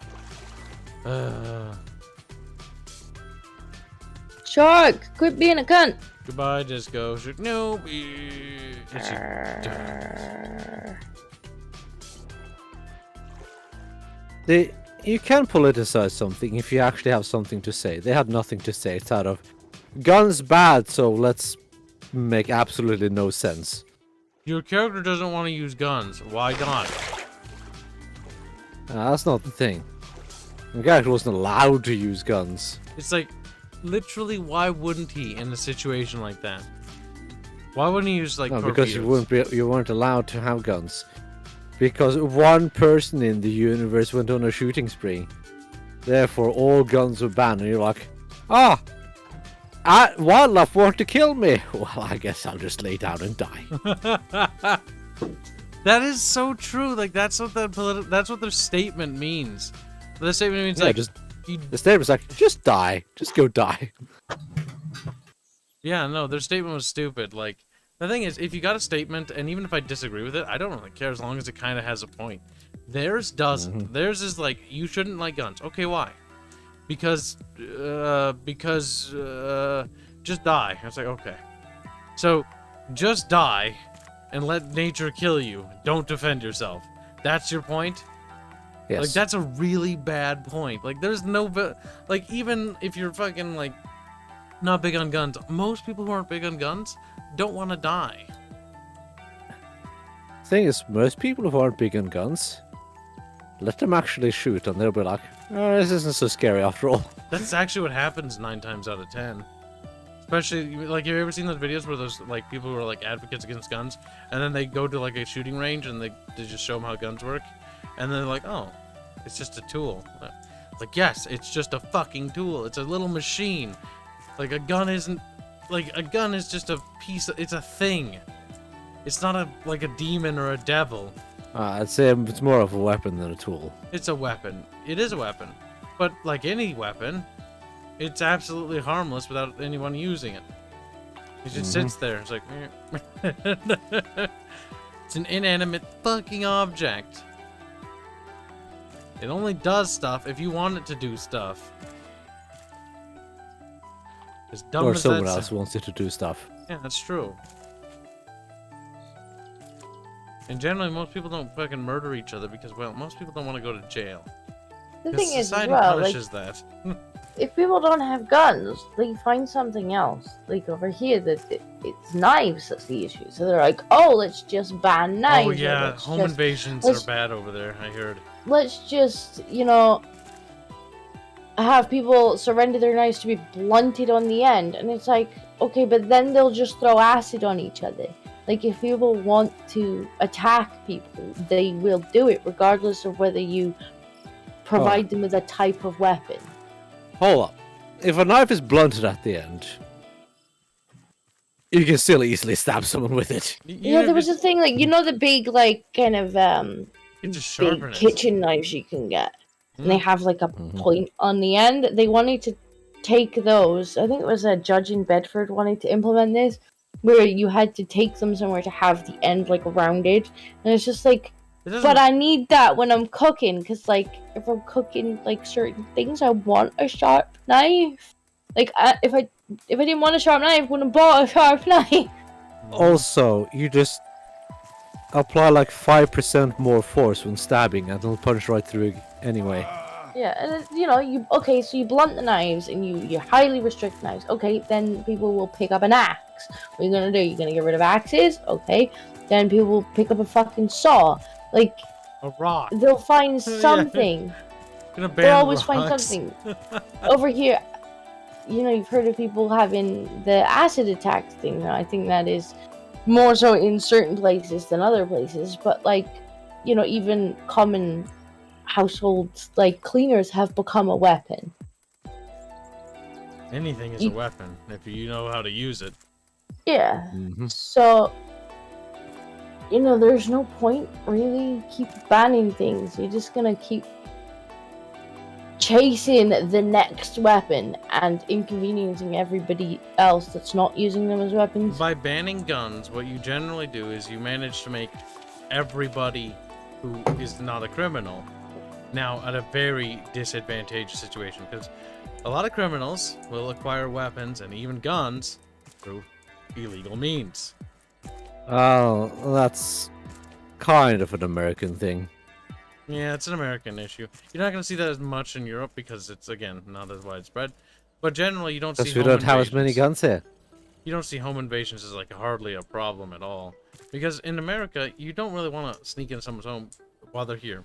Shark, quit being a cunt. Goodbye, Disco. No. You can politicize something if you actually have something to say. They had nothing to say. It's out of guns bad, so let's make absolutely no sense. Your character doesn't want to use guns. Why not? That's not the thing. The character wasn't allowed to use guns. It's like, literally, why wouldn't he in a situation like that? Why wouldn't he use, like, No, torpedoes? because you weren't allowed to have guns. Because one person in the universe went on a shooting spree. Therefore, all guns were banned. And you're like, wildlife want to kill me. Well, I guess I'll just lay down and die. That is so true. Like, that's what that's what their statement means. The statement means, Yeah, like, the statement's like, just die. Just go die. yeah, no, their statement was stupid. Like, the thing is, if you got a statement, and even if I disagree with it, I don't really care as long as it kind of has a point. Theirs doesn't. Mm-hmm. Theirs is like, you shouldn't like guns. Okay, why? Because just die. I was like, okay. So, just die, and let nature kill you. Don't defend yourself. That's your point? Yes. Like, that's a really bad point. Like, there's no... Like, even if you're fucking, like, not big on guns, most people who aren't big on guns don't want to die. Thing is, most people who aren't big on guns, let them actually shoot, and they'll be like, oh, this isn't so scary after all. That's actually what happens 9 times out of 10. Especially, like, have you ever seen those videos where those, like, people who are, like, advocates against guns, and then they go to, like, a shooting range, and they just show them how guns work, and then they're like, oh, it's just a tool. Like, yes, it's just a fucking tool. It's a little machine. Like, a gun isn't... Like, a gun is just a piece of... It's a thing. It's not a like a demon or a devil. I'd say it's more of a weapon than a tool. It's a weapon. It is a weapon. But like any weapon, it's absolutely harmless without anyone using it. It just sits there. It's like... It's an inanimate fucking object. It only does stuff if you want it to do stuff. As dumb Or as someone that else wants it to do stuff. Yeah, that's true. And generally, most people don't fucking murder each other because, well, most people don't want to go to jail. The 'Cause thing is, as society well, punishes that. if people don't have guns, they find something else. Like over here, it's knives that's the issue. So they're like, oh, let's just ban knives. Oh or yeah, let's home just- invasions let's- are bad over there, I heard. Let's just, have people surrender their knives to be blunted on the end. And it's like, okay, but then they'll just throw acid on each other. Like, if people want to attack people, they will do it, regardless of whether you provide them with a type of weapon. Hold up. If a knife is blunted at the end, you can still easily stab someone with it. Yeah, there was a thing, like, the big, like, kind of, You just big sharpen it. kitchen knives you can get. And they have, like, a point on the end. They wanted to take those. I think it was a judge in Bedford wanted to implement this, where you had to take them somewhere to have the end, like, rounded. And it's just like, but I need that when I'm cooking, because, like, if I'm cooking, like, certain things, I want a sharp knife. Like, if I didn't want a sharp knife, I wouldn't have bought a sharp knife. Also, you just apply like 5% more force when stabbing and it'll punch right through anyway. Yeah, and so you blunt the knives and you highly restrict knives. Okay, then people will pick up an axe. What are you gonna do? You're gonna get rid of axes? Okay, then people will pick up a fucking saw. Like a rock. They'll find something. They'll always find something. Over here, you've heard of people having the acid attacks thing. Now, I think that is more so in certain places than other places. But even common household cleaners have become a weapon. Anything is a weapon if you know how to use it. Yeah. Mm-hmm. So there's no point really keep banning things. You're just gonna keep chasing the next weapon and inconveniencing everybody else that's not using them as weapons. By banning guns, what you generally do is you manage to make everybody who is not a criminal now at a very disadvantaged situation, because a lot of criminals will acquire weapons and even guns through illegal means. Oh, that's kind of an American thing. Yeah, it's an American issue. You're not going to see that as much in Europe because it's, again, not as widespread. But generally, you don't see home invasions. Because we don't have as many guns here. You don't see home invasions as hardly a problem at all. Because in America, you don't really want to sneak into someone's home while they're here.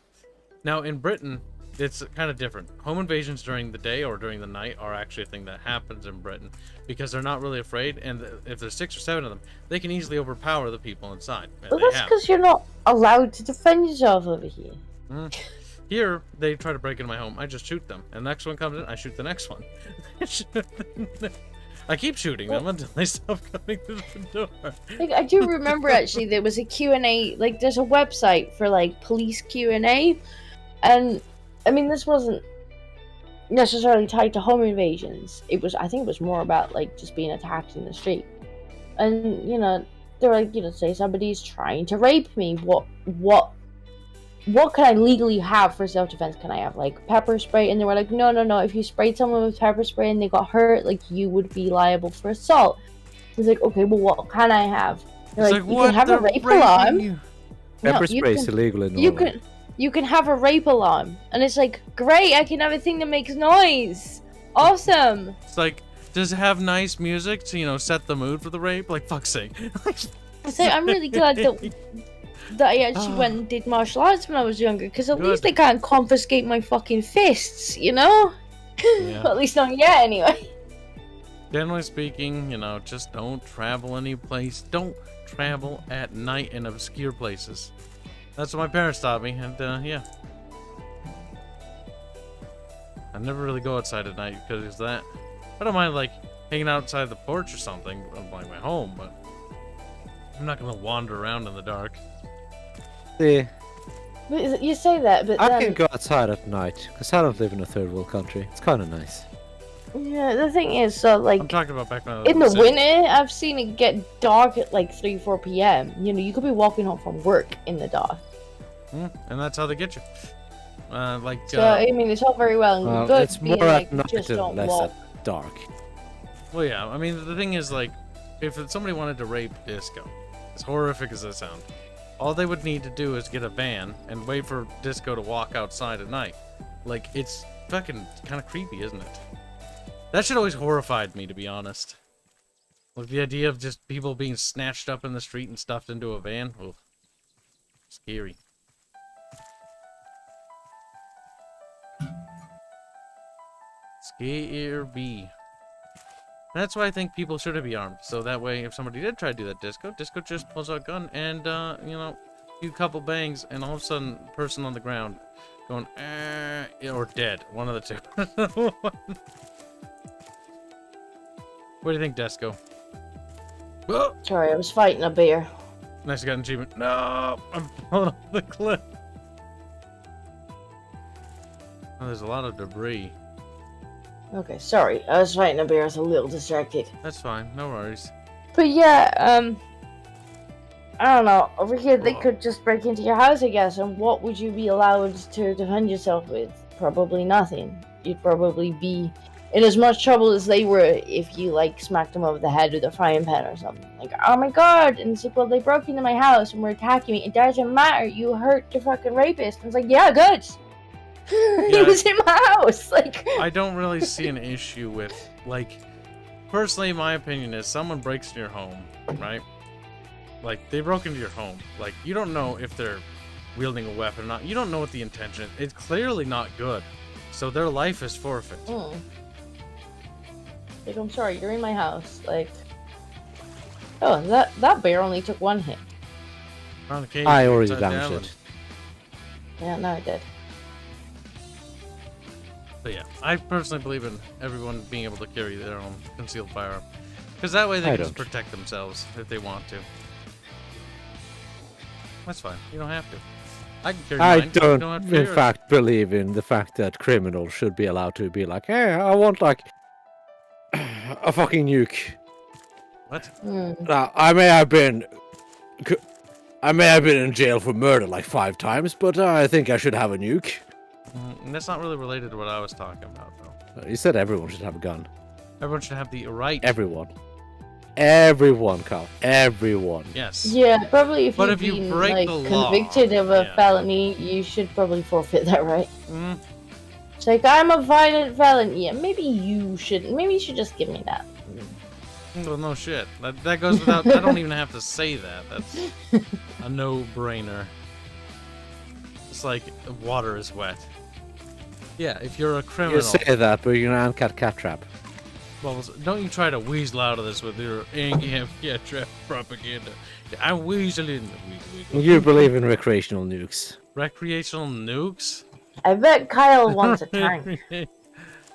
Now, in Britain, it's kind of different. Home invasions during the day or during the night are actually a thing that happens in Britain because they're not really afraid, and if there's 6 or 7 of them, they can easily overpower the people inside. Well, that's because you're not allowed to defend yourself over here. Here, they try to break into my home. I just shoot them, and the next one comes in, I shoot the next one. I keep shooting them until they stop coming through the door. I do remember actually there was a Q&A, there's a website for police Q&A, and I mean this wasn't necessarily tied to home invasions. I think it was more about just being attacked in the street, and they're say somebody's trying to rape me. What can I legally have for self-defense? Can I have pepper spray? And they were like, no, if you sprayed someone with pepper spray and they got hurt, you would be liable for assault. It's okay, well, what can I have? They're you can have a rape alarm. Pepper spray is illegal in Norway. You can have a rape alarm. And it's great, I can have a thing that makes noise. Awesome. It's does it have nice music to, set the mood for the rape? Fuck's sake. I'm really glad that I actually went and did martial arts when I was younger, because at least they can't confiscate my fucking fists, Yeah. At least not yet, anyway. Generally speaking, just don't travel any place. Don't travel at night in obscure places. That's what my parents taught me, and yeah. I never really go outside at night because of that. I don't mind hanging outside the porch or something of my home, but I'm not gonna wander around in the dark. Yeah. But you say that, but I can go outside at night because I don't live in a third world country. It's kind of nice. Yeah, the thing is, I'm talking about back when in the winter, I've seen it get dark at 3-4 p.m. You could be walking home from work in the dark. And that's how they get you. So I mean, it's all very well and good. It's more at night just and don't less walk. at dark. Well, yeah. I mean, the thing is, if somebody wanted to rape Disco, as horrific as that sounds, all they would need to do is get a van and wait for Disco to walk outside at night. It's fucking kind of creepy, isn't it? That shit always horrified me, to be honest. The idea of just people being snatched up in the street and stuffed into a van. Ugh. Scary. Scary. That's why I think people shouldn't be armed. So that way, if somebody did try to do that, Disco just pulls out a gun and, a couple bangs, and all of a sudden, person on the ground going, or dead. One of the two. What do you think, Disco? Whoa! Sorry, I was fighting a bear. Nice, got an achievement. No! I'm falling off the cliff. Oh, there's a lot of debris. Okay, sorry. I was fighting a bear. I was a little distracted. That's fine. No worries. But yeah, I don't know. Over here, they could just break into your house, I guess. And what would you be allowed to defend yourself with? Probably nothing. You'd probably be in as much trouble as they were if you, smacked them over the head with a frying pan or something. Oh my god! And it's well, they broke into my house and were attacking me. It doesn't matter. You hurt the fucking rapist. And it's yeah, good. He was in my house. Like, I don't really see an issue with, like, personally, my opinion is someone breaks into your home, right? Like, they broke into your home. Like, you don't know if they're wielding a weapon or not. You don't know what the intention is. It's clearly not good. So their life is forfeit. Like, I'm sorry, you're in my house. Like, oh, that bear only took one hit. I already damaged it. Yeah, no, I did. But yeah, I personally believe in everyone being able to carry their own concealed firearm. Because that way they can just protect themselves if they want to. That's fine. You don't have to. I can carry mine. I don't in fact, believe in the fact that criminals should be allowed to be like, hey, I want, like, a fucking nuke. What? Now, I may have been in jail for murder like 5 times, but I think I should have a nuke. That's not really related to what I was talking about, though. You said everyone should have a gun. Everyone should have the right. Everyone. Everyone, Carl. Everyone. Yes. Yeah, probably if But you've if you been break like the law, convicted of a yeah. felony, you should probably forfeit that, right? It's like, I'm a violent felon. Yeah, maybe you shouldn't. Maybe you should just give me that. Well, no shit. That goes without. I don't even have to say that. That's a no-brainer. It's like water is wet. Yeah, if you're a criminal. You say that, but you're an cat trap. Well, don't you try to weasel out of this with your trap propaganda. I'm weaseling. You believe in recreational nukes. Recreational nukes? I bet Kyle wants a tank.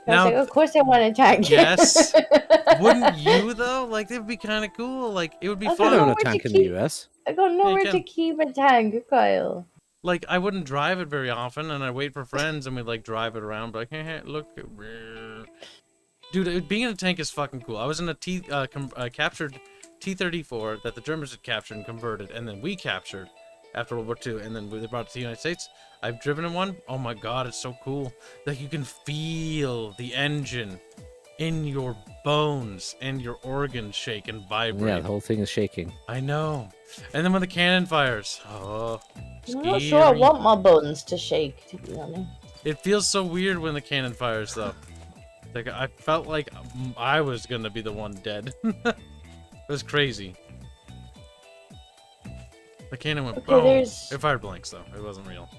Now, like, of course I want a tank. Yes. Wouldn't you, though? Like, it'd be kind of cool. Like, it would be fun. I don't own a tank in the US. I got nowhere to keep a tank, Kyle. Like, I wouldn't drive it very often, and I'd wait for friends, and we'd, like, drive it around, like, hey, look. Dude, being in a tank is fucking cool. I was in a captured T-34 that the Germans had captured and converted, and then we captured after World War II, and then they brought it to the United States. I've driven in one. Oh my god, it's so cool. Like, you can feel the engine in your bones, and your organs shake and vibrate. Yeah, the whole thing is shaking. I know. And then when the cannon fires, oh, I'm not sure I want my bones to shake, to be honest. It feels so weird when the cannon fires, though. Like, I felt like I was gonna be the one dead. It was crazy. The cannon went boom. It fired blanks, though. It wasn't real.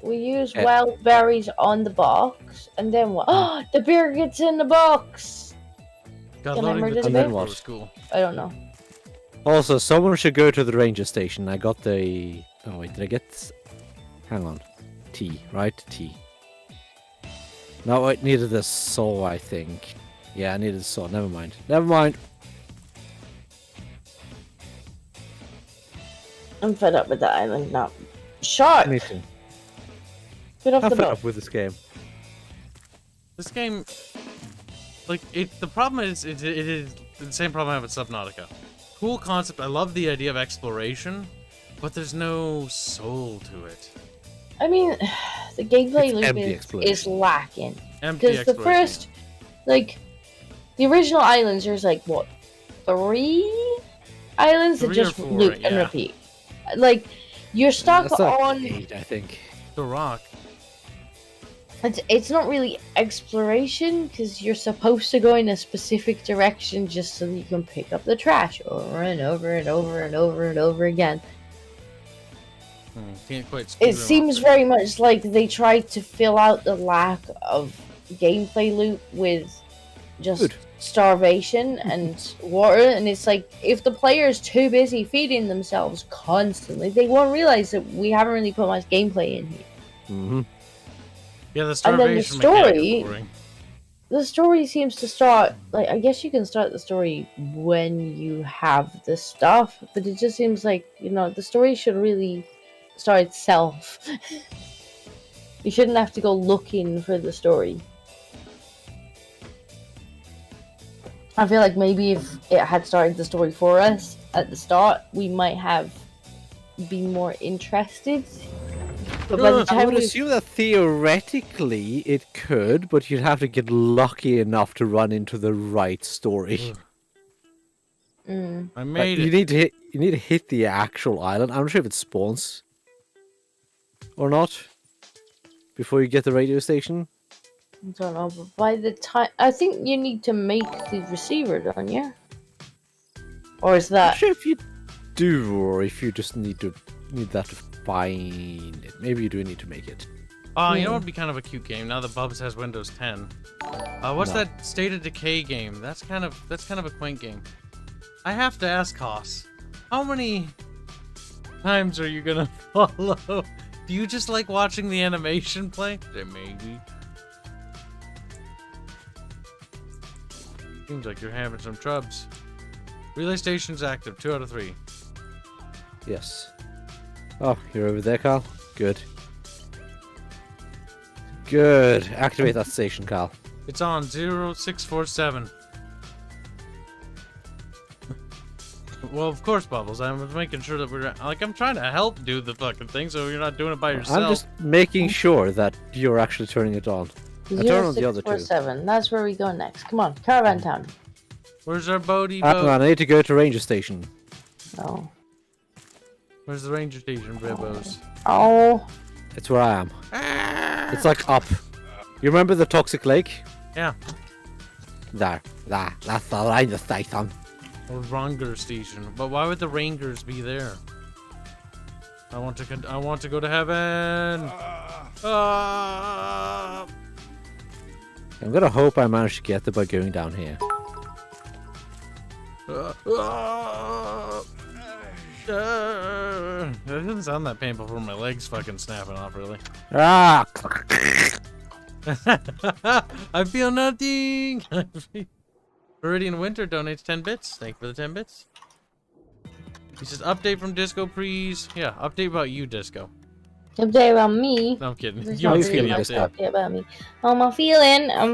We use wild berries on the box, and then what? Oh, the beer gets in the box! God, Can I loading murder the the beer bear? was cool. I don't know. Also, someone should go to the ranger station. I got the... Oh, wait, did I get... Hang on. T, right? T. No, I needed a saw, I think. Yeah, I needed a saw. Never mind. Never mind. I'm fed up with the island now. Shark! Me too. Get off I'm the fed boat. up with this game. This game, like, the problem is, it is the same problem I have with Subnautica. Cool concept. I love the idea of exploration, but there's no soul to it. I mean, the gameplay loop is lacking. Because the first, like, the original islands, there's like, what, 3 islands that just loop and repeat. Like, you're stuck on... 8, I think. The Rock. It's not really exploration, because you're supposed to go in a specific direction just so that you can pick up the trash over and over and over and over and over again. Can't quite it seems very much like they tried to fill out the lack of gameplay loop with just starvation and water, and it's like, if the player's too busy feeding themselves constantly, they won't realize that we haven't really put much gameplay in here. Mm-hmm. Yeah, the starvation the story seems to start, like, I guess you can start the story when you have the stuff, but it just seems like, you know, the story should really start itself. You shouldn't have to go looking for the story. I feel like maybe if it had started the story for us at the start, we might have been more interested. But by the time I would assume that theoretically it could, but you'd have to get lucky enough to run into the right story. I made it. You need to hit the actual island. I'm not sure if it spawns or not, before you get the radio station? I don't know, but by the time... I think you need to make the receiver, don't you? Or is that... I'm sure if you do, or if you just need that to find it. Maybe you do need to make it. You know what would be kind of a cute game now that Bubs has Windows 10? What's that State of Decay game? That's kind of a quaint game. I have to ask Haas, how many times are you gonna follow? Do you just like watching the animation play? Maybe. Seems like you're having some trubs. Relay station's active. 2 out of 3. Yes. Oh, you're over there, Carl? Good. Good. Activate that station, Carl. It's on 0647. Well, of course, Bubbles. I'm making sure that we're... Like, I'm trying to help do the fucking thing so you're not doing it by yourself. I'm just making sure that you're actually turning it on. I turn on the other two. 0647. That's where we go next. Come on, Caravan Town. Where's our boaty Hang on, I need to go to Ranger Station. Oh. Where's the Ranger Station, Bibbos? Oh. It's where I am. It's like up. You remember the Toxic Lake? Yeah. There. That's the Ranger Station. Or Ranger Station. But why would the Rangers be there? I want to go to heaven. I'm gonna hope I manage to get there by going down here. That doesn't sound that painful for my legs fucking snapping off, really. Ah! I feel nothing. Meridian Winter donates 10 bits. Thank you for the 10 bits. He says, update from Disco, please. Yeah, update about you, Disco. Update about me? No, I'm kidding. There's You no don't really feel much update. update about me. I'm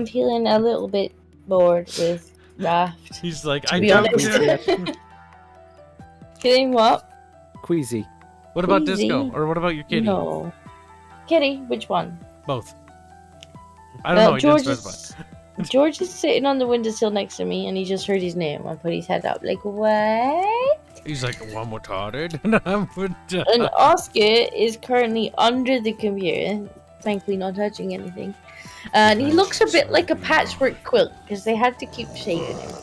feeling a little bit bored with RAFT. He's like, To I be don't honest. care. Kidding, what? Queasy. What about Queasy? Disco? Or what about your kitty? No. Kitty? Which one? Both. I don't know. He didn't specify. George is sitting on the windowsill next to me, and he just heard his name. I put his head up, like, what? He's like, well, I'm retarded. And I'm retarded. And Oscar is currently under the computer, thankfully not touching anything. And he looks a bit like a patchwork quilt, because they had to keep shaving him.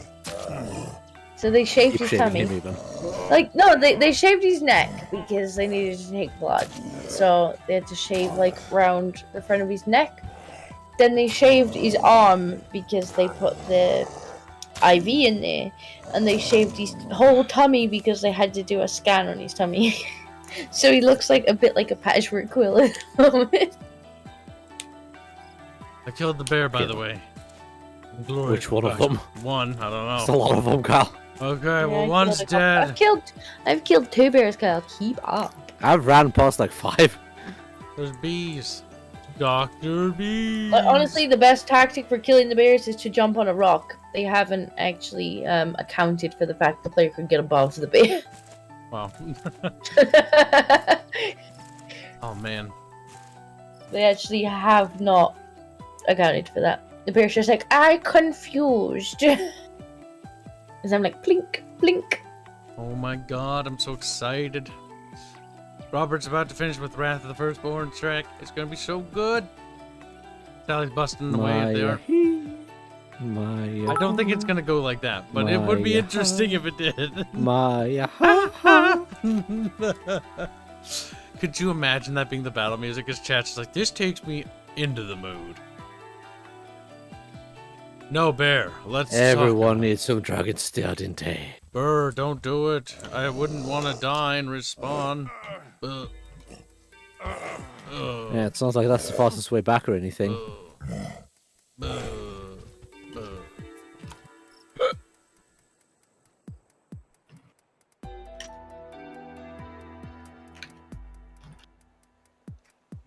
So they shaved his tummy. Like, no, they shaved his neck, because they needed to take blood. So they had to shave, like, round the front of his neck. Then they shaved his arm because they put the IV in there, and they shaved his whole tummy because they had to do a scan on his tummy. So he looks like a bit like a patchwork quilt at the moment. I killed the bear, by the way. Glory. Which one of them? One, I don't know. It's a lot of them, Carl. Okay, Yeah, well, I one's killed a couple. dead. I've killed 2 bears, Kyle. Keep up. I've ran past like 5. There's bees. Dr. Bees. But honestly, the best tactic for killing the bears is to jump on a rock. They haven't actually accounted for the fact the player could get above the bear. Wow. Oh, man. They actually have not accounted for that. The bear's just like, I confused. As I'm like, blink, blink. Oh my god, I'm so excited. Robert's about to finish with Wrath of the Firstborn track. It's gonna be so good. Sally's busting the way if they are. I don't think it's gonna go like that, but it would be interesting if it did. Could you imagine that being the battle music? As chat's like, this takes me into the mood. No, Bear, let's Everyone needs some dragon steel, didn't they? Burr, don't do it. I wouldn't want to die and respawn. Yeah, it sounds like that's the fastest way back or anything.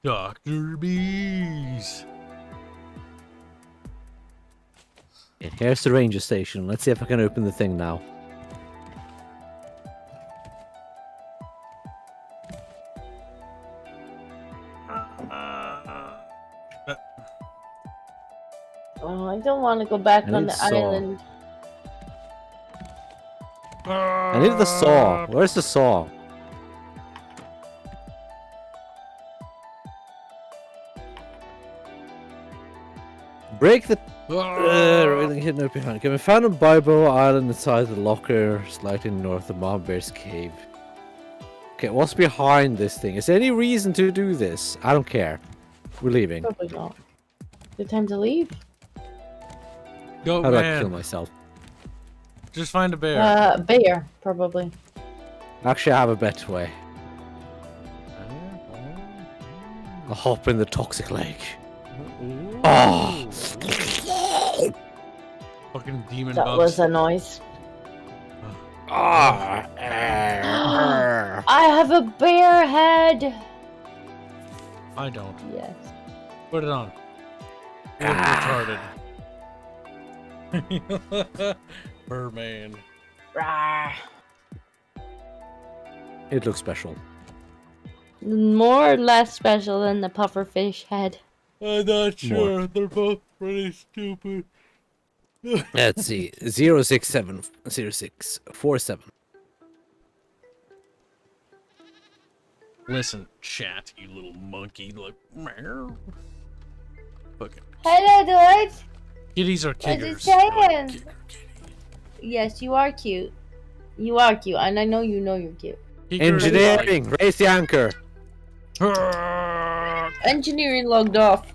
Dr. Bees. Yeah, here's the ranger station. Let's see if I can open the thing now. Oh, I don't want to go back on the saw. island. I need the saw. Where's the saw? Break the railing hidden up behind. Can be found on Bible Island inside the locker, slightly north of Mom Bear's cave. Okay, what's behind this thing? Is there any reason to do this? I don't care. We're leaving. Probably not. Good time to leave. Go, How do I man. kill myself? Just find a bear. Bear, probably. Actually, I have a better way. I'll hop in the toxic lake. Oh! Fucking demon That bugs. was a noise. Ah! I have a bear head! I don't. Yes. Put it on. You're retarded. Birdman. Rawr. It looks special. More or less special than the pufferfish head. I'm not sure. They're both pretty stupid. Let's see. 0670647. Listen, chat, you little monkey. Like, meow. Fucking Hello, dude! kitties are What's it kickers. saying? Kicker kitty. Yes, you are cute. You are cute, and I know you know you're cute. Kickers Engineering! Raise the anchor! like- Engineering logged off.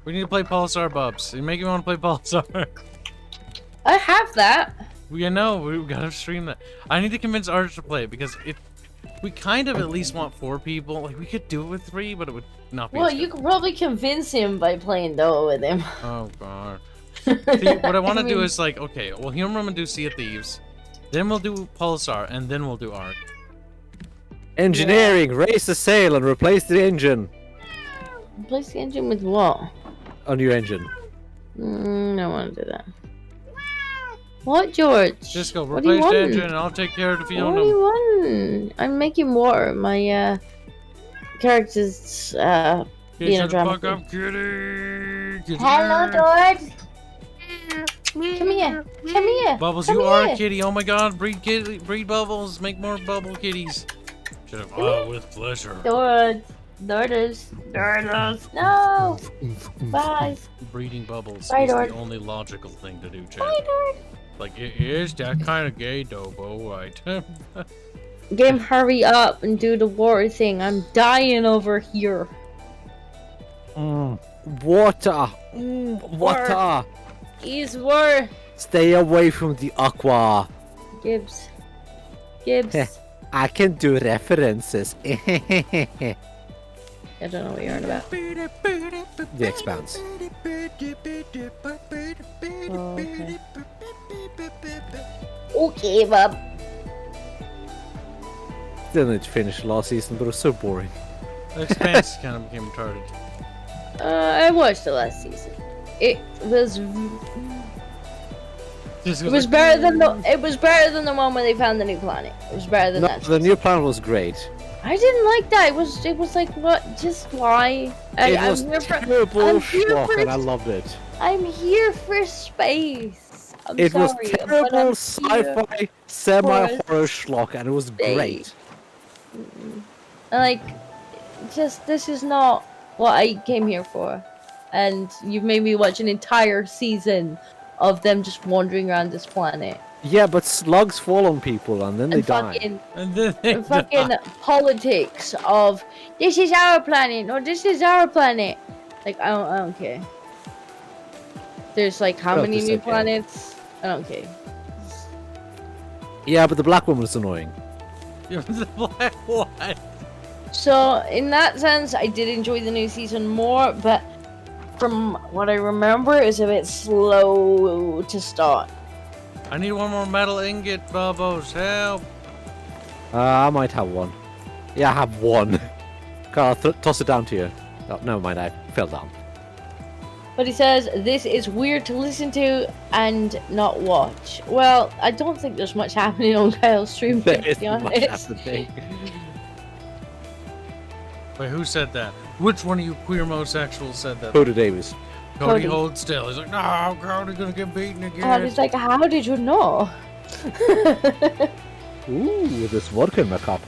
We need to play Pulsar, Bubs. You make me want to play Pulsar. I have that. We know. We gotta stream that. I need to convince Arch to play it because we kind of at least want 4 people. Like we could do it with 3, but it would not be. Well, as you good. could probably convince him by playing Doa with him. Oh god. See, what I want to do is like, okay, well, here I'm gonna do Sea of Thieves, then we'll do Pulsar, and then we'll do Arc. Engineering! Raise the sail and replace the engine! Replace the engine with what? On your engine. I don't want to do that. What, George? Just go What do you replace the want? engine, and I'll take care of the What do Fiona. you want? I'm making water. My character's being a Get the drama fuck queen. up, kitty. Get Hello, here. George. Come here. Come here. Bubbles, Come you are a here. kitty. Oh my god, breed Bubbles. Make more bubble kitties. Should have. Oh, with pleasure. George. Daughters. No. Bye. Breeding Bubbles Bye, is Dord. the only logical thing to do, chat. Bye, George. Like, it is that kind of gay, Dobo, right? Game, hurry up and do the water thing. I'm dying over here. Water! Water! Is war. Stay away from the aqua. Gibbs. Gibbs. I can do references. I don't know what you're on about. The Expanse. Oh, okay. Okay, Bob. Still need to finish last season, but it was so boring. Expanse kind of became retarded. I watched the last season. It was better than the one where they found the new planet. It was better than No, that. the new plan was great. I didn't like that. It was like what? Just why? It was terrible I'm here schlock, for and I loved it. I'm here for space. I'm It was sorry, but terrible I'm here sci-fi semi-horror schlock, and it was great. Like, just this is not what I came here for, and you've made me watch an entire season of them just wandering around this planet. Yeah, but slugs fall on people, and then they And die. fucking, And then they and fucking politics of this is our planet or this is our planet. Like I don't care. There's like how Well, many it's new okay. planets? I don't care. Yeah, but the black woman was annoying. what? So in that sense, I did enjoy the new season more, but from what I remember, it's a bit slow to start. I need one more metal ingot, Bubbles. Help! I might have one. Yeah, I have one. I'll toss it down to you. Oh, never mind, I fell down. But he says this is weird to listen to and not watch. Well, I don't think there's much happening on Kyle's stream, to There be isn't much honest. happening. Wait, who said that? Which one of you queer homosexuals said that? Cody Davis. Cody Cody. holds still. He's like, no, Cody's gonna get beaten again. And he's like, how did you know? Ooh, there's vodka in my cup.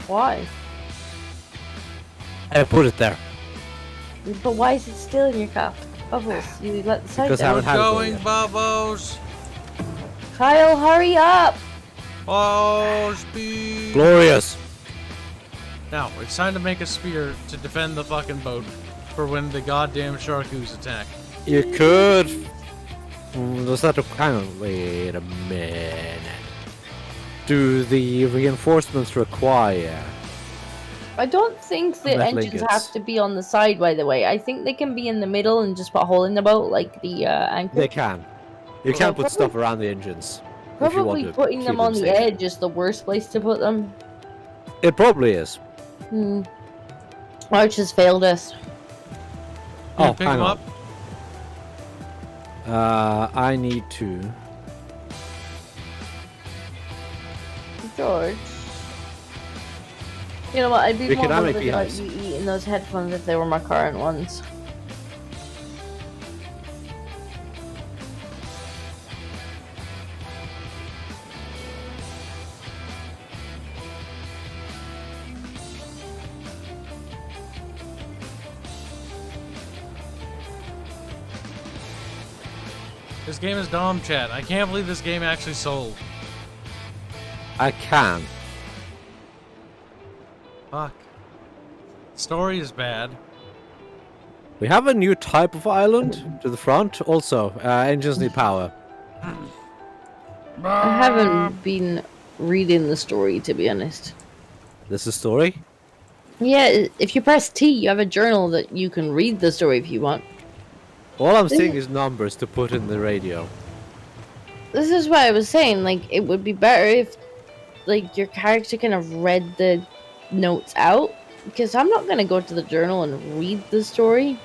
Why? I put it there. But why is it still in your cup? Bubbles, you let the side Because I down. haven't had it Going, yet. Bubbles. Kyle, hurry up! Oh, speed. Glorious. Now, it's time to make a spear to defend the fucking boat for when the goddamn sharkoos attack. You could. Was that a hang on? Wait a minute. Do the reinforcements require? I don't think the Metal engines ingots. have to be on the side, by the way. I think they can be in the middle and just put a hole in the boat, like the anchor. They can. You can Well, put stuff around the engines. If you Probably want to putting keep them on the safe. edge is the worst place to put them. It probably is. Arch has failed us. Oh, Pick hang them on. up. I need to. George. You know what, I'd be We more can have it bothered about behind. you eating those headphones if they were my current ones. This game is dumb, chat. I can't believe this game actually sold. I can. Fuck. Story is bad. We have a new type of island to the front. Also, engines need power. I haven't been reading the story, to be honest. This is the story. Yeah, if you press T, you have a journal that you can read the story if you want. All I'm seeing is numbers to put in the radio. This is what I was saying, like, it would be better if, like, your character kind of read the notes out. Because I'm not going to go to the journal and read the story.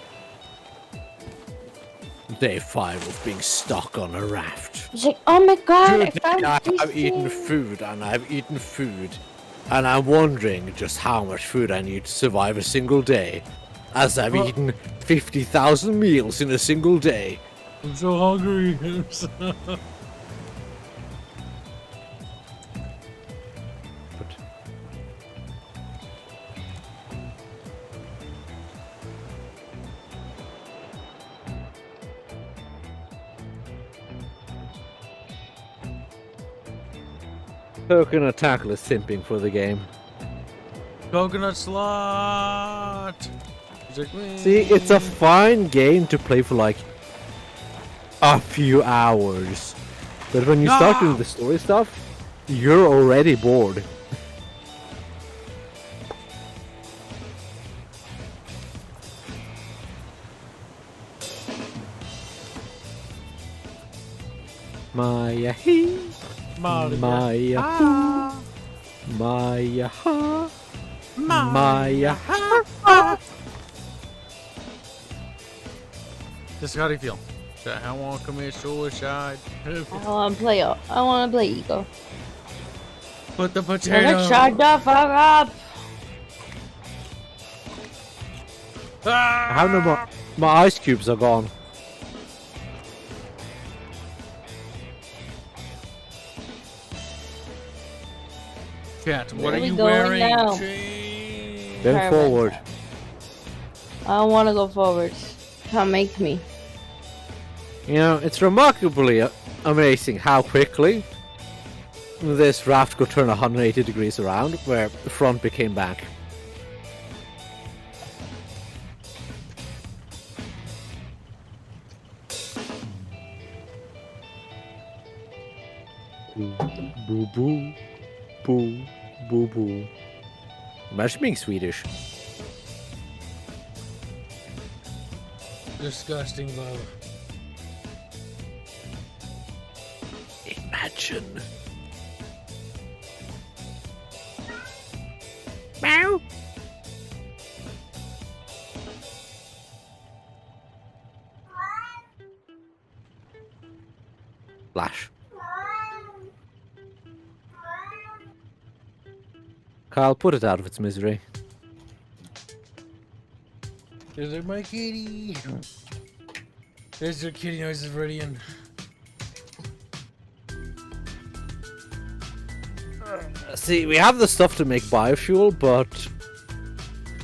Day 5 of being stuck on a raft. It's like, oh my god, I Today found I this have eaten thing. food and I've eaten food. And I'm wondering just how much food I need to survive a single day. As I've eaten 50,000 meals in a single day. I'm so hungry. Coconut Tackle is simping for the game. Coconut slot. He's like, See, it's a fine game to play for like a few hours. But when you start doing the story stuff, you're already bored. Maya he, Maya ha, Maya ha, Maya ha. Just how do you feel? I want to commit suicide. I want to play. I want to play Eagle. Put the potato. Shut the fuck up. I have no more. My ice cubes are gone. Chat, what Where are are we you going wearing? now? Jane? Then Perfect. forward. I don't want to go forward. Can't make me. You know, it's remarkably amazing how quickly this raft could turn 180 degrees around, where the front became back. Boo boo, boo boo boo. Imagine being Swedish. Disgusting love. Imagine. Meow. Flash. Kyle, put it out of its misery. Is it my kitty? There's your kitty noises, Redone. See, we have the stuff to make biofuel, but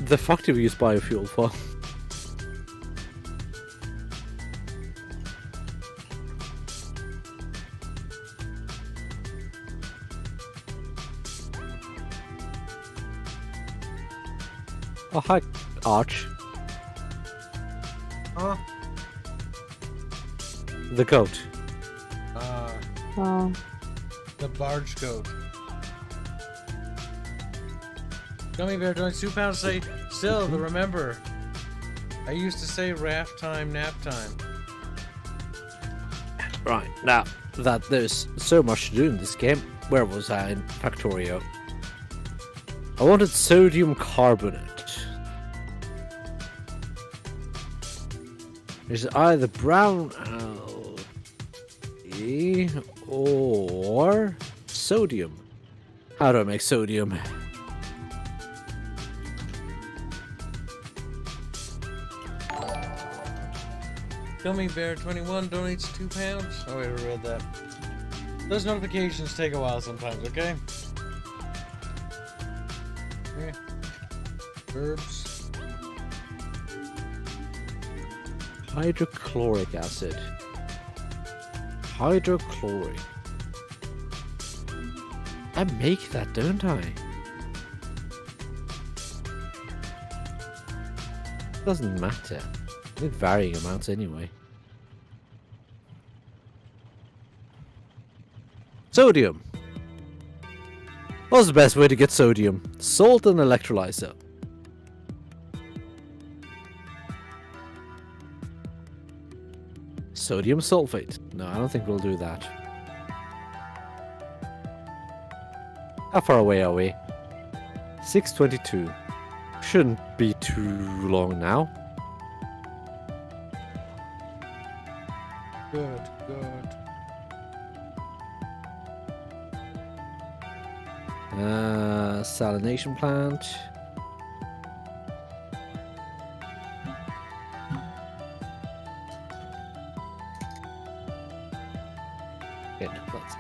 the fuck do we use biofuel for? Oh, hi, Arch. Huh? The goat. Oh. The barge goat. Gummy Bear doing 2 pounds say, still, remember, I used to say raft time, nap time. Right, now that there's so much to do in this game, where was I in Factorio? I wanted sodium carbonate. There's either brown algae or sodium. How do I make sodium? Gummy Bear 21 donates 2 pounds. Oh, wait, I read that. Those notifications take a while sometimes, okay? Okay. Herbs. Hydrochloric acid. Hydrochloric. I make that, don't I? Doesn't matter. In varying amounts anyway. Sodium. What's the best way to get sodium? Salt and electrolyzer. Sodium sulfate. No, I don't think we'll do that. How far away are we? 6:22. Shouldn't be too long now. Good, good. Salination plant. Okay, let's.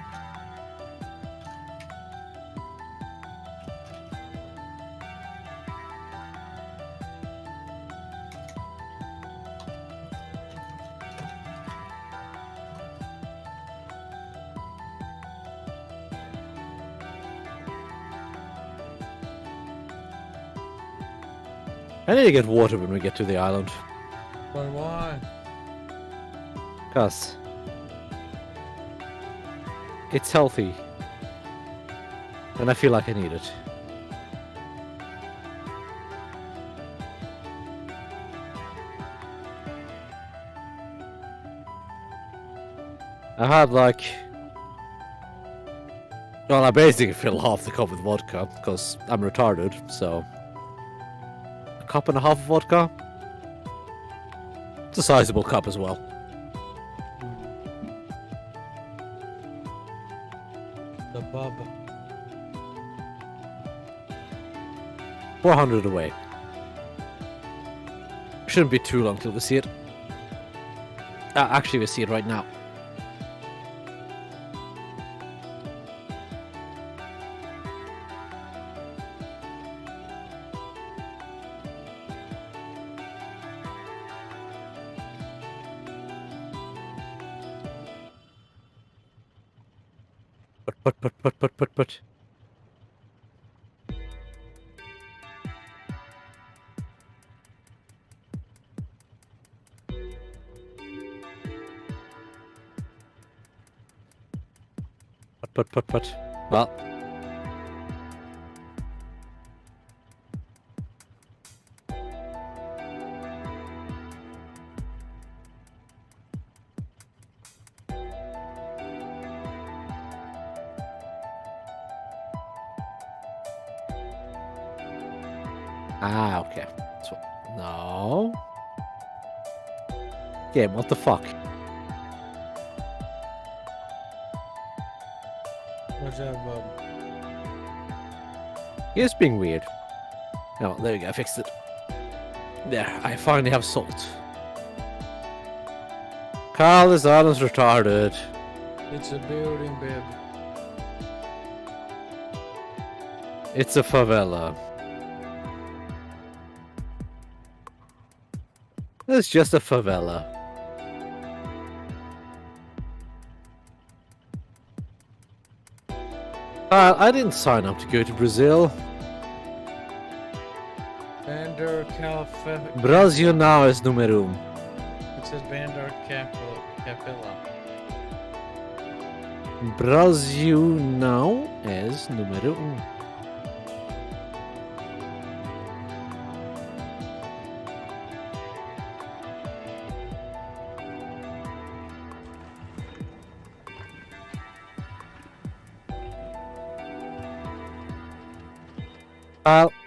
I need to get water when we get to the island. But why? Cause it's healthy. And I feel like I need it. I had like... Well, I basically fill half the cup with vodka, because I'm retarded, so... A cup and a half of vodka? It's a sizable cup as well. The bub. 400 away. Shouldn't be too long till we see it. Actually, we see it right now. But. Well. Okay. So, no. Game, what the fuck? What's that, bub? It's being weird. Oh, there we go, I fixed it. There, I finally have salt. Carl, this island's retarded. It's a building, babe. It's a favela. It's just a favela. I didn't sign up to go to Brazil. And Bandar Brasil now is número 1. It says Bandar Capilla. Brasil now is número 1.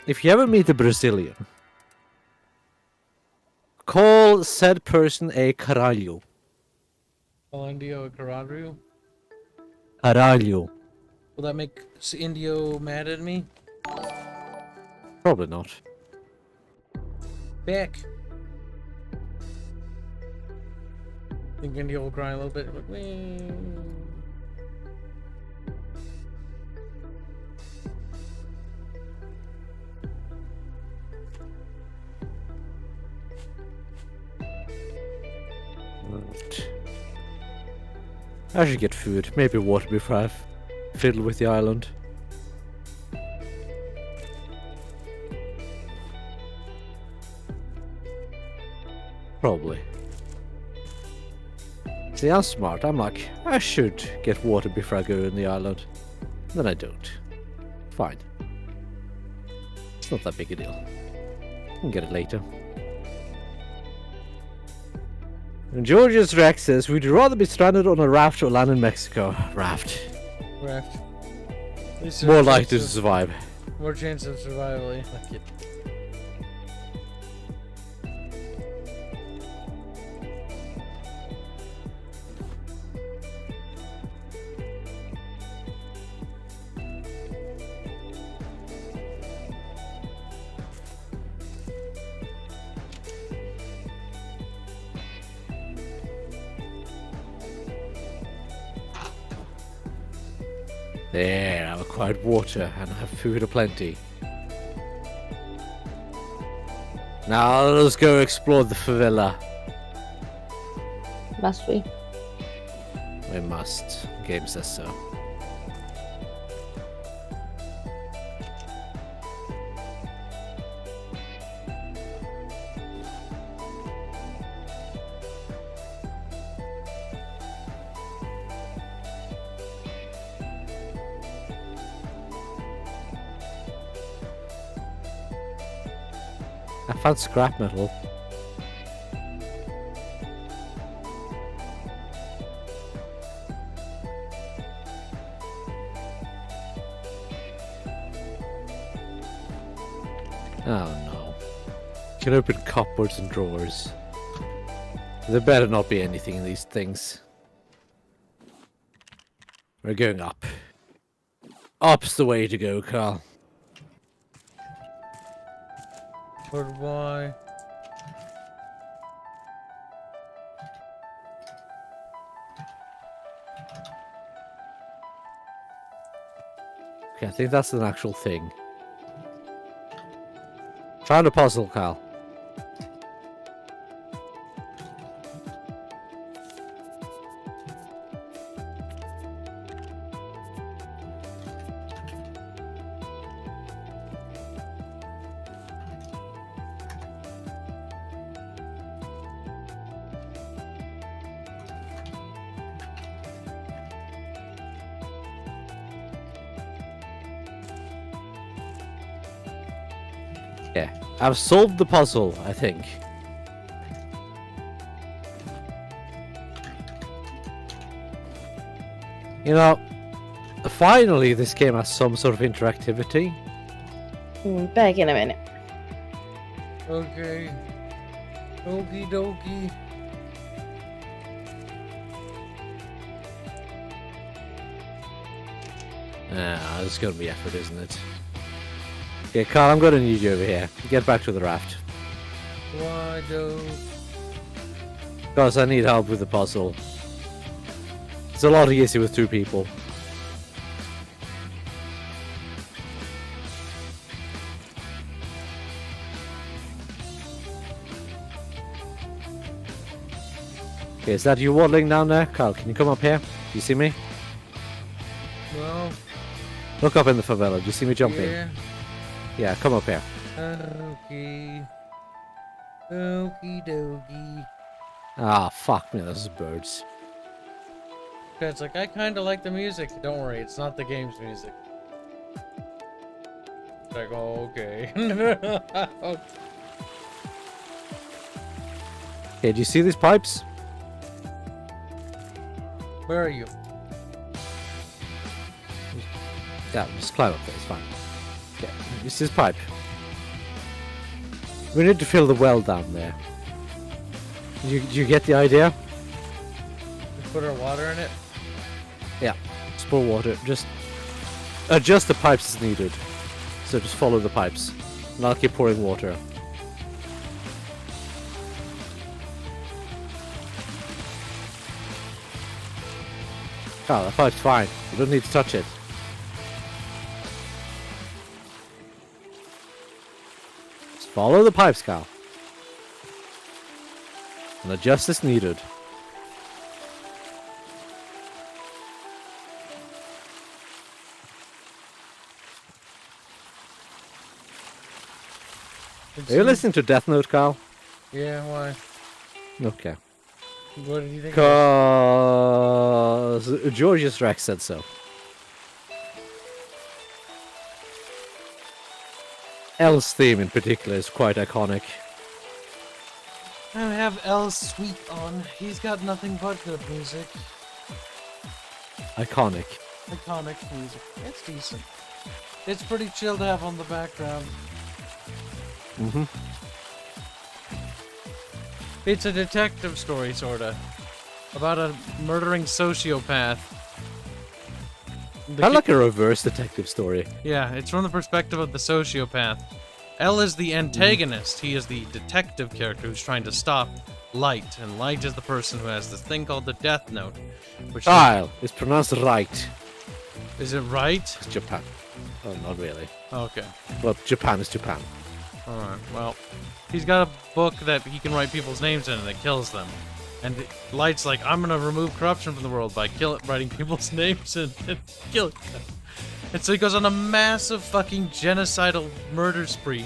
If you ever meet a Brazilian, call said person a caralho. Indio Caralho? Caralho. Will that make Indio mad at me? Probably not. Back. I think Indio will cry a little bit. Like, wee. I should get food. Maybe water before I fiddle with the island. Probably. See, I'm smart. I'm like, I should get water before I go in the island. Then I don't. Fine. It's not that big a deal. I can get it later. And Georgius Rex says, we'd rather be stranded on a raft or land in Mexico. Raft. Raft. More likely to survive. More chance of survival. Like it. There, I've acquired water and I have food aplenty. Now let's go explore the favela. Must we? We must. Game says so. I found scrap metal. Oh no. You can open cupboards and drawers. There better not be anything in these things. We're going up. Up's the way to go, Carl. But why? Okay, I think that's an actual thing. Found a puzzle, Kyle. Yeah, I've solved the puzzle, I think. You know, finally this game has some sort of interactivity. Back in a minute. Okay. Okie dokie. Ah, it's gonna be effort, isn't it? Okay, Carl, I'm gonna need you over here. Get back to the raft. Why do? Because I need help with the puzzle. It's a lot easier with 2 people. Okay, is that you waddling down there? Carl, can you come up here? Do you see me? No. Look up in the favela. Do you see me jumping? Yeah. Yeah, come up here. Okay. Okie dokie. Ah, fuck me, those birds. It's like, I kind of like the music. Don't worry, it's not the game's music. It's like, oh, okay. Okay, do you see these pipes? Where are you? Yeah, just climb up there, it's fine. Okay, this is pipe. We need to fill the well down there. Do you get the idea? We put our water in it? Yeah, just pour water. Just adjust the pipes as needed. So just follow the pipes. And I'll keep pouring water. Oh, the pipe's fine. You don't need to touch it. Just follow the pipes, Cal. And adjust as needed. Are you listening to Death Note, Carl? Yeah, why? Okay. What did you think? Because Georgius Rex said so. L's theme in particular is quite iconic. I have L's sweep on. He's got nothing but good music. Iconic. Iconic music. It's decent. It's pretty chill to have on the background. Mm-hmm. It's a detective story, sorta. About a murdering sociopath. Kind of like a reverse detective story. Yeah, it's from the perspective of the sociopath. L is the antagonist. He is the detective character who's trying to stop Light. And Light is the person who has this thing called the Death Note. Which Kyle, it's pronounced right. is it right? It's Japan. Oh, not really. Okay. Well, Japan is Japan. Alright, well. He's got a book that he can write people's names in and it kills them. And Light's like, I'm gonna remove corruption from the world by writing people's names and killing them. And so he goes on a massive fucking genocidal murder spree,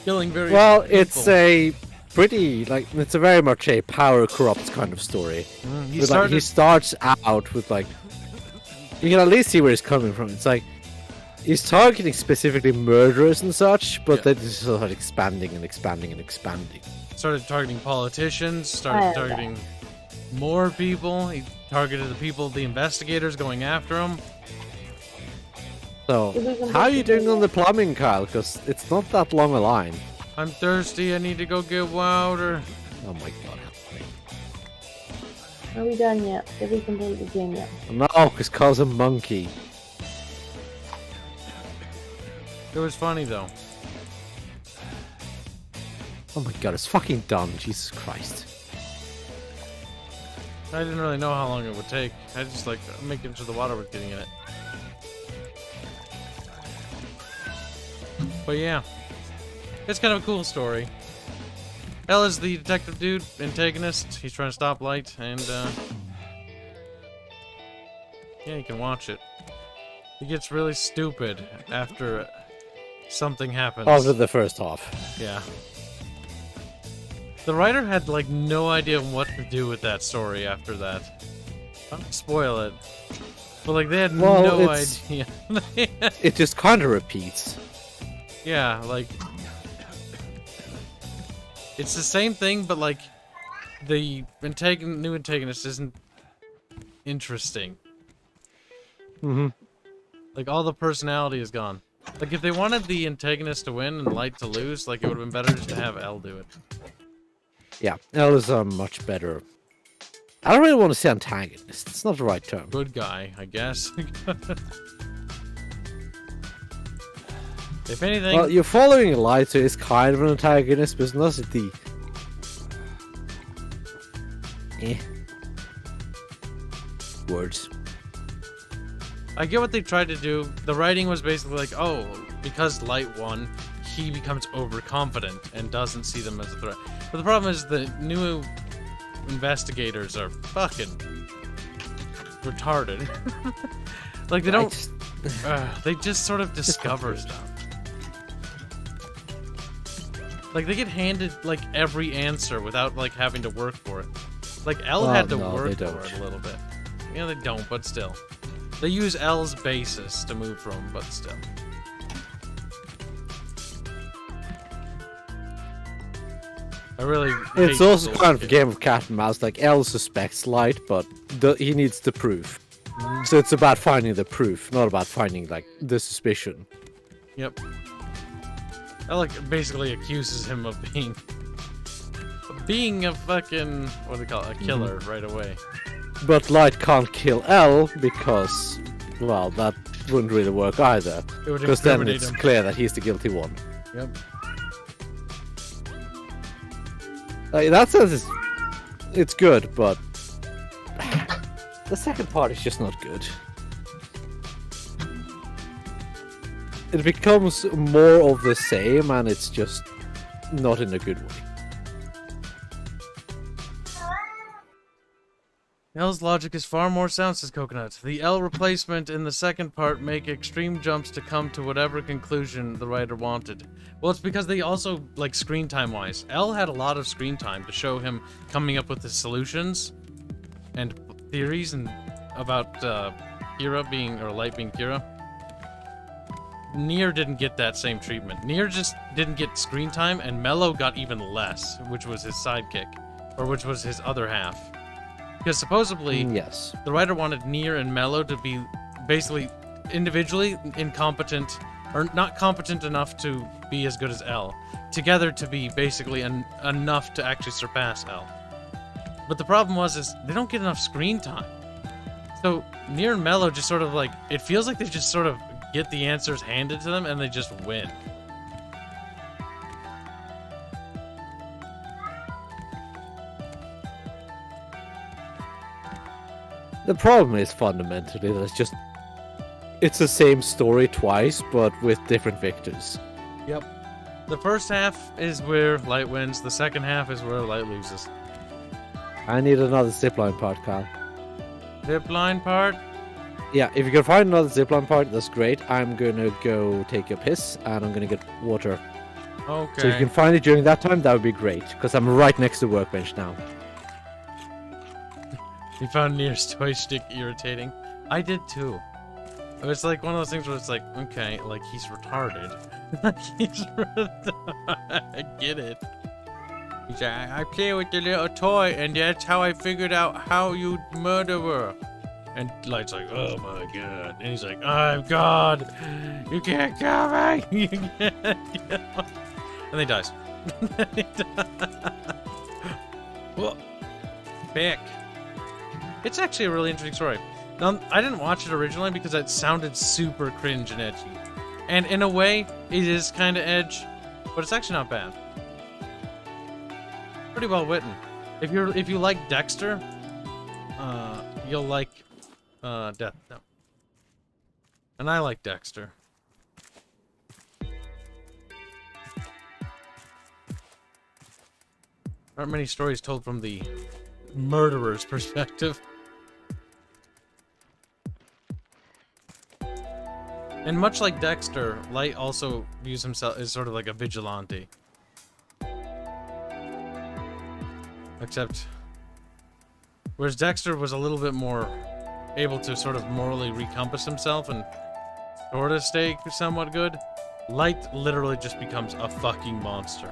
killing various people. It's a pretty, it's a very much a power corrupts kind of story. He starts out with, you can at least see where he's coming from. It's like, he's targeting specifically murderers and such, but then he's sort of expanding and expanding and expanding. Started targeting politicians, started targeting more people. He targeted the investigators going after him. So, how are you doing on the plumbing, Kyle? Because it's not that long a line. I'm thirsty, I need to go get water. Oh my god, help me. Are we done yet? Did we complete the game yet? No, because Kyle's a monkey. It was funny, though. Oh my god, it's fucking done, Jesus Christ. I didn't really know how long it would take. I just making sure the water was getting in it. But yeah, it's kind of a cool story. L is the detective dude, antagonist. He's trying to stop Light, and yeah, you can watch it. He gets really stupid after something happens. After the first half. Yeah. The writer had no idea what to do with that story after that. I don't spoil it, but they had no idea. It just kind of repeats. Yeah, it's the same thing, but the new antagonist isn't interesting. Mm-hmm. All the personality is gone. If they wanted the antagonist to win and Light to lose, it would have been better just to have L do it. Yeah, L is much better. I don't really want to say antagonist. It's not the right term. Good guy, I guess. If anything... Well, you're following Light, so it's kind of an antagonist, but it's not the... Words. I get what they tried to do. The writing was basically because Light won, he becomes overconfident and doesn't see them as a threat. But the problem is the new investigators are fucking retarded. They don't... they just sort of discover stuff. Like, they get handed, like, every answer without, like, having to work for it. Like, L had to work for it a little bit. Yeah, they don't, but still. They use L's basis to move from, but still. I really It's also kind of a game of cat and mouse. Like, L suspects light, but he needs the proof. So it's about finding the proof, not about finding, like, the suspicion. Yep. L, like, basically accuses him of being a fucking, what do they call it, a killer right away. But light can't kill L because, well, that wouldn't really work either. Because then it's clear that he's the guilty one. Yep. Like, that sense, it's good, but the second part is just not good. It becomes more of the same, and it's just not in a good way. L's logic is far more sound, says Coconut. The L replacement in the second part make extreme jumps to come to whatever conclusion the writer wanted. Well, it's because they also, like, screen time wise. L had a lot of screen time to show him coming up with the solutions and theories and about Kira being, or Light being Kira. Nier didn't get that same treatment. Nier just didn't get screen time, and Mello got even less, which was his sidekick, or which was his other half. Because supposedly, yes, the writer wanted Nier and Mello to be basically individually incompetent, or not competent enough to be as good as L, together to be basically enough to actually surpass L. But the problem is they don't get enough screen time. So Nier and Mello just sort of like, it feels like they just sort of get the answers handed to them and they just win. The problem is fundamentally that it's the same story twice, but with different victors. Yep. The first half is where Light wins, the second half is where Light loses. I need another zipline part, Kyle. Zipline part? Yeah, if you can find another zipline part, that's great. I'm gonna go take a piss, and I'm gonna get water. Okay. So if you can find it during that time, that would be great, because I'm right next to the workbench now. You found Nier's toy stick irritating. I did too. It was like one of those things where it's like, okay, like he's retarded. He's retarded. I get it. He's like, I play with the little toy, and that's how I figured out how you murder her. And Light's like, oh my god. And he's like, oh god, you can't kill me. You can't kill me. And then he dies. Whoa. Back. It's actually a really interesting story. Now, I didn't watch it originally because it sounded super cringe and edgy. And in a way, it is kind of edge, but it's actually not bad. Pretty well written. If you like Dexter, you'll like Death Note. And I like Dexter. Aren't many stories told from the murderer's perspective. And much like Dexter, Light also views himself as sort of like a vigilante. Except, whereas Dexter was a little bit more able to sort of morally recompass himself and sort of stay somewhat good, Light literally just becomes a fucking monster.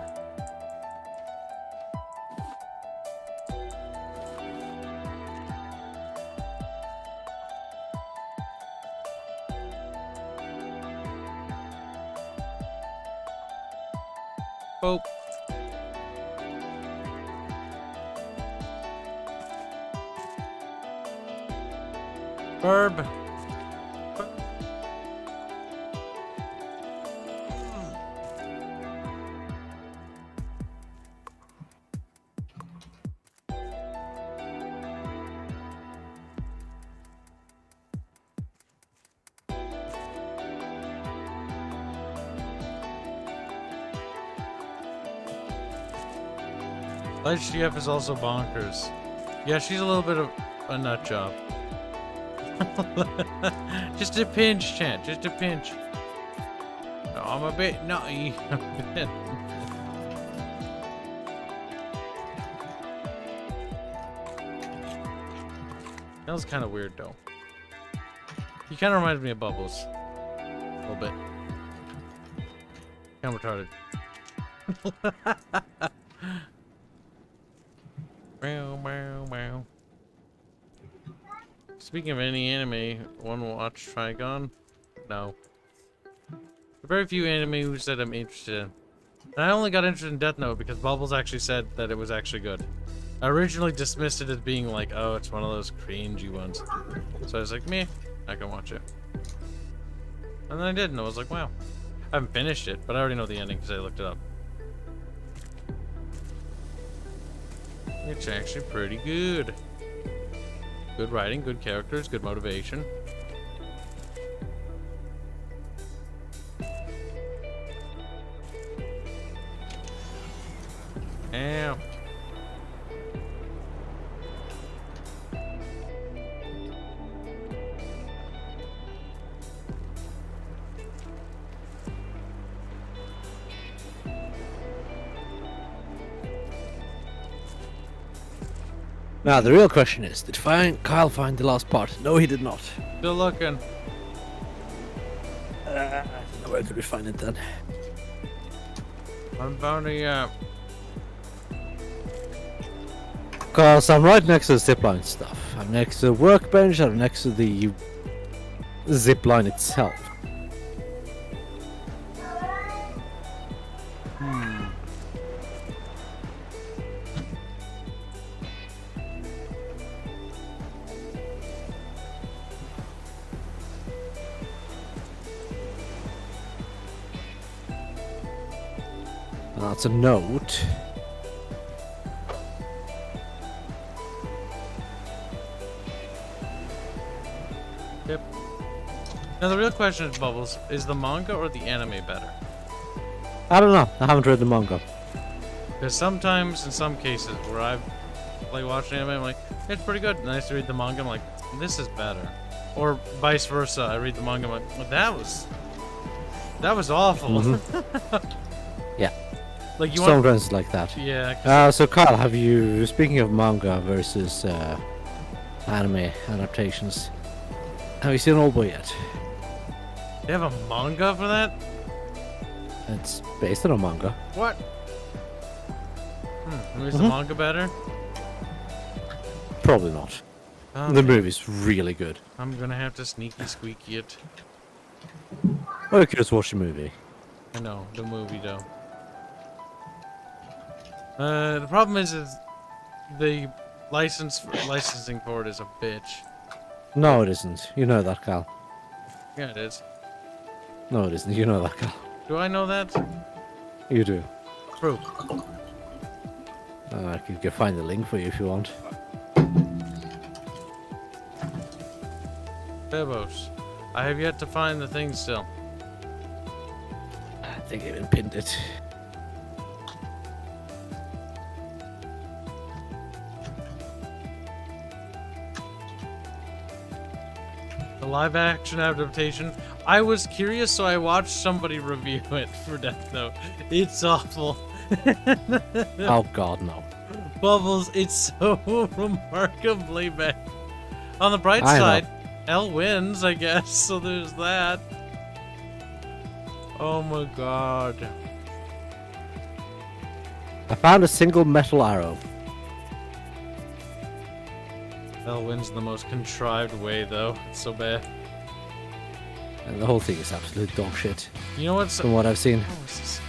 Pope. Verb. Light GF is also bonkers. Yeah, she's a little bit of a nut job. Just a pinch, Chan. Just a pinch. I'm a bit nutty. That was kind of weird, though. He kind of reminds me of Bubbles. A little bit. Kind of retarded. Meow, meow, meow. Speaking of any anime, one watch Trigon? No. Very few animes that I'm interested in. And I only got interested in Death Note because Bubbles actually said that it was actually good. I originally dismissed it as being like, oh, it's one of those cringy ones. So I was like, meh, I can watch it. And then I did, and I was like, wow. I haven't finished it, but I already know the ending because I looked it up. It's actually pretty good. Good writing, good characters, good motivation. Ow. Now the real question is, did Kyle find the last part? No, he did not. Still looking. Where could we find it then? I'm found it yet. Because I'm right next to the zipline stuff. I'm next to the workbench, I'm next to the zipline itself. That's a note. Yep. Now the real question is, Bubbles, is the manga or the anime better? I don't know. I haven't read the manga. Because sometimes, in some cases, where I've like watched anime, I'm like, it's pretty good. And I used to read the manga, I'm like, this is better. Or vice versa. I read the manga, I'm like, well, that was awful. Yeah. Like you Sometimes it's like that. Yeah. So Kyle, have you, speaking of manga versus anime adaptations, have you seen Old Boy yet? They have a manga for that? It's based on a manga. What? Is the manga better? Probably not. The movie's really good. I'm gonna have to sneaky squeaky it. Or you could just watch the movie. I know, the movie though. The problem is the licensing for it is a bitch. No, it isn't. You know that, Kyle. Yeah, it is. No, it isn't. You know that, Kyle. Do I know that? You do. True. I can find the link for you if you want. Bebos. I have yet to find the thing still. I think I even pinned it. The live action adaptation. I was curious, so I watched somebody review it for Death Note. It's awful. Oh god, no. Bubbles, it's so remarkably bad. On the bright side, L wins, I guess, so there's that. Oh my god. I found a single metal arrow. L wins the most contrived way, though. It's so bad. And the whole thing is absolute dog shit. You know what's... From what I've seen. Oh, is this...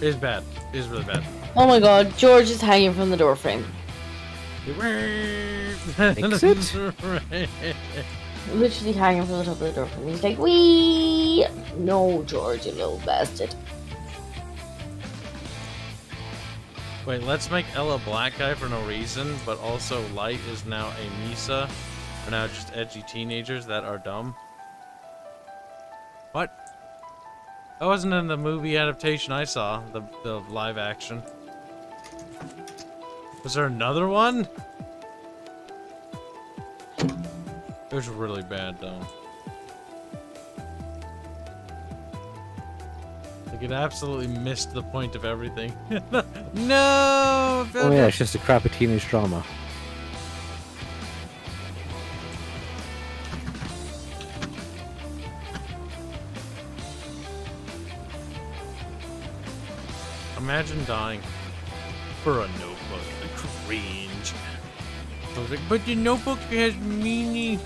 It's bad. It's really bad. Oh my god, George is hanging from the doorframe. Fix it? Literally hanging from the top of the doorframe. He's like, wee! No, George, you little bastard. Wait, let's make Ella a black guy for no reason, but also Light is now a Misa. Are now just edgy teenagers that are dumb. What? That wasn't in the movie adaptation I saw, the live action. Was there another one? It was really bad though. Like, it absolutely missed the point of everything. No! Oh yeah, it's just a crappy teenage drama. Imagine dying for a notebook. Cringe. I was like, but the notebook has meaning.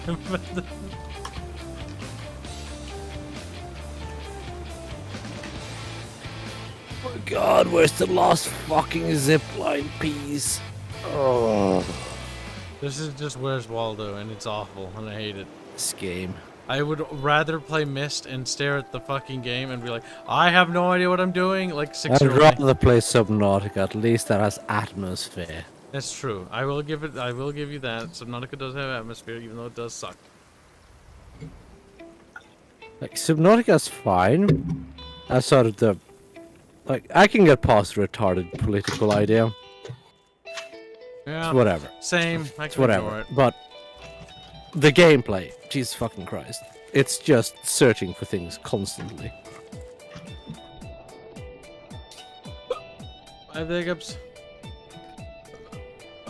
Oh god, where's the last fucking zipline piece? Oh. This is just Where's Waldo, and it's awful, and I hate it. This game. I would rather play Myst and stare at the fucking game and be like, I have no idea what I'm doing, like 6 I'd years rather play Subnautica, at least that has atmosphere. That's true. I will give you that. Subnautica does have atmosphere, even though it does suck. Like, Subnautica's fine. That's sort of the... Like, I can get past the retarded political idea. Yeah. It's whatever. Same. I It's can whatever. ignore it. But the gameplay, Jesus fucking Christ. It's just searching for things constantly. Hi, Kibs.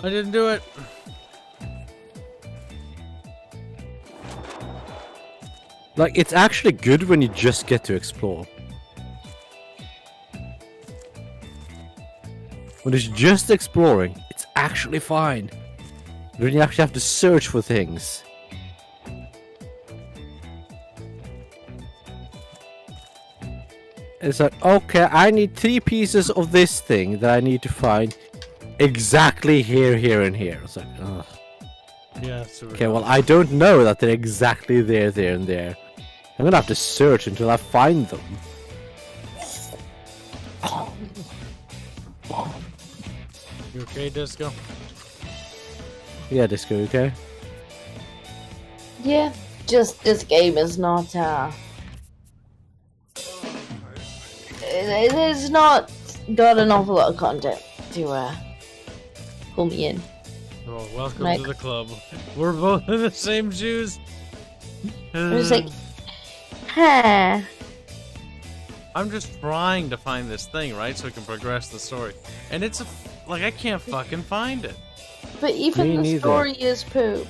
I didn't do it. Like, it's actually good when you just get to explore. When it's just exploring, it's actually fine. When you actually have to search for things. It's like, okay, I need 3 pieces of this thing that I need to find exactly here, here, and here. It's like, ugh. Yeah, Okay, well, I don't know that they're exactly there, and there. I'm gonna have to search until I find them. You okay, Disco? Yeah, Disco, okay? Yeah, just this game is not, it has not got an awful lot of content to, pull me in. Oh, welcome Like- to the club. We're both in the same shoes. I'm just like, huh. I'm just trying to find this thing, right? So we can progress the story. And it's like, I can't fucking find it. But even Me the neither. story is poop.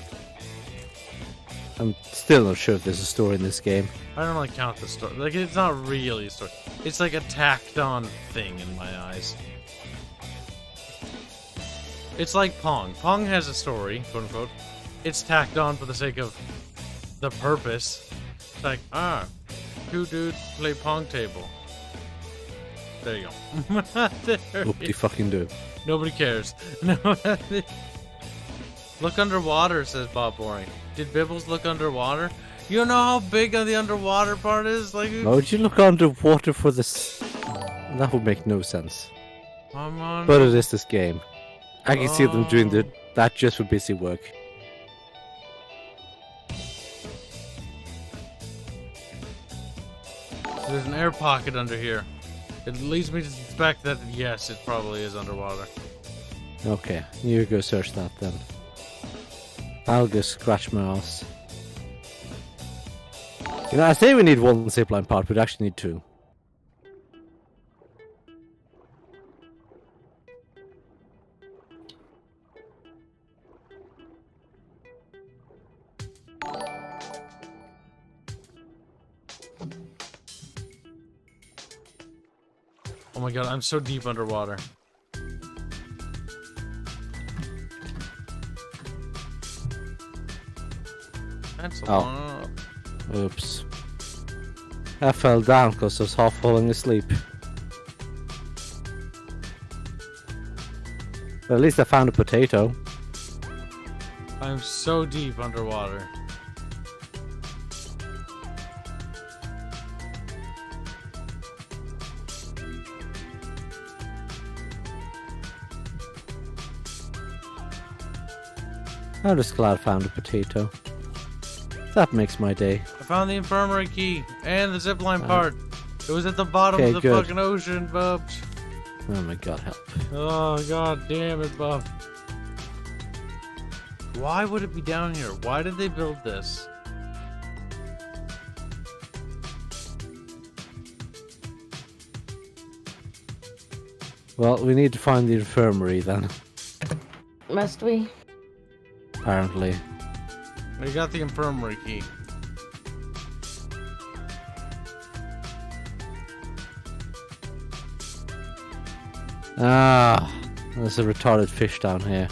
I'm still not sure if there's a story in this game. I don't really count the story. Like, it's not really a story. It's like a tacked on thing in my eyes. It's like Pong. Pong has a story, quote unquote. It's tacked on for the sake of the purpose. It's like, 2 dudes play Pong table. There you go. There What do you fucking do? Nobody cares. No. Look underwater, says Bob Boring. Did Bibbles look underwater? You don't know how big the underwater part is? Like, Why would you look underwater for this? That would make no sense. come on. But it is this game. I can see them doing that just for busy work. There's an air pocket under here. It leads me to suspect that, yes, it probably is underwater. Okay, you go search that then. I'll go scratch my ass. You know, I say we need 1 zipline part, but we actually need 2. Oh my god, I'm so deep underwater. That's a lot. Oops. I fell down because I was half falling asleep. But at least I found a potato. I'm so deep underwater. I'm just glad I found a potato. That makes my day. I found the infirmary key and the zipline part. It was at the bottom Okay, of the good. fucking ocean, Bubs. Oh my god, help. Oh god damn it, Bub. Why would it be down here? Why did they build this? Well, we need to find the infirmary then. Must we? Apparently. We got the infirmary key. Ah, there's a retarded fish down here.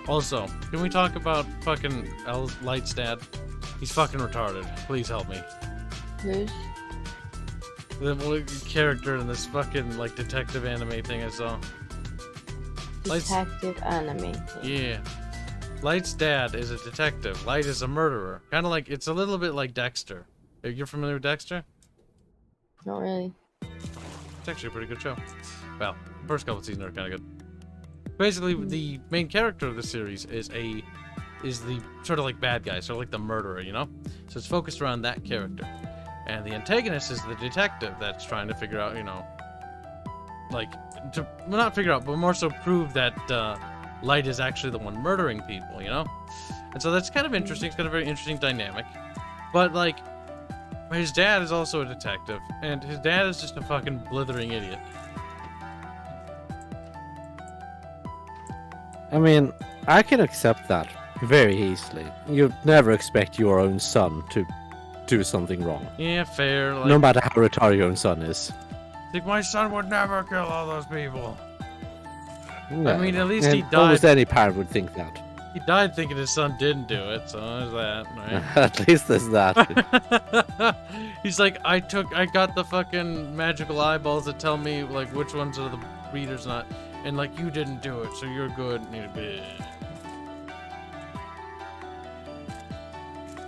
Also, can we talk about fucking Light's dad? He's fucking retarded. Please help me. Who's? The character in this fucking like detective anime thing I saw. Detective anime. Yeah. Light's dad is a detective. Light is a murderer. Kind of like, it's a little bit like Dexter. You're familiar with Dexter? Not really. It's actually a pretty good show. Well, the first couple seasons are kind of good. Basically, the main character of the series is the sort of like bad guy, sort of like the murderer, you know? So it's focused around that character. And the antagonist is the detective that's trying to figure out, you know, like, well, not figure out, but more so prove that Light is actually the one murdering people, you know? And so that's kind of interesting. It's got a very interesting dynamic. But, like, his dad is also a detective, and his dad is just a fucking blithering idiot. I mean, I can accept that very easily. You'd never expect your own son to do something wrong. Yeah, fair. Like, no matter how retarded your own son is. Like, my son would never kill all those people. No. I mean, at least and he died. Almost any parent would think that. He died thinking his son didn't do it, so there's that, right? At least there's that. He's like, I got the fucking magical eyeballs that tell me, like, which ones are the readers not. And, like, you didn't do it, so you're good.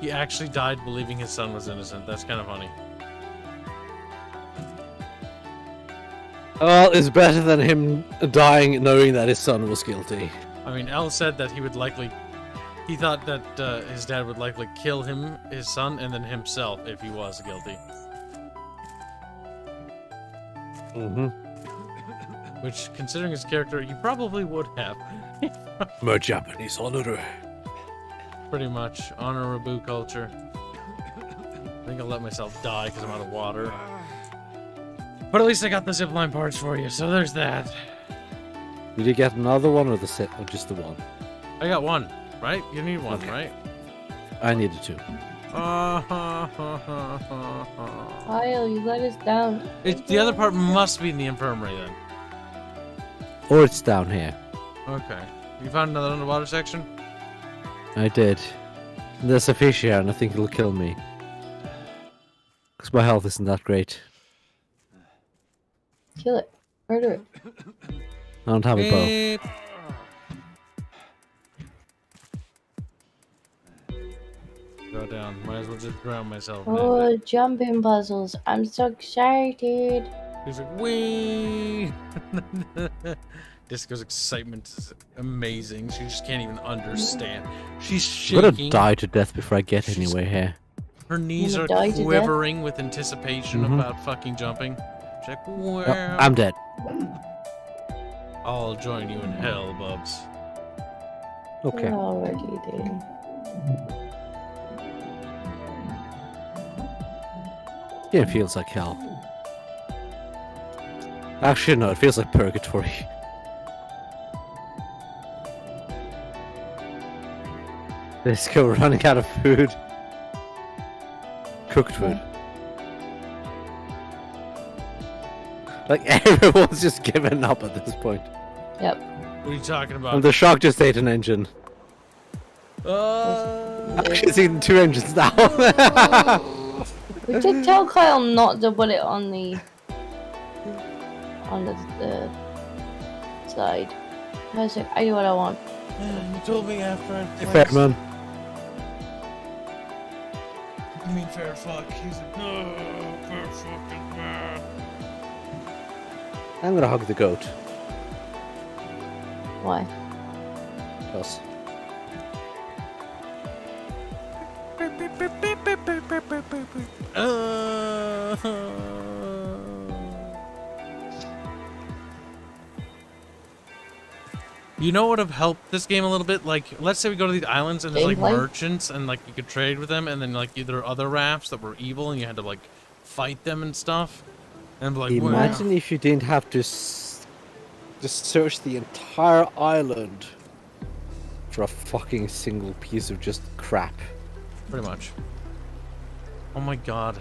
He actually died believing his son was innocent. That's kind of funny. Well, it's better than him dying knowing that his son was guilty. I mean, L said that he thought that his dad would likely kill his son, and then himself if he was guilty. Mm-hmm. Which, considering his character, he probably would have. More Japanese honor. Pretty much. Honor Rabu culture. I think I'll let myself die because I'm out of water. But at least I got the zipline parts for you, so there's that. Did you get another one or or just the one? I got one, right? You need one, okay. right? I needed two. Kyle, you let us down. The other part must be in the infirmary then. Or it's down here. Okay. You found another underwater section? I did. There's a fish here and I think it'll kill me. Because my health isn't that great. Kill it. Murder it. I don't have a bow. Go down. Might as well just drown myself. Oh, jumping puzzles. I'm so excited. He's like, wee! Disco's excitement is amazing. She just can't even understand. She's shaking. I'm gonna die to death before I get anywhere here. Her knees are quivering with anticipation about fucking jumping. She's like, well, oh, I'm dead. I'll join you in hell, Bubs. Okay. We're already there. Yeah, it feels like hell. Actually, no, it feels like purgatory. Let's go running out of food. Cooked food. Like, everyone's just given up at this point. Yep. What are you talking about? And the shark just ate an engine. Actually, it's eaten 2 engines now. We did tell Kyle not to put it on the side. I was like, I do what I want. You told me after I played. Fair, man. You mean fair fuck? He's like, no, fair fucking man. I'm gonna hug the goat. Why? Plus. You know what would have helped this game a little bit? Like, let's say we go to these islands and there's like Gameplay? merchants and like you could trade with them, and then like there are other rafts that were evil and you had to like fight them and stuff. And like, imagine if you didn't have to just search the entire island for a fucking single piece of just crap. Pretty much. Oh my god.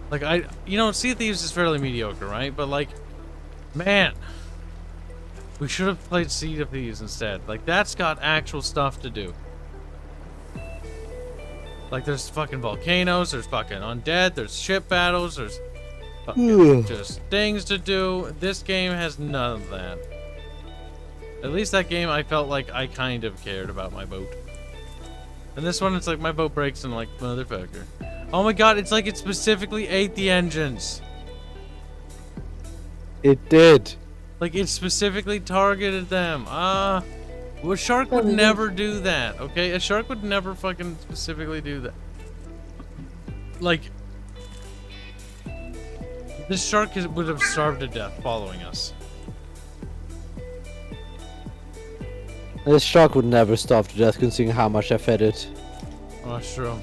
Like, Sea of Thieves is fairly mediocre, right? But like, man, we should have played Sea of Thieves instead. Like, that's got actual stuff to do. Like, there's fucking volcanoes, there's fucking undead, there's ship battles, there's fucking just things to do. This game has none of that. At least that game, I felt like I kind of cared about my boat. And this one, it's like my boat breaks and like, motherfucker. Oh my god, it's like it specifically ate the engines. It did. Like, it specifically targeted them. Well, a shark would never do that, okay? A shark would never fucking specifically do that. Like, this shark would have starved to death following us. This shark would never starve to death considering how much I fed it. Oh, that's true.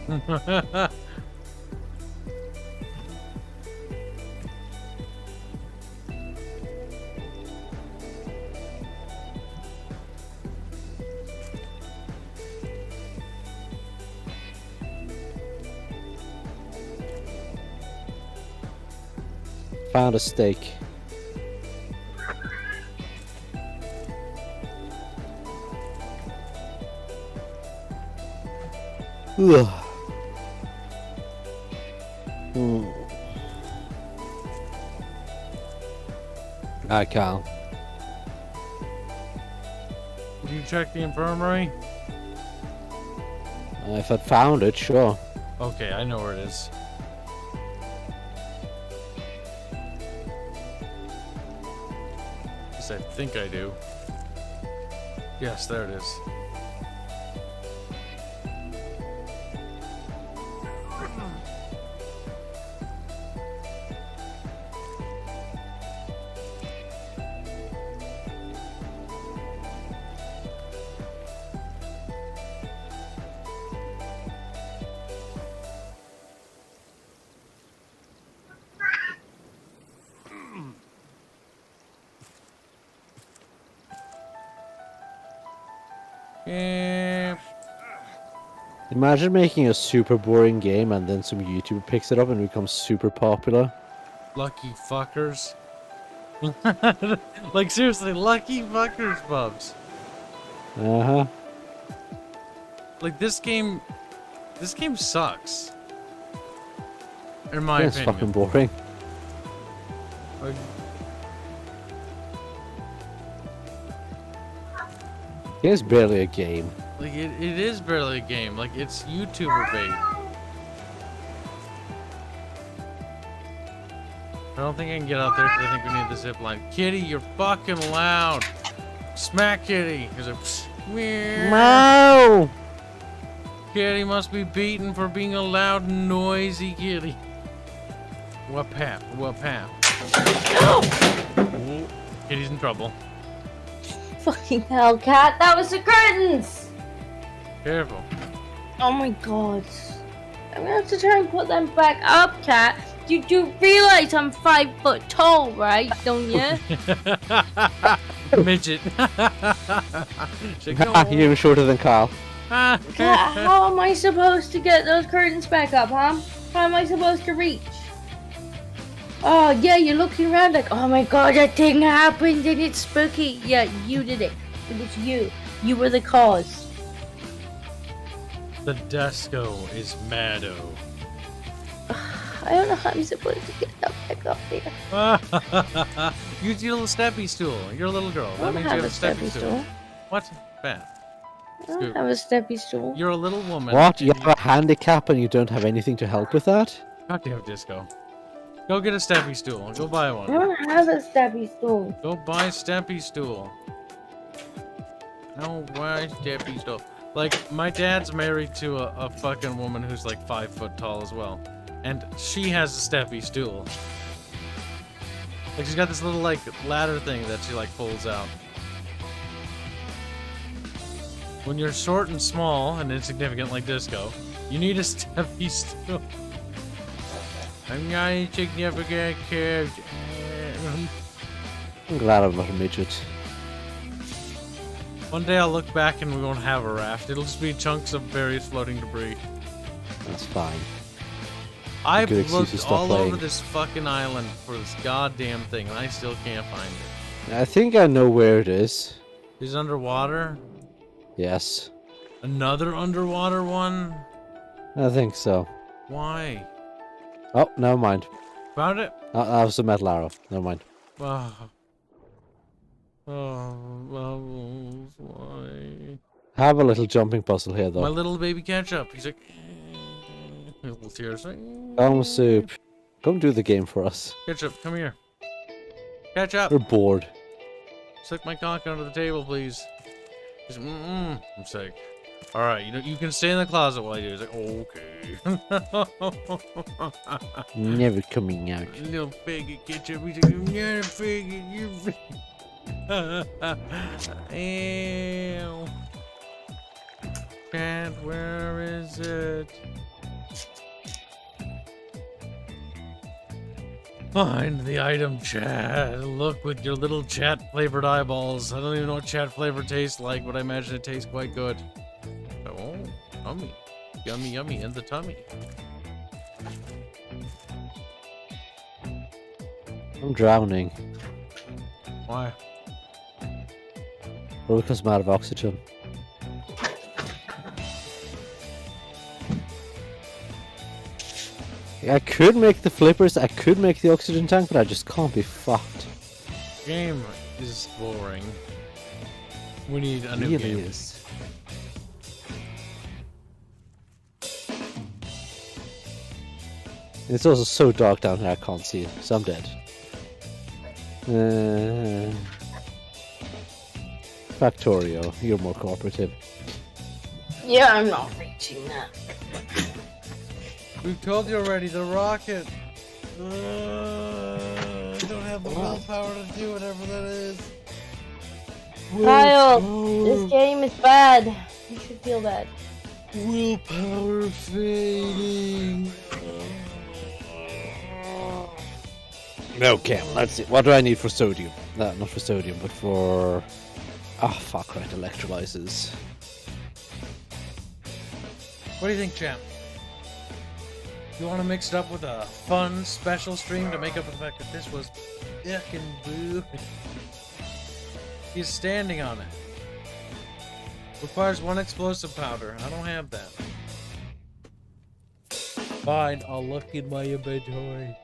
Found a steak. Ugh. I can't. Did you check the infirmary? If I'd found it, sure. Okay, I know where it is. Yes, I think I do. Yes, there it is. Imagine making a super boring game and then some YouTuber picks it up and becomes super popular. Lucky fuckers. Like, seriously, lucky fuckers, Bubs. Uh-huh. Like, this game sucks. In my It's opinion. fucking boring. Like, It's barely a game. Like, it is barely a game. Like, it's YouTuber bait. I don't think I can get out there because I think we need the zip line. Kitty, you're fucking loud. Smack Kitty. No! Kitty must be beaten for being a loud, noisy kitty. Whoop-hap, whoop-hap. No! Ooh, Kitty's in trouble. Fucking hell, Cat. That was the curtains! Careful. Oh my god. I'm gonna have to try and put them back up, Cat. You do realize I'm 5 foot tall, right? Don't you? Midget. You're even shorter than Kyle. Cat, how am I supposed to get those curtains back up, huh? How am I supposed to reach? Oh, yeah, you're looking around like, oh my god, that thing happened and it's spooky. Yeah, you did it. It was you. You were the cause. The Desco is Maddo. I don't know how I'm supposed to get that back up there. Use your little steppy stool. You're a little girl. I don't have a steppy stool. What? Bad. I don't have a steppy stool. You're a little woman. What? You have a handicap and you don't have anything to help with that? Goddamn Disco. Go get a steppy stool. Go buy I one. don't have a steppy stool. Go buy a steppy stool. No, why steppy stool? Like, my dad's married to a fucking woman who's like 5 foot tall as well. And she has a steppy stool. Like, she's got this little, like, ladder thing that she, like, pulls out. When you're short and small and insignificant like Disco, you need a steppy stool. I'm not a significant kid. I'm glad I'm not a midget. One day I'll look back and we won't have a raft. It'll just be chunks of various floating debris. That's fine. I've looked all over this fucking island for this goddamn thing, and I still can't find it. I think I know where it is. He's underwater? Yes. Another underwater one? I think so. Why? Oh, never mind. Found it? That was a metal arrow. Never mind. Oh. Oh, why? Have a little jumping puzzle here, though. My little baby ketchup. He's like... little tears. Come, Soup. Come do the game for us. Ketchup, come here. Ketchup! We're bored. Stick my cock under the table, please. He's, I'm sick. Alright, you can stay in the closet while I do. He's like, okay. Never coming out. Little faggot ketchup. He's like, you're a faggot, you're a faggot. Ew. Chat, where is it? Find the item, chat. Look with your little chat flavored eyeballs. I don't even know what chat flavor tastes like, but I imagine it tastes quite good. Oh, yummy. Yummy, yummy in the tummy. I'm drowning. Why? Probably because I'm out of oxygen. I could make the flippers, I could make the oxygen tank, but I just can't be fucked. Game is boring. We need a new game. Is. It's also so dark down here I can't see it, so I'm dead. Factorio, you're more cooperative. Yeah, I'm not reaching that. We've told you already, the rocket. I don't have the willpower to do whatever that is. Kyle, this game is bad. You should feel bad. Willpower fading. Okay, let's see. What do I need for sodium? Not for sodium, but for... Ah, fuck right, electrolyzers. What do you think, champ? You want to mix it up with a fun special stream to make up for the fact that this was fucking boo? He's standing on it. Requires 1 explosive powder. I don't have that. Fine, I'll look in my inventory.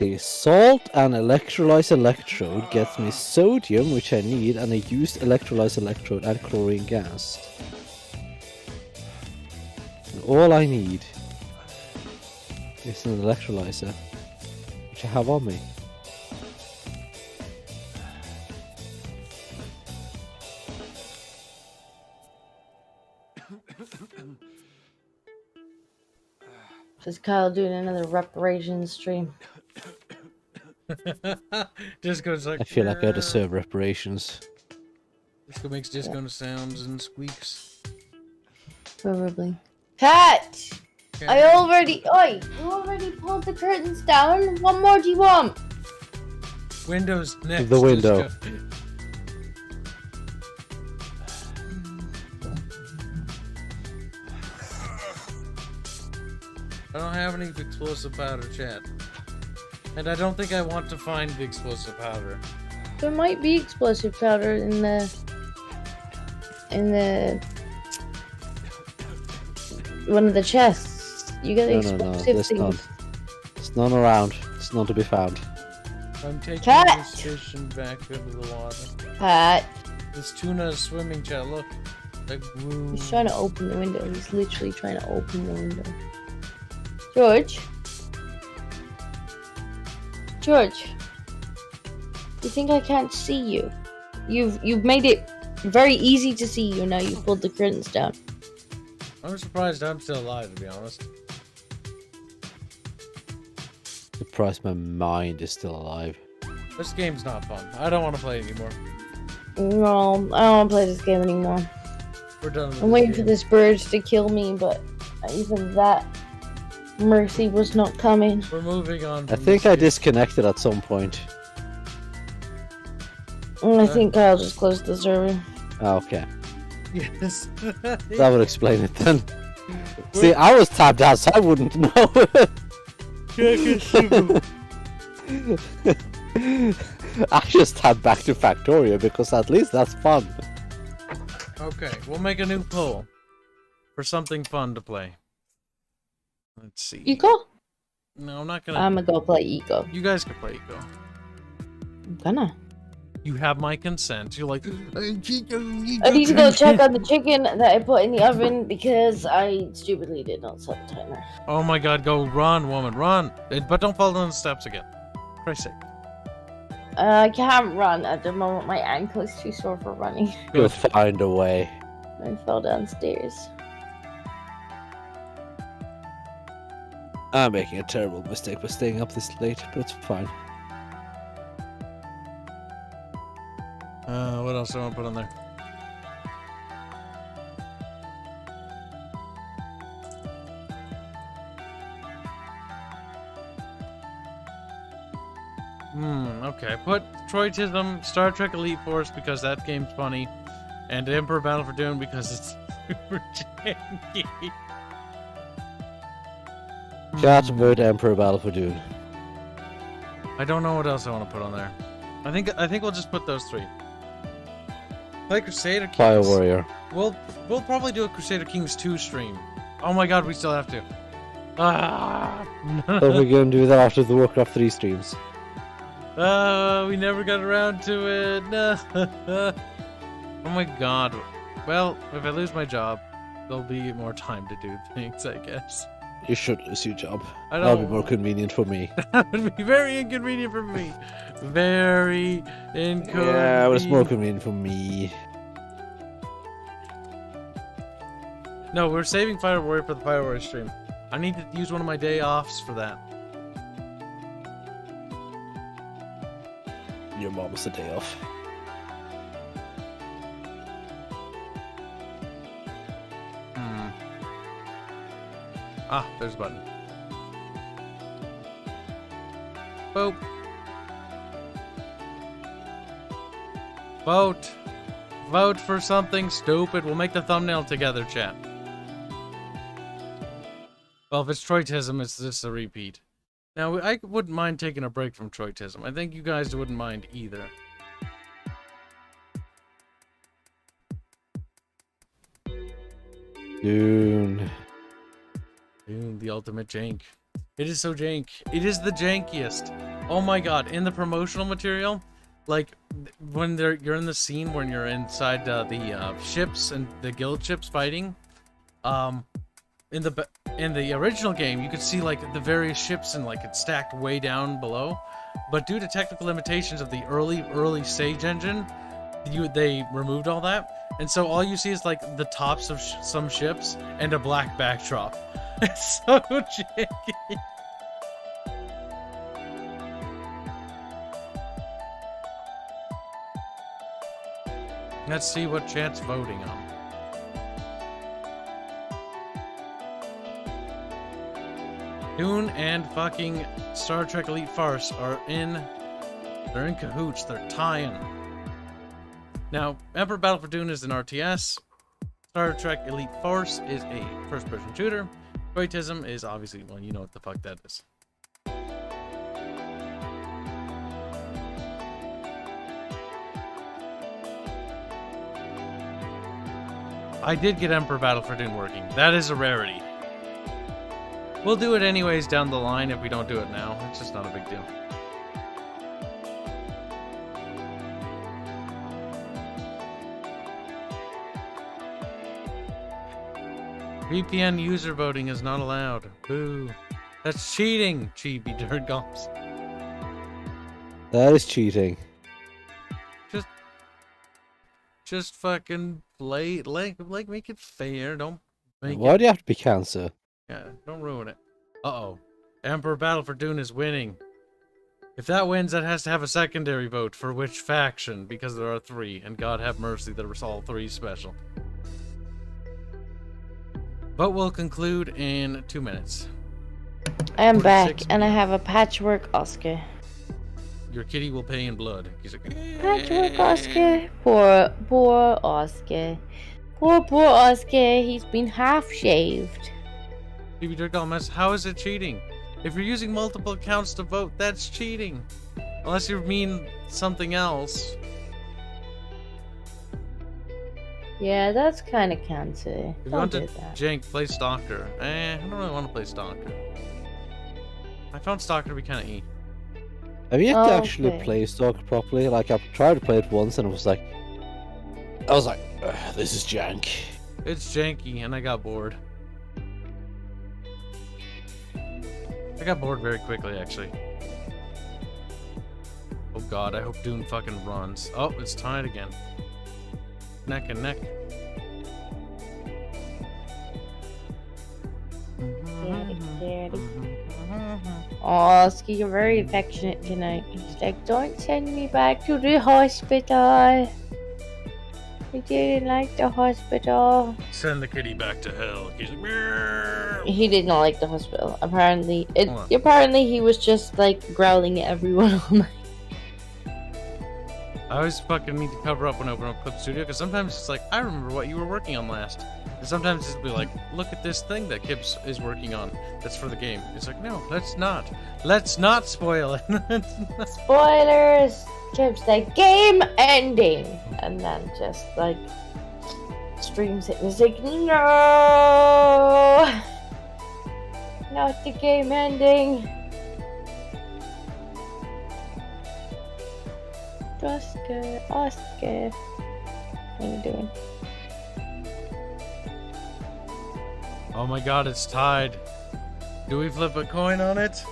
The salt and electrolyze electrode gets me sodium, which I need, and a used electrolyze electrode and chlorine gas. And all I need is an electrolyzer, which I have on me. Is Kyle doing another reparations stream? Disco's like, I feel like I deserve reparations. Disco makes disco sounds and squeaks. Probably. Pat! Okay. You already pulled the curtains down? What more do you want? Windows next. The window. Disco. I don't have any explosive powder, chat. And I don't think I want to find the explosive powder. There might be explosive powder in the one of the chests. You get explosive things. None. There's none around. There's none to be found. I'm taking Cat! this fish and back into the water. Pat. This tuna is swimming, chat. Look. Like, woo. He's trying to open the window. He's literally trying to open the window. George? George? You think I can't see you? You've made it very easy to see you now. You've pulled the curtains down. I'm surprised I'm still alive, to be honest. Surprised my mind is still alive. This game's not fun. I don't want to play it anymore. No, I don't want to play this game anymore. We're done with I'm waiting for this bird to kill me, but even that Mercy was not coming. We're moving on. I think I disconnected at some point. I think Kyle just closed the server. Oh, okay. Yes. That would explain it then. See, I was tapped out, so I wouldn't know. I just tapped back to Factorio because at least that's fun. Okay, we'll make a new poll for something fun to play. Let's see. Eco? No, I'm not gonna. I'm gonna go play Eco. You guys can play Eco. I'm gonna. You have my consent. You're like, I need to go check on the chicken that I put in the oven because I stupidly did not set the timer. oh my god, go run, woman, run. But don't fall down the steps again. For Christ's sake. I can't run at the moment. My ankle is too sore for running. You'll find a way. I fell downstairs. I'm making a terrible mistake by staying up this late, but it's fine. What else do I want to put on there? Okay. Put Troytism, Star Trek Elite Force because that game's funny, and Emperor Battle for Dune because it's super janky. Chat about Emperor Battle for Dune. I don't know what else I want to put on there. I think we'll just put those three. Play Crusader Kings. Fire Warrior. We'll probably do a Crusader Kings 2 stream. Oh my god, we still have to. Ah. So we're gonna do that after the Warcraft 3 streams. We never got around to it. No. Oh my god. Well, if I lose my job, there'll be more time to do things, I guess. You should lose your job. I That'll don't. be more convenient for me. That would be very inconvenient for me. Very inconvenient. Yeah, but it's more convenient for me. No, we're saving Fire Warrior for the Fire Warrior stream. I need to use one of my day offs for that. Your mom was a day off. Ah, there's a button. Boop. Vote. Vote for something stupid. We'll make the thumbnail together, chat. Well, if it's Troytism, it's just a repeat. Now, I wouldn't mind taking a break from Troytism. I think you guys wouldn't mind either. Dune. Dune, the ultimate jank. It is so jank. It is the jankiest. Oh my god, in the promotional material, like when you're in the scene when you're inside the ships and the guild ships fighting, in the original game you could see like the various ships and like it's stacked way down below, but due to technical limitations of the early Sage engine, they removed all that, and so all you see is like the tops of some ships and a black backdrop. It's so janky. Let's see what chat's voting on. Dune and fucking Star Trek Elite Farce are they're in cahoots, they're tying. Now, Emperor Battle for Dune is an RTS. Star Trek Elite Force is a first-person shooter. Troytism is obviously one, you know what the fuck that is. I did get Emperor Battle for Dune working. That is a rarity. We'll do it anyways down the line if we don't do it now. It's just not a big deal. VPN user voting is not allowed. Boo. That's cheating, chibi dirt gulps. That is cheating. Just fucking play, like make it fair. Don't make Why do you have to be cancer? Yeah, don't ruin it. Uh-oh. Emperor Battle for Dune is winning. If that wins, that has to have a secondary vote for which faction, because there are 3, and God have mercy, there was all 3 special. Vote will conclude in 2 minutes. I am back, 46 and I have a patchwork Oscar. Your kitty will pay in blood. He's like, Patchwork Oscar. Poor Oscar. Poor Oscar. He's been half shaved. TV Dirt Mess, how is it cheating? If you're using multiple accounts to vote, that's cheating. Unless you mean something else. Yeah, that's kind of cancer. If you Don't want do to that. jank, play Stalker. I don't really want to play Stalker. I found Stalker to be kind of E. Have you yet to actually Okay. play Stalker properly? Like, I've tried to play it once and it was like... I was like, this is jank. It's janky, and I got bored. I got bored very quickly, actually. Oh god, I hope Dune fucking runs. Oh, it's tied again. Neck and neck. Oh, Ski, you're very affectionate tonight. He's like, don't send me back to the hospital. I didn't like the hospital. Send the kitty back to hell. He's like, "Meow." He did not like the hospital. Apparently, Hold on. apparently he was just like growling at everyone all night. I always fucking need to cover up when I open up Clip Studio, because sometimes it's like, I remember what you were working on last. And sometimes it'll be like, look at this thing that Kibs is working on that's for the game. It's like, no, let's not. Let's not spoil it. Spoilers! Kibs, the game ending! And then just like streams it and is like, no! Not the game ending! Oscar, Oscar. What are you doing? Oh my god, it's tied. Do we flip a coin on it?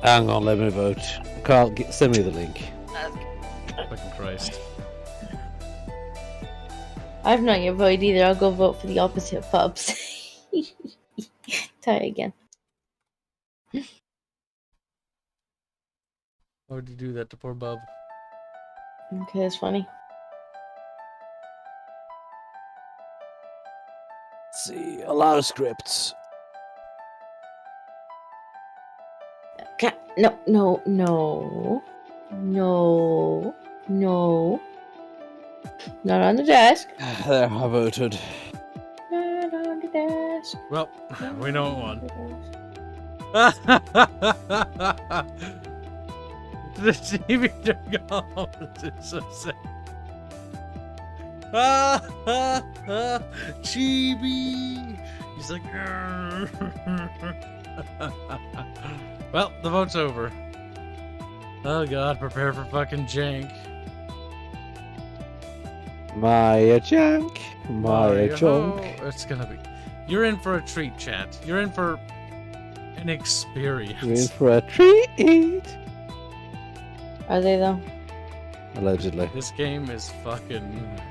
Hang on, let me vote. Carl, send me the link. Fucking Christ. I've not yet voted either. I'll go vote for the opposite pubs. Tie again. Why would you do that to poor Bub? Okay, that's funny. Let's see, allow scripts. No, no, no. No. No. Not on the desk. There, I voted. Not on the desk. Well, we know it won. The TV is so sad. Chibi! He's like, well, the vote's over. Oh god, prepare for fucking jank. Maya junk. Maya junk. It's gonna be. You're in for a treat, chat. You're in for an experience. You're in for a treat. Are they though? Allegedly. This game is fucking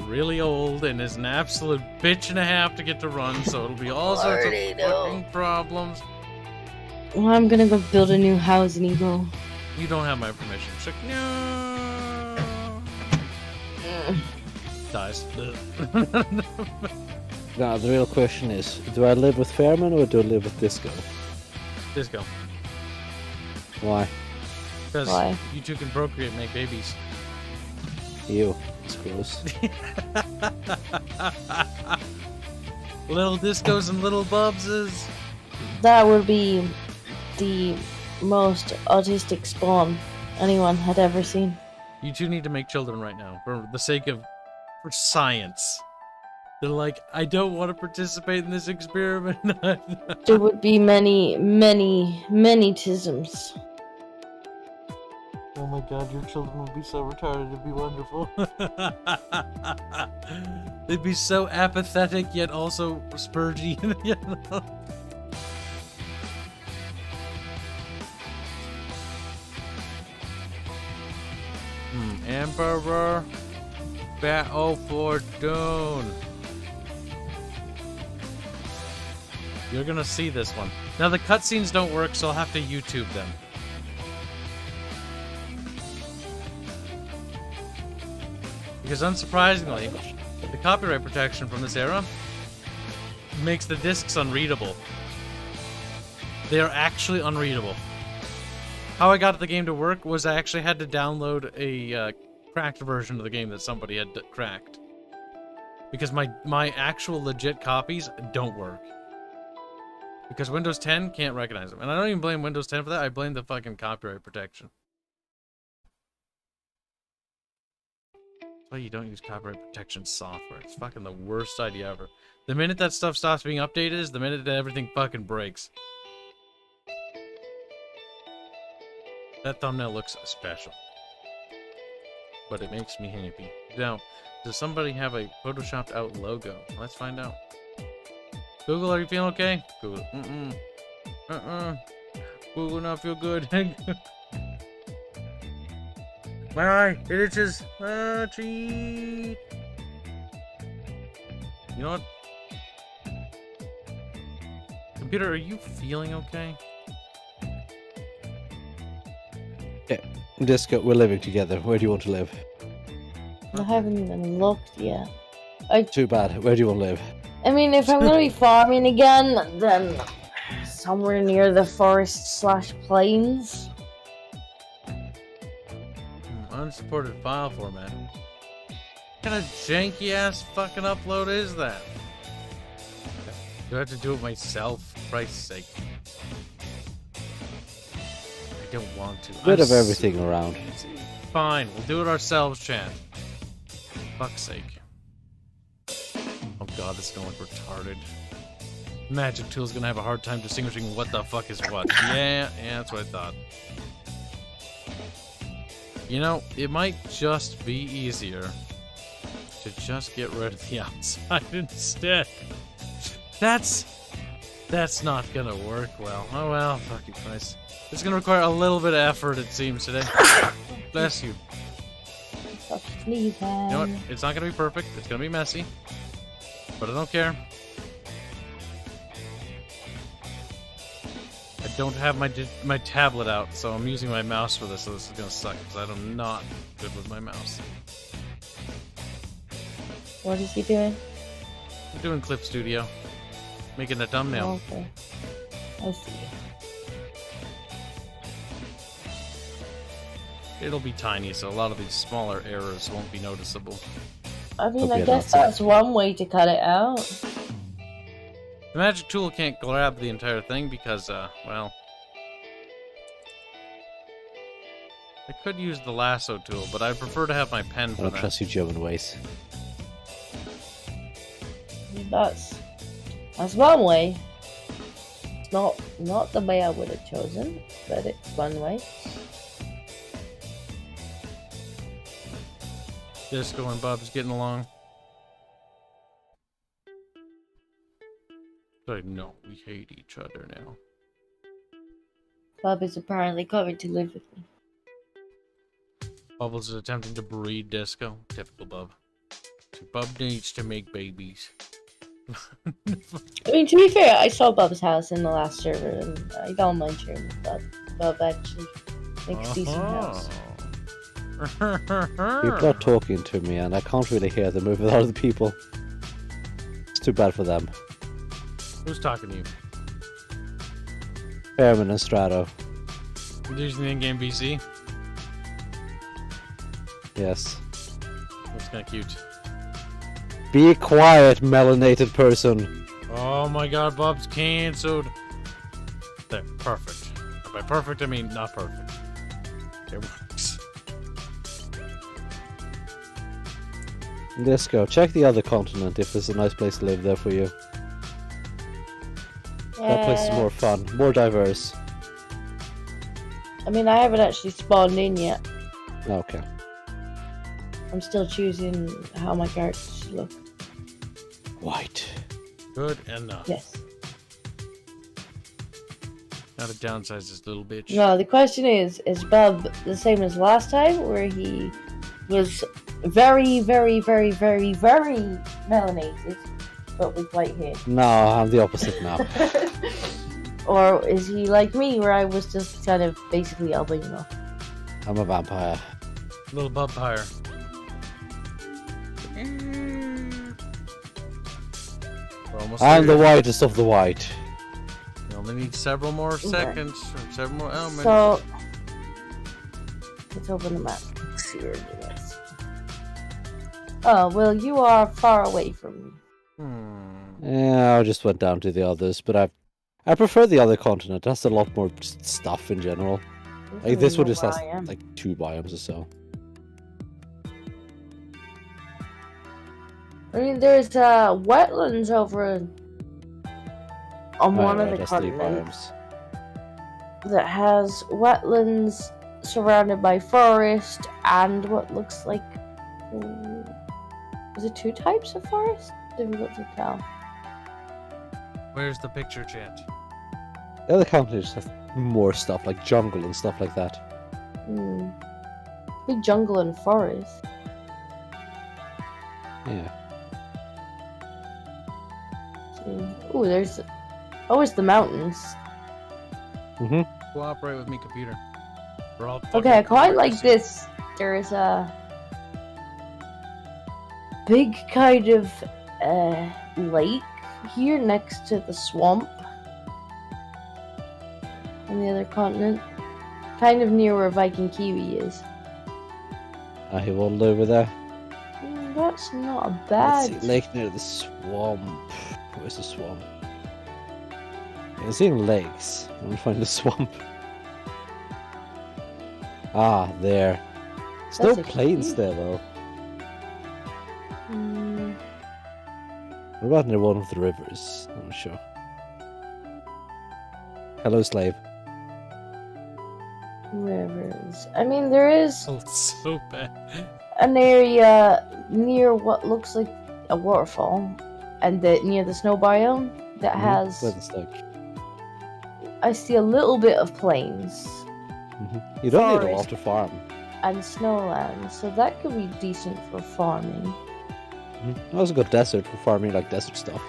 really old and is an absolute bitch and a half to get to run, so it'll be all sorts of fucking problems. Well, I'm gonna go build a new house in Eagle. You don't have my permission. She's like, no. Dies. Now, the real question is, do I live with Fairman or do I live with Disco? Disco. Why? Because Why? you two can procreate and make babies. You. It's gross. Little discos and little bubses. That would be the most autistic spawn anyone had ever seen. You two need to make children right now for the sake of for science. They're like, I don't want to participate in this experiment. There would be many, many, many tisms. Oh my god, your children would be so retarded, it'd be wonderful. They'd be so apathetic yet also spurgy, you know? Emperor Battle for Dune. You're gonna see this one. Now the cutscenes don't work, so I'll have to YouTube them. Because unsurprisingly, the copyright protection from this era makes the discs unreadable. They are actually unreadable. How I got the game to work was I actually had to download a cracked version of the game that somebody had cracked. Because my actual legit copies don't work. Because Windows 10 can't recognize them. And I don't even blame Windows 10 for that, I blame the fucking copyright protection. That's why you don't use copyright protection software. It's fucking the worst idea ever. The minute that stuff stops being updated is the minute that everything fucking breaks. That thumbnail looks special. But it makes me happy. Now, does somebody have a photoshopped out logo? Let's find out. Google, are you feeling okay? Google, Google not feel good. My eye, it itches. Cheat. You know what? Computer, are you feeling okay? Yeah, Disco, we're living together. Where do you want to live? I haven't even looked yet. Too bad. Where do you want to live? I mean, if I'm gonna be farming again, then somewhere near the forest/plains. Unsupported file format. What kind of janky ass fucking upload is that? Do I have to do it myself? For Christ's sake. I don't want to. Bit of everything around. Fine, we'll do it ourselves, chat. Fuck's sake. Oh god, this is gonna look retarded. Magic Tool's gonna have a hard time distinguishing what the fuck is what. Yeah, that's what I thought. You know, it might just be easier to just get rid of the outside instead. That's not gonna work well. Oh well, fucking Christ. It's gonna require a little bit of effort, it seems, today. Bless you. You know what? It's not gonna be perfect. It's gonna be messy. But I don't care. I don't have my tablet out, so I'm using my mouse for this, so this is gonna suck, because I'm not good with my mouse. What is he doing? I'm doing Clip Studio. Making a thumbnail. Oh, okay. I see. It'll be tiny, so a lot of these smaller errors won't be noticeable. I mean, I guess that's one way to cut it out. The Magic Tool can't grab the entire thing because, well... I could use the lasso tool, but I prefer to have my pen for that. I don't trust you German ways. That's one way. It's not the way I would have chosen, but it's one way. Disco and Bub's getting along. I know we hate each other now. Bub is apparently coming to live with me. Bubbles is attempting to breed Disco. Typical Bub. Bub needs to make babies. I mean, to be fair, I saw Bub's house in the last server, and I don't mind sharing with Bub. Bub actually makes decent house. People are talking to me, and I can't really hear them with other people. It's too bad for them. Who's talking to you? Airman and Strato. You're using the in-game VC? Yes. That's kind of cute. Be quiet, melanated person. Oh my god, Bub's cancelled. There, perfect. And by perfect, I mean not perfect. It works. Disco, check the other continent if there's a nice place to live there for you. That place is more fun, more diverse. I mean, I haven't actually spawned in yet. Okay. I'm still choosing how my characters should look. White. Good enough. Yes. Now to downsize this little bitch. No, the question is Bub the same as last time, where he was very, very, very, very, very melanated, but with white hair? No, I'm the opposite now. Or is he like me, where I was just kind of basically albino? I'm a vampire. Little Bubpire. I'm the whitest of the white. You're only need several more seconds, or several more elements. So, let's open the map. Let's see where it is. Oh, well, you are far away from me. Yeah, I just went down to the others, but I prefer the other continent. That's a lot more stuff in general. Like this one just has like 2 biomes or so. I mean, there's wetlands over on one of the continents that has wetlands surrounded by forest and what looks like is it 2 types of forest? Difficult to tell. Where's the picture, chat? The other continent just has more stuff like jungle and stuff like that. Big jungle and forest. Yeah. Ooh, there's always the mountains. Cooperate with me, computer. We're all Okay, I quite like this. There is a big kind of lake here next to the swamp on the other continent, kind of near where Viking Kiwi is. I have all over there. That's not a bad. Let's see, lake near the swamp. Where's the swamp? I'm seeing lakes. I'm gonna find the swamp. Ah, there. There's no plains there though. What about near one of the rivers? I'm not sure. Hello, slave. Rivers. I mean, there is so bad. An area near what looks like a waterfall, and near the snow biome that has. I see a little bit of plains. You don't need a lot to farm. And snowland, so that could be decent for farming. Also got desert for farming, like desert stuff.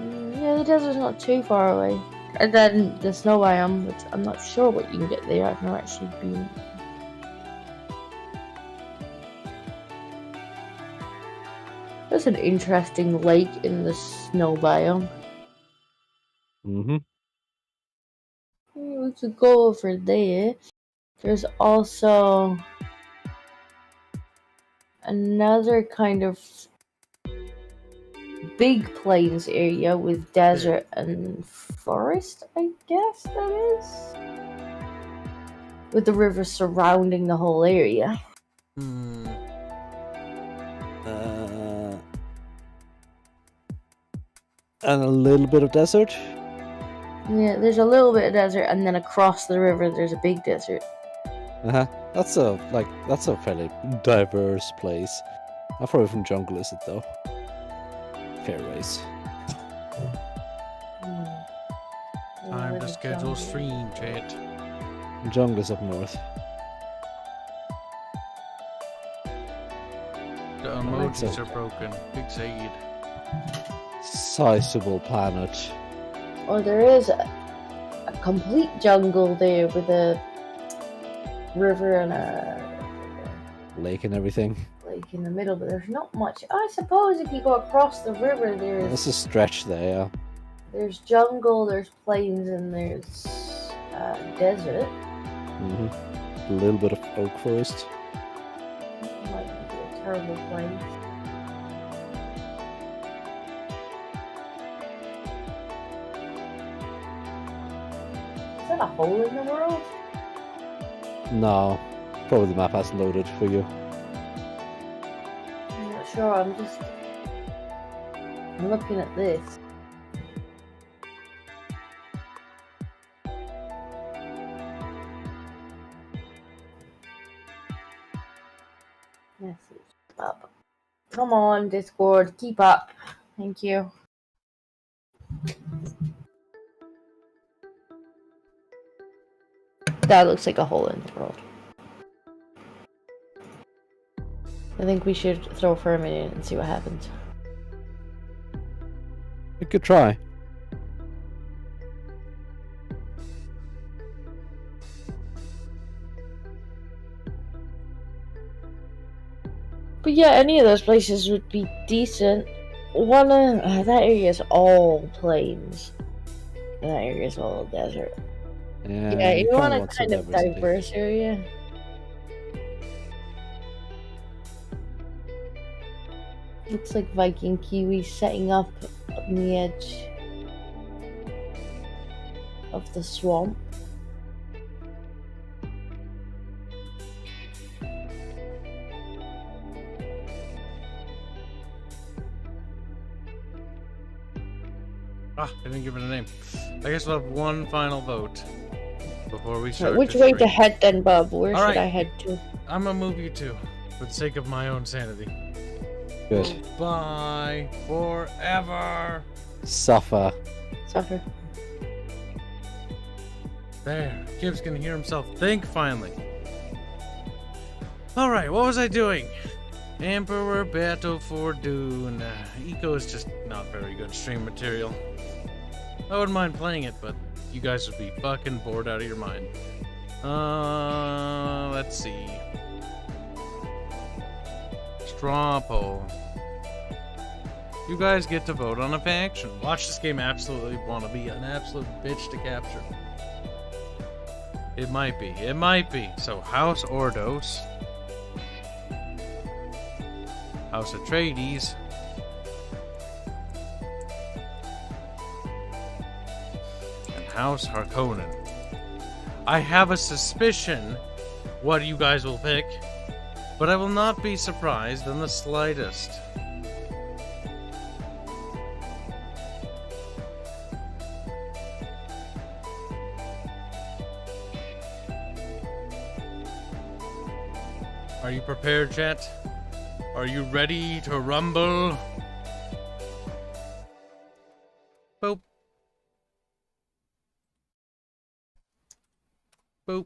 Yeah, the desert's not too far away. And then the snow biome, which I'm not sure what you can get there. I've never actually been. There's an interesting lake in the snow biome. We could go over there. There's also another kind of big plains area with desert and forest, I guess that is. With the river surrounding the whole area. And a little bit of desert? Yeah, there's a little bit of desert, and then across the river there's a big desert. That's a fairly diverse place. How far away from jungle is it though? Fair ways. Time to schedule stream, chat. Jungle is up north. The emojis are broken. Big Zaid. Sizable planet. Oh, there is a complete jungle there with a river and a lake and everything. Lake in the middle, but there's not much. I suppose if you go across the river, there's. There's a stretch there, yeah. There's jungle, there's plains, and there's desert. A little bit of oak forest. It might be a terrible place. Is that a hole in the world? No. Probably the map hasn't loaded for you. I'm not sure, I'm looking at this. Message up. Come on, Discord, keep up. Thank you. That looks like a hole in the world. I think we should throw Fermin in and see what happens. We could try. But yeah, any of those places would be decent. That area is all plains. That area's all desert. Yeah, you kinda want a some kind of diversity. diverse area. Looks like Viking Kiwi setting up on the edge of the swamp. Ah, I didn't give it a name. I guess we'll have one final vote before we start. Which way to head then, Bub? Where should I head to? I'm gonna move you to, for the sake of my own sanity. Good. Bye forever. Suffer. Suffer. There, Kibs can hear himself think finally. Alright, what was I doing? Emperor Battle for Dune. Eco is just not very good stream material. I wouldn't mind playing it, but you guys would be fucking bored out of your mind. Let's see. Straw poll. You guys get to vote on a faction. Watch this game absolutely want to be an absolute bitch to capture. It might be. It might be. So, House Ordos. House Atreides. And House Harkonnen. I have a suspicion what you guys will pick, but I will not be surprised in the slightest. Are you prepared, chat? Are you ready to rumble? Boop. Boop.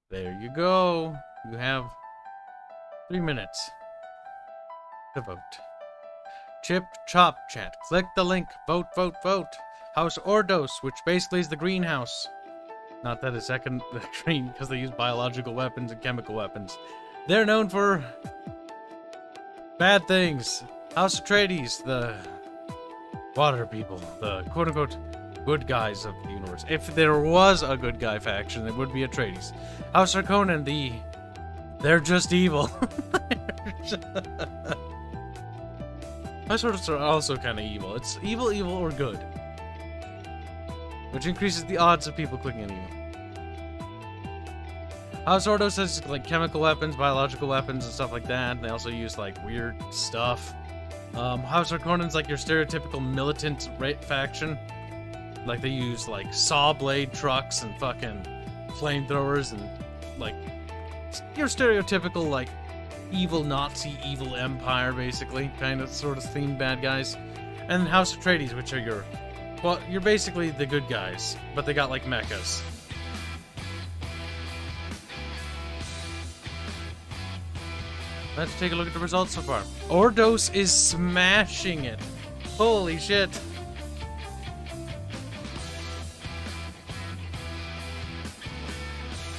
There you go. You have 3 minutes to vote. Chip chop chat. Click the link. Vote, vote, vote. House Ordos, which basically is the greenhouse. Not that it's second green because they use biological weapons and chemical weapons. They're known for bad things. House Atreides, the water people, the quote-unquote good guys of the universe. If there was a good guy faction, it would be Atreides. House Harkonnen, they're just evil. House Ordos are also kind of evil. It's evil, evil, or good. Which increases the odds of people clicking on evil. House Ordos has like chemical weapons, biological weapons, and stuff like that. They also use like weird stuff. House Harkonnen's like your stereotypical militant faction. Like they use like saw blade trucks and fucking flamethrowers and like your stereotypical like evil Nazi, evil empire, basically, kind of sort of themed bad guys. And then House Atreides, which are your, well, you're basically the good guys, but they got like mechas. Let's take a look at the results so far. Ordos is smashing it. Holy shit.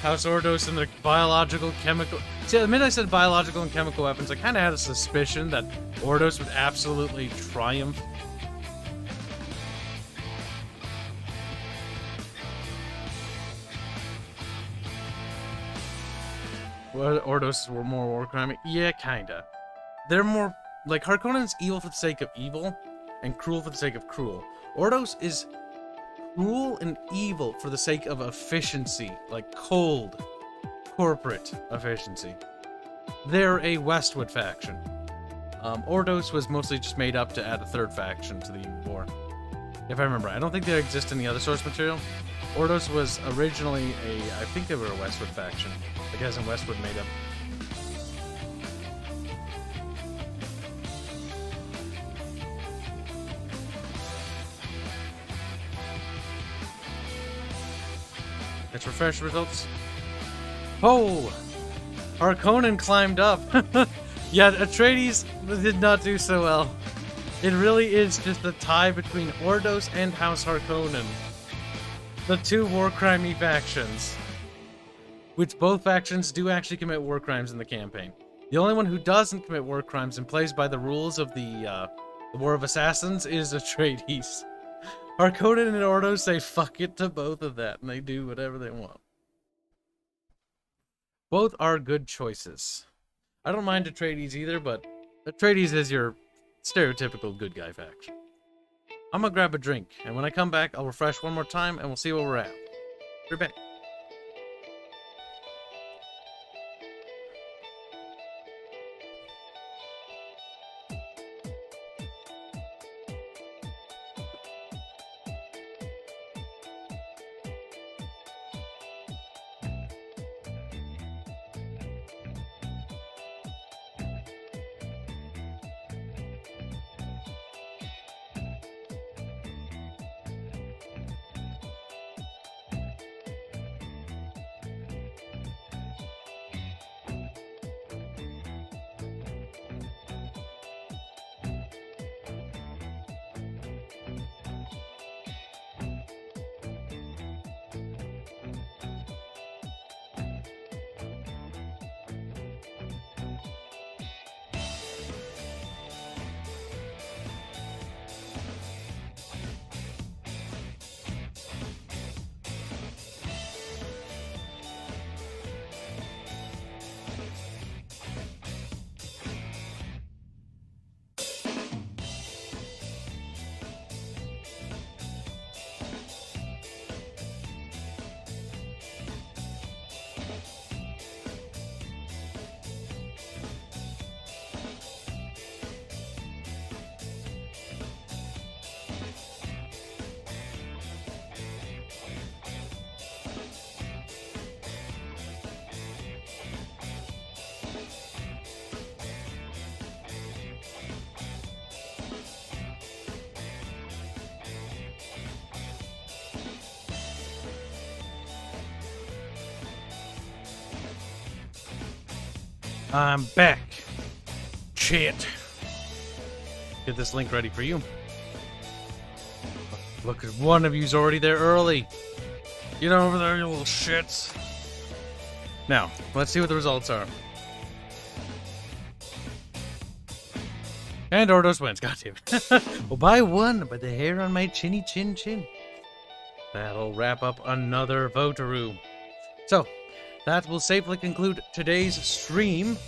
House Ordos and the biological, chemical... See, the minute I said biological and chemical weapons, I kind of had a suspicion that Ordos would absolutely triumph. Ordos were more war crime. Yeah, kinda. They're more like Harkonnen's evil for the sake of evil, and cruel for the sake of cruel. Ordos is cruel and evil for the sake of efficiency, like cold, corporate efficiency. They're a Westwood faction. Ordos was mostly just made up to add a third faction to the war. If I remember, I don't think they exist in the other source material. Ordos was originally I think they were a Westwood faction. The guys in Westwood made up. Let's refresh results. Oh! Harkonnen climbed up. Yeah, Atreides did not do so well. It really is just a tie between Ordos and House Harkonnen. The two war crimey factions. Which both factions do actually commit war crimes in the campaign. The only one who doesn't commit war crimes and plays by the rules of the War of Assassins is Atreides. Harkonnen and Ordo say fuck it to both of that, and they do whatever they want. Both are good choices. I don't mind Atreides either, but Atreides is your stereotypical good guy faction. I'm gonna grab a drink, and when I come back, I'll refresh one more time, and we'll see where we're at. We're back. I'm back. Shit. Get this link ready for you. Look, one of you's already there early. Get over there, you little shits. Now, let's see what the results are. And Ordos wins. Goddamn. Well, by one, by the hair on my chinny chin chin. That'll wrap up another votaroo. So, that will safely conclude today's stream.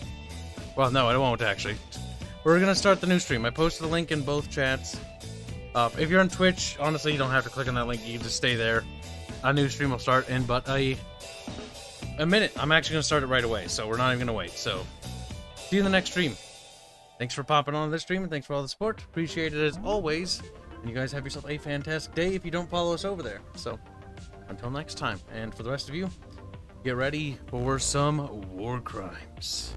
Well, no, it won't actually. We're gonna start the new stream. I posted the link in both chats. If you're on Twitch, honestly, you don't have to click on that link. You can just stay there. A new stream will start in but a minute. I'm actually gonna start it right away, so we're not even gonna wait. So, see you in the next stream. Thanks for popping on this stream, and thanks for all the support. Appreciate it as always. And you guys have yourself a fantastic day if you don't follow us over there. So, until next time. And for the rest of you, get ready for some war crimes.